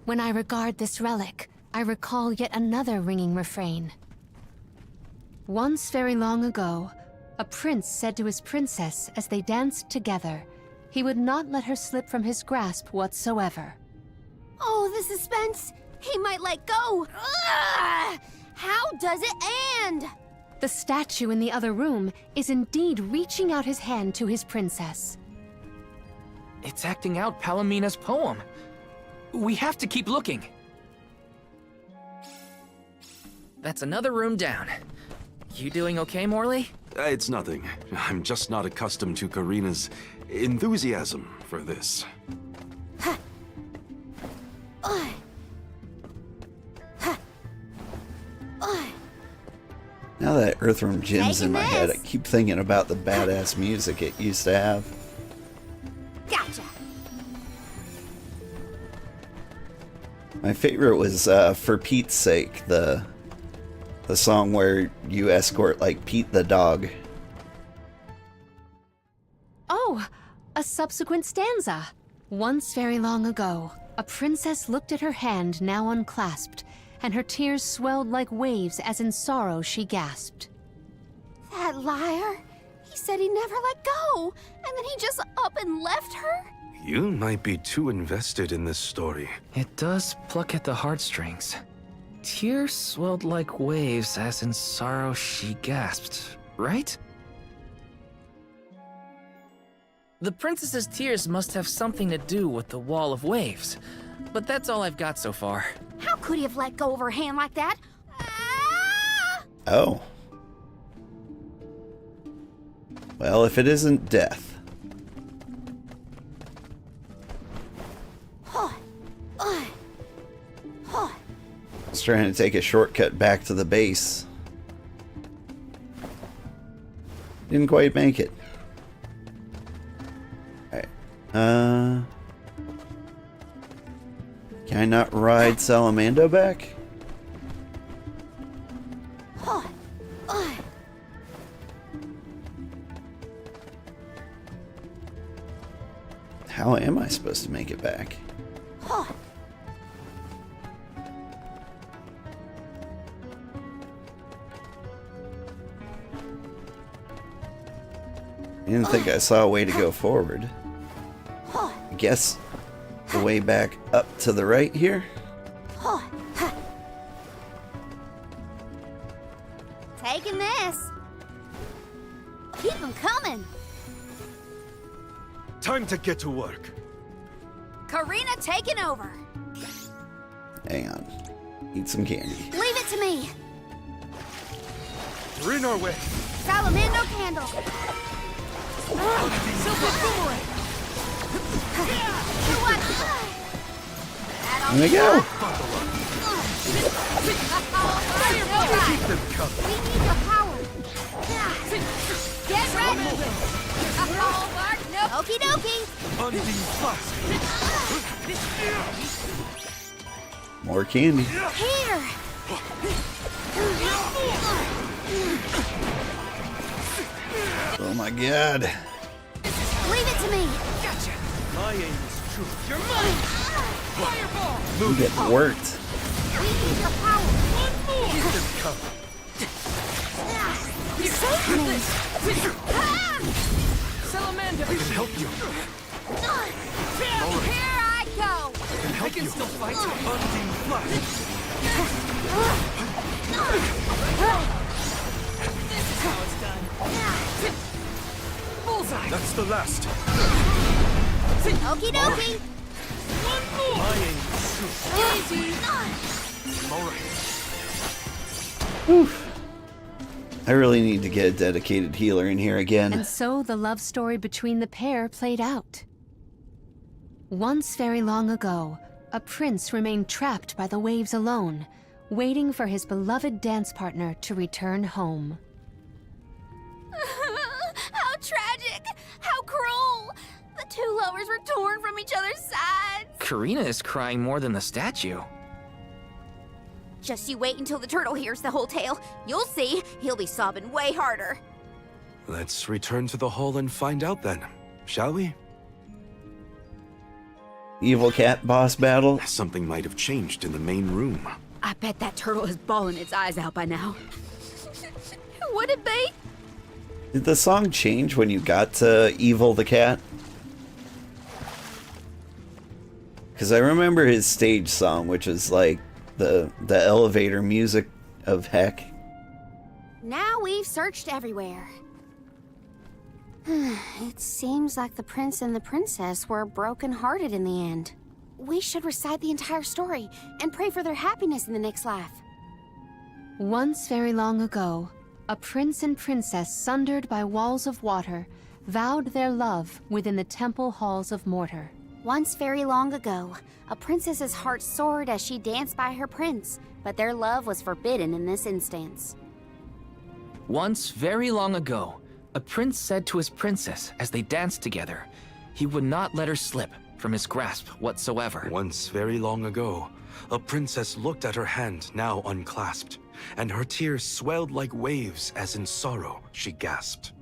When I regard this relic, I recall yet another ringing refrain. Once very long ago, a prince said to his princess as they danced together, he would not let her slip from his grasp whatsoever. Oh, the suspense! He might let go! Ugh! How does it end? The statue in the other room is indeed reaching out his hand to his princess. It's acting out Palamina's poem. We have to keep looking. That's another room down. You doing okay, Morley? It's nothing. I'm just not accustomed to Karina's enthusiasm for this. Now that Earthworm Jim's in my Taking head, I this. keep thinking about the badass music it used to have. Gotcha! My favorite was For Pete's Sake, the song where you escort like Pete the dog. Oh, a subsequent stanza. Once very long ago, a princess looked at her hand now unclasped, and her tears swelled like waves as in sorrow she gasped. That liar! He said he never let go, and then he just up and left her? You might be too invested in this story. It does pluck at the heartstrings. Tears swelled like waves as in sorrow she gasped, right? The princess's tears must have something to do with the wall of waves, but that's all I've got so far. How could he have let go of her hand like that? Oh. Well, if it isn't death. I was trying to take a shortcut back to the base. Didn't quite make it. Alright. Can I not ride Salamando back? How am I supposed to make it back? I didn't think I saw a way to go forward. I guess the way back up to the right here? Taking this. Keep them coming. Time to get to work. Karina taking over. Hang on. Eat some candy. Leave it to me. We're in our way. Salamando candle. Silver boomerang! There we go. Keep them coming. We need your power. Get ready. Okie dokie. Undine Flash. More candy. Here. Oh my god. Leave it to me. Gotcha! My aim is true. You're mine! Fireball! You get worked. We need your power. One more! Keep them coming. Save me. Salamander! I can help you. Here I go. I can help I can you. still fight. Undine Flash. how it's done. Bullseye! That's the last. Okie dokie. One more! My aim is Easy! Alright. I really need to get a dedicated healer in here again. And so the love story between the pair played out. Once very long ago, a prince remained trapped by the waves alone, waiting for his beloved dance partner to return home. How tragic! How cruel! The two lovers were torn from each other's sides. Karina is crying more than the statue. Just you wait until the turtle hears the whole tale. You'll see, he'll be sobbing way harder. Let's return to the hall and find out then, shall we? Evil cat boss battle. Something might have changed in the main room. I bet that turtle is bawling its eyes out by now. Who would it be? Did the song change when you got to Evil the cat? Because I remember his stage song, which is like the elevator music of heck. Now we've searched everywhere. It seems like the prince and the princess were broken-hearted in the end. We should recite the entire story and pray for their happiness in the next life. Once very long ago, a prince and princess sundered by walls of water vowed their love within the temple halls of mortar. Once very long ago, a princess's heart soared as she danced by her prince, but their love was forbidden in this instance. Once, very long ago, a prince said to his princess as they danced together, he would not let her slip from his grasp whatsoever. Once, very long ago, a princess looked at her hand now unclasped, and her tears swelled like waves as in sorrow she gasped.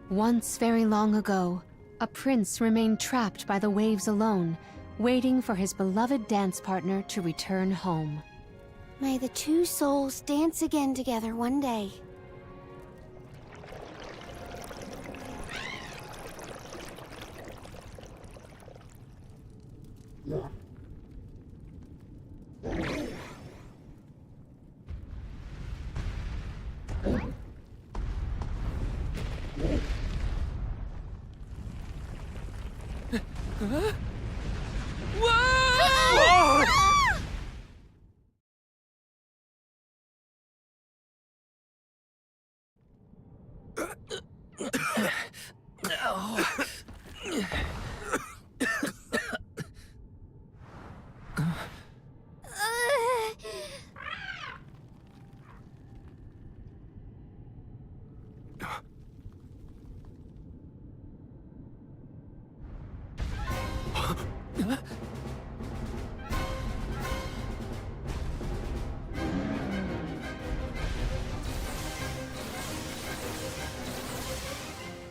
Once very long ago, a prince remained trapped by the waves alone, waiting for his beloved dance partner to return home. May the two souls dance again together one day.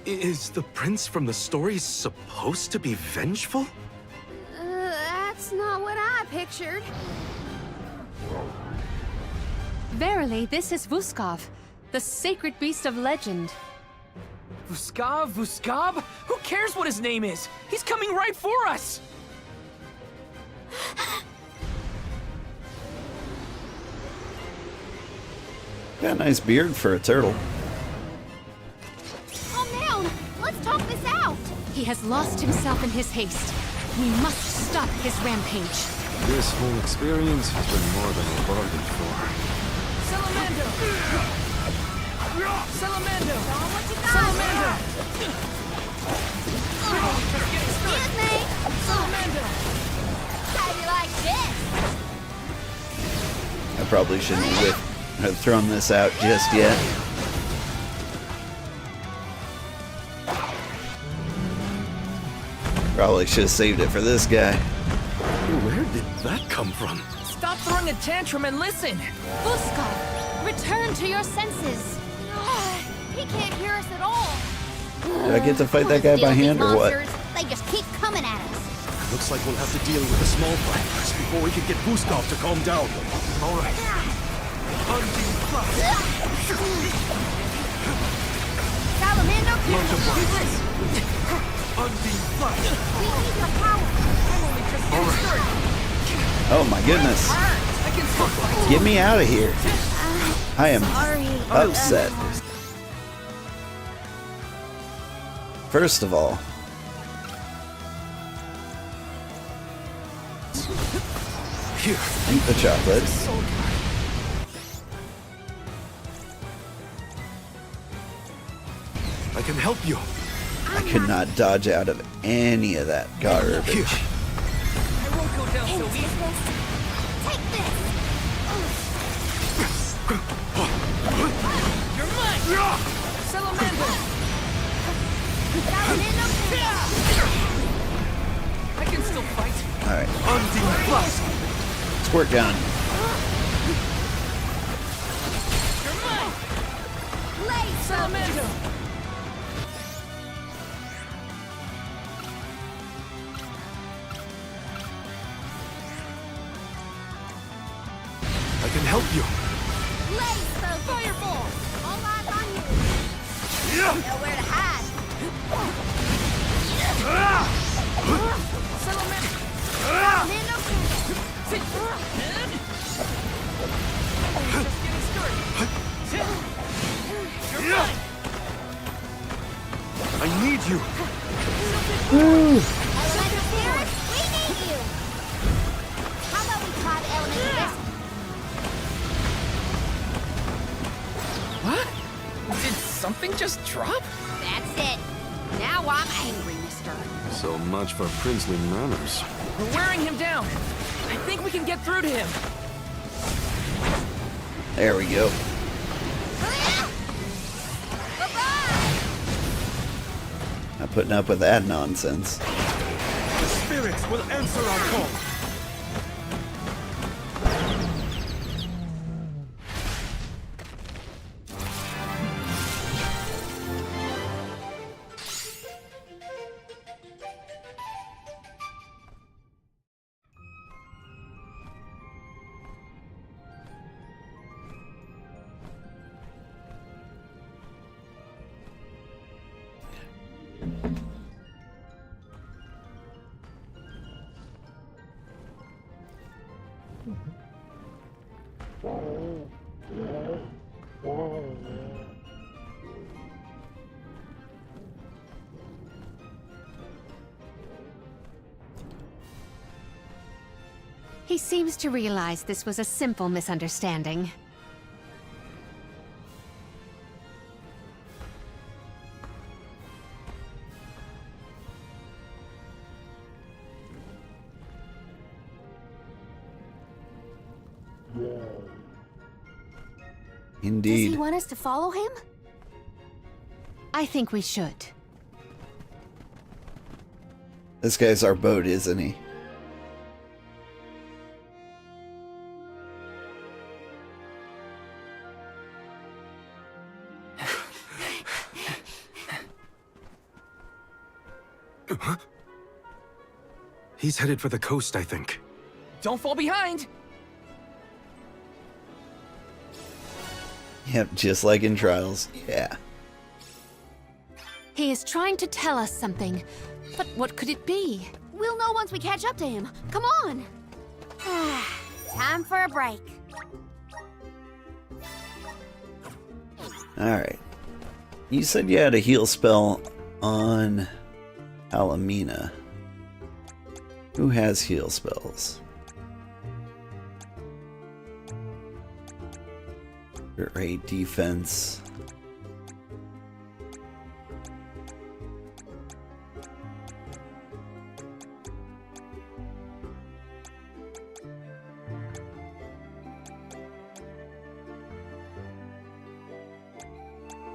Is the prince from the story supposed to be vengeful? That's not what I pictured. Verily, this is Vuskov, the sacred beast of legend. Vuskov? Who cares what his name is? He's coming right for us! Got a nice beard for a turtle. Calm down! Let's talk this out! He has lost himself in his haste. We must stop his rampage. This whole experience has been more than we bargained for. Salamander! Salamander! What you got? Salamander! Excuse me! Salamander! How do you like this? I probably shouldn't have thrown this out just yet. Probably should have saved it for this guy. Where did that come from? Stop throwing a tantrum and listen! Vuskov, return to your senses. He can't hear us at all. Did I get to fight that guy by hand or what? They just keep coming at us. Looks like we'll have to deal with the small fight first before we can get Vuskov to calm down. All right. Salamander, Oh my goodness. Get me out of here. I am Sorry. upset. First of all, Here. eat the chocolate. I can help you. I could not dodge out of any of that garbage. I won't go down so easy. Take this. You're mine! Salamander! I can still fight. Alright. Undine Blast. Squirt gun. You're mine! Salamander! I can help you. Fireball! All eyes on you. Nowhere to hide. Salamander! Salamander. Just getting started. You're mine! I need you. Elemental spirits, we need you. How about we try the elemental rescue? What? Did something just drop? That's it. Now I'm angry, mister. So much for princely manners. We're wearing him down. I think we can get through to him. There we go. Not putting up with that nonsense. The spirits will answer our call. He seems to realize this was a simple misunderstanding. Indeed. Does he want us to follow him? I think we should. This guy's our boat, isn't he? He's headed for the coast, I think. Don't fall behind! Yep, just like in Trials. Yeah. He is trying to tell us something, but what could it be? We'll know once we catch up to him. Come on. Time for a break. Alright. You said you had a heal spell on Alamina. Who has heal spells? Rate defense.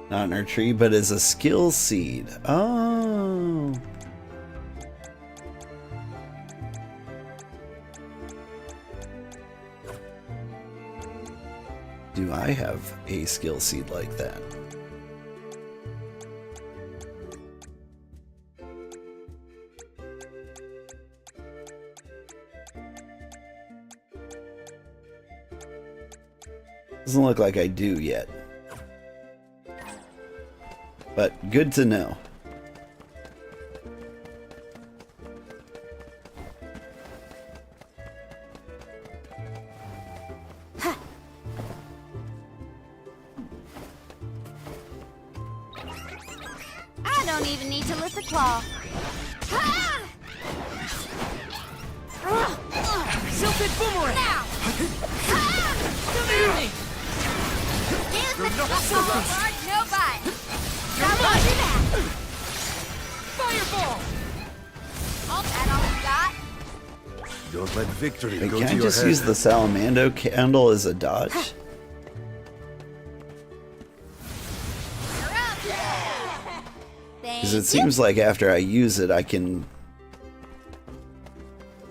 Not in our tree, but as a skill seed. Oh. Do I have a skill seed like that? Doesn't look like I do yet. But good to know. I don't even need to lift a claw. Silpid boomerang! Now! Come here! Use the football guard, no bite. Come on, do that. Fireball! Oh, that all you got? Don't let victory Wait, go can to I your just head. use the Salamando candle as a dodge? Because it seems like after I use it, I can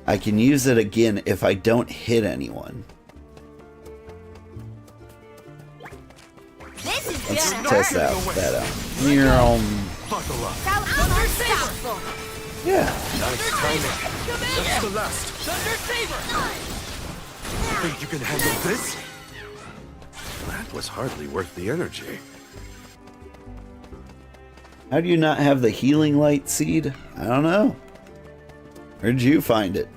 use it again if I don't hit anyone. This is Let's gonna test hurt. that out. Buckle up. So I'm unstoppable. Yeah. Nice timing. That's the last. Thunder Saber! Think you can handle this? That was hardly worth the energy. How do you not have the healing light seed? I don't know. Where'd you find it?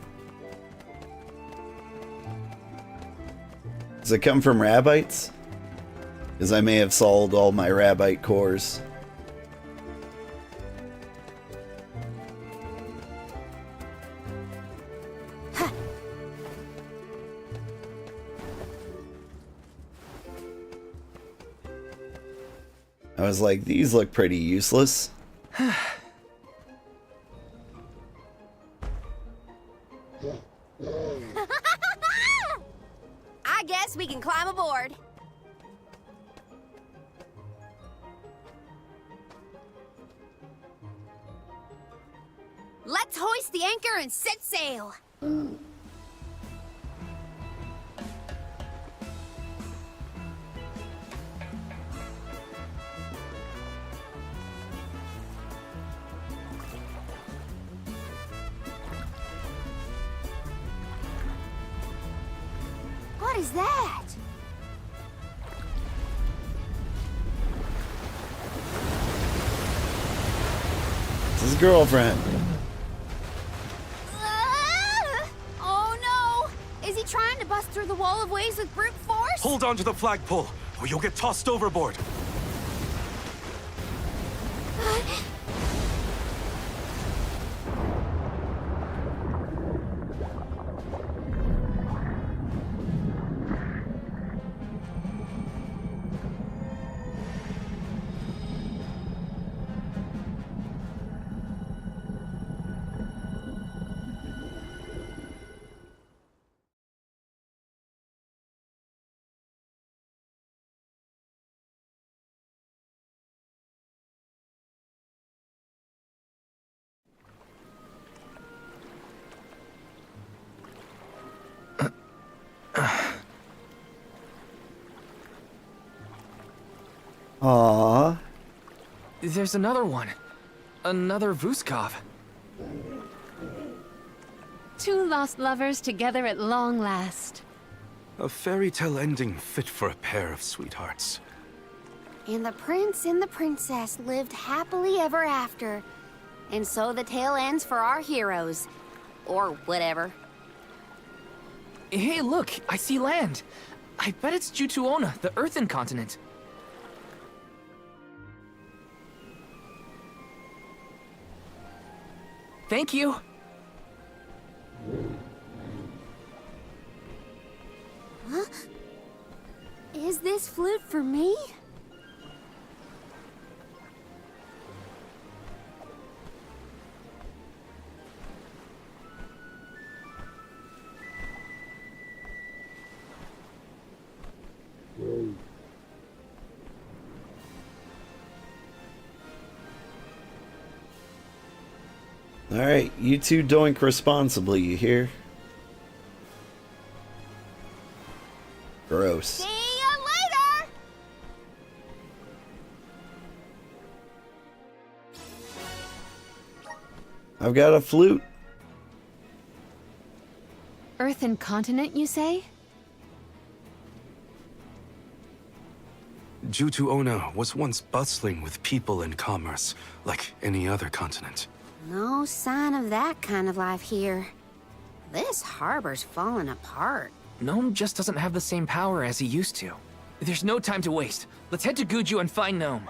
Does it come from Rabbites? Because I may have sold all my Rabbite cores. I was like, these look pretty useless. I guess we can climb aboard. Let's hoist the anchor and set sail. What is that? It's his girlfriend. Oh no! Is he trying to bust through the wall of waves with brute force? Hold on to the flagpole, or you'll get tossed overboard. Aww. There's another one. Another Vuskov. Two lost lovers together at long last. A fairy tale ending fit for a pair of sweethearts. And the prince and the princess lived happily ever after. And so the tale ends for our heroes. Or whatever. Hey, look, I see land. I bet it's Jutuona, the earthen continent. Thank you. Huh? Is this flute for me? Alright, you two doink responsibly, you hear? Gross. See ya later! I've got a flute. Earthen continent, you say? Jutuona was once bustling with people and commerce, like any other continent. No sign of that kind of life here. This harbor's falling apart. Gnome just doesn't have the same power as he used to. There's no time to waste. Let's head to Guju and find Gnome.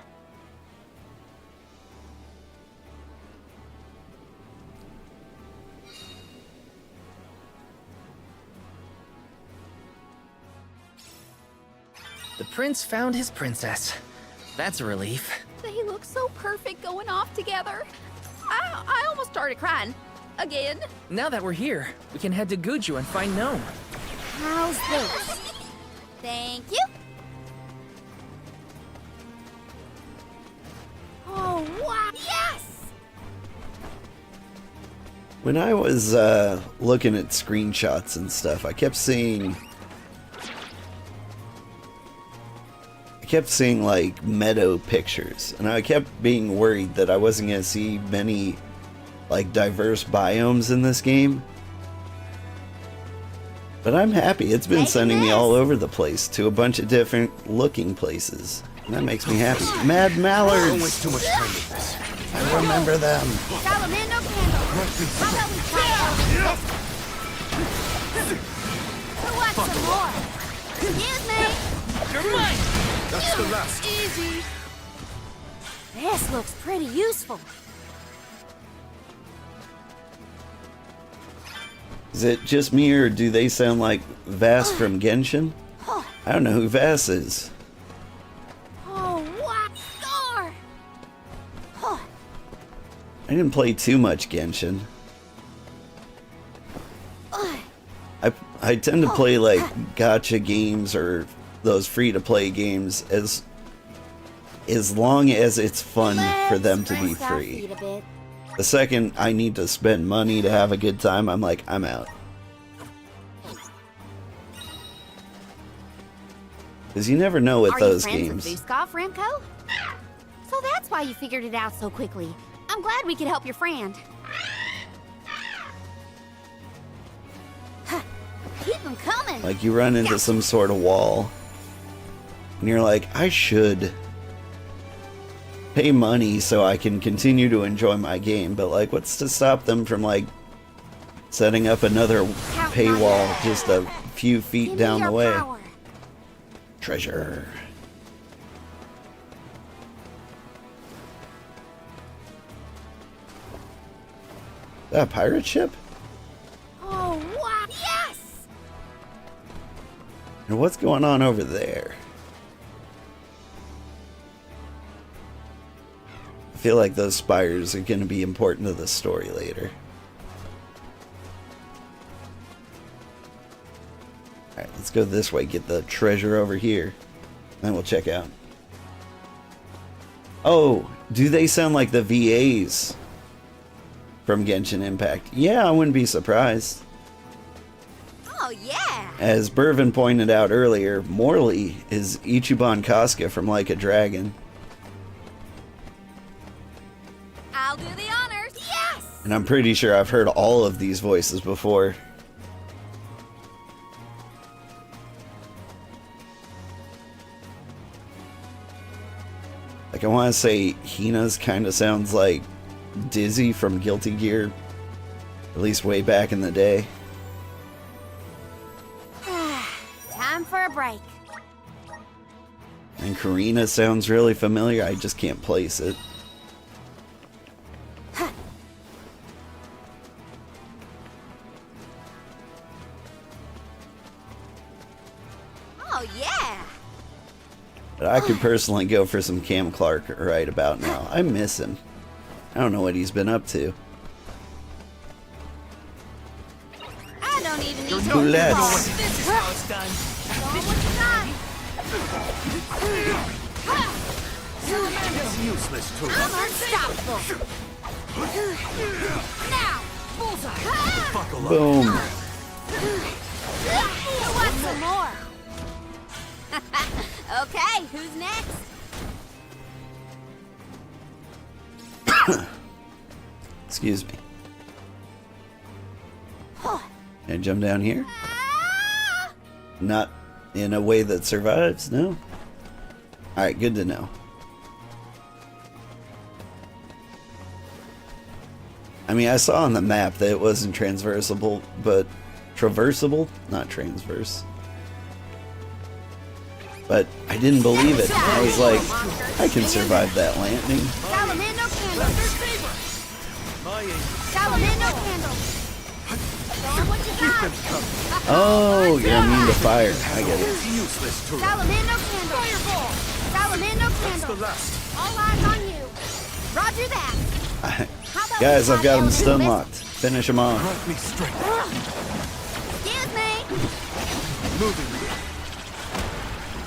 prince found his princess. That's a relief. They look so perfect going off together. I almost started crying. Again. Now that we're here, we can head to Guju and find Gnome. How's this? Thank you. Oh, wow. Yes! When I was looking at screenshots and stuff, I kept seeing like meadow pictures, and I kept being worried that I wasn't going to see many like diverse biomes in this game. But I'm happy. It's been sending me all over the place to a bunch of different looking places, and that makes me happy. Mad mallards! Don't waste too much time with this. I remember them. Salamando candle. How about we try out this? Who wants some more? Excuse me. You're mine. That's the last. Easy. This looks pretty useful. Is it just me, or do they sound like Vass from Genshin? I don't know who Vass is. Oh, what score? I didn't play too much Genshin. I tend to play like gacha games or those free-to-play games as long as it's fun for them to be free. The second I need to spend money to have a good time, I'm like, I'm out. Because you never know with those games. Are you friends with Vuskov, Remco? So that's why you figured it out so quickly. I'm glad we could help your friend. Keep them coming. Like you run into some sort of wall, and you're like, I should pay money so I can continue to enjoy my game, but like, what's to stop them from like setting up another paywall just a few feet down the way? Treasure. Is that a pirate ship? Oh, wow. Yes! And what's going on over there? I feel like those spires are going to be important to the story later. Alright, let's go this way, get the treasure over here. Then we'll check out. Oh, do they sound like the VAs from Genshin Impact? Yeah, I wouldn't be surprised. Oh, yeah! As Bervin pointed out earlier, Morley is Ichiban Kasuga from Like a Dragon. I'll do the honors. Yes! And I'm pretty sure I've heard all of these voices before. Like, I want to say Hina's kind of sounds like Dizzy from Guilty Gear. At least way back in the day. Time for a break. And Karina sounds really familiar. I just can't place it. Oh, yeah! But I could personally go for some Cam Clark right about now. I miss him. I don't know what he's been up to. I don't even need to Bullets. This is how it's done. It's useless to I'm unstoppable. Now, bullseye. buckle up. Boom. Who wants some more? Okay, who's next? Excuse me. Can I jump down here? Not in a way that survives, no? Alright, good to know. I mean, I saw on the map that it wasn't transversable, but traversable? Not transverse. But I didn't believe it. I was like, I can survive that landing. Salamando candle. My aim. Salamando candle. Oh, you're immune to fire. I get it. Salamando candle. Fireball. Salamando candle. All eyes on you. Roger that. Guys, I've got him stun locked. Finish him off. Excuse me.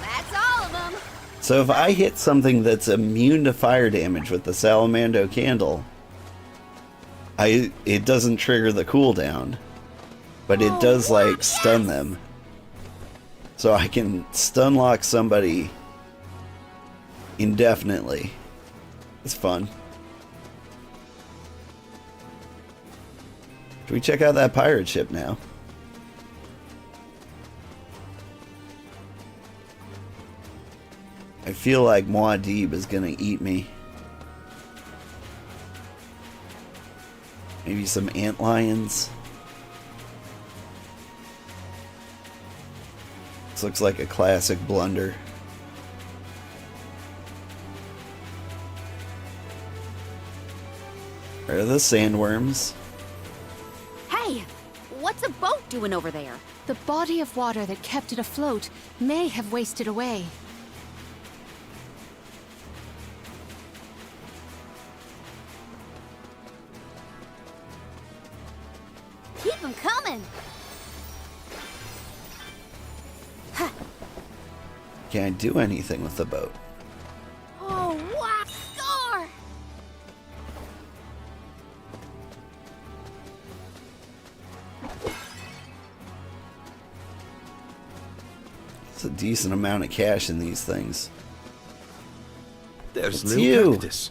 That's all of them. So if I hit something that's immune to fire damage with the Salamando candle, it doesn't trigger the cooldown, but it does like stun them. So I can stun lock somebody indefinitely. It's fun. Should we check out that pirate ship now? I feel like Muad'Dib is gonna eat me. Maybe some antlions. This looks like a classic blunder. Where are the sandworms? Hey, what's a boat doing over there? The body of water that kept it afloat may have wasted away. Keep them coming. Can't do anything with the boat. Oh, wow. Score. It's a decent amount of cash in these things. There's It's little you. cactus.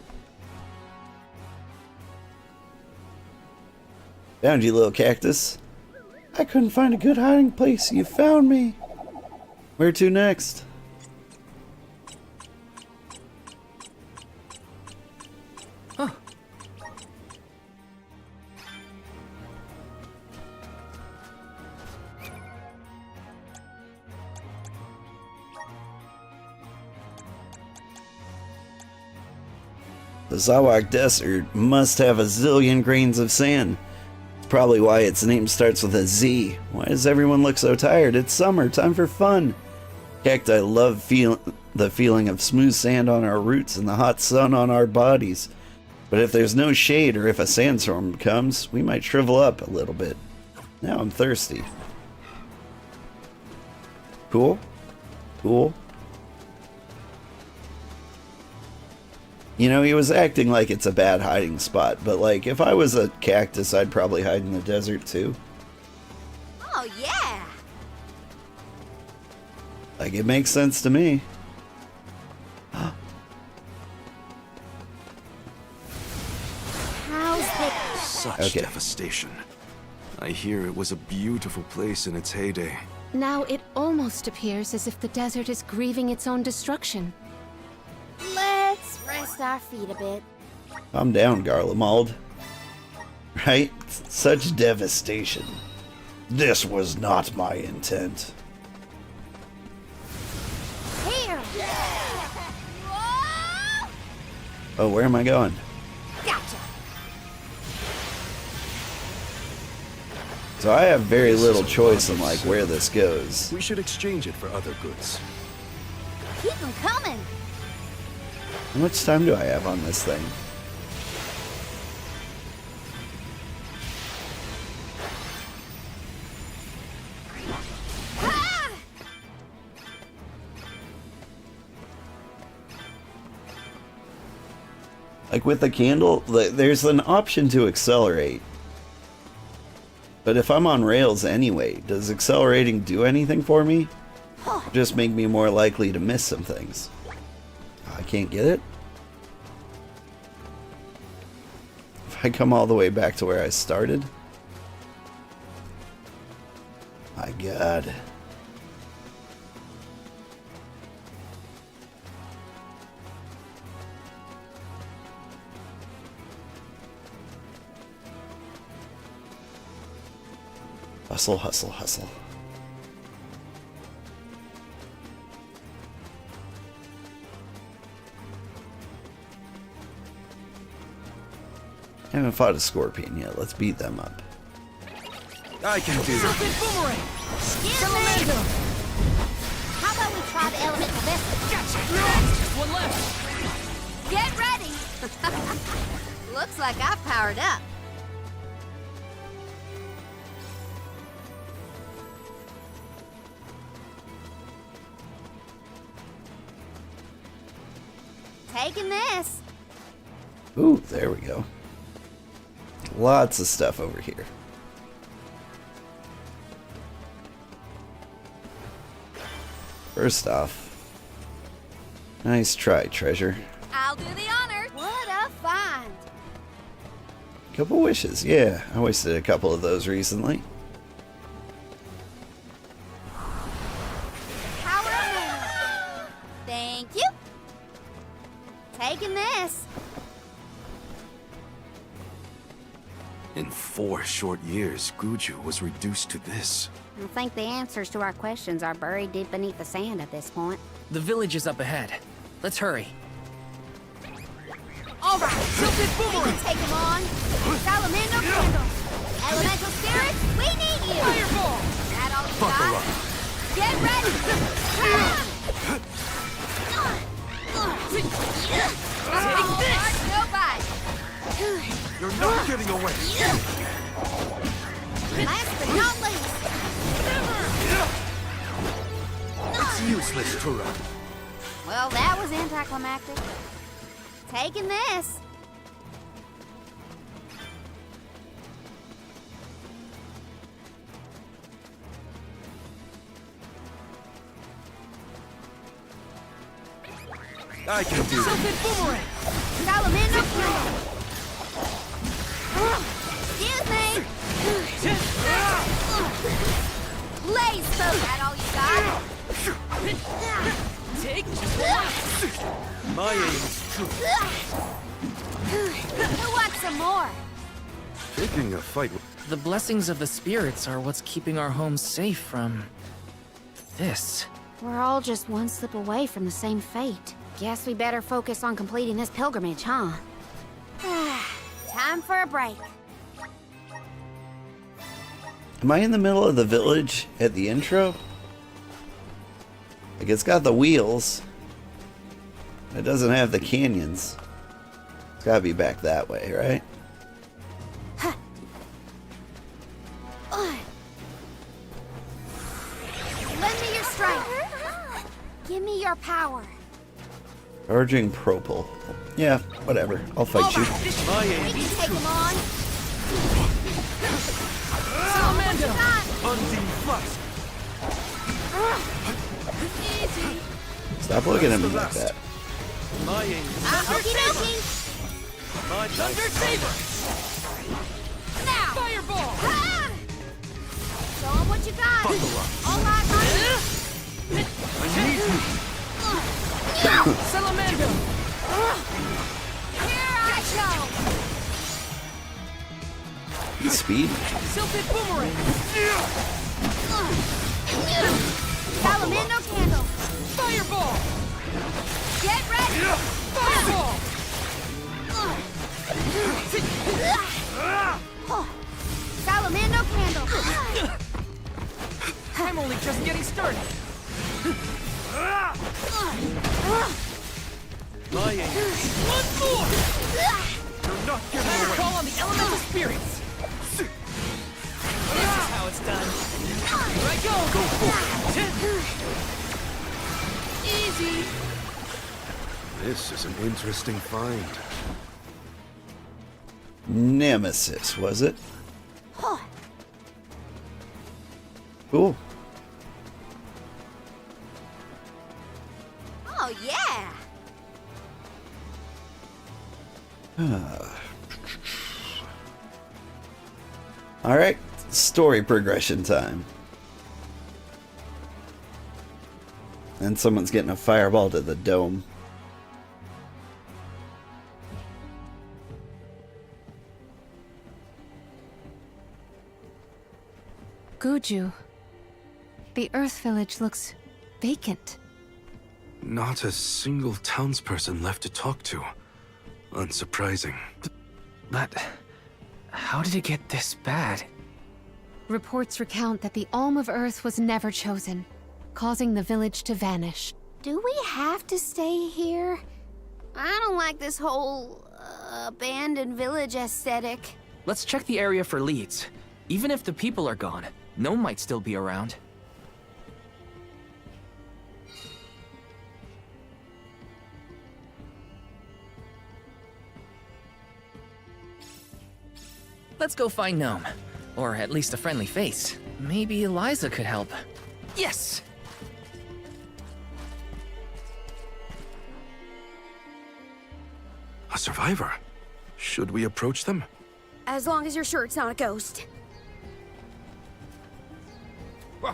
Found you, little cactus. I couldn't find a good hiding place. You found me. Where to next? Huh. The Zawak Desert must have a zillion grains of sand. It's probably why its name starts with a Z. Why does everyone look so tired? It's summer, time for fun. Cacti love the feeling of smooth sand on our roots and the hot sun on our bodies. But if there's no shade or if a sandstorm comes, we might shrivel up a little bit. Now I'm thirsty. Cool? Cool? You know, he was acting like it's a bad hiding spot, but like, if I was a cactus, I'd probably hide in the desert too. Oh, yeah. Like, it makes sense to me. Such devastation. I hear it was a beautiful place in its heyday. Now it almost appears as if the desert is grieving its own destruction. Let's rest our feet a bit. Calm down, Garlemald. Right? Such devastation. This was not my intent. Here. Oh, where am I going? Gotcha. So I have very little choice in like where this goes. We should exchange it for other goods. Keep them coming. How much time do I have on this thing? Like with the candle, there's an option to accelerate. But if I'm on rails anyway, does accelerating do anything for me? Just make me more likely to miss some things. I can't get it? If I come all the way back to where I started? My God. Hustle, hustle, hustle. I haven't fought a scorpion yet. Let's beat them up. I can do that. Boomerang! Salamander! How about we try the elemental vessel? Gotcha! Just one left! Get ready! Looks like I've powered up. Taking this. Ooh, there we go. Lots of stuff over here. First off, nice try, treasure. I'll do the honor. What a find. Couple wishes, yeah. I wasted a couple of those recently. Power of mana. Thank you. Taking this. In 4 short years, Guju was reduced to this. I think the answers to our questions are buried deep beneath the sand at this point. The village is up ahead. Let's hurry. All right, tilted boomerang. Take him on. Salamander candle. Elemental spirits, we need you. Fireball! That all you Buckle got? up. Get ready. Take this! No bite. You're not getting away! Last but not least. It's useless to run. Well, that was anticlimactic. Taking this. I can do that. Tilted boomerang! Salamander candle. Excuse me. Blaze boat. That all you got? Take just one left! My aim is true. Who wants some more? Picking a fight. The blessings of the spirits are what's keeping our home safe from this. We're all just one slip away from the same fate. Guess we better focus on completing this pilgrimage, huh? Time for a break. Am I in the middle of the village at the intro? Like, it's got the wheels. It doesn't have the canyons. It's gotta be back that way, right? Lend me your strength. Give me your power. Charging propel. Yeah, whatever. I'll fight you. My We aim can is take true. him on. Salamander! Unseen flash. Easy. Stop looking at me like that. My aim is Okie dokie. my Thunder Saber! Now. Fireball! Ah! Show 'em what you got. Buckle up. All eyes on you. I need you. Salamander! Here I go. Speed. Tilted boomerang! Salamander candle. Fireball! Get ready. Fireball! Salamander candle. I'm only just getting started. My aim is One more! You're not getting Time to away. call on the elemental spirits. This is how it's done. Here I go! Go for it! Easy! This is an interesting find. Nemesis, was it? Cool. Oh yeah. Alright, story progression time. And someone's getting a fireball to the dome. Guju, the Earth Village looks vacant. Not a single townsperson left to talk to. Unsurprising. But how did it get this bad? Reports recount that the Alm of Earth was never chosen, causing the village to vanish. Do we have to stay here? I don't like this whole abandoned village aesthetic. Let's check the area for leads. Even if the people are gone, Gnome might still be around. Let's go find Gnome. Or at least a friendly face. Maybe Eliza could help. Yes! A survivor. Should we approach them? As long as you're sure it's not a ghost.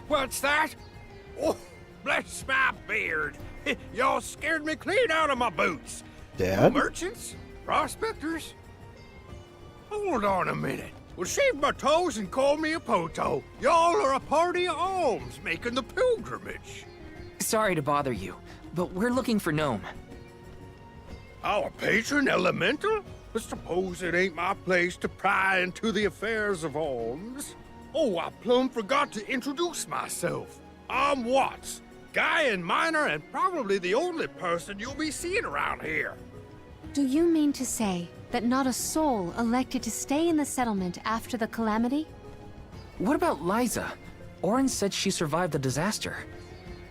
What's that? Oh, bless my beard. Y'all scared me clean out of my boots. Dad? Merchants? Prospectors? Hold on a minute. Well, shave my toes and call me a poto. Y'all are a party of alms making the pilgrimage. Sorry to bother you, but we're looking for Gnome. Our patron elemental? I suppose it ain't my place to pry into the affairs of alms. Oh, I plumb forgot to introduce myself. I'm Watts, guy and miner, and probably the only person you'll be seeing around here. Do you mean to say that not a soul elected to stay in the settlement after the calamity? What about Liza? Orin said she survived the disaster.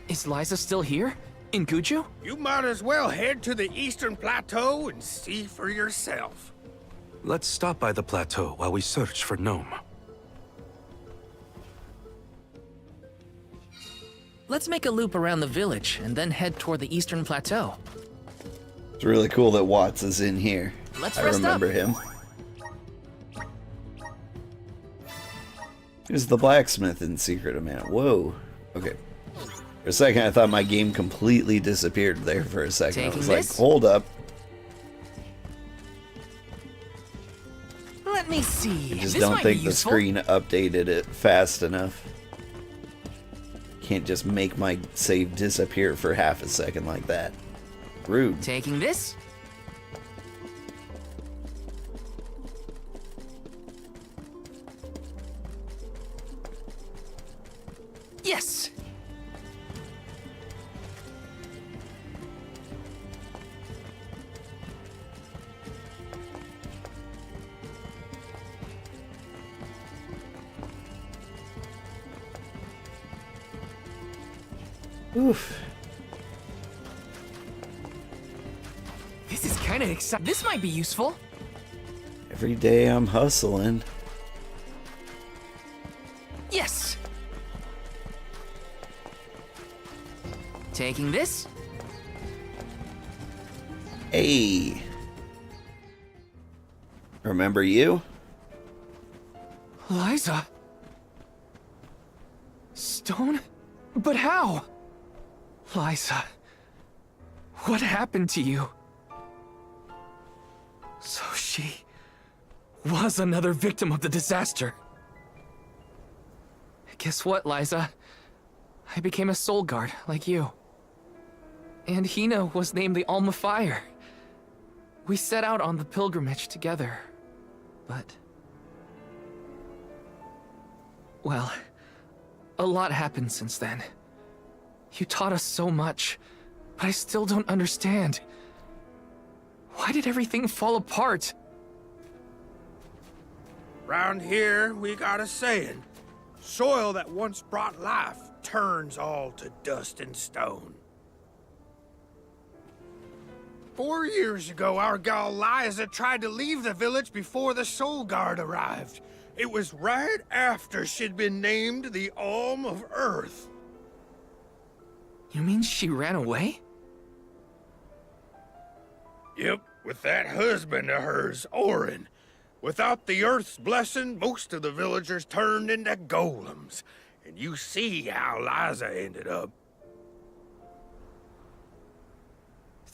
Is Liza still here? In Guju? You might as well head to the Eastern Plateau and see for yourself. Let's stop by the plateau while we search for Gnome. Let's make a loop around the village and then head toward the Eastern Plateau. It's really cool that Watts is in here. Let's I rest remember up. him. He was the blacksmith in Secret of Mana. Whoa. Okay. For a second, I thought my game completely disappeared there for a second. I was like, hold up. Let me see. I just don't think the screen updated it fast enough. Can't just make my save disappear for half a second like that. Rude. Taking this? Yes! Oof. This is kind of exciting. This might be useful. Every day I'm hustling. Yes! Taking this? Hey. Remember you? Liza? Stone? But how? Liza, what happened to you? So she was another victim of the disaster. Guess what, Liza? I became a soul guard like you. And Hina was named the Alm of Fire. We set out on the pilgrimage together, but... well, a lot happened since then. You taught us so much, but I still don't understand. Why did everything fall apart? Round here, we got a saying. Soil that once brought life turns all to dust and stone. 4 years ago, our gal Liza tried to leave the village before the Soul Guard arrived. It was right after she'd been named the Alm of Earth. You mean she ran away? Yep, with that husband of hers, Orin. Without the Earth's blessing, most of the villagers turned into golems. And you see how Liza ended up.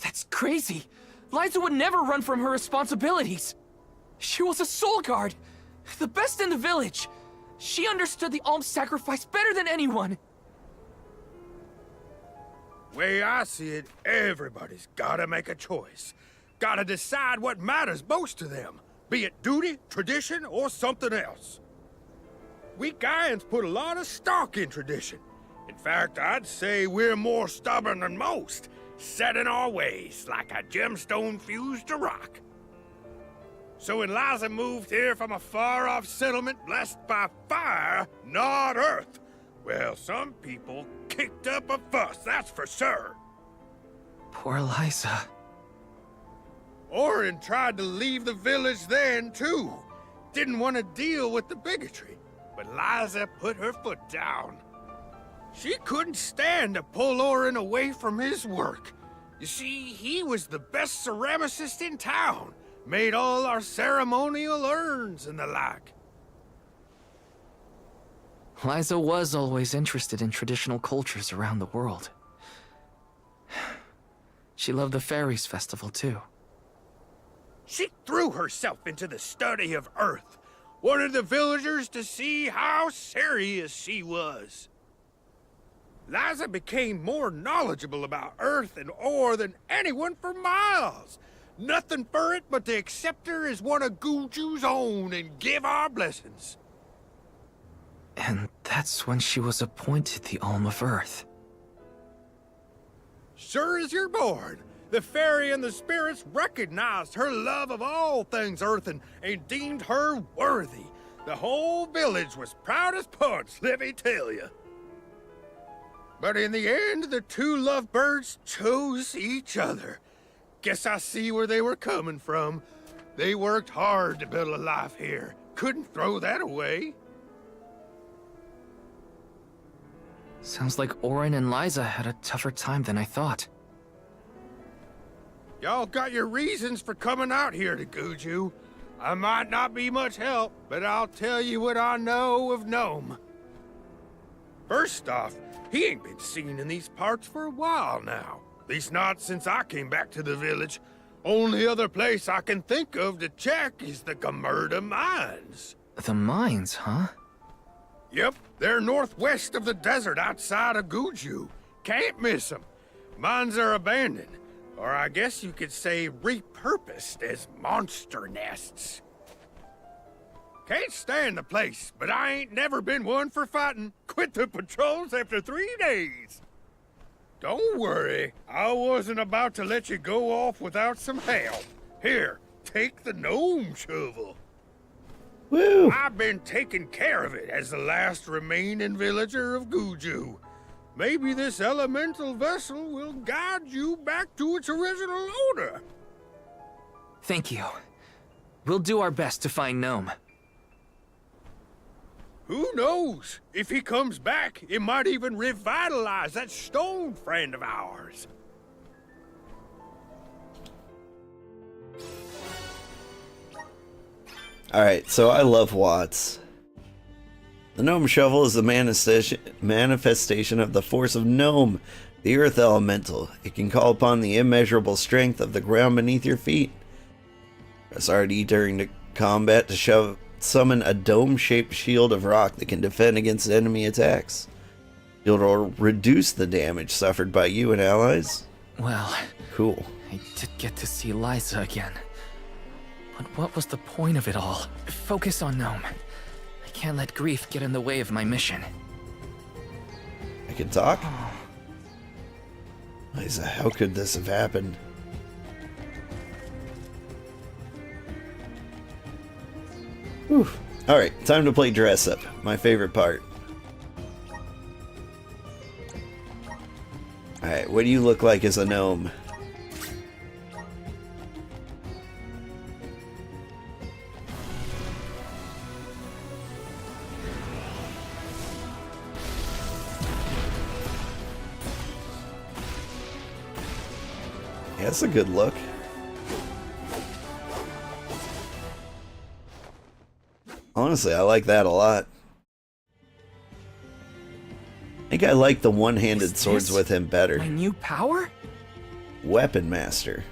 That's crazy! Liza would never run from her responsibilities! She was a soul guard! The best in the village! She understood the alms sacrifice better than anyone! Way I see it, everybody's gotta make a choice. Gotta decide what matters most to them. Be it duty, tradition, or something else. We Gaians put a lot of stock in tradition. In fact, I'd say we're more stubborn than most, set in our ways like a gemstone fused to rock. So when Liza moved here from a far-off settlement blessed by fire, not earth, well, some people kicked up a fuss, that's for sure. Poor Liza. Orin tried to leave the village then, too. Didn't want to deal with the bigotry, but Liza put her foot down. She couldn't stand to pull Orin away from his work. You see, he was the best ceramicist in town. Made all our ceremonial urns and the like. Liza was always interested in traditional cultures around the world. She loved the Fairies Festival, too. She threw herself into the study of Earth. Wanted the villagers to see how serious she was. Liza became more knowledgeable about Earth and ore than anyone for miles. Nothing for it but to accept her as one of Guju's own and give our blessings. And that's when she was appointed the Alm of Earth. Sure as you're born, the fairy and the spirits recognized her love of all things Earth and deemed her worthy. The whole village was proud as punch, let me tell you. But in the end, the two lovebirds chose each other. Guess I see where they were coming from. They worked hard to build a life here. Couldn't throw that away. Sounds like Orin and Liza had a tougher time than I thought. Y'all got your reasons for coming out here to Guju. I might not be much help, but I'll tell you what I know of Gnome. First off, he ain't been seen in these parts for a while now. At least not since I came back to the village. Only other place I can think of to check is the Gamerda Mines. The mines, huh? Yep, they're northwest of the desert outside of Guju. Can't miss them. Mines are abandoned, or I guess you could say repurposed as monster nests. Can't stand the place, but I ain't never been one for fighting. Quit the patrols after 3 days. Don't worry, I wasn't about to let you go off without some help. Here, take the gnome shovel. Woo! I've been taking care of it as the last remaining villager of Guju. Maybe this elemental vessel will guide you back to its original owner. Thank you. We'll do our best to find Gnome. Who knows? If he comes back, it might even revitalize that stone friend of ours. Alright, so I love Watts. The Gnome Shovel is the manifestation of the force of Gnome, the Earth Elemental. It can call upon the immeasurable strength of the ground beneath your feet. Press RD during the combat to summon a dome-shaped shield of rock that can defend against enemy attacks. It'll reduce the damage suffered by you and allies. Well, cool. I did get to see Liza again. But what was the point of it all? Focus on Gnome. I can't let grief get in the way of my mission. I can talk? Liza, how could this have happened? Whew. Alright, time to play dress up. My favorite part. Alright, what do you look like as a gnome? Yeah, that's a good look. Honestly, I like that a lot. I think I like the one-handed swords with him better. My new power? Weapon Master.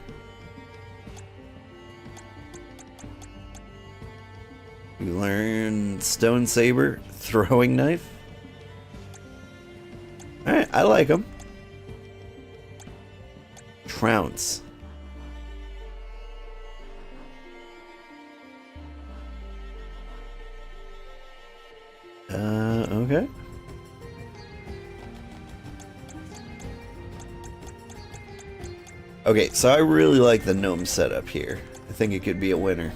We learn Stone Saber, Throwing Knife. Alright, I like him. Trounce. Okay. Okay, so I really like the gnome setup here. I think it could be a winner.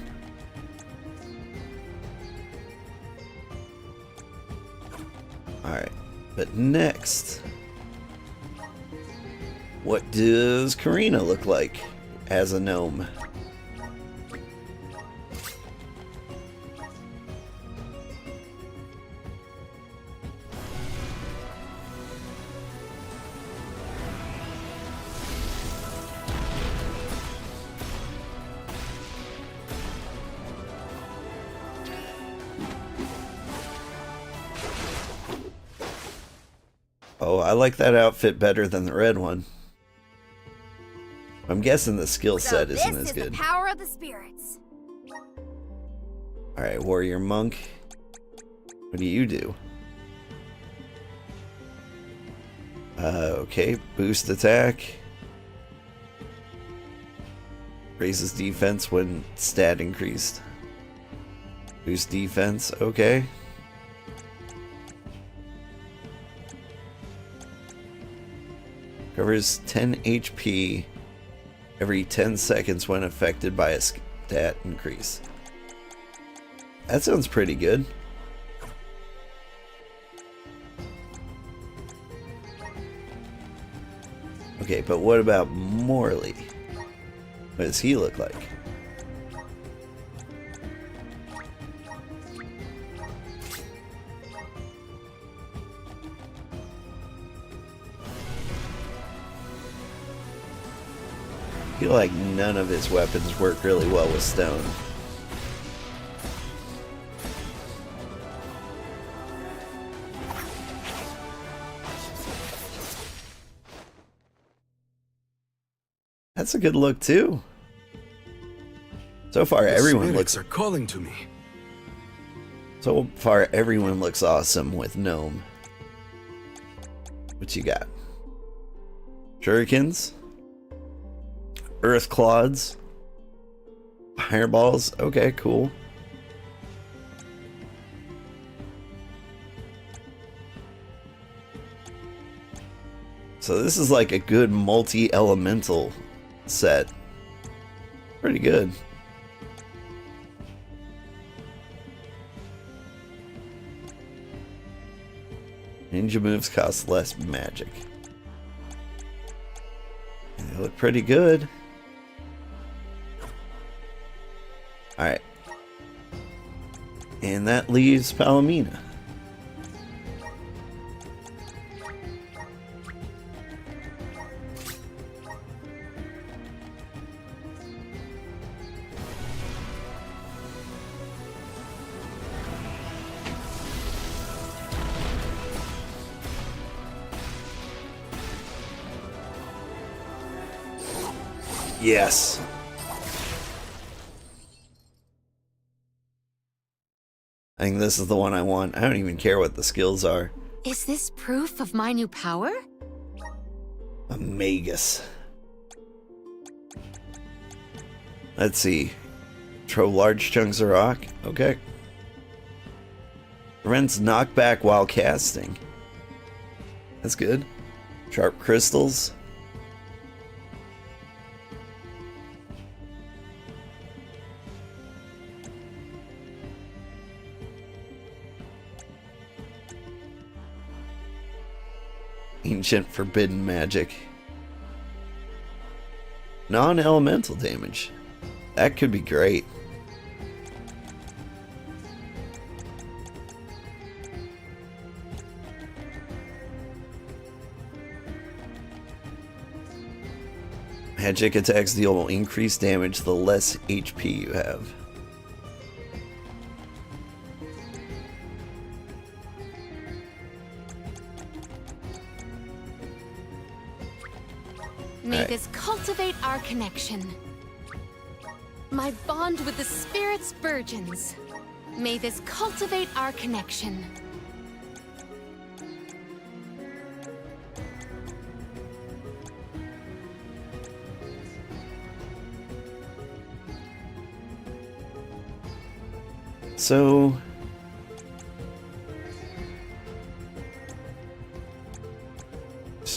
Alright, but next, what does Karina look like as a gnome? Oh, I like that outfit better than the red one. I'm guessing the skill set isn't as good. The power of the spirits. Alright, warrior monk. What do you do? Okay, boost attack. Raises defense when stat increased. Boost defense, okay. Covers 10 HP every 10 seconds when affected by a stat increase. That sounds pretty good. Okay, but what about Morley? What does he look like? I feel like none of his weapons work really well with stone. That's a good look too. So far, everyone looks. Are calling to me. So far, everyone looks awesome with gnome. What you got? Shurikens, earth clods, fireballs. Okay, cool. So this is like a good multi-elemental set. Pretty good. Ninja moves cost less magic. They look pretty good. Alright. And that leaves Palomina. Yes. I think this is the one I want. I don't even care what the skills are. Is this proof of my new power? A Magus. Let's see. Throw large chunks of rock. Okay. Prevents knockback while casting. That's good. Sharp crystals. Ancient forbidden magic. Non-elemental damage. That could be great. Magic attacks deal increased damage the less HP you have. May this cultivate our connection. My bond with the spirits virgins. May this cultivate our connection. So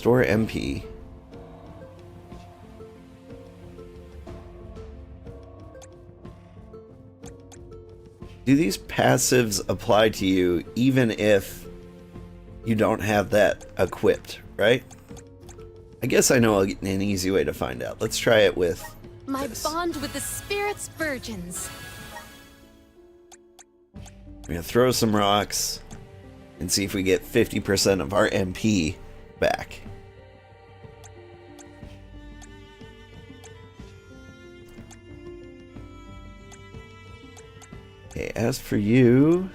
Restore MP. Do these passives apply to you even if you don't have that equipped, right? I guess I know an easy way to find out. Let's try it with My this. bond with the spirit's virgins. I'm gonna throw some rocks and see if we get 50% of our MP back. Okay, as for you,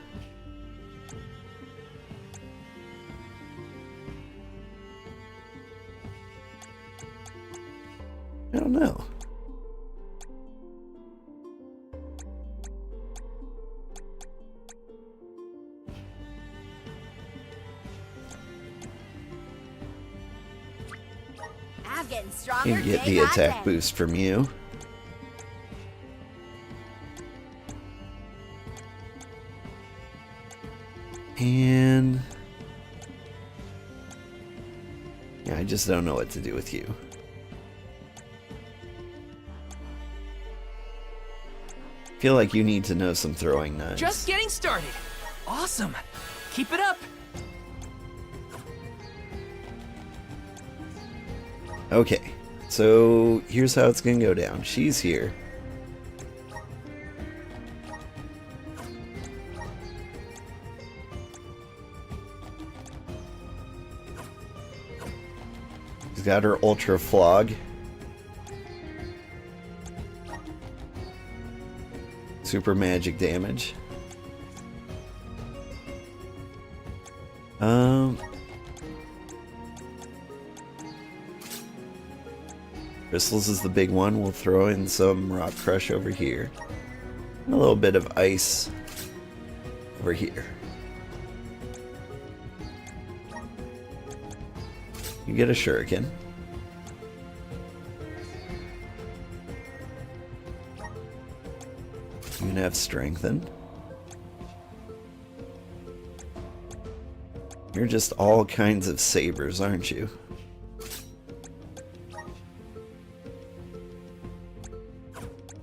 I don't know. I'm getting stronger. You get day the by attack day. boost from you. And yeah, I just don't know what to do with you. Feel like you need to know some throwing knives. Just getting started. Awesome. Keep it up. Okay, so here's how it's gonna go down. She's here. She's got her ultra flog. Super magic damage. Crystals is the big one. We'll throw in some rock crush over here. And a little bit of ice over here. You get a shuriken. You can have strengthened. You're just all kinds of sabers, aren't you?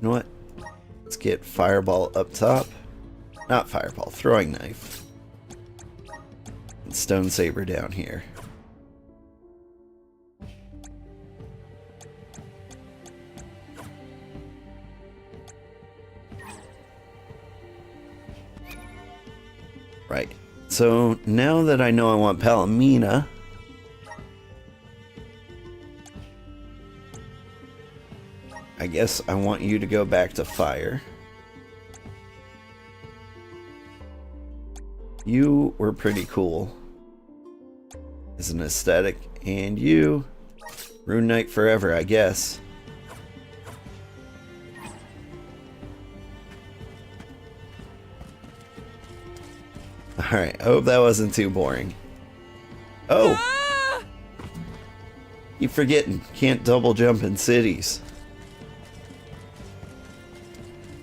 You know what? Let's get fireball up top. Not fireball, throwing knife. And stone saber down here. Right. So now that I know I want Palomina, I guess I want you to go back to fire. You were pretty cool as an aesthetic, and you, Rune Knight forever, I guess. Alright, I hope that wasn't too boring. Oh! Keep forgetting, can't double jump in cities.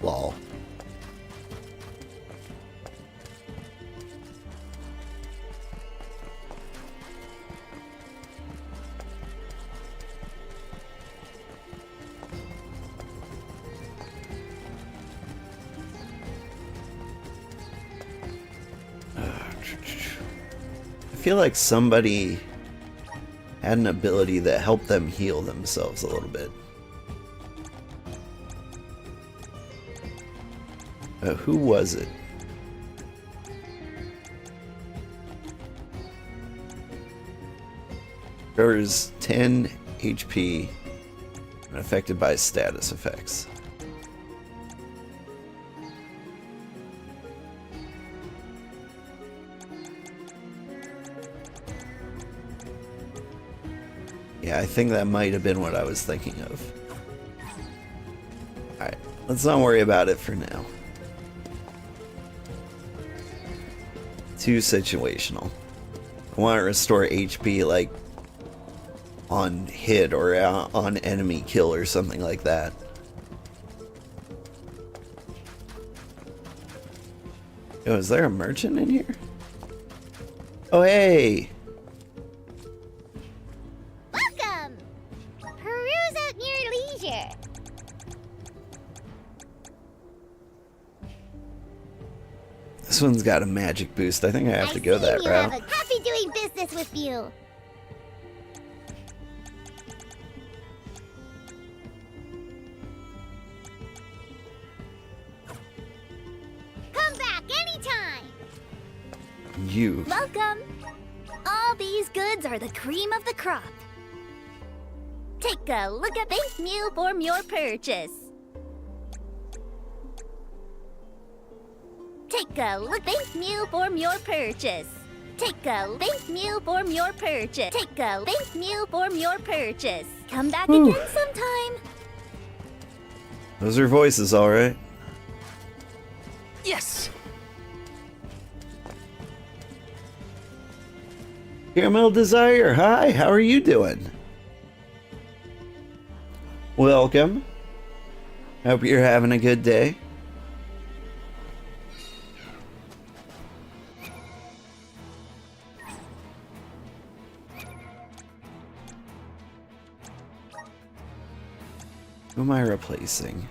Lol. I feel like somebody had an ability that helped them heal themselves a little bit. Who was it? There's 10 HP and affected by status effects. Yeah, I think that might have been what I was thinking of. Alright, let's not worry about it for now. Too situational. I want to restore HP like on hit or on enemy kill or something like that. Oh, is there a merchant in here? Oh, hey! This one's got a magic boost. I think I have to go that route. Happy doing business with you. Come back anytime. You. Welcome. All these goods are the cream of the crop. Take a look at this meal for your purchase. Take a look this meal for your purchase. Take a this meal for your purchase. Take a this meal for your purchase. Come back again sometime. Those are voices, all right. Yes. Caramel Desire, hi, how are you doing? Welcome. Hope you're having a good day. Who am I replacing?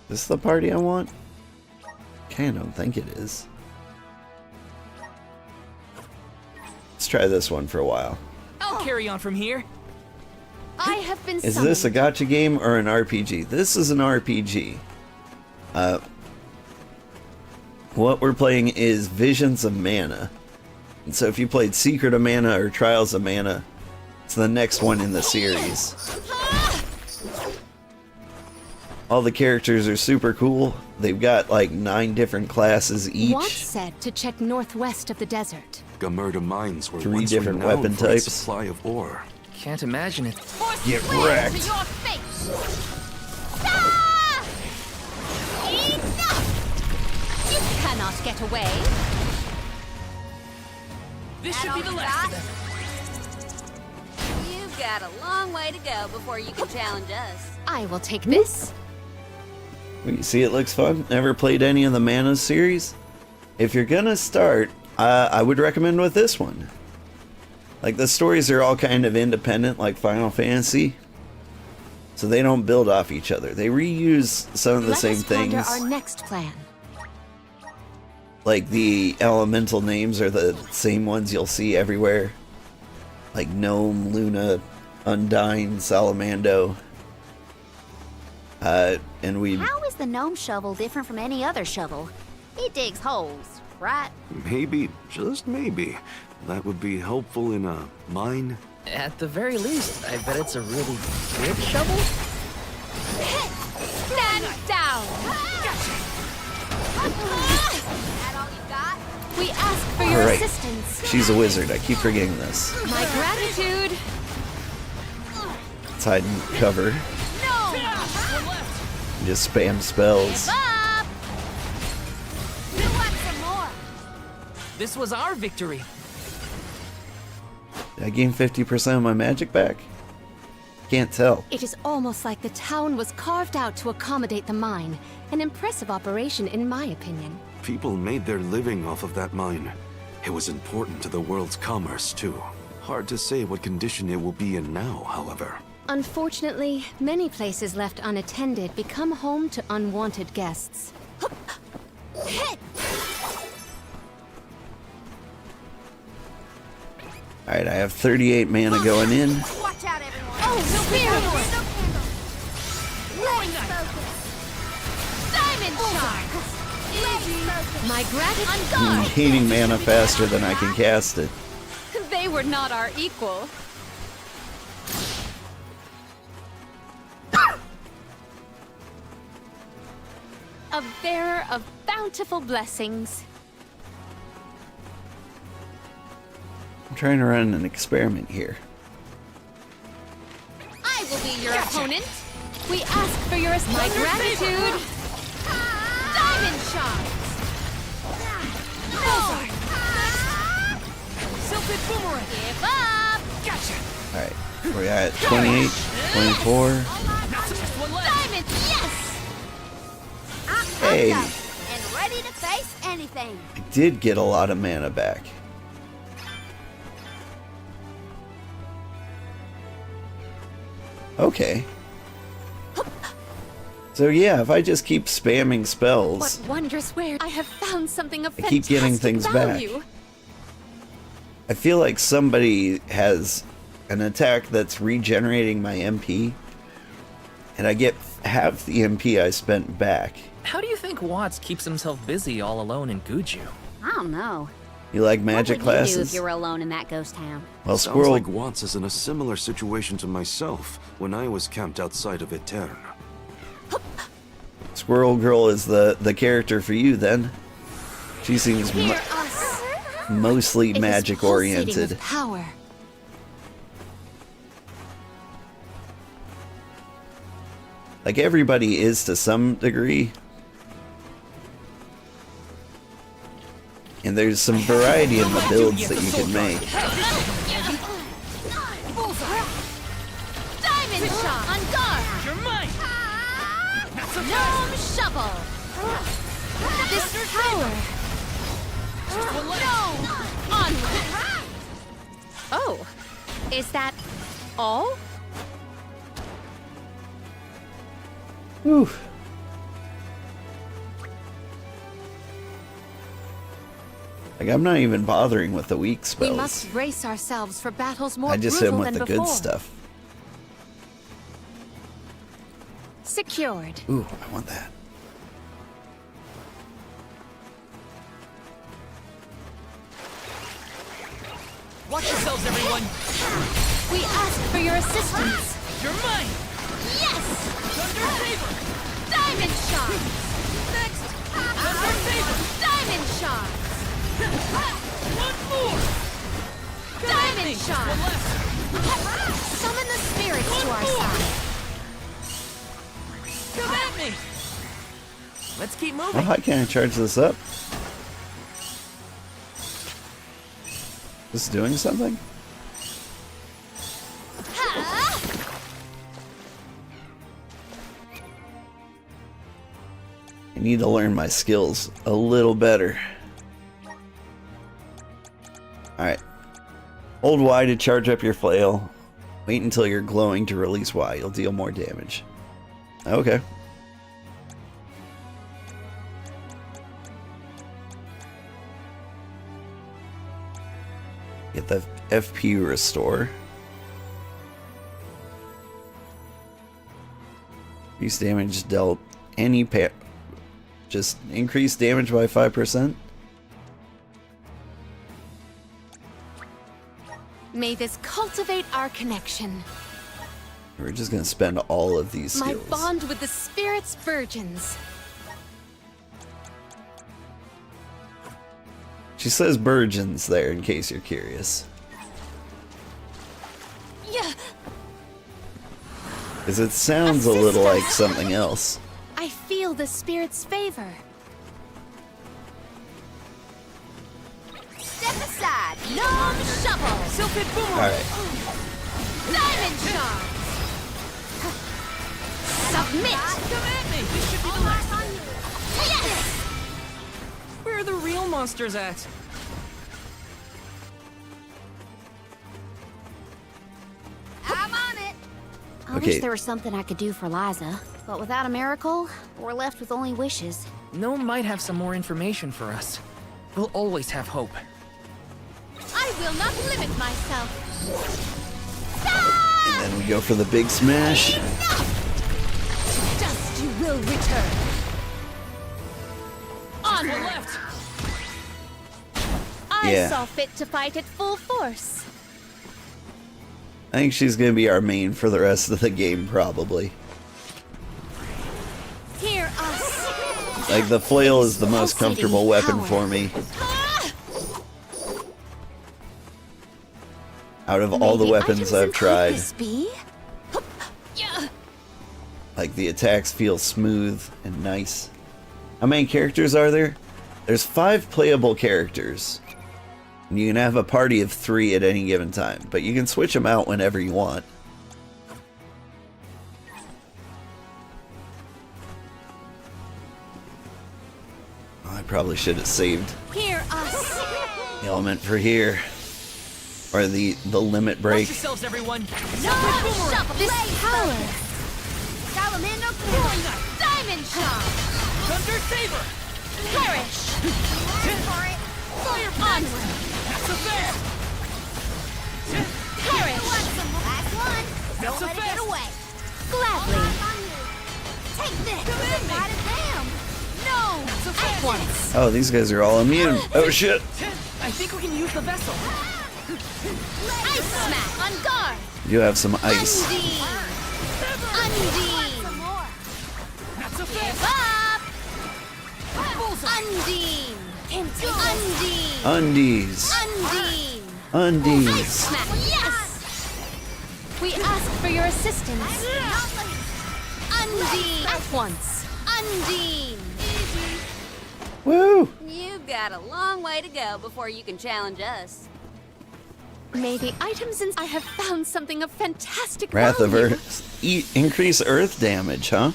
Is this the party I want? Okay, I don't think it is. Let's try this one for a while. I'll carry on from here. I have been Is this a gacha game or an RPG? This is an RPG. What we're playing is Visions of Mana. And so if you played Secret of Mana or Trials of Mana, it's the next one in the series. All the characters are super cool. They've got like 9 different classes each. Watt said to check northwest of the desert. Gamerda mines were 3 once different renowned weapon for its types. supply of ore. Can't imagine it. Get wrecked. You cannot get away. This should be the last of them. You've got a long way to go before you can challenge us. I will take this. You see, it looks fun. Never played any of the Mana series. If you're gonna start, I would recommend with this one. Like, the stories are all kind of independent, like Final Fantasy. So they don't build off each other. They reuse some of the same things. Let us ponder our next plan. Like, the elemental names are the same ones you'll see everywhere. Like Gnome, Luna, Undyne, Salamando. And we... How is the gnome shovel different from any other shovel? It digs holes, right? Maybe, just maybe, that would be helpful in a mine. At the very least, I bet it's a really good shovel. Stand down. That all you got? We ask for your Alright. assistance. She's a wizard. I keep forgetting this. My gratitude. Let's hide and cover. Just spam spells. This was our victory. Did I gain 50% of my magic back? Can't tell. It is almost like the town was carved out to accommodate the mine. An impressive operation, in my opinion. People made their living off of that mine. It was important to the world's commerce, too. Hard to say what condition it will be in now, however. Unfortunately, many places left unattended become home to unwanted guests. Alright, I have 38 mana going in. Watch out, everyone. Oh, spirit! Diamond shot! My gratitude. I'm gaining mana faster than I can cast it. They were not our equal. A bearer of bountiful blessings. I'm trying to run an experiment here. I will be your opponent. We ask for your my gratitude. Diamond shot. Silphid boomerang. Give up. Gotcha. Alright, we're at 28, 24. Not just one left. Diamond, yes. Hey, And ready to face anything. I did get a lot of mana back. Okay. So yeah, if I just keep spamming spells, What wondrous wares! I have found something of I keep getting fantastic things back. value. I feel like somebody has an attack that's regenerating my MP, and I get half the MP I spent back. How do you think Watts keeps himself busy all alone in Guju? I don't know. You like magic What would you do if classes? you were alone in that ghost town? Well, Sounds Squirrel... like Watts is in a similar situation to myself when I was camped outside of Etern. Squirrel Girl is the character for you then. She seems Hear us. mostly It is magic pulsating oriented. with power. Like everybody is to some degree. And there's some variety in the builds that you can make. Diamond shot on guard. You're mine. Gnome shovel. This power. Gnome onward. Oh, is that all? Whew. Like, I'm not even bothering with the weak We spells. must brace ourselves for battles more I just hit brutal him with than the before. good stuff. Secured. Ooh, I want that. Watch yourselves, everyone. We ask for your assistance. You're mine. Yes. Thunder Saber. Diamond shot. Next. Thunder Saber. Diamond shot. One more. Diamond shot. One left. Summon the spirits to our side. Come at me. Let's keep moving. Well, how can I charge this up? This doing something? I need to learn my skills a little better. Alright. Hold Y to charge up your flail. Wait until you're glowing to release Y. You'll deal more damage. Okay. Get the FP restore. Increase damage dealt any just increase damage by 5%. May this cultivate our connection. We're just gonna spend all of these My skills. bond with the spirits virgins. She says virgins there in case you're curious. Yeah. Because it sounds a little like something else. I feel the spirit's favor. Step aside. Gnome shovel. Sylphid boomerang. Alright. Diamond shot. Submit. Come at me. This should be the last. Yes. Where are the real monsters at? I'm on it. I wish there was something I could do for Liza, but without a miracle, we're left with only wishes. Gnome might have some more information for us. We'll always have hope. I will not limit myself. And then we go for the big smash. Dust you will return. On the left. I Yeah. saw fit to fight at full force. I think she's gonna be our main for the rest of the game, probably. Hear us. Like, the flail is the most comfortable weapon for me. Out of all the weapons I've tried. Like, the attacks feel smooth and nice. How many characters are there? There's 5 playable characters. And you can have a party of 3 at any given time, but you can switch them out whenever you want. Oh, I probably should have saved Hear us. the element for here. Or the limit break. Watch yourselves, everyone. No, this power. Salamander Throwing Kill! knife. Diamond Shot! Thunder Saber. Perish! For it! Fire Onward! That's a fair. Perish! Last one! That's Don't a let it fist. get away! Gladly! Take this! Got it down! No! At once! Oh, these guys are all immune. Oh shit. I think we can use the vessel. Ice Smack! On guard! You have some ice. Undine! Undine! That's a Give fist. up! Bullseye. Undine! Undine! Undies. Undine! Ice Undies. Smack! Yes! We ask for your assistance. Undine! At once! Undine! Woo! You've got a long way to go before you can challenge us. May the items in I have found something of fantastic Wrath of value. Earth. Increase Earth damage, huh?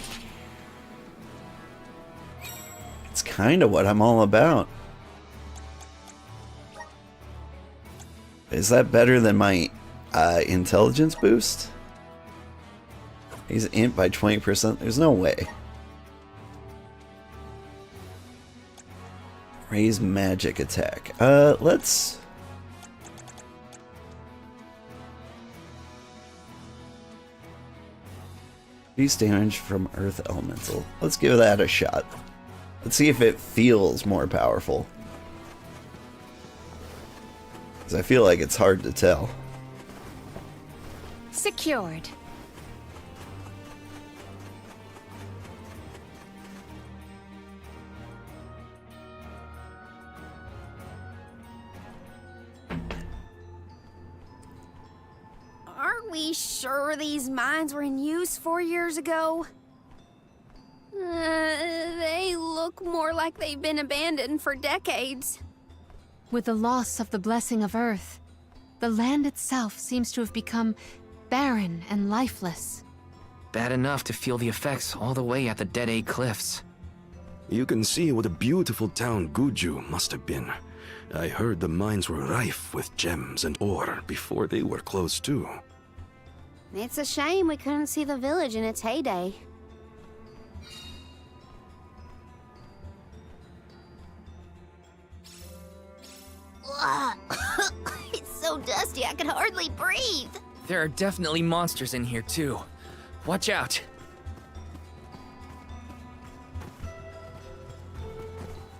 It's kind of what I'm all about. Is that better than my intelligence boost? He's int by 20%. There's no way. Raise magic attack. Let's... Reduce damage from Earth Elemental. Let's give that a shot. Let's see if it feels more powerful. Because I feel like it's hard to tell. Secured. Aren't we sure these mines were in use 4 years ago? They look more like they've been abandoned for decades. With the loss of the blessing of Earth, the land itself seems to have become barren and lifeless. Bad enough to feel the effects all the way at the Dead Egg Cliffs. You can see what a beautiful town Guju must have been. I heard the mines were rife with gems and ore before they were closed too. It's a shame we couldn't see the village in its heyday. It's so dusty I can hardly breathe. There are definitely monsters in here too. Watch out.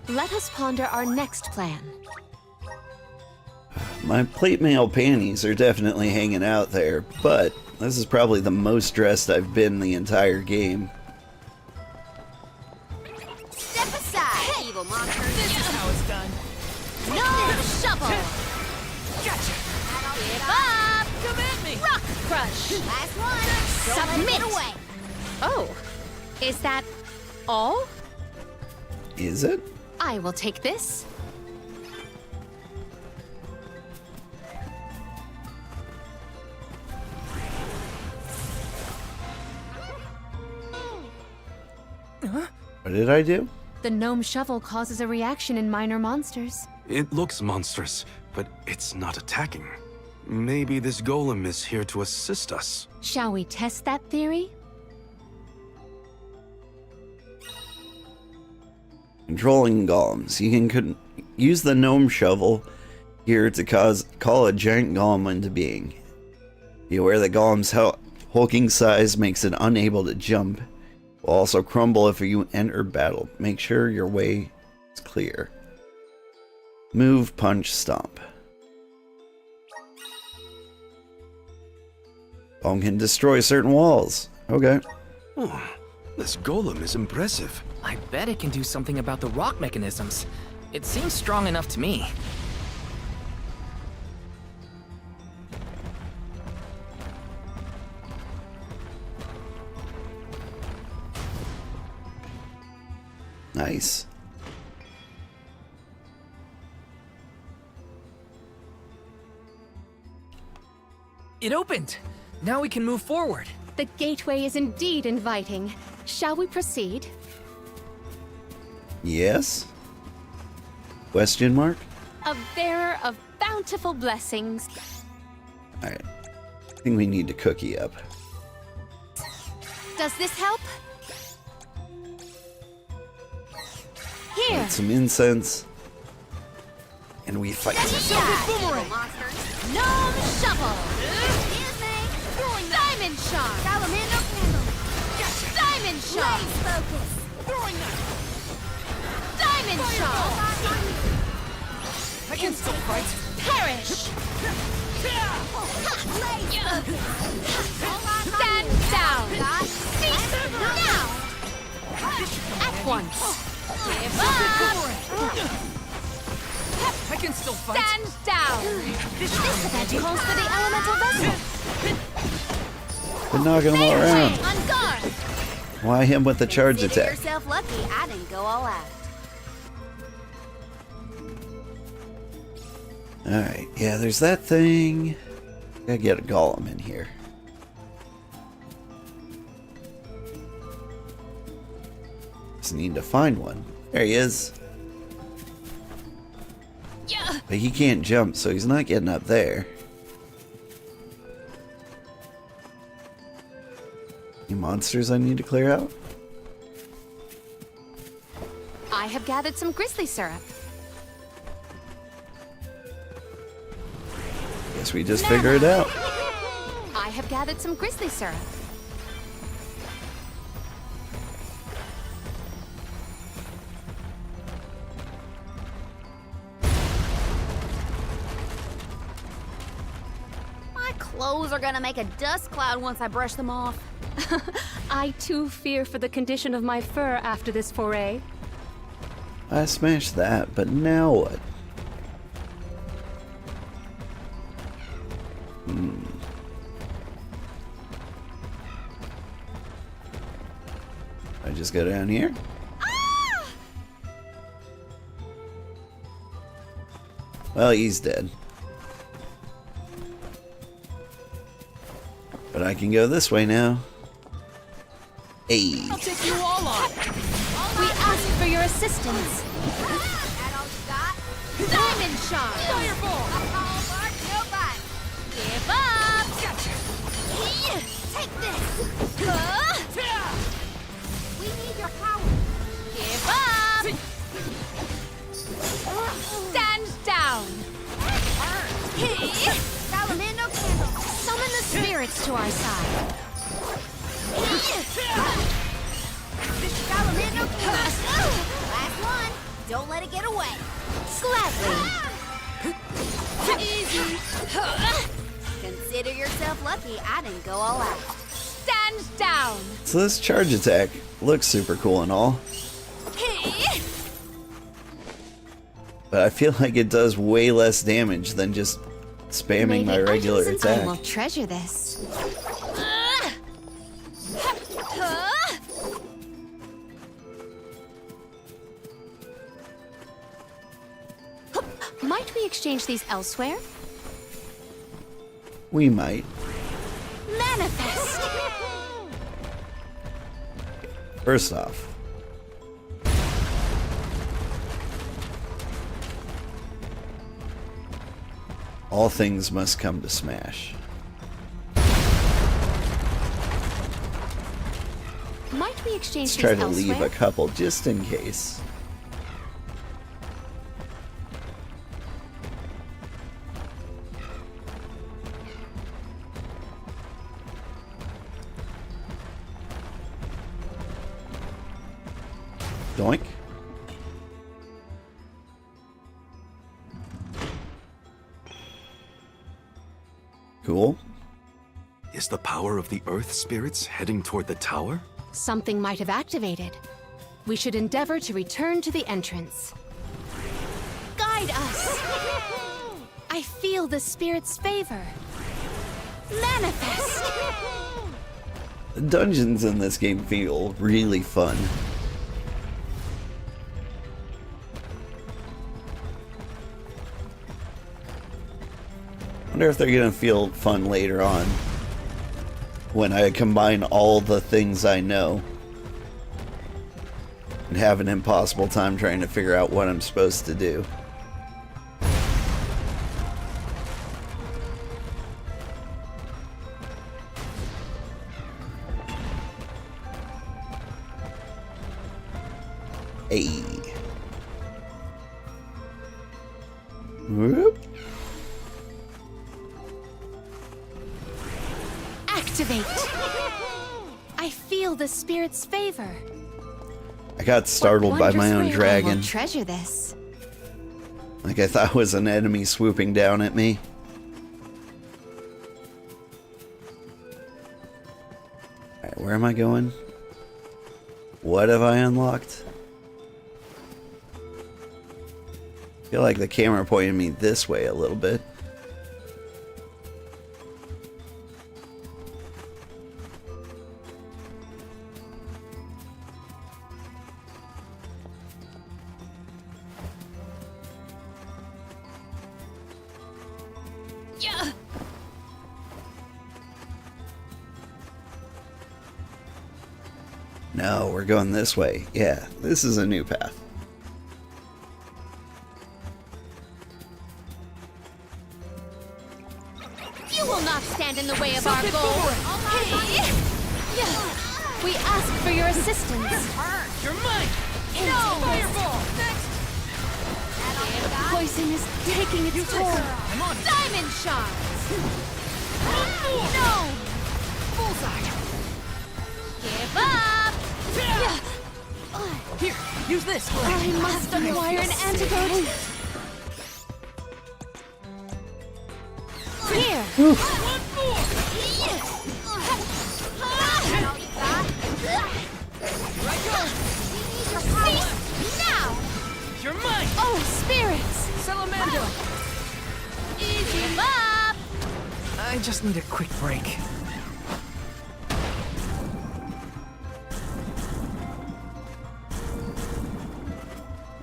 Let us ponder our next plan. My plate mail panties are definitely hanging out there, but this is probably the most dressed I've been the entire game. Step aside, evil monster. This is how it's done. No shovel. Gotcha. Give up. Come at me. Rock crush. Last one. Don't let it Submit. get away. Oh, is that all? Is it? I will take this. What did I do? The gnome shovel causes a reaction in minor monsters. It looks monstrous, but it's not attacking. Maybe this golem is here to assist us. Shall we test that theory? Controlling golems. You can use the gnome shovel here to call a giant golem into being. Be aware that golem's hulking size makes it unable to jump. Will also crumble if you enter battle. Make sure your way is clear. Move, punch, stomp. Golem can destroy certain walls. Okay. Oh, this golem is impressive. I bet it can do something about the rock mechanisms. It seems strong enough to me. Nice. It opened! Now we can move forward. The gateway is indeed inviting. Shall we proceed? Yes? Question mark? A bearer of bountiful blessings. Alright. I think we need to cookie up. Does this help? Here. Light some incense. And we fight. Boomerang. Gnome shovel. Excuse me. Diamond shot. Salamander candle. Diamond shot. Blaze focus. Throwing that. Diamond shot. I can still fight. Perish. Blaze focus. Stand down. Cease now. At once. Give up. I can still fight. Stand down. This event calls for the elemental vessel. Been knocking them all around. On guard. Why him with the charge Consider attack? yourself lucky I didn't go all out. Alright, yeah, there's that thing. Gotta get a golem in here. Just need to find one. There he is. Yeah. But he can't jump, so he's not getting up there. Any monsters I need to clear out? I have gathered some grizzly syrup. Guess we just figure it out. I have gathered some grizzly syrup. My clothes are gonna make a dust cloud once I brush them off. I too fear for the condition of my fur after this foray. I smashed that, but now what? I just go down here? Well, he's dead. But I can go this way now. Hey. I'll take you all on. We ask for your assistance. Diamond shot. Fireball. Give up. Take this. We need your power. Give up. Stand down. Salamander candle. Summon the spirits to our side. Salamander candle. Last one. Don't let it get away. Gladly. Easy. Consider yourself lucky I didn't go all out. Stand down. So this charge attack looks super cool and all, but I feel like it does way less damage than just spamming my regular I attack. will treasure this. Might we exchange these elsewhere? We might. Manifest! First off, all things must come to smash. Might we exchange Let's try these to leave elsewhere? a couple just in case. Doink. Cool. Is the power of the Earth spirits heading toward the tower? Something might have activated. We should endeavor to return to the entrance. Guide us! I feel the spirit's favor. Manifest! The dungeons in this game feel really fun. Wonder if they're gonna feel fun later on when I combine all the things I know and have an impossible time trying to figure out what I'm supposed to do. Hey. Whoop. Activate! I feel the spirit's favor. I got startled by my own I dragon. will treasure this. Like I thought it was an enemy swooping down at me. Alright, where am I going? What have I unlocked? I feel like the camera pointed me this way a little bit. Yeah. No, we're going this way. Yeah, this is a new path. You will not stand in the way of our goal. We ask for your assistance. You're mine! No! Fireball! Poison is taking its toll. I'm on it. Diamond shots. No! Bullseye! Give up. Here, use this. I must acquire an antidote. Here. One more! Here I go! Cease now. You're mine! Oh, spirits. Salamando! Give up. I just need a quick break.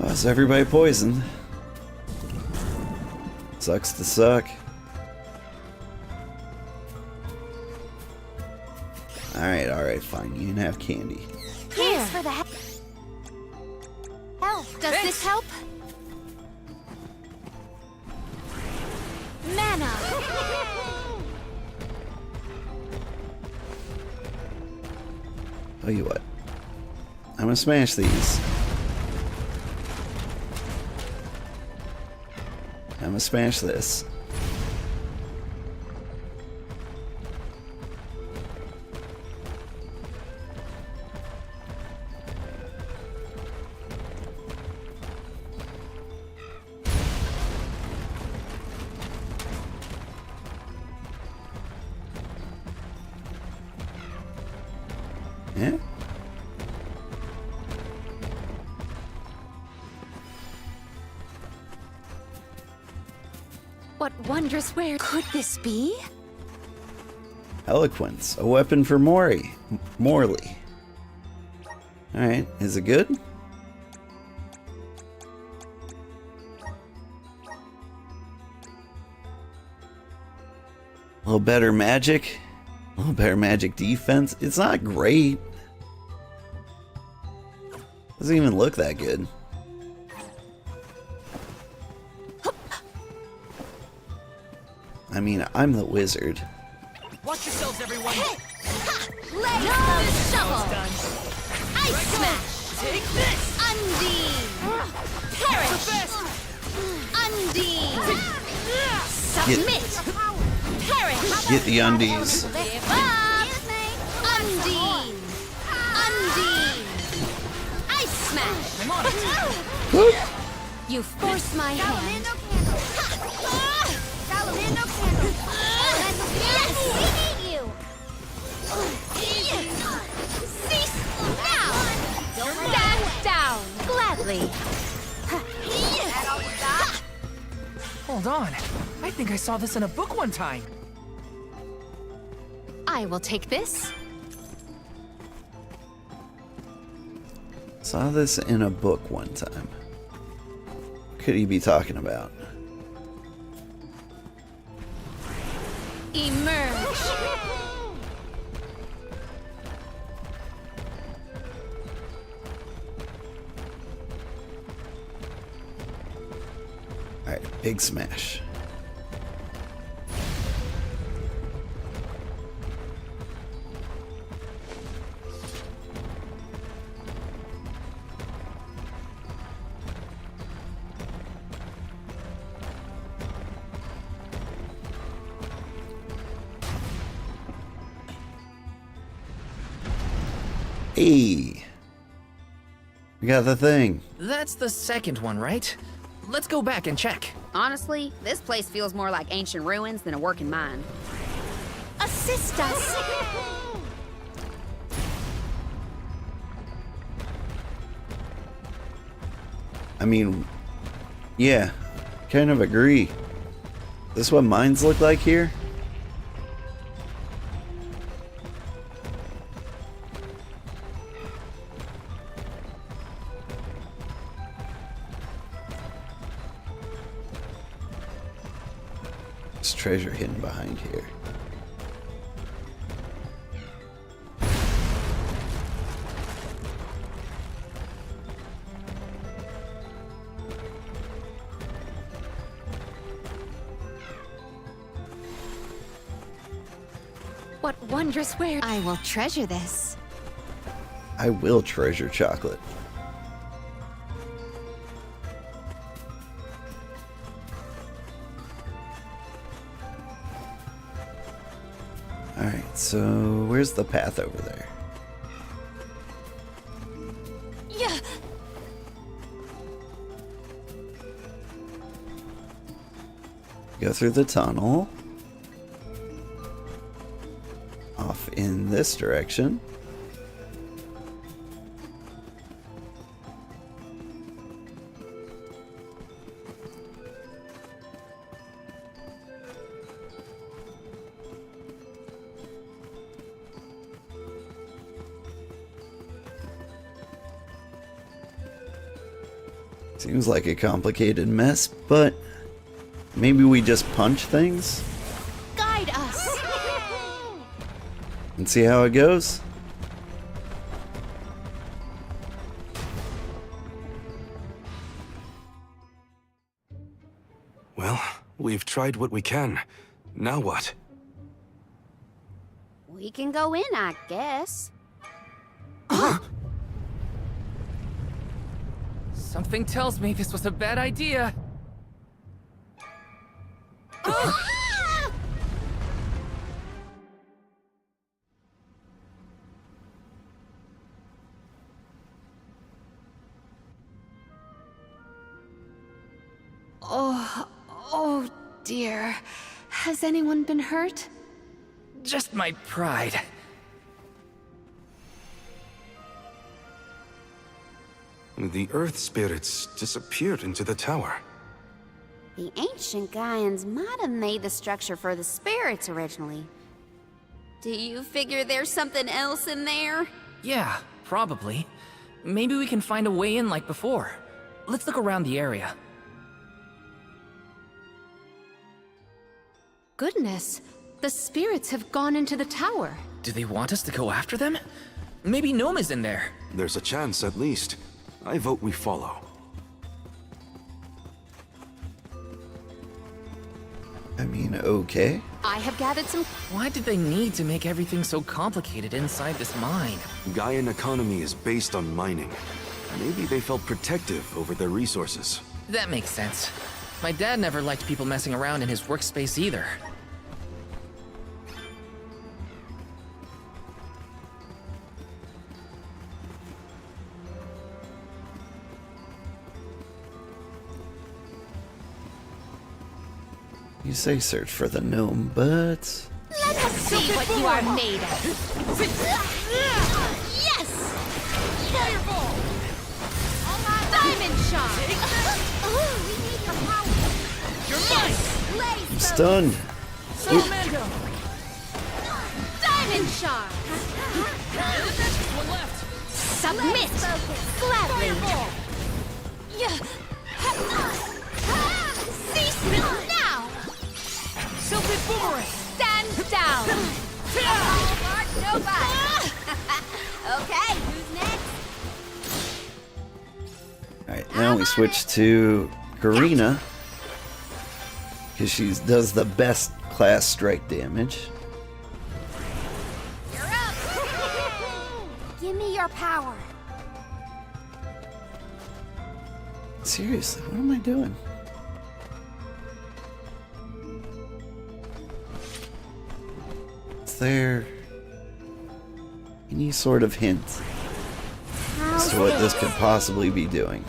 Oh, is everybody poisoned? Sucks to suck. Alright, fine. You can have candy. Here. For the help. Does this help? Mana. Tell you what. I'm gonna smash these. I'm gonna smash this. Yeah? What wondrous where could this be? Eloquence. A weapon for Morley. Alright, is it good? A little better magic. A little better magic defense. It's not great. Doesn't even look that good. I mean, I'm the wizard. Watch yourselves, everyone! Let's shovel! Ice smash! Take this! Undine! Perish! Undine! Submit! Perish! Get the undies. Give up! Undine! Undine! Ice smash! I'm on it! You forced my hand. Yes, we need you. Cease now! Stand down! Gladly. Hold on. I think I saw this in a book one time. I will take this. Saw this in a book one time. What could he be talking about? Emerge. Alright, big smash. Hey! We got the thing. That's the second one, right? Let's go back and check. Honestly, this place feels more like ancient ruins than a working mine. Assist us! I mean, yeah, kind of agree. This what mines look like here? There's treasure hidden behind here. What wondrous wares! I will treasure this. I will treasure chocolate. Alright, so where's the path over there? Yeah. Go through the tunnel. Off in this direction. Seems like a complicated mess, but maybe we just punch things Guide us! and see how it goes. Well, we've tried what we can. Now what? We can go in, I guess. Something tells me this was a bad idea. Oh dear. Has anyone been hurt? Just my pride. The earth spirits disappeared into the tower. The ancient Gaians might have made the structure for the spirits originally. Do you figure there's something else in there? Yeah, probably. Maybe we can find a way in like before. Let's look around the area. Goodness, the spirits have gone into the tower. Do they want us to go after them? Maybe Gnome is in there. There's a chance, at least. I vote we follow. I mean, okay. I have gathered some... Why did they need to make everything so complicated inside this mine? Gaian economy is based on mining. Maybe they felt protective over their resources. That makes sense. My dad never liked people messing around in his workspace either. You say search for the gnome, but... Let us see what you are made of. Yes! Fireball! Diamond shot! Oh, we need your power. You're mine! I'm stunned. Salamander! Diamond shot! One left! Submit! Gladly! Cease now! Silted boomerang! Stand down! Oh, Mark, nobody! Okay, who's next? Alright, now we switch to Karina. Because she does the best class strike damage. You're up! Give me your power. Seriously, what am I doing? Is there any sort of hint as to what this could possibly be doing.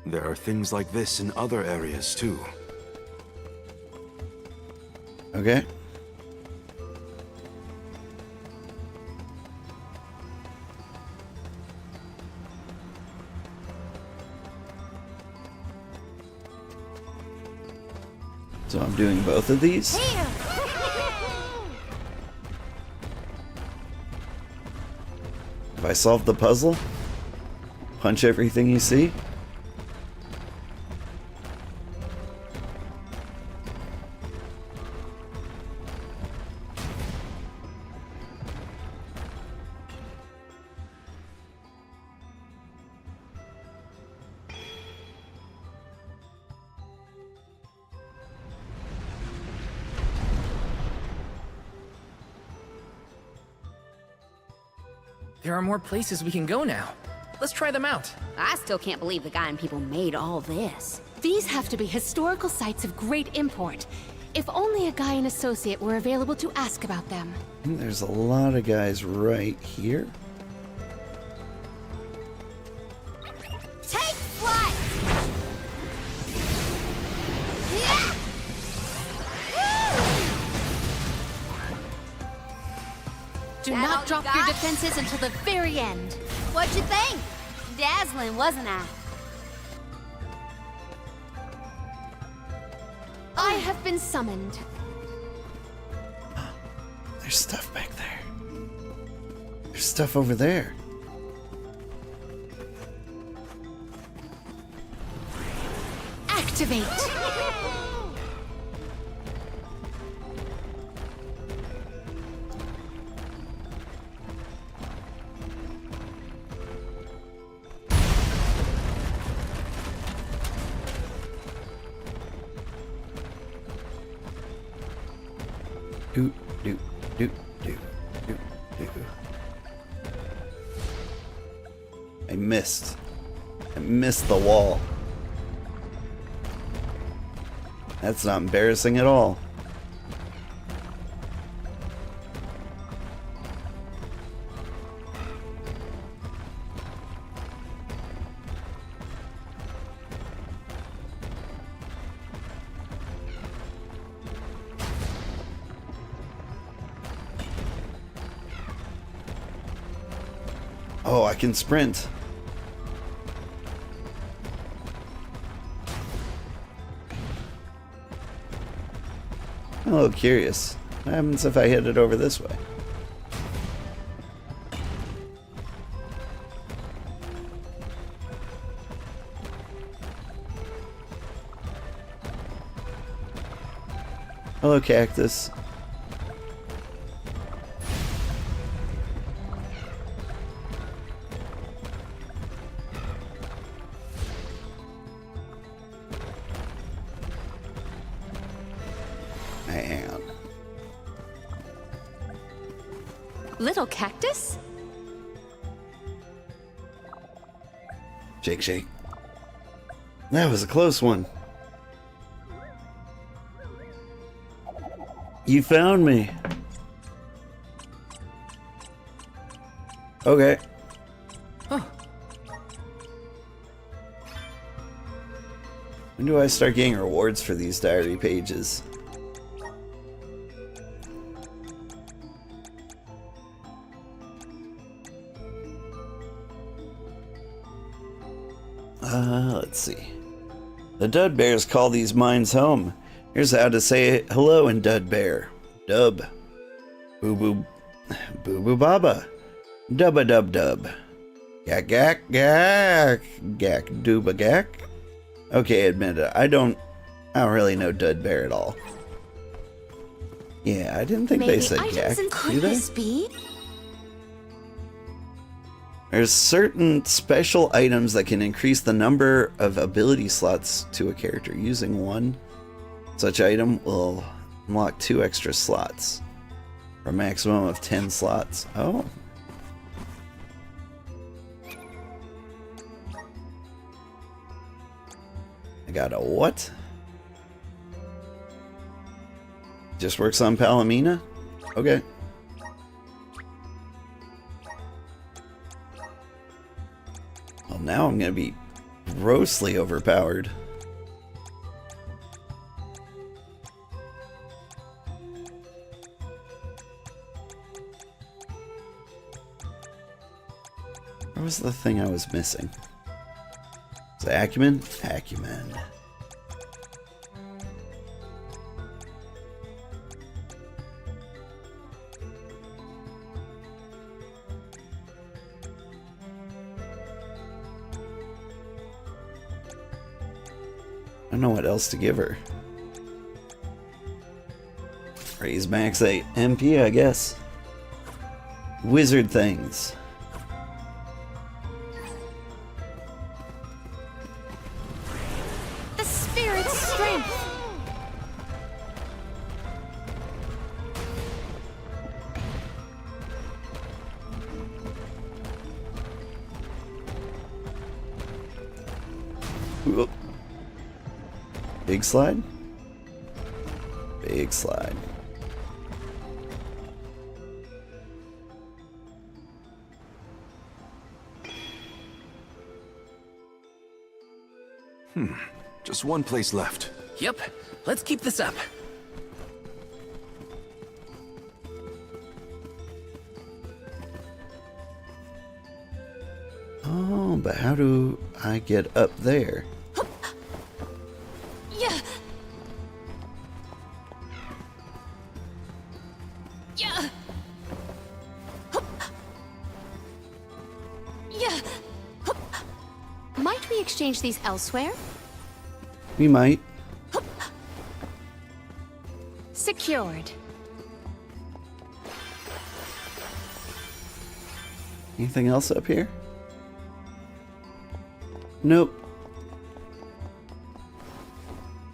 There are things like this in other areas too. Okay. So I'm doing both of these? Have I solved the puzzle? Punch everything you see? There are more places we can go now. Let's try them out. I still can't believe the guy and people made all this. These have to be historical sites of great import. If only a guy and associate were available to ask about them. There's a lot of guys right here. Take flight! Do not drop your defenses until the very end. What'd you think? Dazzling, wasn't I? I have been summoned. There's stuff back there. There's stuff over there. Activate! Do, do, do, do, do, do. I missed. I missed the wall. That's not embarrassing at all. Oh, I can sprint. I'm a little curious. What happens if I hit it over this way? Hello, cactus. Man. Little cactus? Shake, shake. That was a close one. You found me. Okay. Huh. When do I start getting rewards for these diary pages? Let's see. The Dud Bears call these mines home. Here's how to say hello in Dud Bear. Dub. Boo boo. Boo boo baba. Dubba dub dub. Gak gak gak. Gak dooba gak. Okay, admit it. I don't really know Dud Bear at all. Yeah, I didn't think they said gak. Could this be? There's certain special items that can increase the number of ability slots to a character. Using one such item will unlock 2 extra slots. For a maximum of 10 slots. Oh. I got a what? Just works on Palomina? Okay. Well, now I'm gonna be grossly overpowered. What was the thing I was missing? Was it acumen? Acumen. I don't know what else to give her. Raise max 8 MP, I guess. Wizard things. The spirit's strength. Whoop. Big slide? Big slide. Just one place left. Yep, let's keep this up. Oh, but how do I get up there? Yeah. Yeah. Yeah. Might we exchange these elsewhere? We might. Secured. Anything else up here? Nope.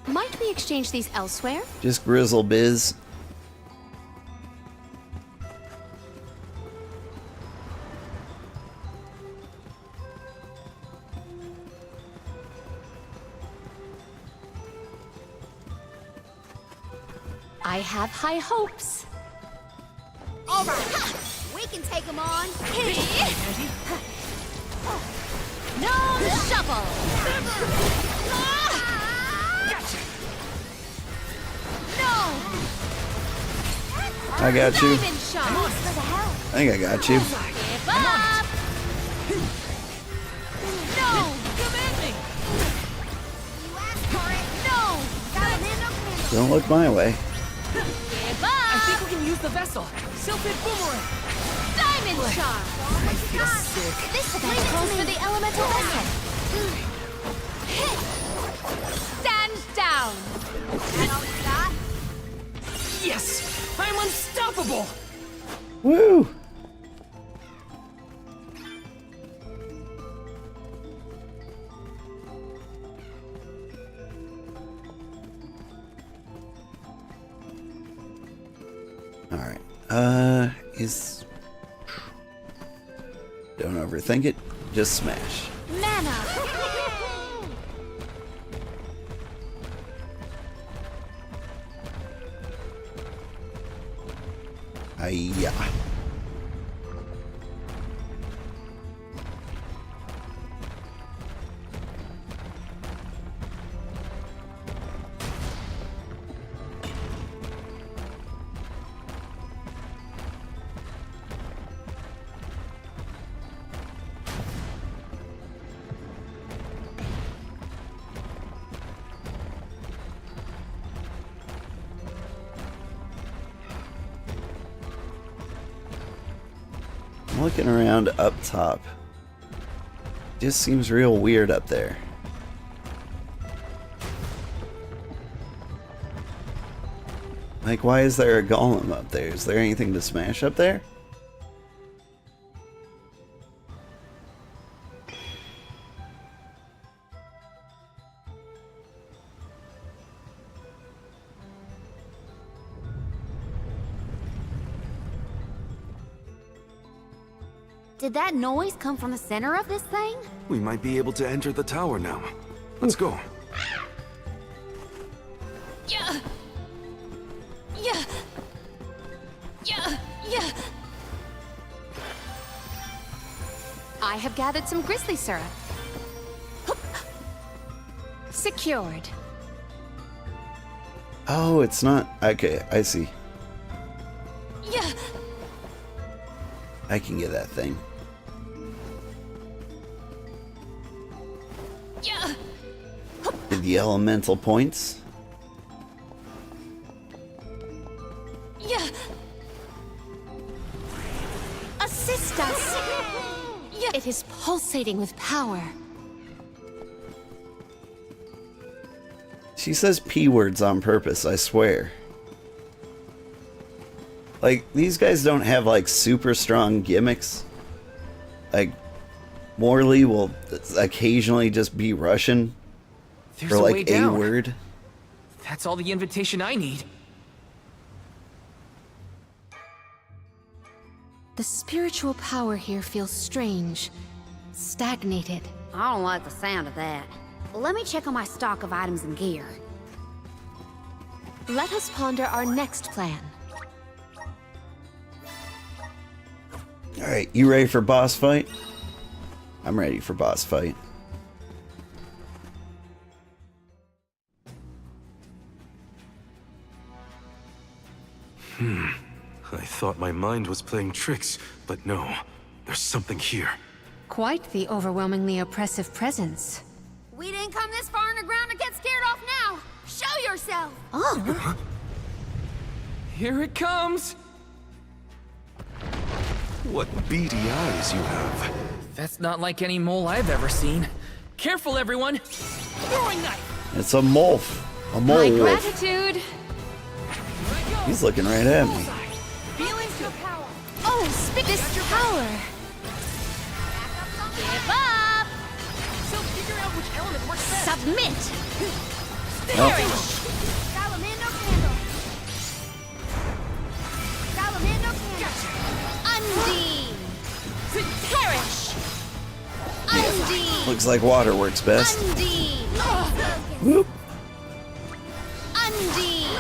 Might we exchange these elsewhere? Just Grizzle Biz. I have high hopes. All right, we can take them on. No shuffle. Gotcha. No. I got you. Diamond shot. For the hell. I think I got you. Give up. No. Command me! You asked for it. No. Gotta land no command. Don't look my way. Give I up. think we can use the vessel. Sylphid boomerang! Diamond shot. I feel sick. This plane calls for the elemental vessel. Stand down. That all you got? Yes! I'm unstoppable! Woo! Alright. Don't overthink it. Just smash. Mana. Hiya. I'm looking around up top. Just seems real weird up there. Like, why is there a golem up there? Is there anything to smash up there? Did that noise come from the center of this thing? We might be able to enter the tower now. Let's go. Yeah. Yeah. Yeah. Yeah. I have gathered some grizzly syrup. Secured. Oh, it's not. Okay, I see. Yeah. I can get that thing. Yeah. Get the elemental points. Yeah. Assist us. Yeah. It is pulsating with power. She says P words on purpose, I swear. Like, these guys don't have, like, super strong gimmicks. Like, Morley will occasionally just be Russian. There's or, a like, way a down. word. That's all the invitation I need. The spiritual power here feels strange. Stagnated. I don't like the sound of that. Let me check on my stock of items and gear. Let us ponder our next plan. Alright, you ready for boss fight? I'm ready for boss fight. I thought my mind was playing tricks, but no. There's something here. Quite the overwhelmingly oppressive presence. We didn't come this far underground to get scared off now! Show yourself! Oh! Here it comes! What beady eyes you have. That's not like any mole I've ever seen. Careful, everyone! Throwing knife! It's a molf. A mole My wolf. gratitude! He's looking right at me. Feeling your power. Oh, spit this power! Give up. So figure out which element works best. Submit! Perish. Salamando candle. Salamando candle. Undine! Perish! Undine! Looks like water works best. Undine! Whoop. Undine!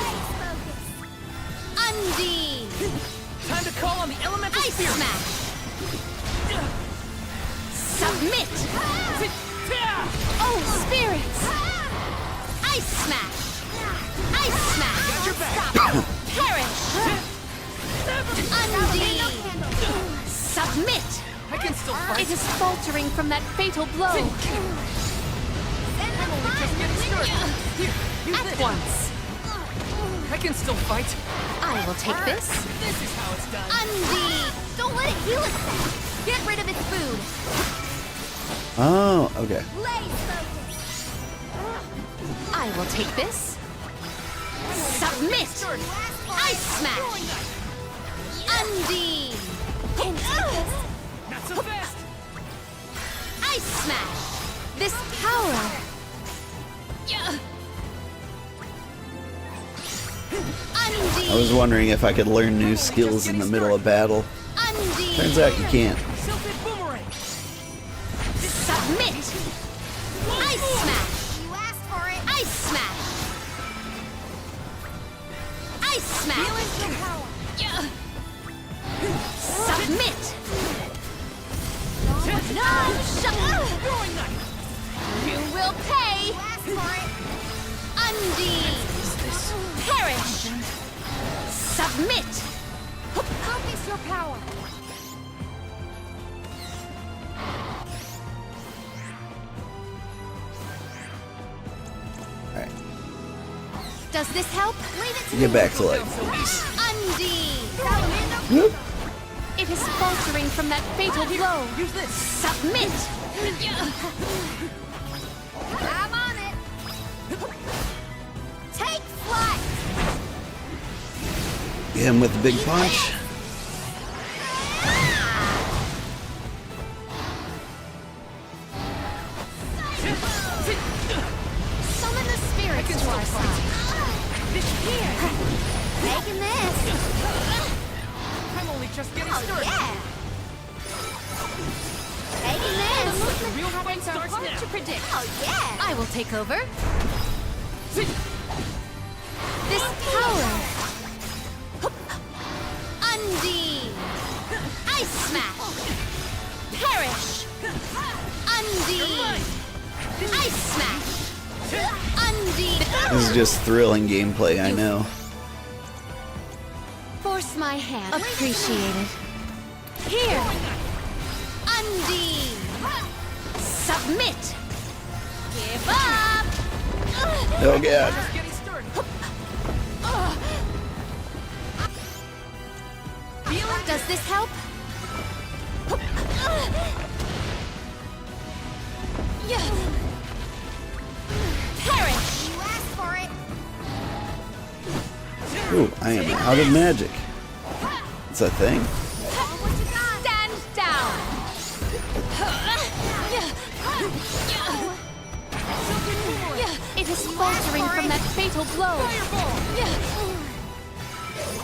Undine! Time to call on the elemental Ice spirit! smash! Submit! Oh, spirits! Ice smash! Ice smash! Got your back! Perish! Undine! Submit! I can still fight! It is faltering from that fatal blow. I'm only just getting started! Here, use At this! once. I can still fight! I will take this. This is how it's done! Undine! Don't let it heal itself! Get rid of its food! Oh, okay. Blaze focus! I will take this. Submit! Ice smash! Undine! Not so fast! Ice smash! This power! Undine! I was wondering if I could learn new skills in the middle of battle. Undine! Turns out you can't. Silted boomerang! Submit! Ice smash! You asked for it! Ice smash! Ice smash! Feeling your power. Submit! No! Throwing knife! You will pay! You asked for it! Undine! Perish! Submit! Focus your power. Alright. Does this help? Leave it to Get me! back to life. Undine! Whoop. It is faltering from that fatal blow. Use this! Submit! I'm on it! Take flight! Get him with the big punch. Summon the spirits to our side. Taking this! I'm only just getting Oh, started! yeah! What to predict? Oh, yeah! I will take over. This power. Undine. Ice smash. Perish. Undine. Ice smash. Undine. This is just thrilling gameplay, I know. Force my hand. Appreciated. Here. Undine. Submit. Give up. Oh god. Does this help? Perish. You asked for it. Ooh, I am out of magic. It's a thing. Stand down. It is faltering from that fatal blow.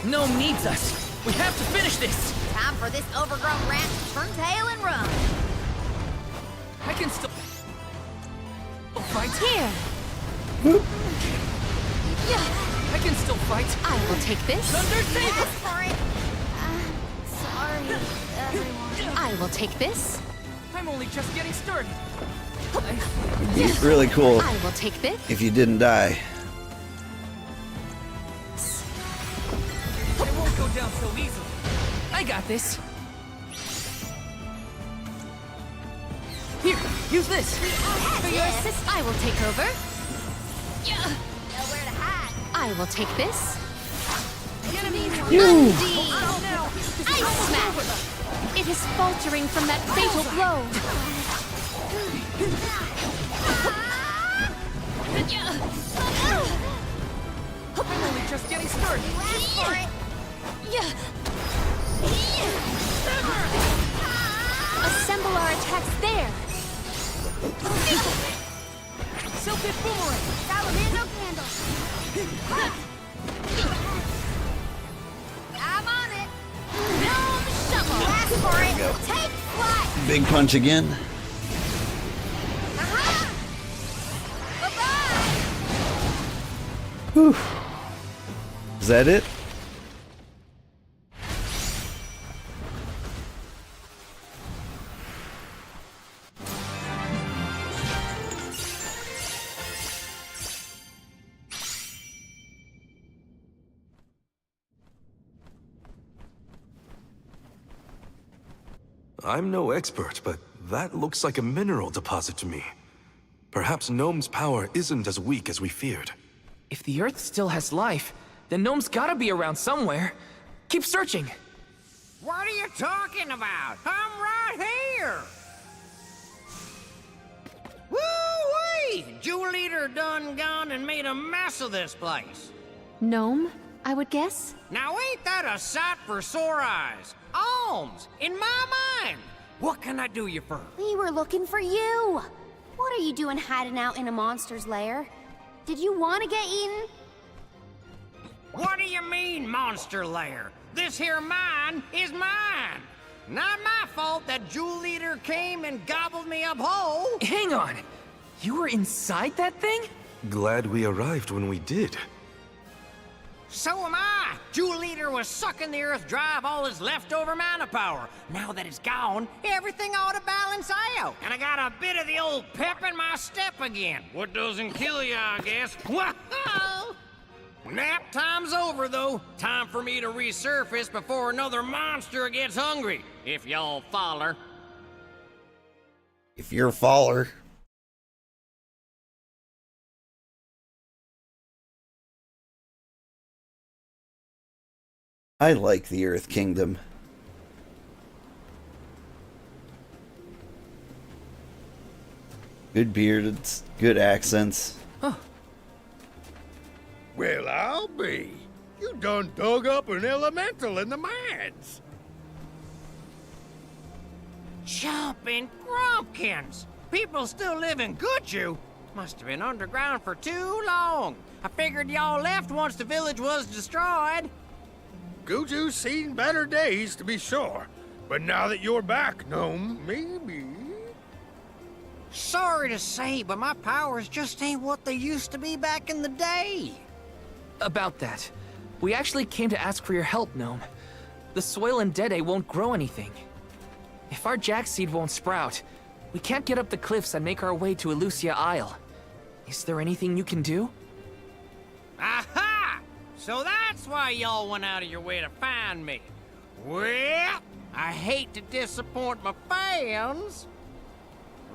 Gnome needs us. We have to finish this. Time for this overgrown rat to turn tail and run. I can still fight. Here. I can still fight. I will take this. Thunder Saber! For it. Sorry, everyone. I will take this. I'm only just getting started. It'd be really cool I will take this. if you didn't die. It won't go down so easily. I got this. Here, use this. For your assist, I will take over. Nowhere to hide. I will take this. You. Ice smash. It is faltering from that fatal blow. I'm only just getting started. For it. Assemble our attacks there. Silted boomerang. Salamander candle. I'm on it. Gnome shovel. Ask for it. Take flight. Big punch again. Bye-bye. Whew. Is that it? I'm no expert, but that looks like a mineral deposit to me. Perhaps Gnome's power isn't as weak as we feared. If the Earth still has life, then Gnome's gotta be around somewhere. Keep searching. What are you talking about? I'm right here! Woo-wee! Jewel Eater done gone and made a mess of this place. Gnome, I would guess? Now ain't that a sight for sore eyes? Alms, in my mind! What can I do you for? We were looking for you. What are you doing hiding out in a monster's lair? Did you want to get eaten? What do you mean, monster lair? This here mine is mine! Not my fault that Jewel Eater came and gobbled me up whole! Hang on! You were inside that thing? Glad we arrived when we did. So am I! Jewel Eater was sucking the earth dry of all his leftover mana power. Now that it's gone, everything ought to balance out. And I got a bit of the old pep in my step again. What doesn't kill you, I guess. Whoa! Nap time's over, though. Time for me to resurface before another monster gets hungry. If y'all follow. If you're a faller. I like the Earth Kingdom. Good beards, good accents. Well, I'll be. You done dug up an elemental in the mines. Jumping Grumpkins! People still live in Guju. Must have been underground for too long. I figured y'all left once the village was destroyed. Guju's seen better days, to be sure. But now that you're back, Gnome, maybe... Sorry to say, but my powers just ain't what they used to be back in the day. About that, we actually came to ask for your help, Gnome. The soil in Dede won't grow anything. If our jackseed won't sprout, we can't get up the cliffs and make our way to Elusia Isle. Is there anything you can do? Aha! So that's why y'all went out of your way to find me. Well, I hate to disappoint my fans.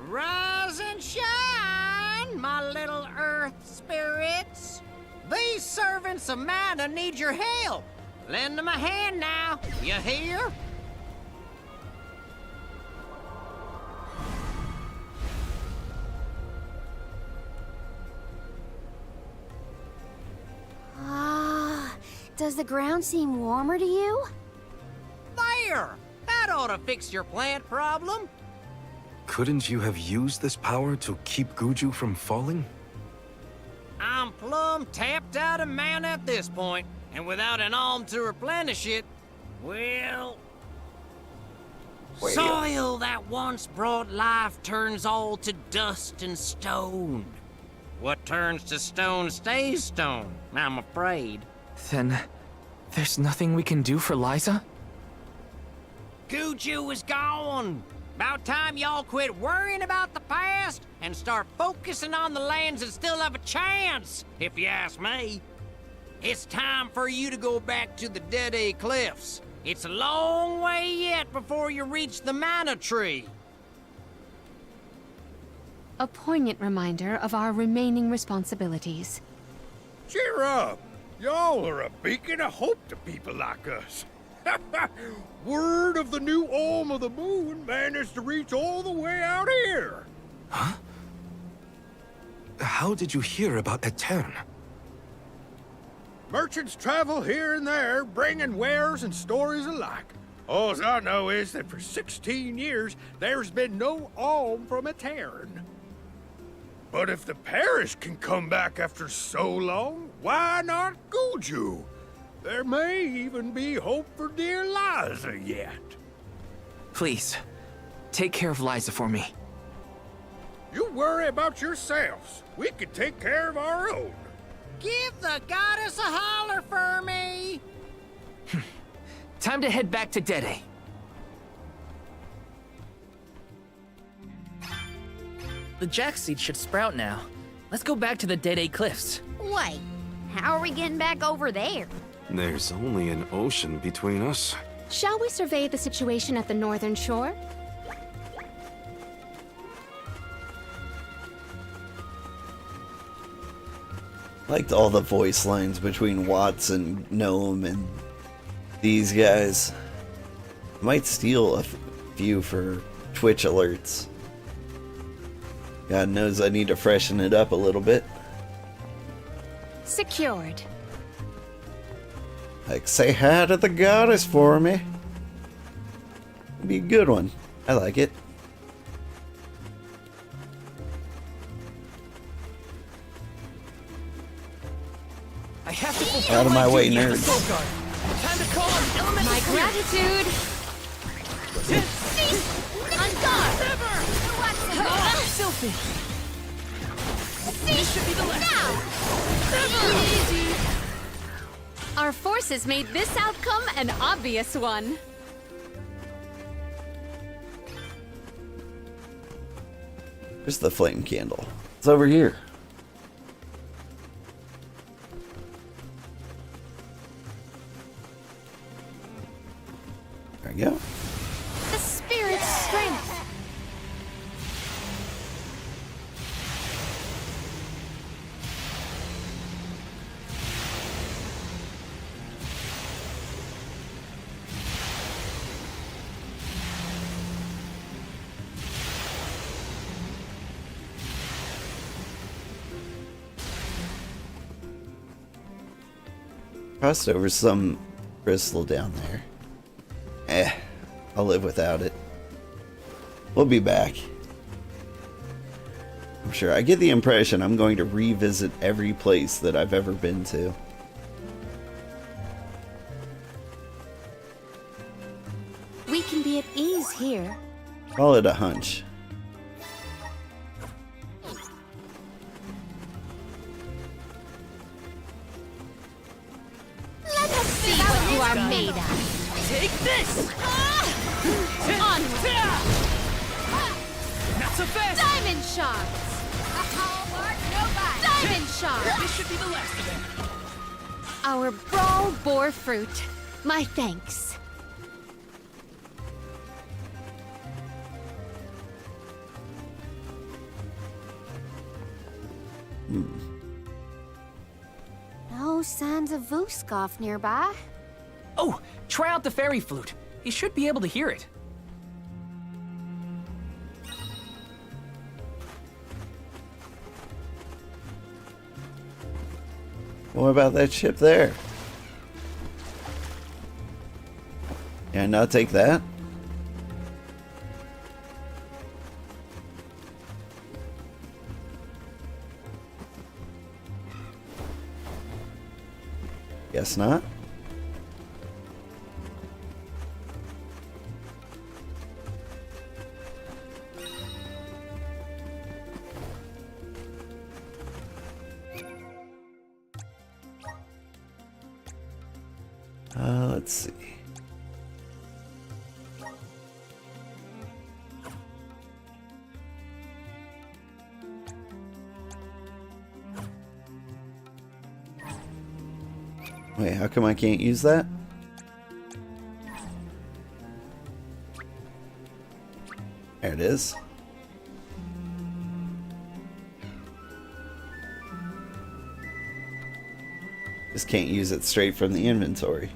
Rise and shine, my little earth spirits. These servants of Mana need your help. Lend them a hand now, you hear? Does the ground seem warmer to you? There! That ought to fix your plant problem. Couldn't you have used this power to keep Guju from falling? I'm plumb tapped out of mana at this point, and without an alm to replenish it, well... Soil that once brought life turns all to dust and stone. What turns to stone stays stone, I'm afraid. Then, there's nothing we can do for Liza? Guju is gone. About time y'all quit worrying about the past and start focusing on the lands that still have a chance, if you ask me. It's time for you to go back to the Dede Cliffs. It's a long way yet before you reach the Mana Tree. A poignant reminder of our remaining responsibilities. Cheer up! Y'all are a beacon of hope to people like us. Word of the new Alm of the Moon managed to reach all the way out here. Huh? How did you hear about Etern? Merchants travel here and there, bringing wares and stories alike. All I know is that for 16 years, there's been no alm from Etern. But if the parish can come back after so long, why not Guju? There may even be hope for dear Liza yet. Please, take care of Liza for me. You worry about yourselves. We can take care of our own. Give the goddess a holler for me! Time to head back to Dede. The jackseed should sprout now. Let's go back to the Dede Cliffs. Wait, how are we getting back over there? There's only an ocean between us. Shall we survey the situation at the northern shore? Liked all the voice lines between Watts and Gnome and these guys. Might steal a few for Twitch alerts. God knows I need to freshen it up a little bit. Secured. Like, say hi to the goddess for me. Be a good one. I like it. I have to fulfill Out of my way, duty as the nerds. Soul Guard. Time to call on elemental My spirits. gratitude! On guard! Filthy. This should be the last. Easy! Our forces made this outcome an obvious one. Where's the flame candle? It's over here. There we go. The spirit's strength. Crossed over some crystal down there. I'll live without it. We'll be back. I'm sure. I get the impression I'm going to revisit every place that I've ever been to. We can be at ease here. Call it a hunch. made of? Take this! Onward! Not so fast! Diamond shards! Diamond shards! This should be the last of them. Our brawl bore fruit. My thanks. No signs of Vuskov nearby. Oh, try out the fairy flute. You should be able to hear it. What about that ship there? Can I not take that? Guess not. Let's see. Wait, how come I can't use that? There it is. Just can't use it straight from the inventory.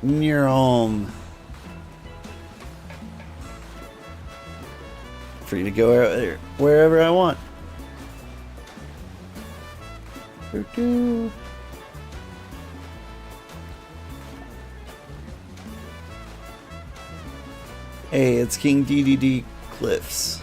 You're home. Free to go wherever I want. Doo-doo. Hey, it's King DDD Cliffs.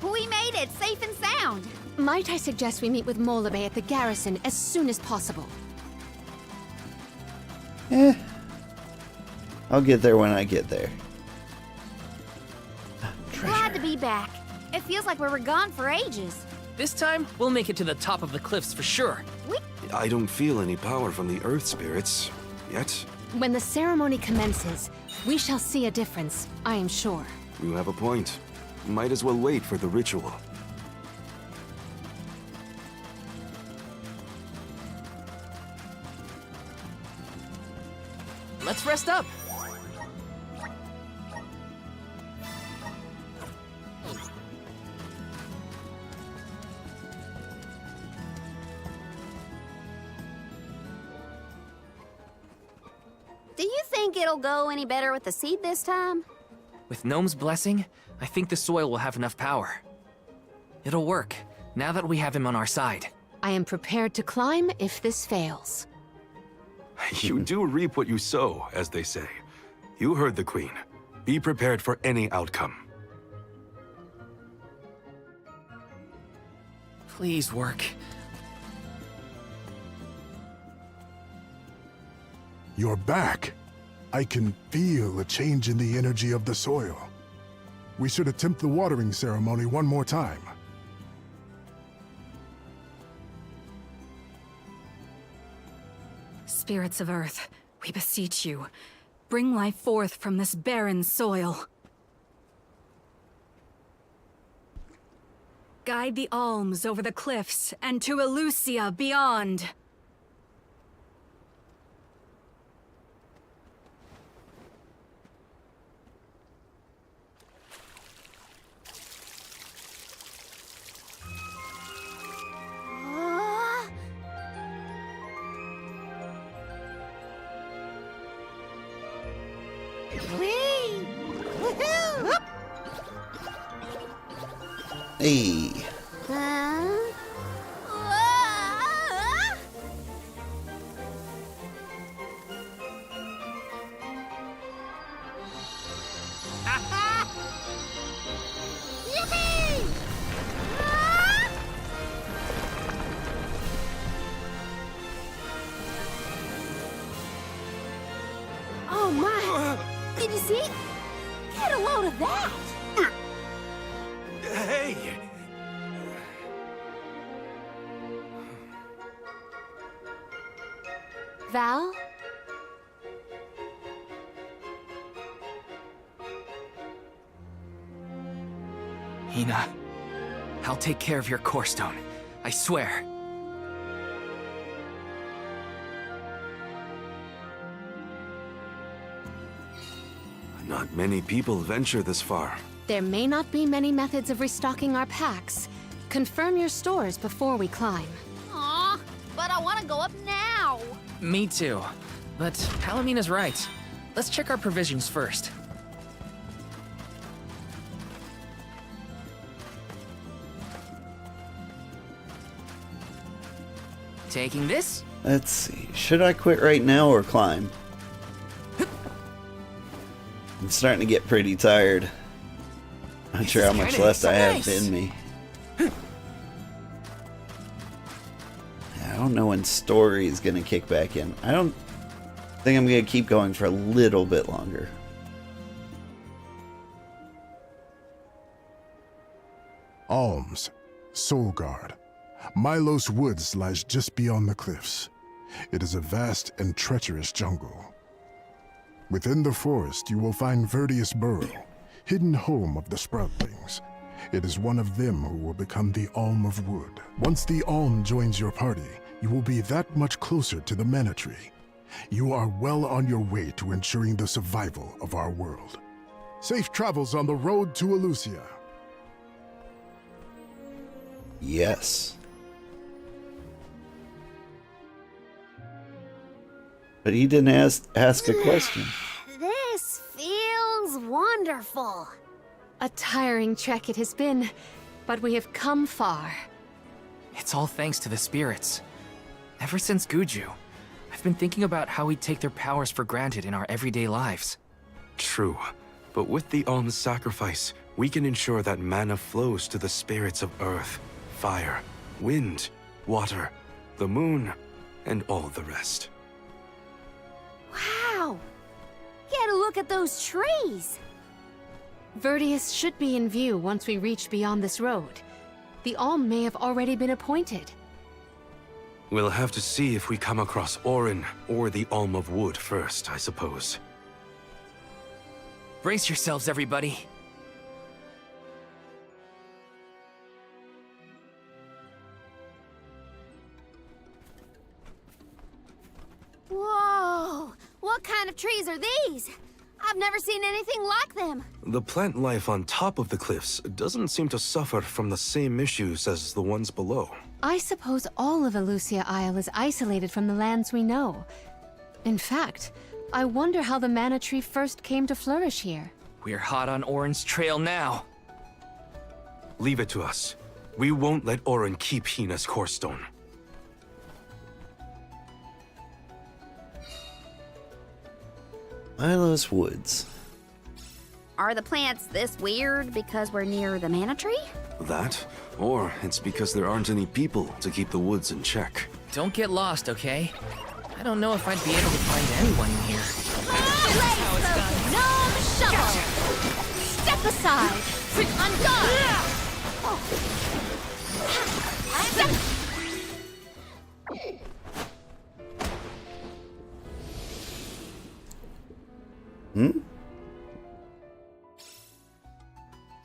We made it, safe and sound. Might I suggest we meet with Molabe at the garrison as soon as possible? I'll get there when I get there. Glad to be back. It feels like we were gone for ages. This time, we'll make it to the top of the cliffs for sure. I don't feel any power from the earth spirits yet. When the ceremony commences, we shall see a difference, I am sure. You have a point. Might as well wait for the ritual. Let's rest up. Do you think it'll go any better with the seed this time? With Gnome's blessing, I think the soil will have enough power. It'll work, now that we have him on our side. I am prepared to climb if this fails. You do reap what you sow, as they say. You heard the Queen. Be prepared for any outcome. Please work. You're back. I can feel a change in the energy of the soil. We should attempt the watering ceremony one more time. Spirits of Earth, we beseech you, bring life forth from this barren soil. Guide the alms over the cliffs and to Elusia beyond. Hey. my! Did you see? Get a load of that! Hey! Val? Hina, I'll take care of your core stone. I swear. Not many people venture this far. There may not be many methods of restocking our packs. Confirm your stores before we climb. Aw, but I want to go up now. Me too. But Palamina's right. Let's check our provisions first. Taking this? Let's see. Should I quit right now or climb? I'm starting to get pretty tired. Not sure how much left I have in me. I don't know when story is going to kick back in. I don't think I'm going to keep going for a little bit longer. Alms, Soulguard. Milos Woods lies just beyond the cliffs. It is a vast and treacherous jungle. Within the forest, you will find Verdius Burrow, hidden home of the Sproutlings. It is one of them who will become the Alm of Wood. Once the Alm joins your party, you will be that much closer to the Mana Tree. You are well on your way to ensuring the survival of our world. Safe travels on the road to Elusia. Yes. But he didn't ask a question. This feels wonderful. A tiring trek it has been, but we have come far. It's all thanks to the spirits. Ever since Guju, I've been thinking about how we take their powers for granted in our everyday lives. True, but with the Alm's sacrifice, we can ensure that mana flows to the spirits of earth, fire, wind, water, the moon, and all the rest. Wow! Get a look at those trees! Verdius should be in view once we reach beyond this road. The Alm may have already been appointed. We'll have to see if we come across Orin or the Alm of Wood first, I suppose. Brace yourselves, everybody. Whoa! What kind of trees are these? I've never seen anything like them. The plant life on top of the cliffs doesn't seem to suffer from the same issues as the ones below. I suppose all of Elusia Isle is isolated from the lands we know. In fact, I wonder how the Mana Tree first came to flourish here. We're hot on Orin's trail now. Leave it to us. We won't let Orin keep Hina's core stone. Milos Woods. Are the plants this weird because we're near the Mana Tree? That, or it's because there aren't any people to keep the woods in check. Don't get lost, okay? I don't know if I'd be able to find anyone in here. Gnome shovel! Step aside! On guard!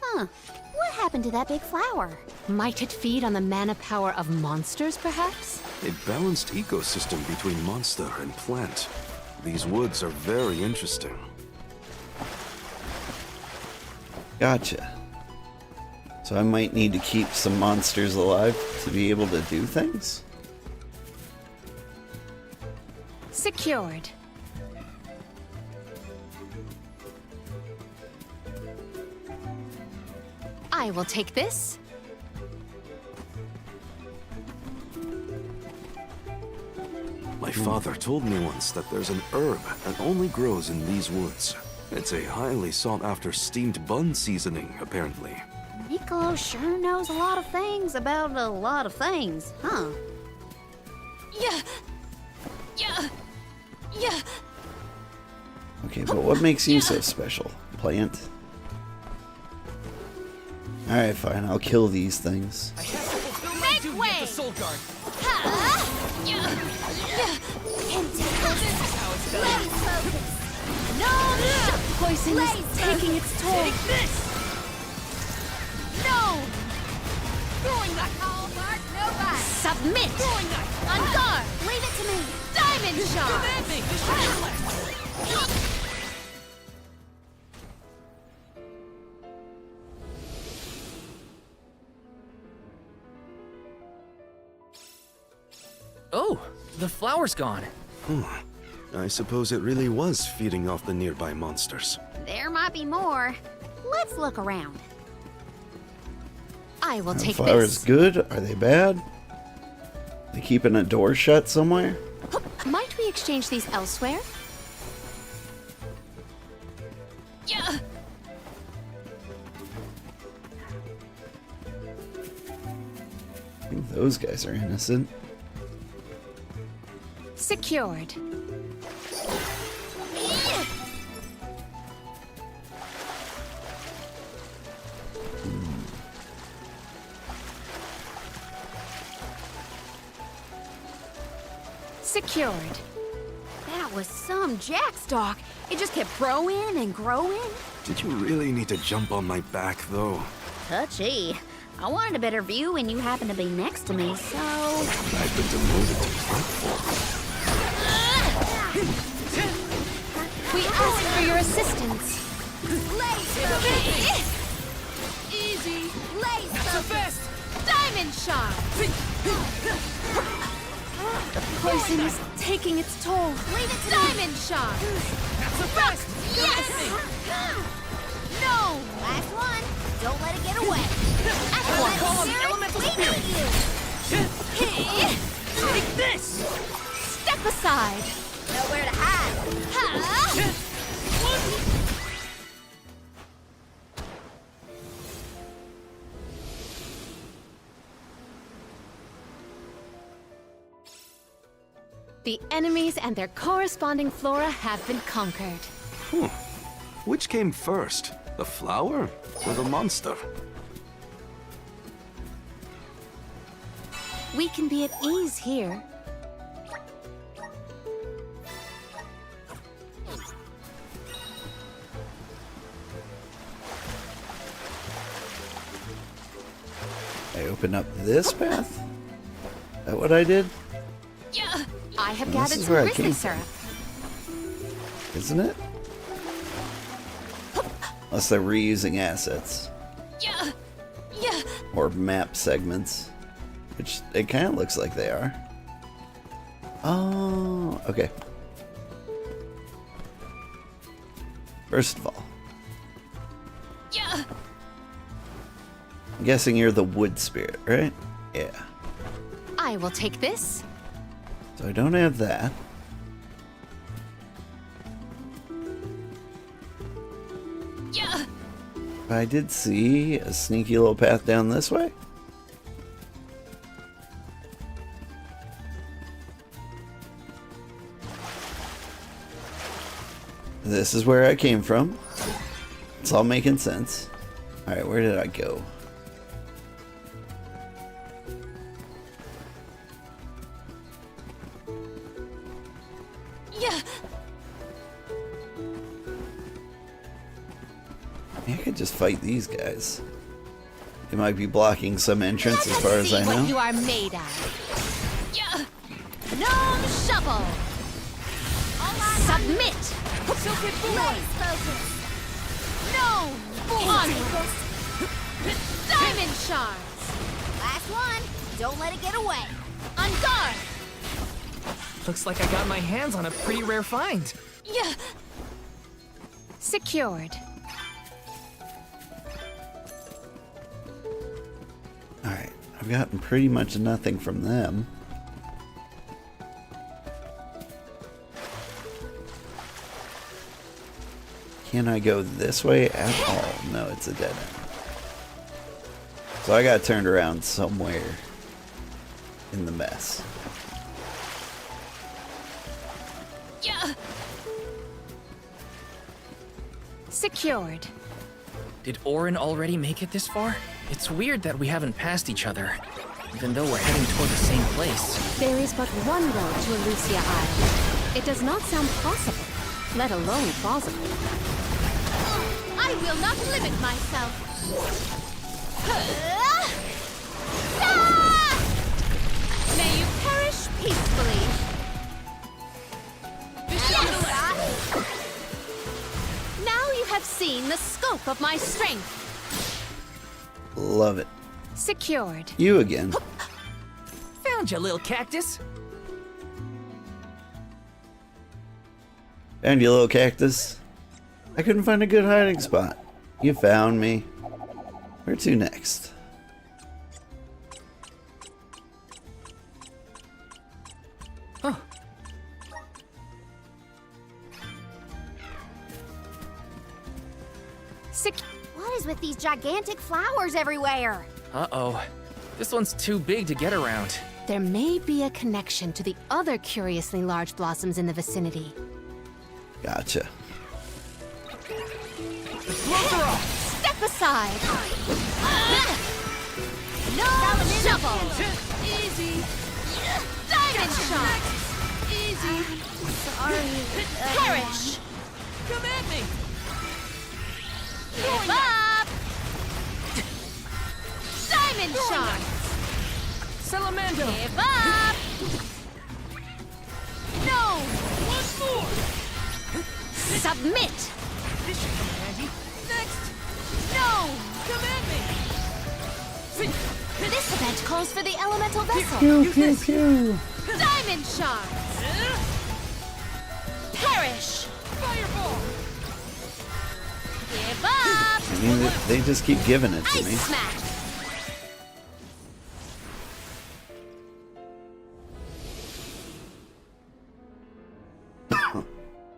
Huh. What happened to that big flower? Might it feed on the mana power of monsters, perhaps? A balanced ecosystem between monster and plant. These woods are very interesting. Gotcha. So I might need to keep some monsters alive to be able to do things? Secured. I will take this. My father told me once that there's an herb that only grows in these woods. It's a highly sought-after steamed bun seasoning, apparently. Niccolo sure knows a lot of things about a lot of things, huh? Yeah. Okay, but what makes you so special? Plant? Alright, fine, I'll kill these things. Make way! Soul Guard. Poison is taking its toll. Take this! No! Throwing knife! Call mark, nobody! Submit! Throwing knife! On guard! Leave it to me! Diamond shot! Oh, the flower's gone. I suppose it really was feeding off the nearby monsters. There might be more. Let's look around. I will Are take flowers this. good? Are they bad? They keeping a door shut somewhere? Might we exchange these elsewhere? Yeah! I think those guys are innocent. Secured. Secured. That was some jackstock. It just kept growing and growing. Did you really need to jump on my back, though? Touchy. I wanted a better view when you happened to be next to me, so... I've been demoted to platform. We ask for your assistance. Easy! Lace focus! Diamond shot! The poison is taking its toll. Leave it to Diamond shot! That's the best! Yes! No! Last one! Don't let it get away! Call him elemental spirit! Take this! Step aside. Nowhere to hide! Ha! The enemies and their corresponding flora have been conquered. Which came first, the flower or the monster? We can be at ease here. I open up this path? Is that what I did? Yeah! I have Well, this gathered is some where I grizzly came syrup. Isn't it? Unless they're reusing assets. Yeah! Yeah! Or map segments. Which it kind of looks like they are. Oh, okay. First of all, Yeah! I'm guessing you're the wood spirit, right? Yeah. I will take this. So I don't have that. Yeah! But I did see a sneaky little path down this way. This is where I came from. It's all making sense. Alright, where did I go? Yeah! I could just fight these guys. They might be blocking some entrance as far as I What know. you are made of. Yeah! Gnome shovel! Submit. Silken blaze focus! No! Onward! Diamond shards! Last one! Don't let it get away! On guard! Looks like I got my hands on a pretty rare find. Yeah! Secured. Alright, I've gotten pretty much nothing from them. Can I go this way at all? No, it's a dead end. So I got turned around somewhere in the mess. Yeah! Secured. Did Orin already make it this far? It's weird that we haven't passed each other, even though we're heading toward the same place. There is but one road to Elusia Isle. It does not sound possible, let alone plausible. I will not limit myself. May you perish peacefully. Now you have seen the scope of my strength. Love it. Secured. You again. Found you, little cactus. Found you, little cactus. I couldn't find a good hiding spot. You found me. Where to next? Oh. What is with these gigantic flowers everywhere? Uh-oh. This one's too big to get around. There may be a connection to the other curiously large blossoms in the vicinity. Gotcha. Step aside! No trouble. Easy. Diamond shot. Easy. Sorry. Perish. Come at me. Give up. Diamond shot. Salamando. Give up. No. Once more. Submit. This should come handy. Next. No. Come at me. This event calls for the elemental vessel. Pew, pew, pew. Diamond shot. Perish. Fireball. Give up. I mean, they just keep giving it to me. Ice smash.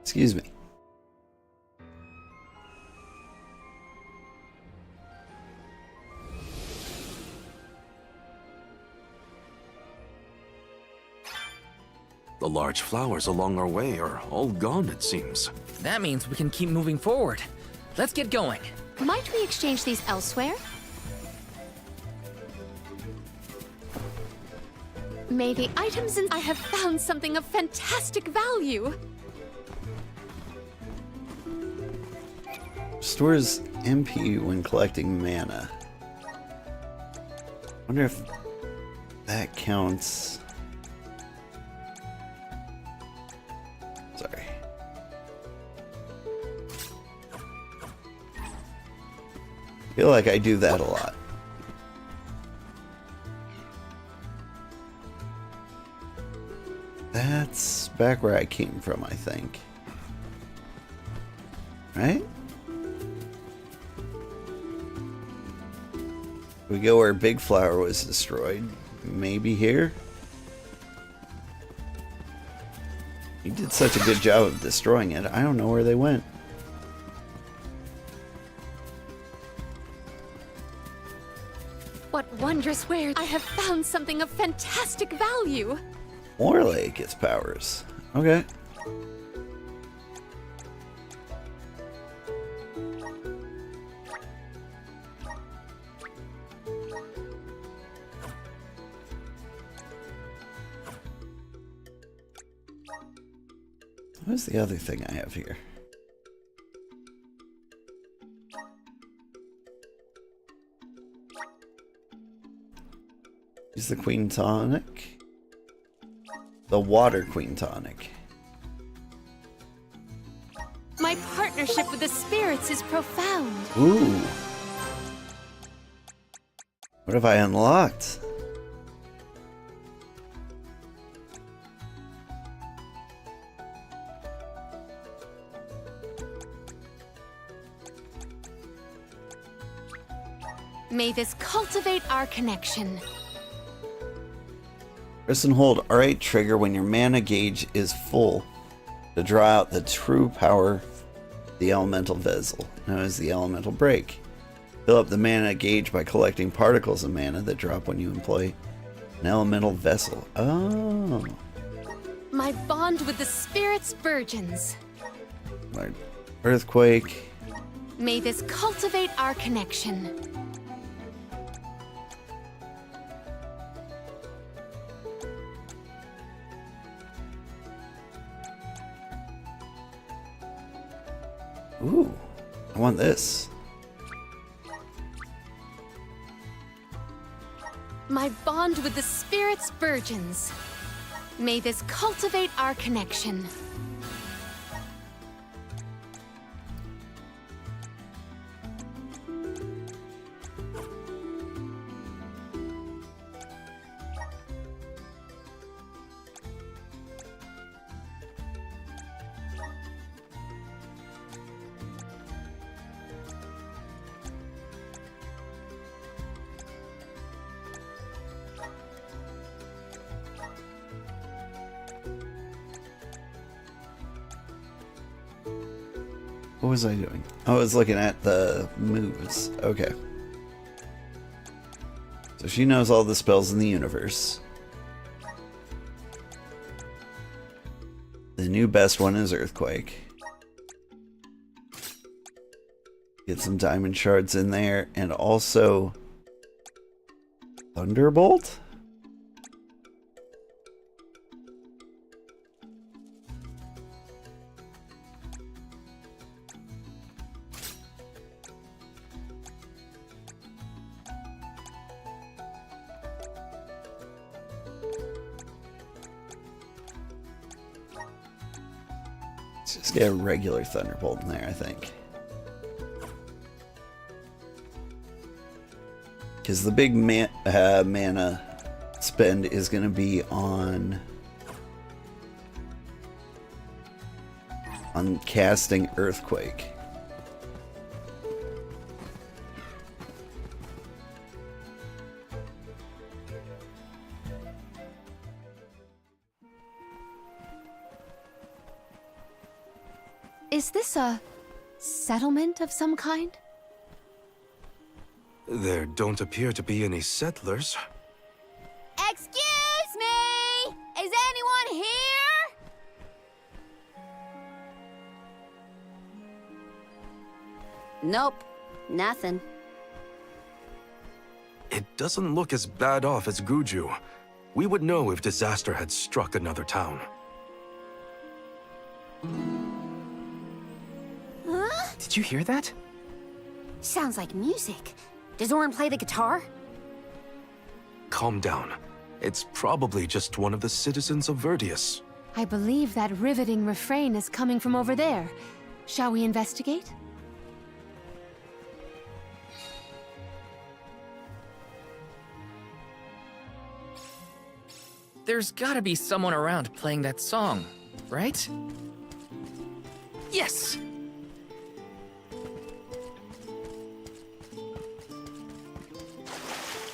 Excuse me. The large flowers along our way are all gone, it seems. That means we can keep moving forward. Let's get going. Might we exchange these elsewhere? May the items in... I have found something of fantastic value. Stores MP when collecting mana. Wonder if that counts. Sorry. I feel like I do that a lot. That's back where I came from, I think. Right? We go where Big Flower was destroyed. Maybe here? You did such a good job of destroying it. I don't know where they went. What wondrous wares! I have found something of fantastic value. Morley gets powers. Okay. What's the other thing I have here? Use the Queen Tonic. The Water Queen Tonic. My partnership with the spirits is profound. Ooh. What have I unlocked? May this cultivate our connection. Press and hold R8 trigger when your mana gauge is full to draw out the true power of the elemental vessel, known as the elemental break. Fill up the mana gauge by collecting particles of mana that drop when you employ an elemental vessel. Oh. My bond with the spirits virgins. Like earthquake, May this cultivate our connection. Ooh, I want this. My bond with the spirit's virgins. May this cultivate our connection. What was I doing? I was looking at the moves. Okay. So she knows all the spells in the universe. The new best one is Earthquake. Get some diamond shards in there, and also Thunderbolt? Just get a regular Thunderbolt in there, I think. Because the big mana spend is going to be on casting Earthquake. Is this a settlement of some kind? There don't appear to be any settlers. Excuse me! Is anyone here? Nope, nothing. It doesn't look as bad off as Guju. We would know if disaster had struck another town. Huh? Did you hear that? Sounds like music. Does Orin play the guitar? Calm down. It's probably just one of the citizens of Verdius. I believe that riveting refrain is coming from over there. Shall we investigate? There's gotta be someone around playing that song, right? Yes!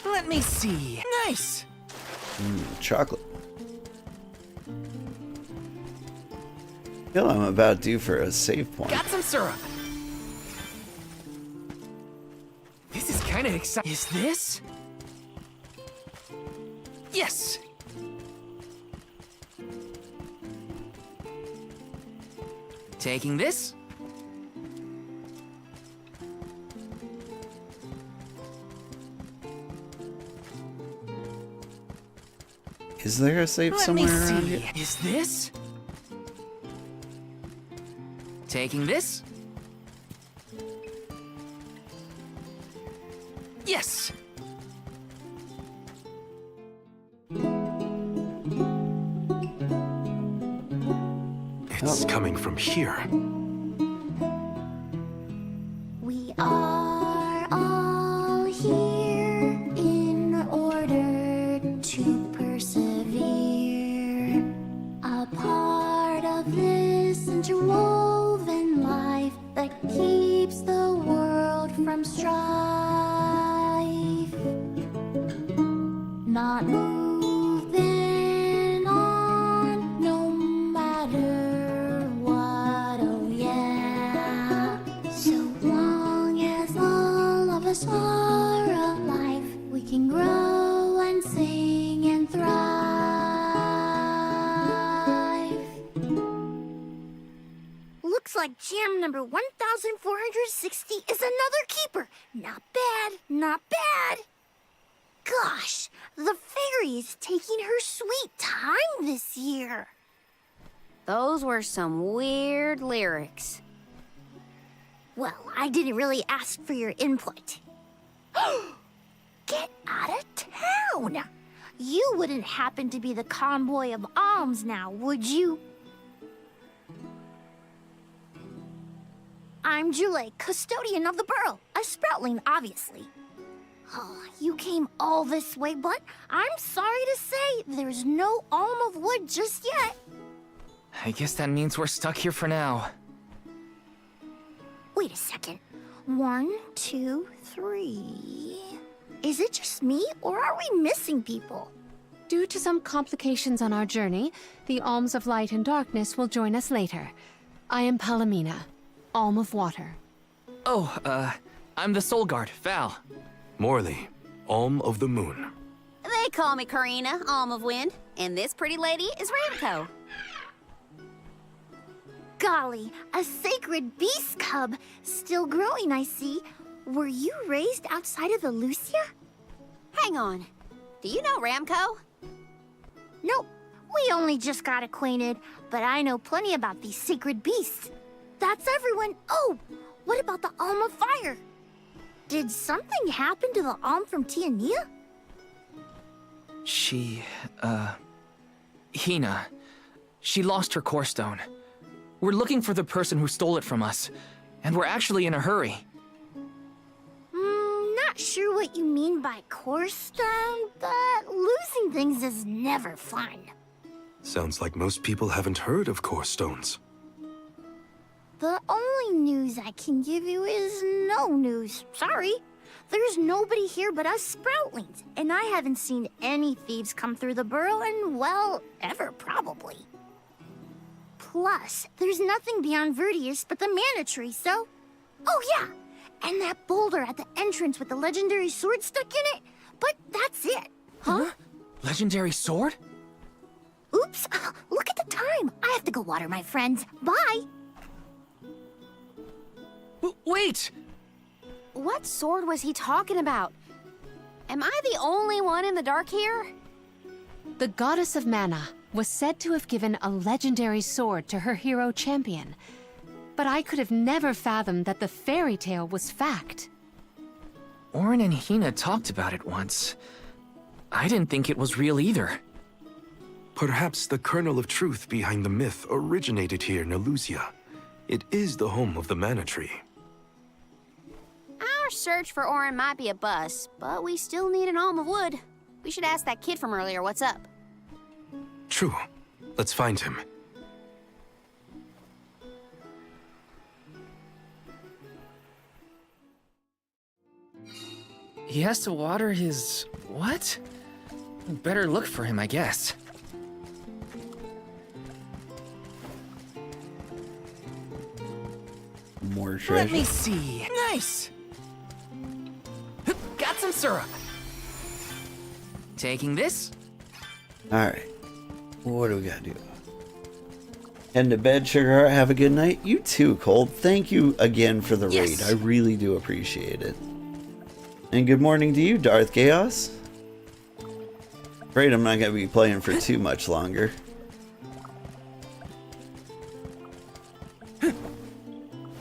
Let me see. Nice! Chocolate. I feel I'm about due for a save point. Got some syrup. This is kind of exciting. Is this? Yes! Taking this? Is there a save somewhere around here? Is this? Taking this? Yes! It's coming from here. We are all here in order to persevere. A part of this interwoven life that keeps the world from strife. Not moving on, no matter what, oh yeah. So long as all of us are alive, we can grow and sing and thrive. Look Looks like gem number 1460 is another keeper. Not bad, not bad. Gosh, the fairy is taking her sweet time this year. Those were some weird lyrics. Well, I didn't really ask for your input. Get out of town! You wouldn't happen to be the convoy of alms now, would you? I'm Jule, custodian of the burrow. A sproutling, obviously. Oh, you came all this way, but I'm sorry to say there's no alm of wood just yet. I guess that means we're stuck here for now. Wait a second. 1, 2, 3... Is it just me, or are we missing people? Due to some complications on our journey, the Alms of Light and Darkness will join us later. I am Palomina, Alm of Water. Oh, I'm the Soul Guard, Val. Morley, Alm of the Moon. They call me Karina, Alm of Wind, and this pretty lady is Ramco. Golly, a sacred beast cub. Still growing, I see. Were you raised outside of the Lucia? Hang on. Do you know Ramco? Nope. We only just got acquainted, but I know plenty about these sacred beasts. That's everyone. Oh, what about the Alm of Fire? Did something happen to the Alm from Tiania? She, Hina. She lost her core stone. We're looking for the person who stole it from us, and we're actually in a hurry. Not sure what you mean by core stone, but losing things is never fun. Sounds like most people haven't heard of core stones. The only news I can give you is no news. Sorry. There's nobody here but us Sproutlings, and I haven't seen any thieves come through the burrow in, well, ever probably. Plus, there's nothing beyond Verdius but the mana tree, so... Oh yeah! And that boulder at the entrance with the legendary sword stuck in it. But that's it. Huh? Legendary sword? Oops. Look at the time. I have to go water my friends. Bye. Wait! What sword was he talking about? Am I the only one in the dark here? The goddess of mana was said to have given a legendary sword to her hero champion. But I could have never fathomed that the fairy tale was fact. Orin and Hina talked about it once. I didn't think it was real either. Perhaps the kernel of truth behind the myth originated here in Elusia. It is the home of the mana tree. Our search for Orin might be a bust, but we still need an alm of wood. We should ask that kid from earlier what's up. True. Let's find him. He has to water his... what? Better look for him, I guess. More treasure. Let me see. Nice! Got some syrup. Taking this? Alright. What do we gotta do? Head to bed, Sugarheart. Have a good night. You too, Cold. Thank you again for the raid. I really do appreciate it. And good morning to you, Darth Chaos. Afraid I'm not gonna be playing for too much longer.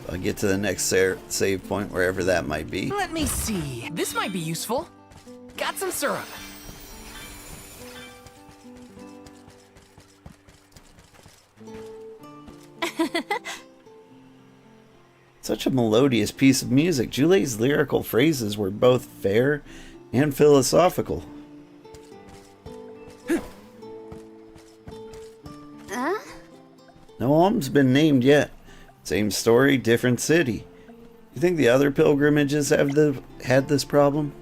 I'll get to the next save point, wherever that might be. Let me see. This might be useful. Got some syrup. Such a melodious piece of music. Jule's lyrical phrases were both fair and philosophical. No alm's been named yet. Same story, different city. You think the other pilgrimages have had this problem?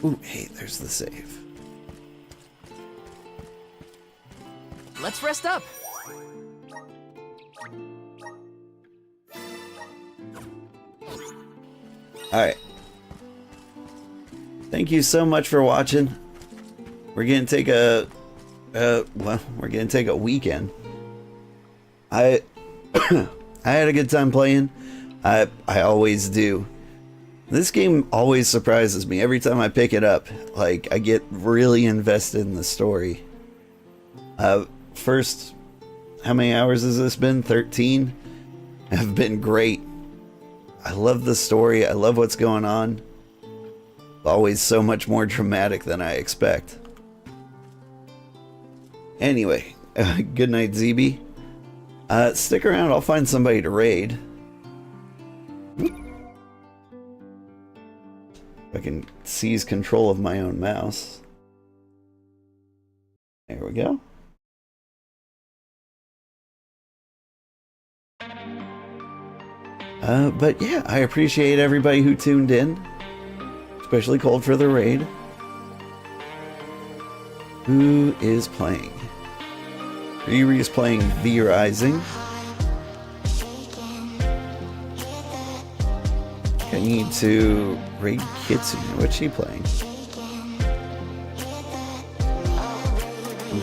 Ooh, hey, there's the save. Let's rest up. Alright. Thank you so much for watching. We're gonna take a we're gonna take a weekend. I I had a good time playing. I always do. This game always surprises me every time I pick it up. Like, I get really invested in the story. First, how many hours has this been? 13? Have been great. I love the story. I love what's going on. Always so much more dramatic than I expect. Anyway, good night, ZB. Stick around, I'll find somebody to raid. I can seize control of my own mouse. There we go. But yeah, I appreciate everybody who tuned in. Especially Cold for the raid. Who is playing? Riri is playing V Rising. I need to raid Kitsune. What's she playing?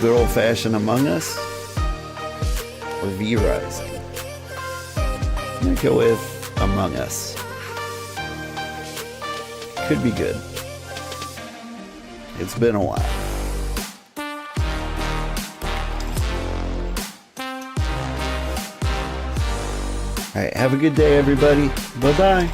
Good old fashioned Among Us? Or V Rising? I'm gonna go with Among Us. Could be good. It's been a while. Alright, have a good day, everybody. Bye-bye.